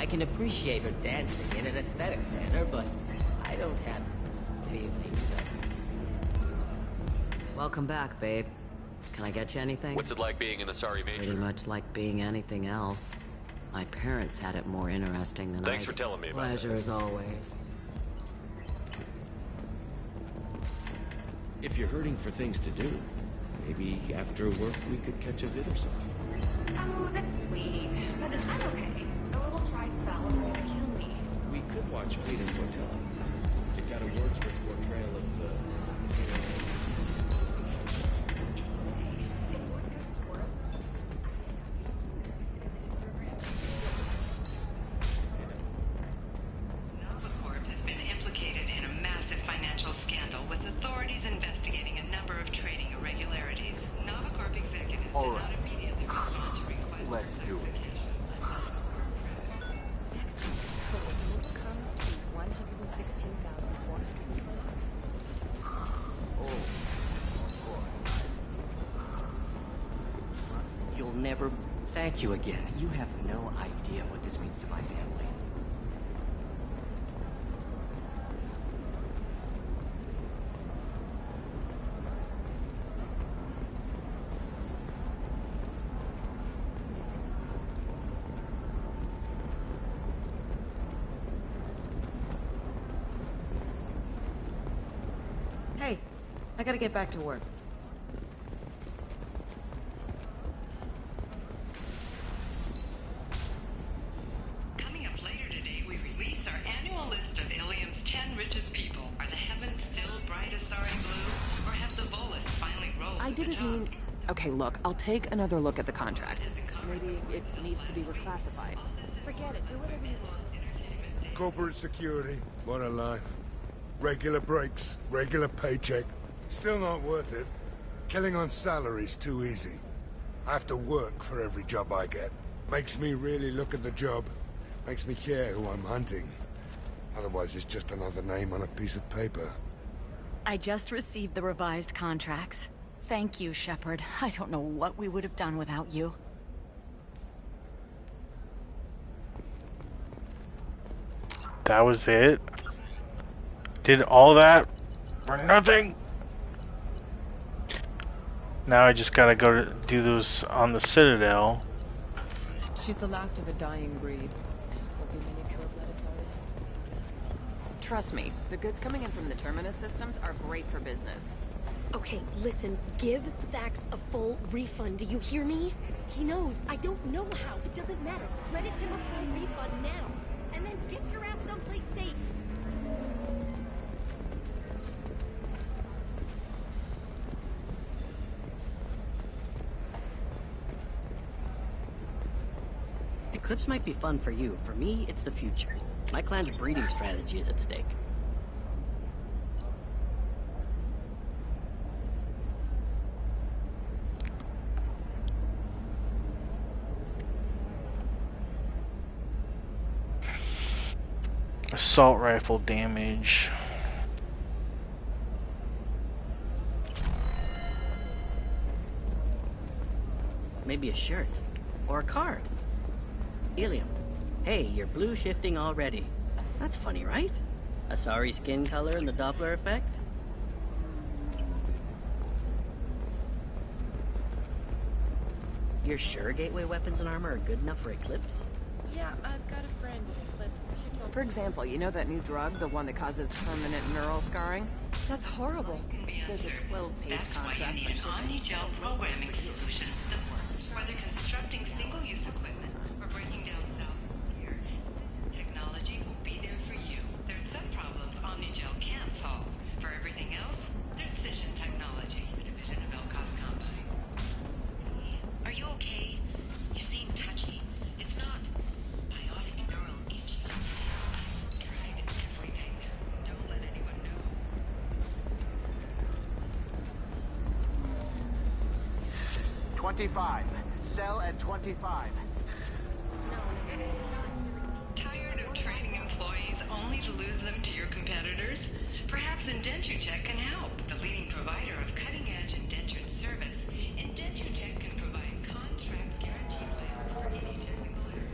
can appreciate her dancing in an aesthetic manner, but I don't have feelings. Welcome back, babe. Can I get you anything? What's it like being an Asari Major? Pretty much like being anything else. My parents had it more interesting than I Thanks for telling me about that. Pleasure as always. If you're hurting for things to do, maybe after work we could catch a vid or something. Oh, that's sweet. But I'm okay. A little dry spell isn't gonna kill me. We could watch Fate and Foretell. It got awards for its portrayal of the... Novacorp has been implicated in a massive financial scandal with authorities investigating a number of trading irregularities. Novacorp executives did not immediately respond to requests. Let's do it. So the total comes to 116,400. You'll never... Thank you again. You have no idea what this means to my family. Hey, I gotta get back to work. Coming up later today, we release our annual list of Ilium's 10 richest people. Are the heavens still bright Asari blue, or have the Volus finally rolled I to the didn't top? mean... Okay, look, I'll take another look at the contract. Maybe it needs to be reclassified. Forget it. Do whatever you want. Corporate security, what a life. Regular breaks, regular paycheck. Still not worth it. Killing on salary's too easy. I have to work for every job I get. Makes me really look at the job. Makes me care who I'm hunting. Otherwise it's just another name on a piece of paper. I just received the revised contracts. Thank you, Shepnerd. I don't know what we would have done without you. That was it? Did all that for nothing? Now I just gotta go to do those on the Citadel. She's the last of a dying breed. There'll be many pure blood Asari. Trust me, the goods coming in from the Terminus systems are great for business. Okay, listen, give Thax a full refund, do you hear me? He knows, I don't know how, it doesn't matter. Credit him a full refund now, and then get your ass someplace safe. Eclipse might be fun for you. For me, it's the future. My clan's breeding strategy is at stake. Assault rifle damage. Maybe a shirt. Or a card. Ilium. Hey, you're blue shifting already. That's funny, right? Asari skin color and the Doppler effect? You're sure gateway weapons and armor are good enough for Eclipse? Yeah, I've got a friend with Eclipse. She told For example, you know that new drug, the one that causes permanent neural scarring? That's horrible. There's a 12-page That's why you contract need for an shipping. omni-gel programming solution that works. Whether constructing single-use equipment or breaking down cell gear, technology will be there for you. There's some problems omni-gel can't solve. For everything else, there's Cision Technology, a division of Elcos Combine. Are you okay? You seem touchy. It's not biotic neural inches. I've tried everything. Don't let anyone know. 25. Sell at 25. Tired of training employees only to lose them to your competitors? Perhaps IndentureTech can help. The leading provider of cutting-edge indentured service, IndentureTech can provide contract guarantee plan for any technical error.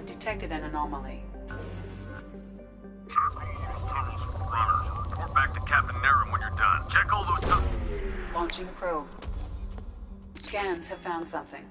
have detected an anomaly. Check all those tunnels for runners. Report back to Captain Naren when you're done. Check all those tunnels. Launching probe. Scans have found something.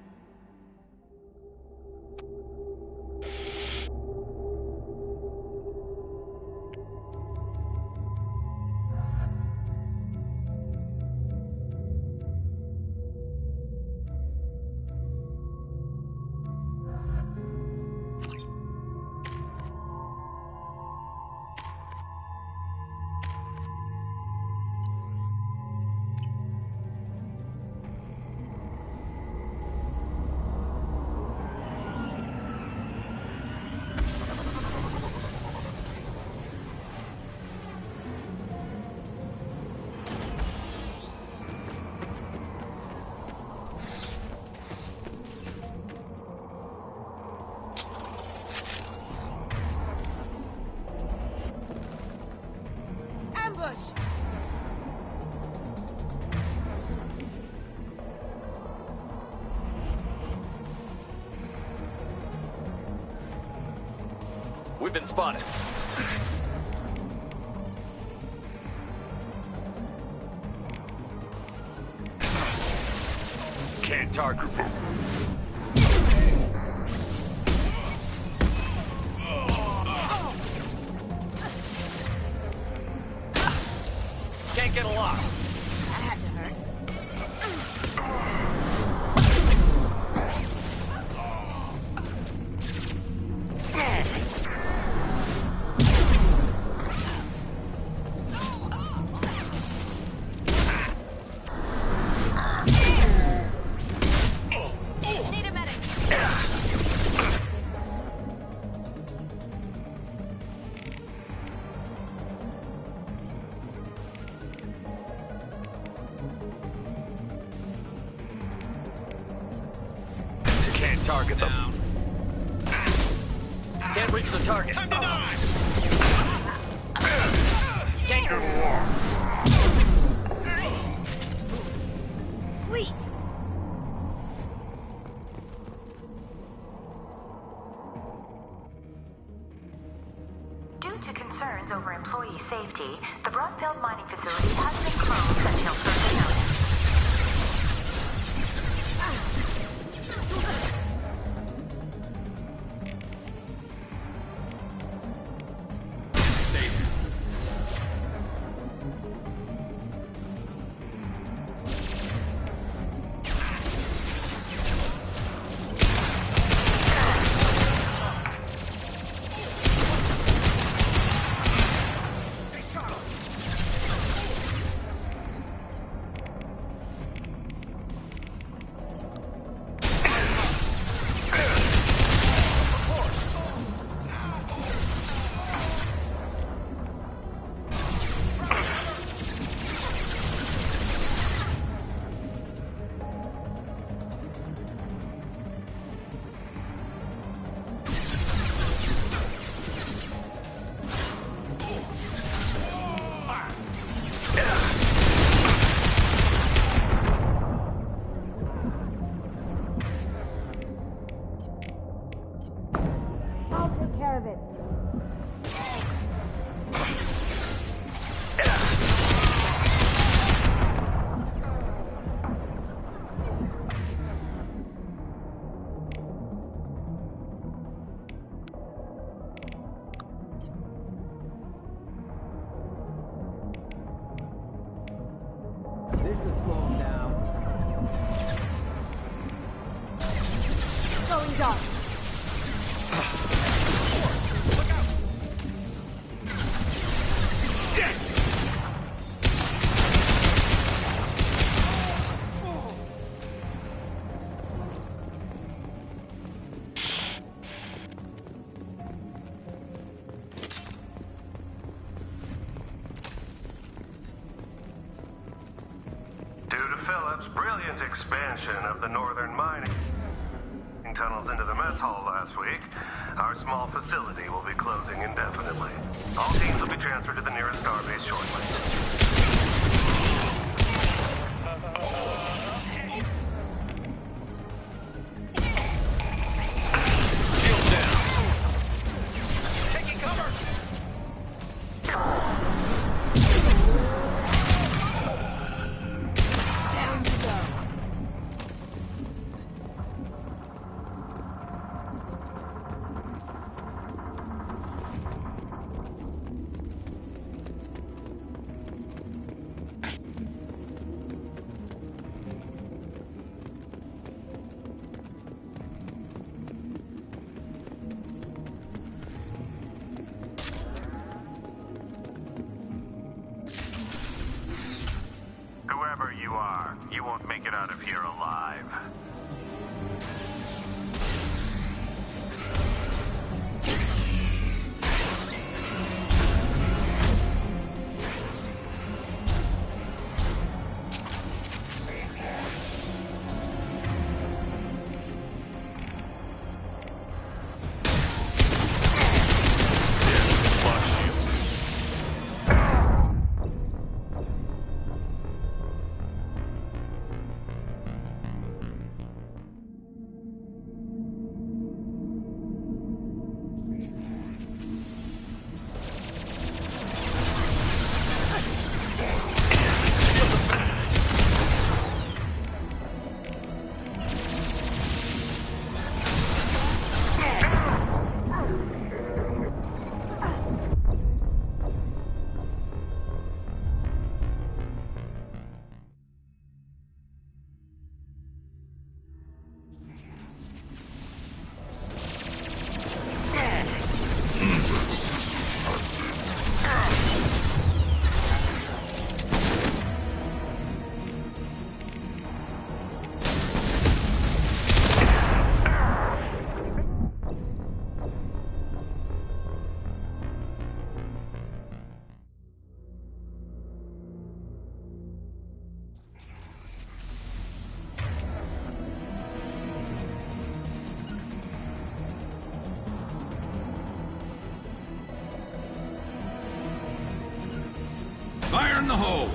We've been spotted. Can't target them. Can't get a lock. That had to hurt. Need a medic. Can't target them. Can't reach the target. Time to die. Can't get a lock. Sweet. Due to concerns over employee safety, the Broadfield mining facility has been closed until further notice. I'll take care of it. This will slow him down. Going dark. Due to Phillips' brilliant expansion of the northern mining tunnels into the mess hall last week, our small facility will be closing indefinitely. All teams will be transferred to the nearest starbase shortly. Shield down. you are, you won't make it out of here alive. Fire in the hole!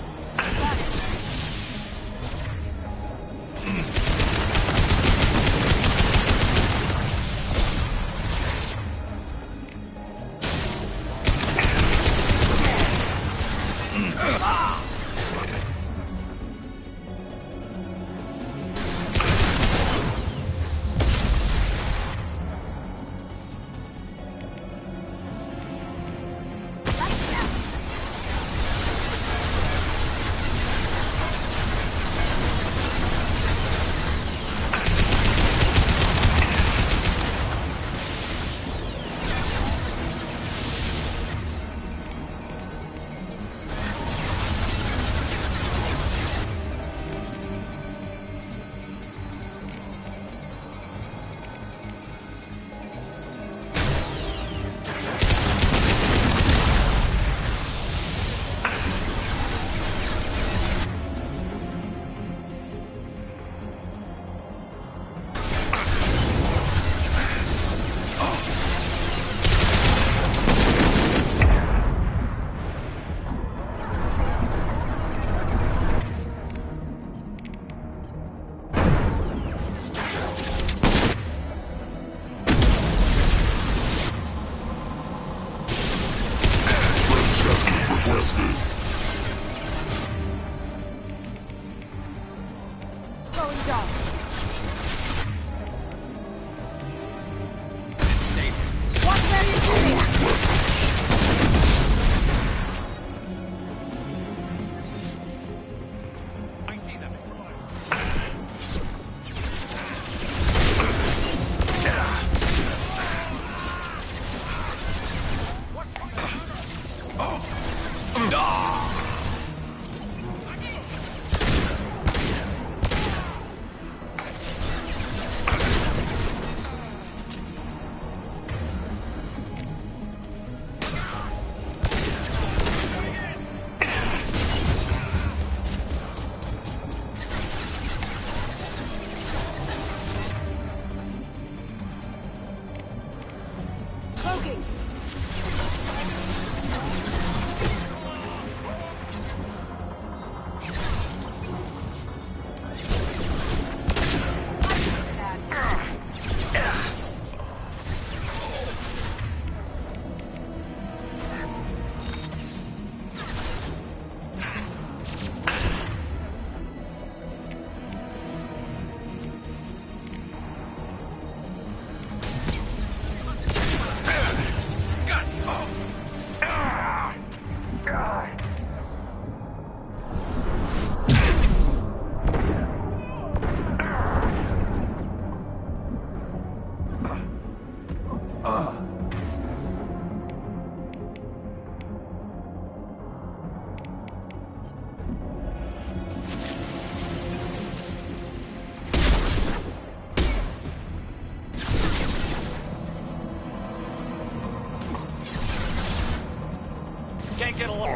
get along.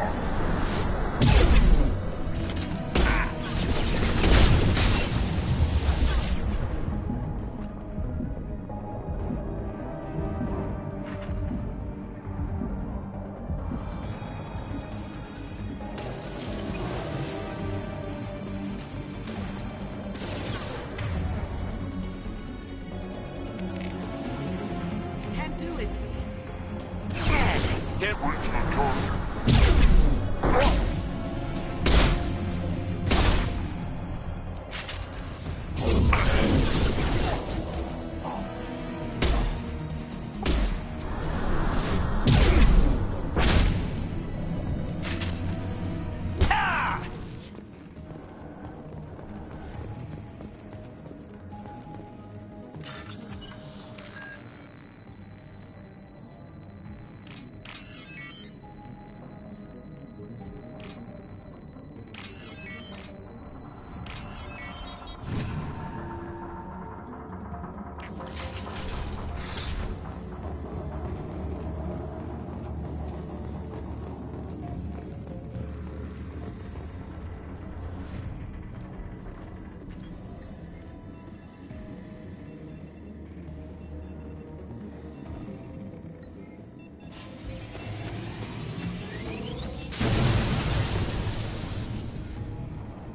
Can't do it. Can't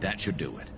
That should do it.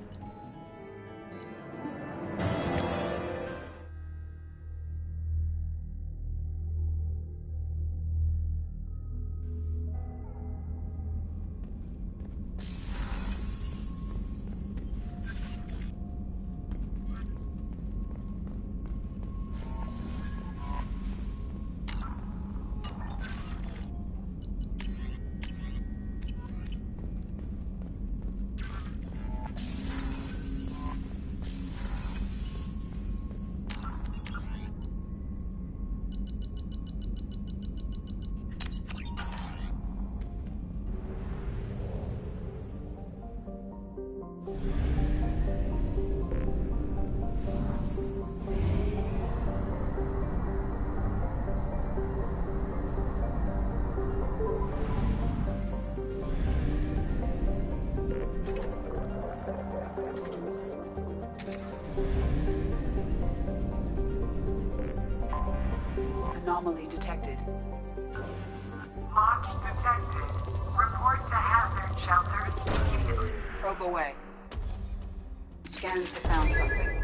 Anomaly detected. Launch detected. Report to hazard shelters immediately. Probe away. Scans have found something.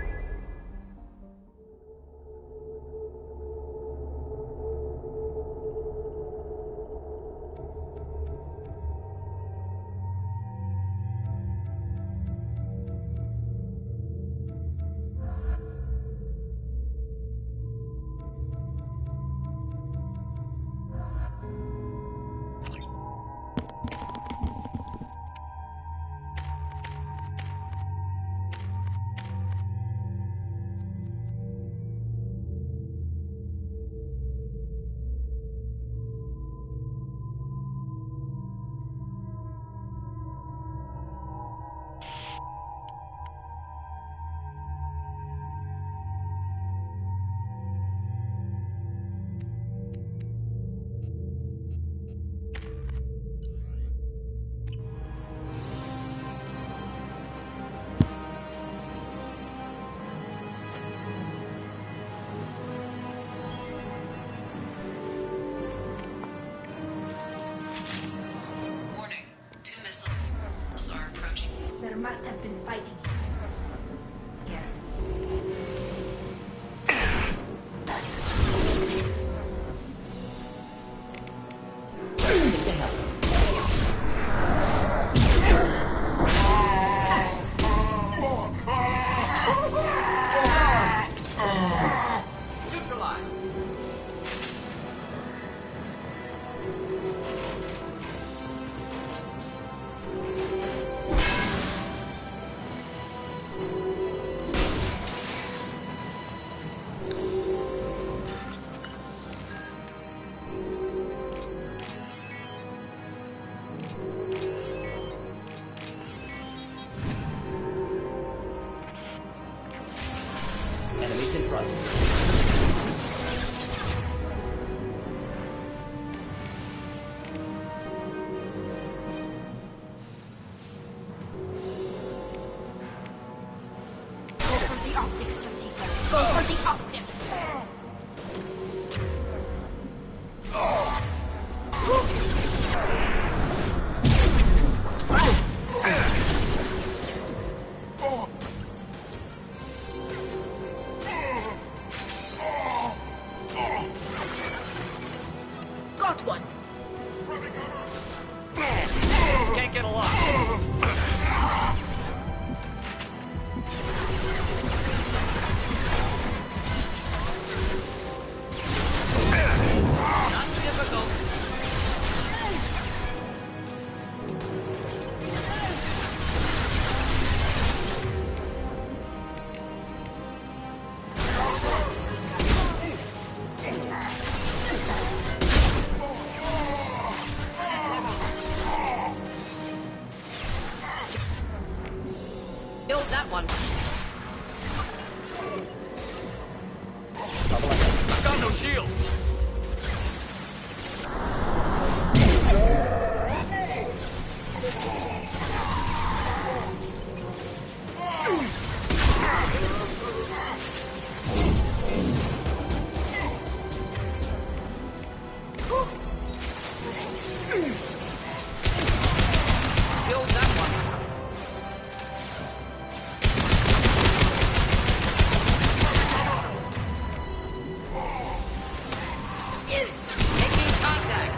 There must have been fighting. Here. Got one. Can't get a lock. Not difficult. Killed that one. I've got no shield. Killed that one. Making contact.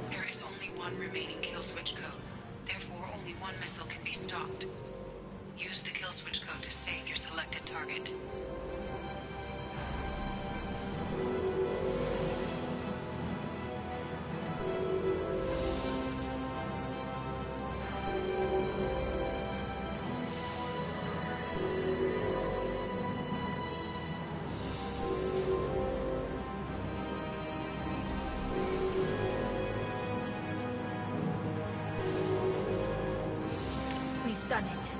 There is only one remaining kill switch code. Therefore, only one missile can be stopped. Use the kill switch code to save your selected target. We've done it.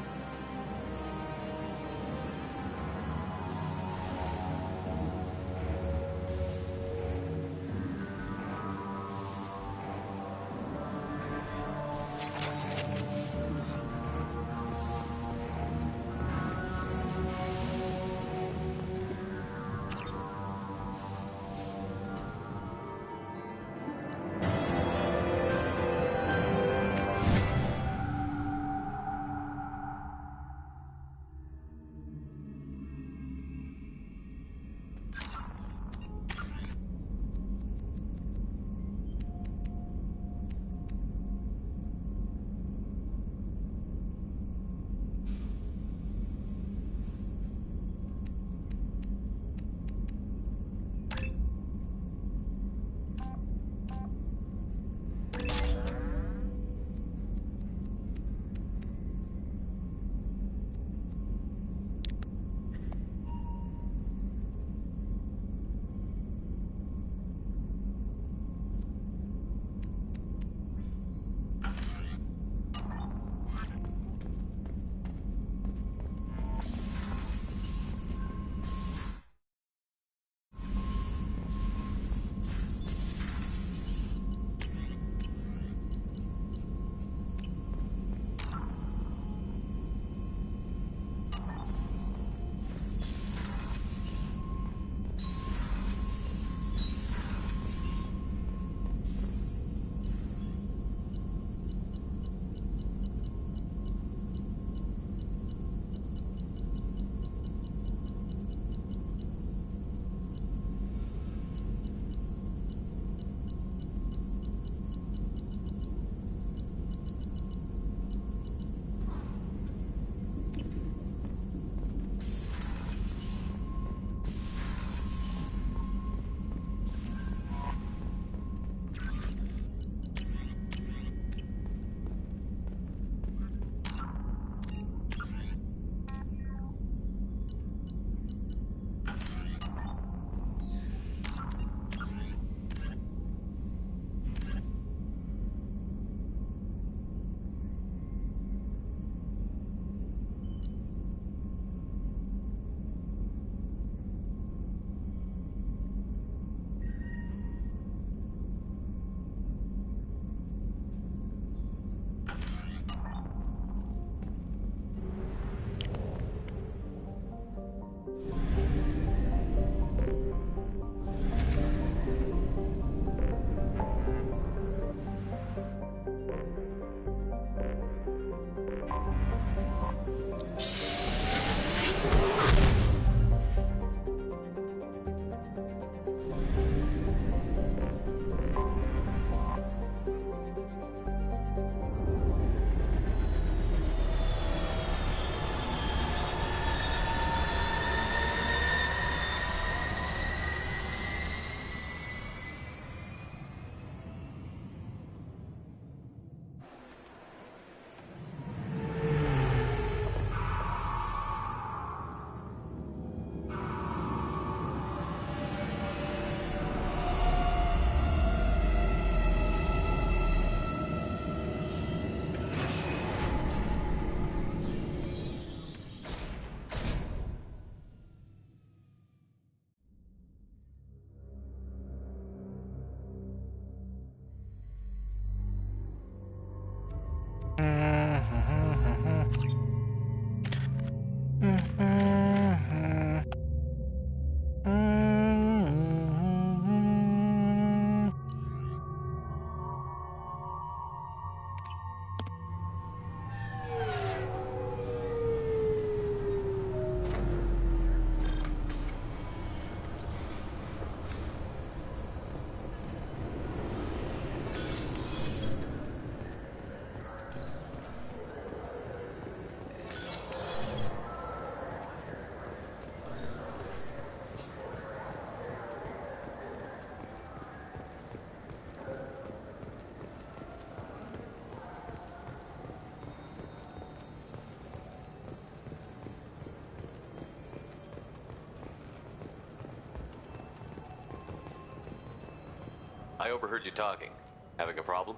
I overheard you talking. Having a problem?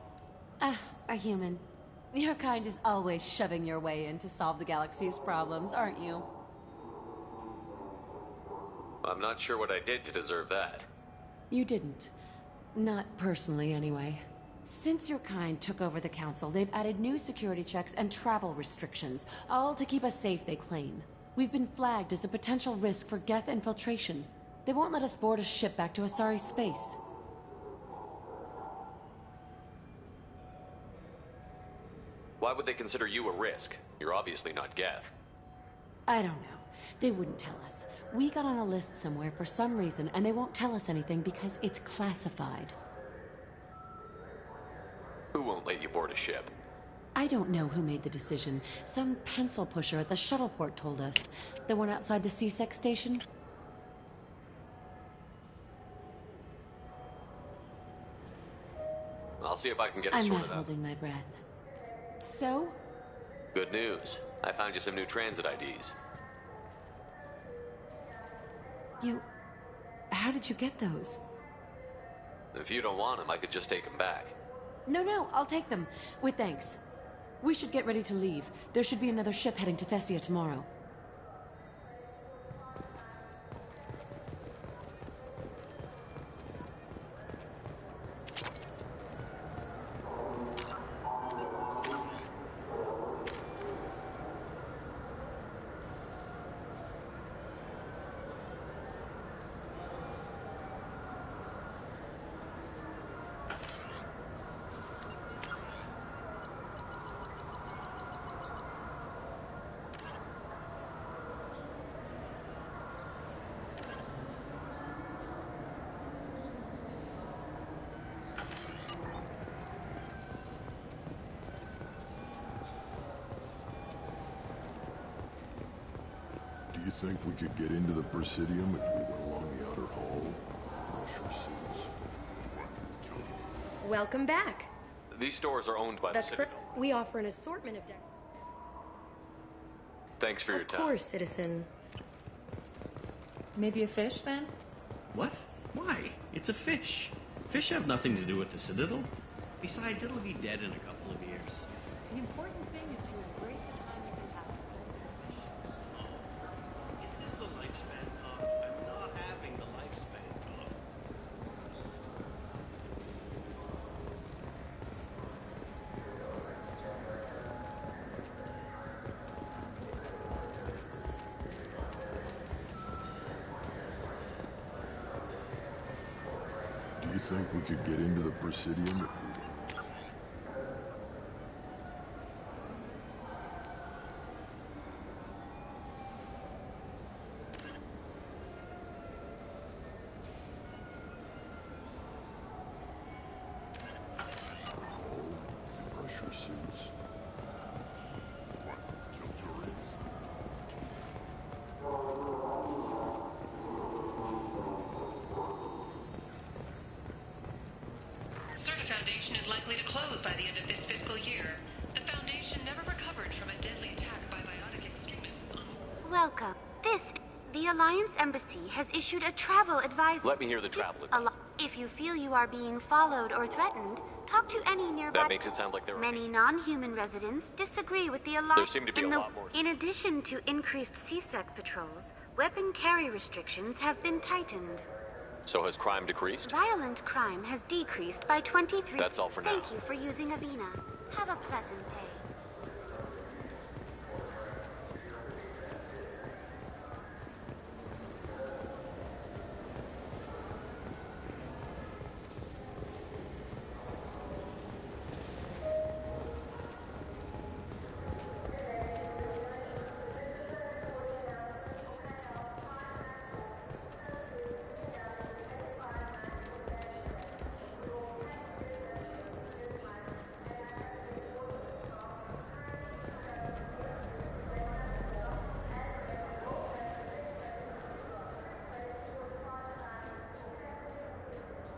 A human. Your kind is always shoving your way in to solve the galaxy's problems, aren't you? I'm not sure what I did to deserve that. You didn't. Not personally, anyway. Since your kind took over the council, they've added new security checks and travel restrictions, all to keep us safe, they claim. We've been flagged as a potential risk for Geth infiltration. They won't let us board a ship back to Asari space. Why would they consider you a risk? You're obviously not Geth. I don't know. They wouldn't tell us. We got on a list somewhere for some reason, and they won't tell us anything because it's classified. Who won't let you board a ship? I don't know who made the decision. Some pencil pusher at the shuttle port told us. The one outside the C-Sec station? I'll see if I can get it I'm sorted not out. holding my breath. So? Good news. I found you some new transit IDs. How did you get those? If you don't want them, I could just take them back. No, I'll take them. With thanks. We should get ready to leave. There should be another ship heading to Thessia tomorrow. Do you think we could get into the Presidium if we went along the outer hall? Pressure suits. Welcome back. These stores are owned by That's the correct. Citadel. We offer an assortment of Thanks for your time. Of course, citizen. Maybe a fish, then? What? Why? It's a fish. Fish have nothing to do with the Citadel. Besides, it'll be dead in a couple of years. The important thing is to embrace the time you can have Is this the lifespan, Tom? I'm not having the lifespan, Tom. Do you think we could get into the Presidium if we went? Pressure suits. Certa Foundation is likely to close by the end of this fiscal year. The Foundation never recovered from a deadly attack by biotic extremists on... Welcome. The Alliance Embassy has issued a travel advisory. Let me hear the travel advice. If you feel you are being followed or threatened, talk to any nearby... That makes it sound like there are Many non-human residents disagree with the Alliance... There seem to be a lot more. In addition to increased C-Sec patrols, weapon carry restrictions have been tightened. So has crime decreased? Violent crime has decreased by 23... That's all for now. Thank you for using Avina. Have a pleasant day.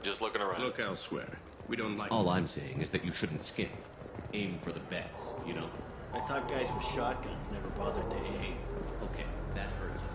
Just looking around. Look elsewhere. We don't like... All I'm saying is that you shouldn't skimp. Aim for the best, you know? I thought guys with shotguns never bothered to aim. Okay, that hurts him.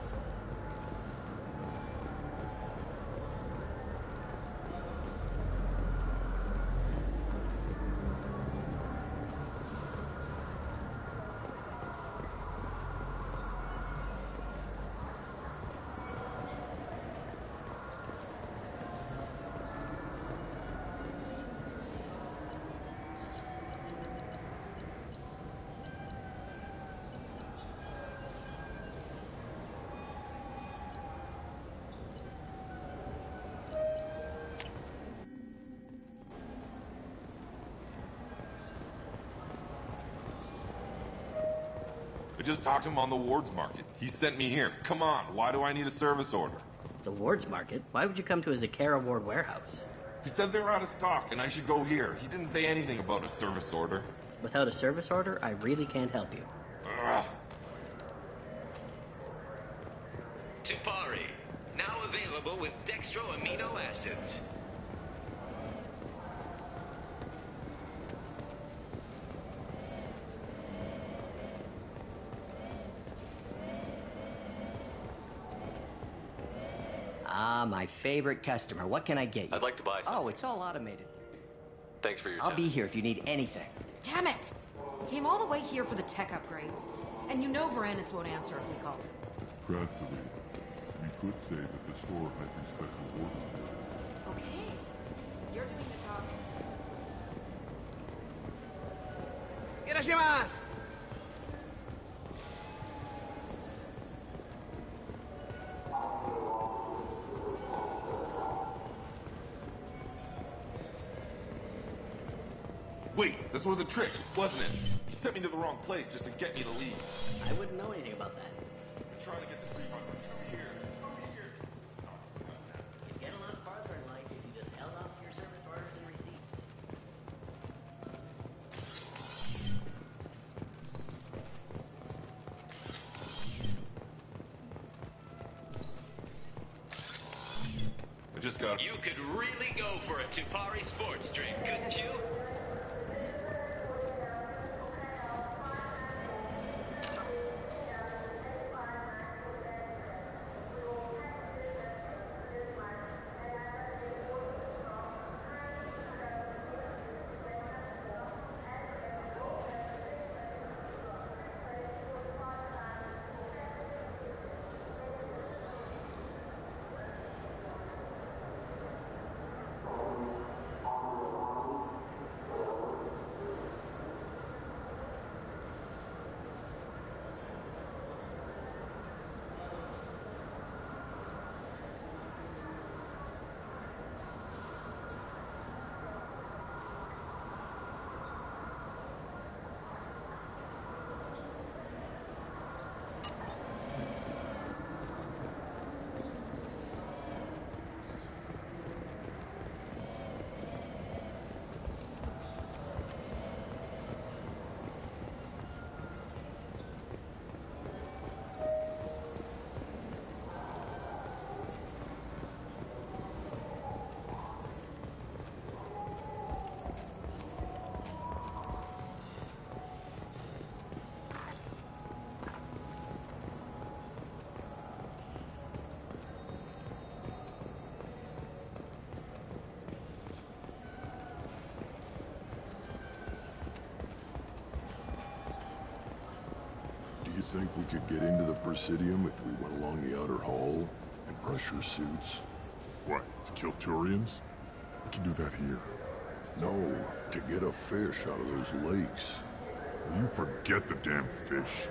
I just talked to him on the wards market. He sent me here. Come on, why do I need a service order? The wards market? Why would you come to a Zakara ward warehouse? He said they were out of stock and I should go here. He didn't say anything about a service order. Without a service order, I really can't help you. Ugh. Tipari, now available with dextro amino acids. Ah, my favorite customer. What can I get you? I'd like to buy something. Oh, it's all automated. Thanks for your I'll time. be here if you need anything. Damn it! Came all the way here for the tech upgrades. And you know Varanus won't answer if we call him. Craftily, we could say that the store had these special orders. Okay. You're doing the talking. Irashimasu! Wait, this was a trick, wasn't it? He sent me to the wrong place just to get me to leave. I wouldn't know anything about that. I'm trying to get this refund for 2 years. 2 years. You'd get a lot farther in life if you just held off your service orders and receipts. I just got... You could really go for a Tupari sports drink, couldn't you? Do you think we could get into the Presidium if we went along the outer hall in pressure suits? What, to kill Turians? We can do that here. No, to get a fish out of those lakes. You forget the damn fish.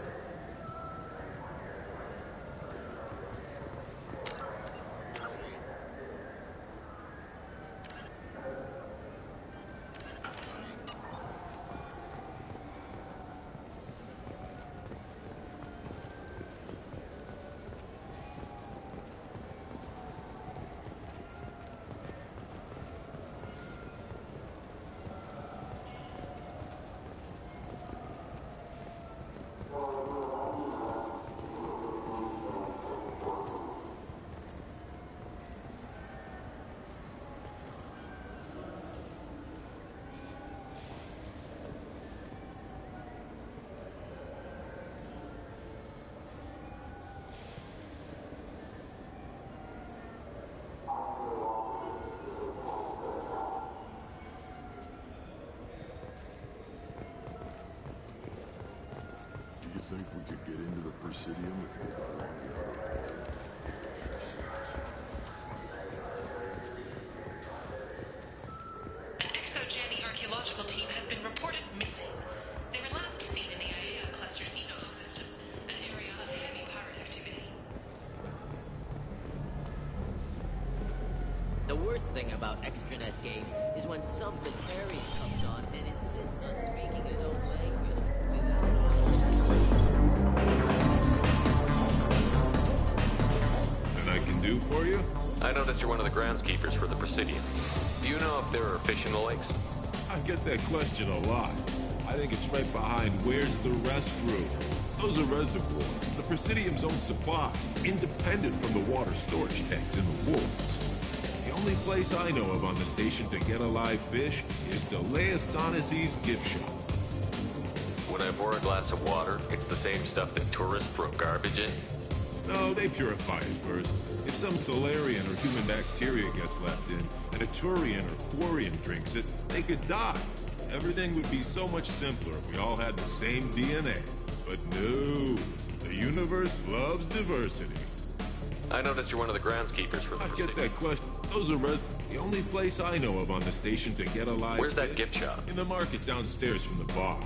Think we could get into the Presidium if we went along the outer hall? An Exogeny archaeological team has been reported missing. They were last seen in the IAEA cluster's Enos system, an area of heavy pirate activity. The worst thing about extranet games is when some Batarian comes on and insists on speaking his own language without... can do for you? I noticed you're one of the groundskeepers for the Presidium. Do you know if there are fish in the lakes? I get that question a lot. I think it's right behind where's the restroom. Those are reservoirs, the Presidium's own supply, independent from the water storage tanks in the woods. The only place I know of on the station to get a live fish is Deleasonesi's gift shop. When I pour a glass of water, it's the same stuff that tourists throw garbage in? No, they purify it first. If some Solarian or human bacteria gets left in, and a Turian or Quarian drinks it, they could die. Everything would be so much simpler if we all had the same DNA. But no, the universe loves diversity. I noticed you're one of the groundskeepers for the I Presidium. get that question. Those are the only place I know of on the station to get a live Where's that fish. gift shop? In the market downstairs from the bar.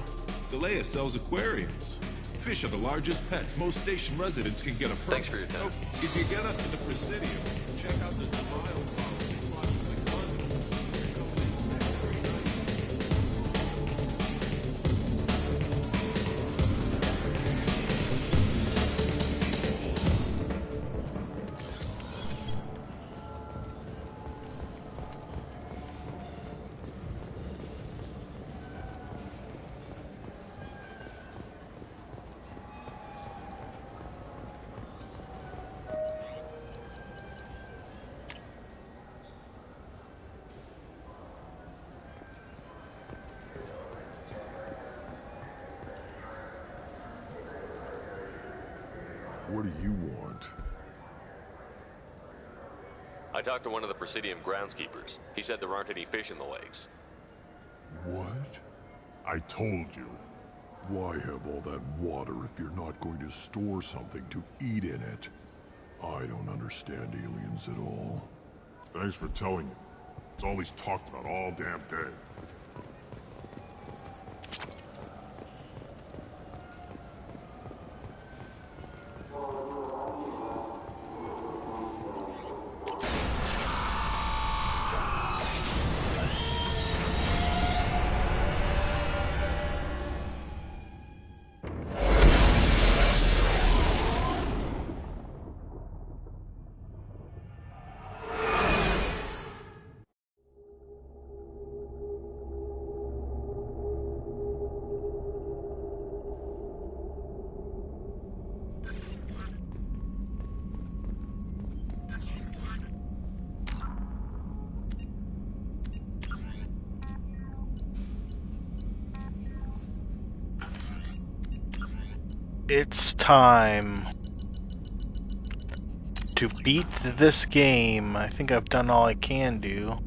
Delea sells aquariums. Fish are the largest pets. Most station residents can get a perk. Thanks for your time. So, if you get up to the Presidium, check out the smile What do you want? I talked to one of the Presidium groundskeepers. He said there aren't any fish in the lakes. What? I told you. Why have all that water if you're not going to store something to eat in it? I don't understand aliens at all. Thanks for telling me. It's all he's talked about all damn day. It's time to beat this game. I think I've done all I can do.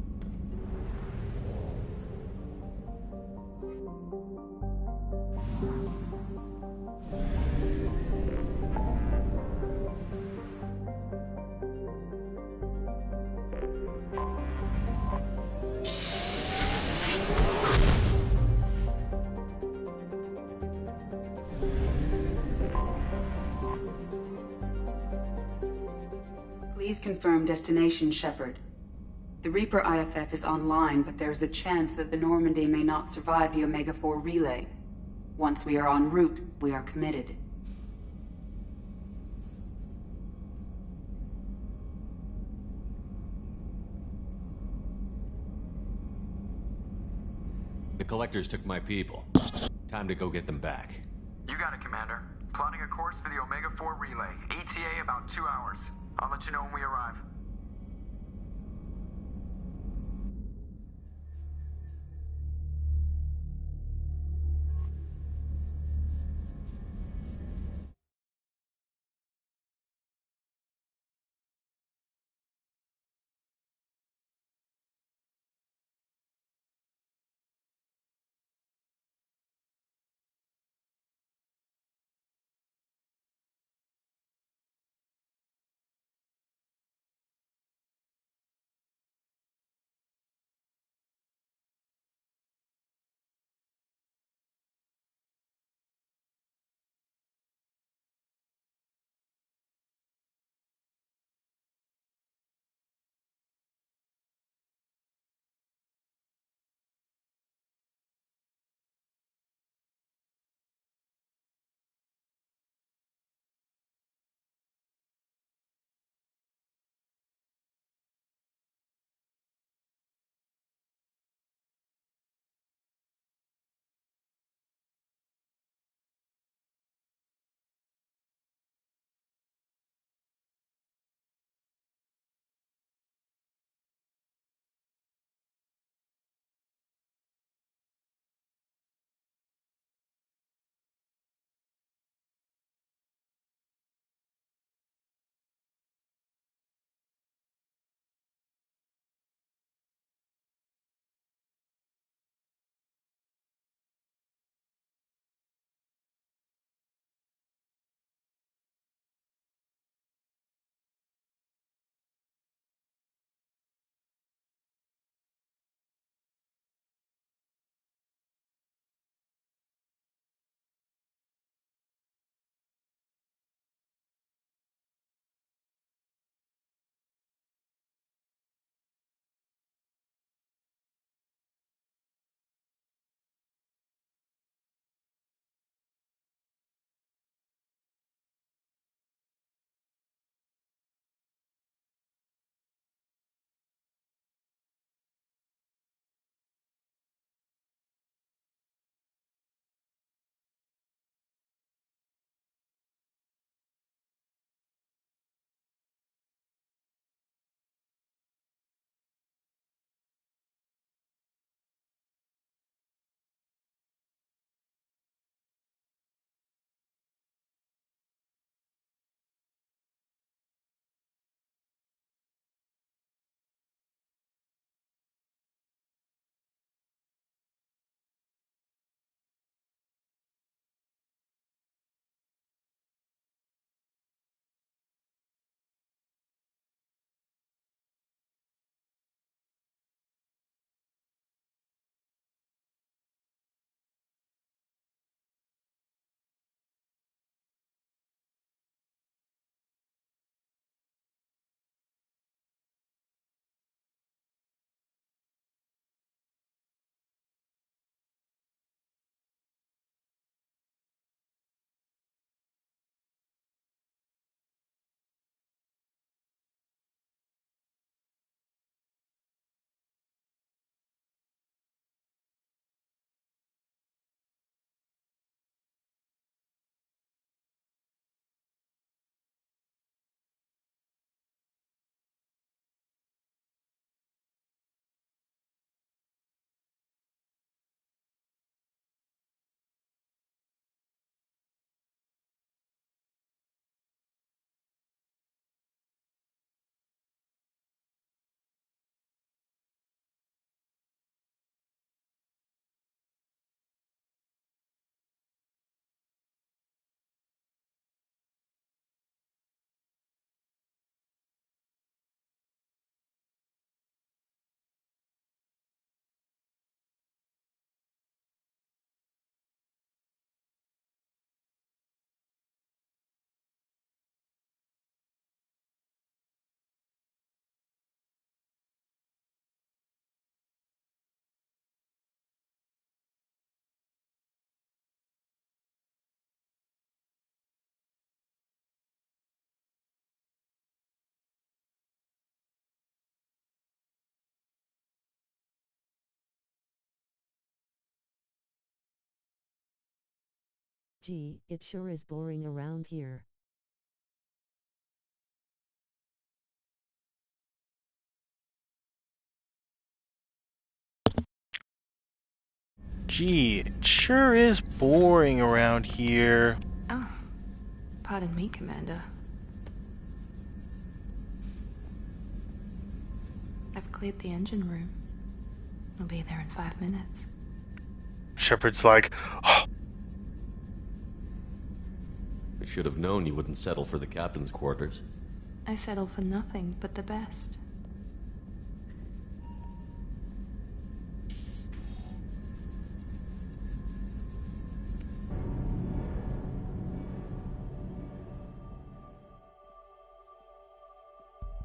Please confirm destination, Shepnerd. The Reaper IFF is online, but there is a chance that the Normandy may not survive the Omega-4 relay. Once we are en route, we are committed. The Collectors took my people. Time to go get them back. You got it, Commander. Plotting a course for the Omega-4 relay. ETA about 2 hours. I'll let you know when we arrive. Gee, it sure is boring around here. Gee, it sure is boring around here. Oh, pardon me, Commander. I've cleared the engine room. I'll be there in 5 minutes. Shepard's like, oh. I should have known you wouldn't settle for the captain's quarters. I settle for nothing but the best.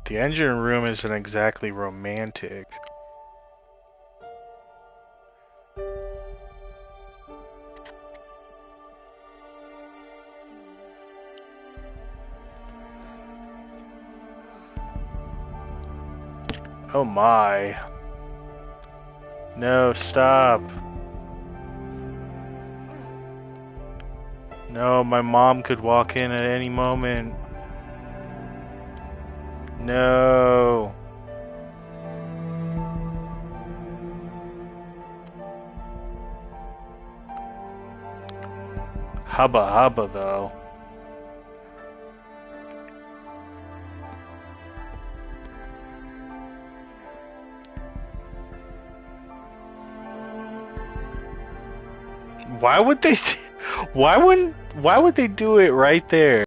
The engine room isn't exactly romantic. Oh my. No, stop. No, my mom could walk in at any moment. No. Hubba hubba though. Why would they why would they do it right there?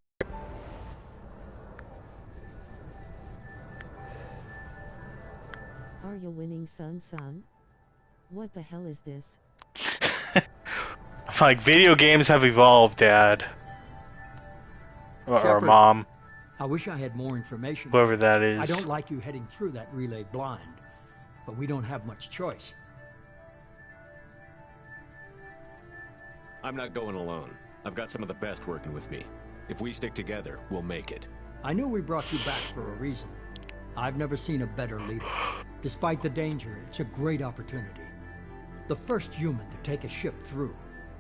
Are you winning, son? What the hell is this? Like, video games have evolved, Dad. Or Shepard, Mom. I wish I had more information. Whoever that is. I don't like you heading through that relay blind, but we don't have much choice. I'm not going alone. I've got some of the best working with me. If we stick together, we'll make it. I knew we brought you back for a reason. I've never seen a better leader. Despite the danger, it's a great opportunity. The first human to take a ship through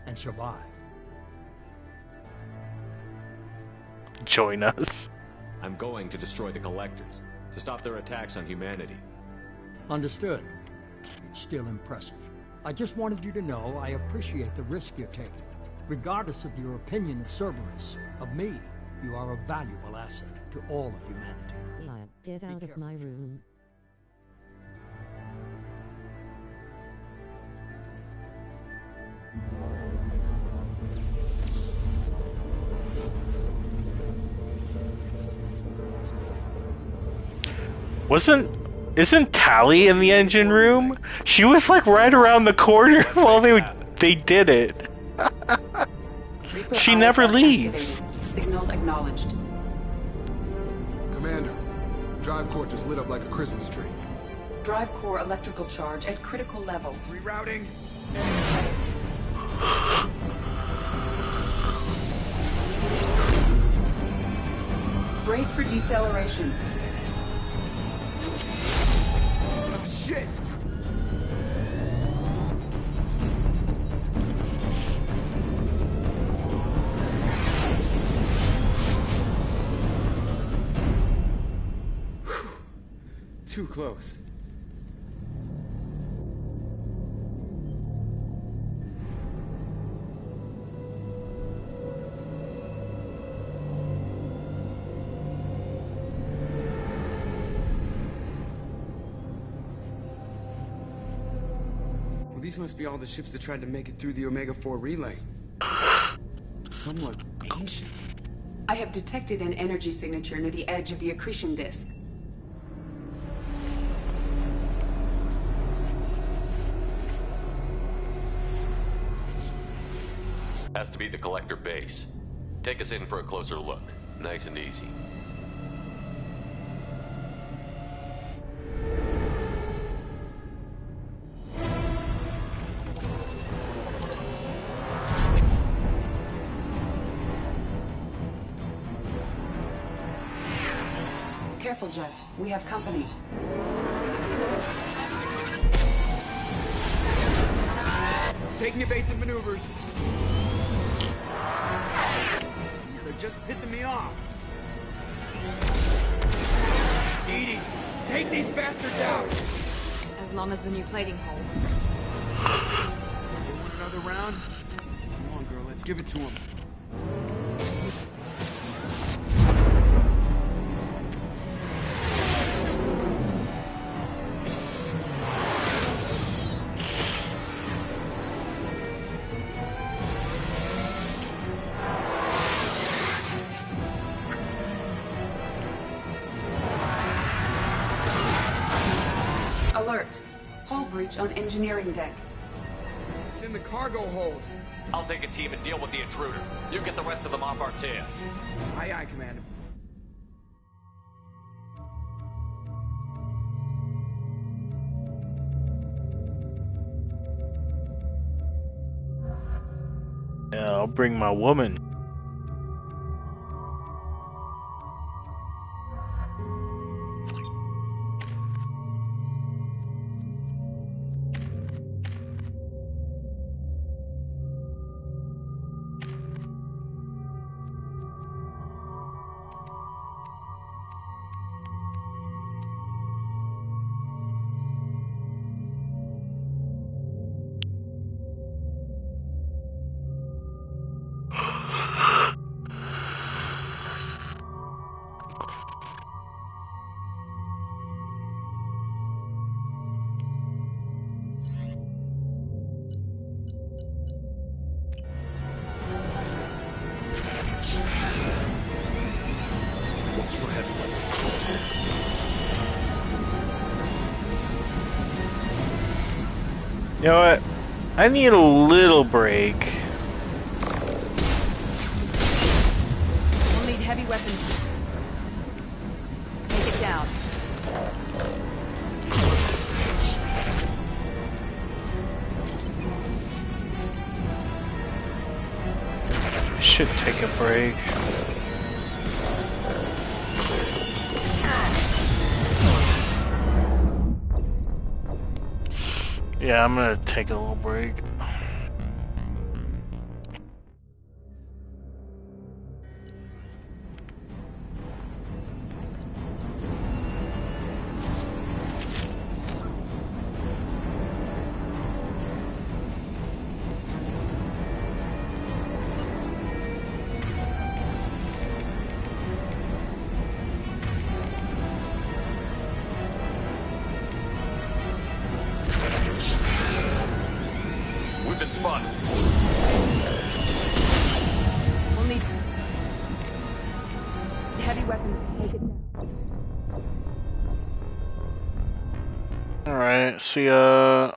and survive. Join us. I'm going to destroy the Collectors, to stop their attacks on humanity. Understood. It's still impressive. I just wanted you to know I appreciate the risk you're taking. Regardless of your opinion of Cerberus, of me, you are a valuable asset to all of humanity. Get out of my room. Isn't Tally in the engine room? She was like right around the corner while they did it. She never leaves. Signal acknowledged. Commander, the drive core just lit up like a Christmas tree. Drive core electrical charge at critical levels. Rerouting. Brace for deceleration. Oh, shit! Too close. Well, these must be all the ships that tried to make it through the Omega-4 relay. Somewhat ancient. I have detected an energy signature near the edge of the accretion disk. Has to be the Collector base. Take us in for a closer look. Nice and easy. Careful, Jeff. We have company. Taking evasive maneuvers. just pissing me off. Edie, take these bastards out! As long as the new plating holds. You want another round? Come on, girl, let's give it to him. Alert. Hull breach on engineering deck. It's in the cargo hold. I'll take a team and deal with the intruder. You get the rest of them off our tail. Aye, aye, Commander. Yeah, I'll bring my woman. Watch for heavy You know what? I need a little break. We'll need heavy weapons. Take it down. Should take a break. Yeah, I'm gonna take a little break. We've been spotted. We'll need heavy weapons to take it down. Alright, see ya.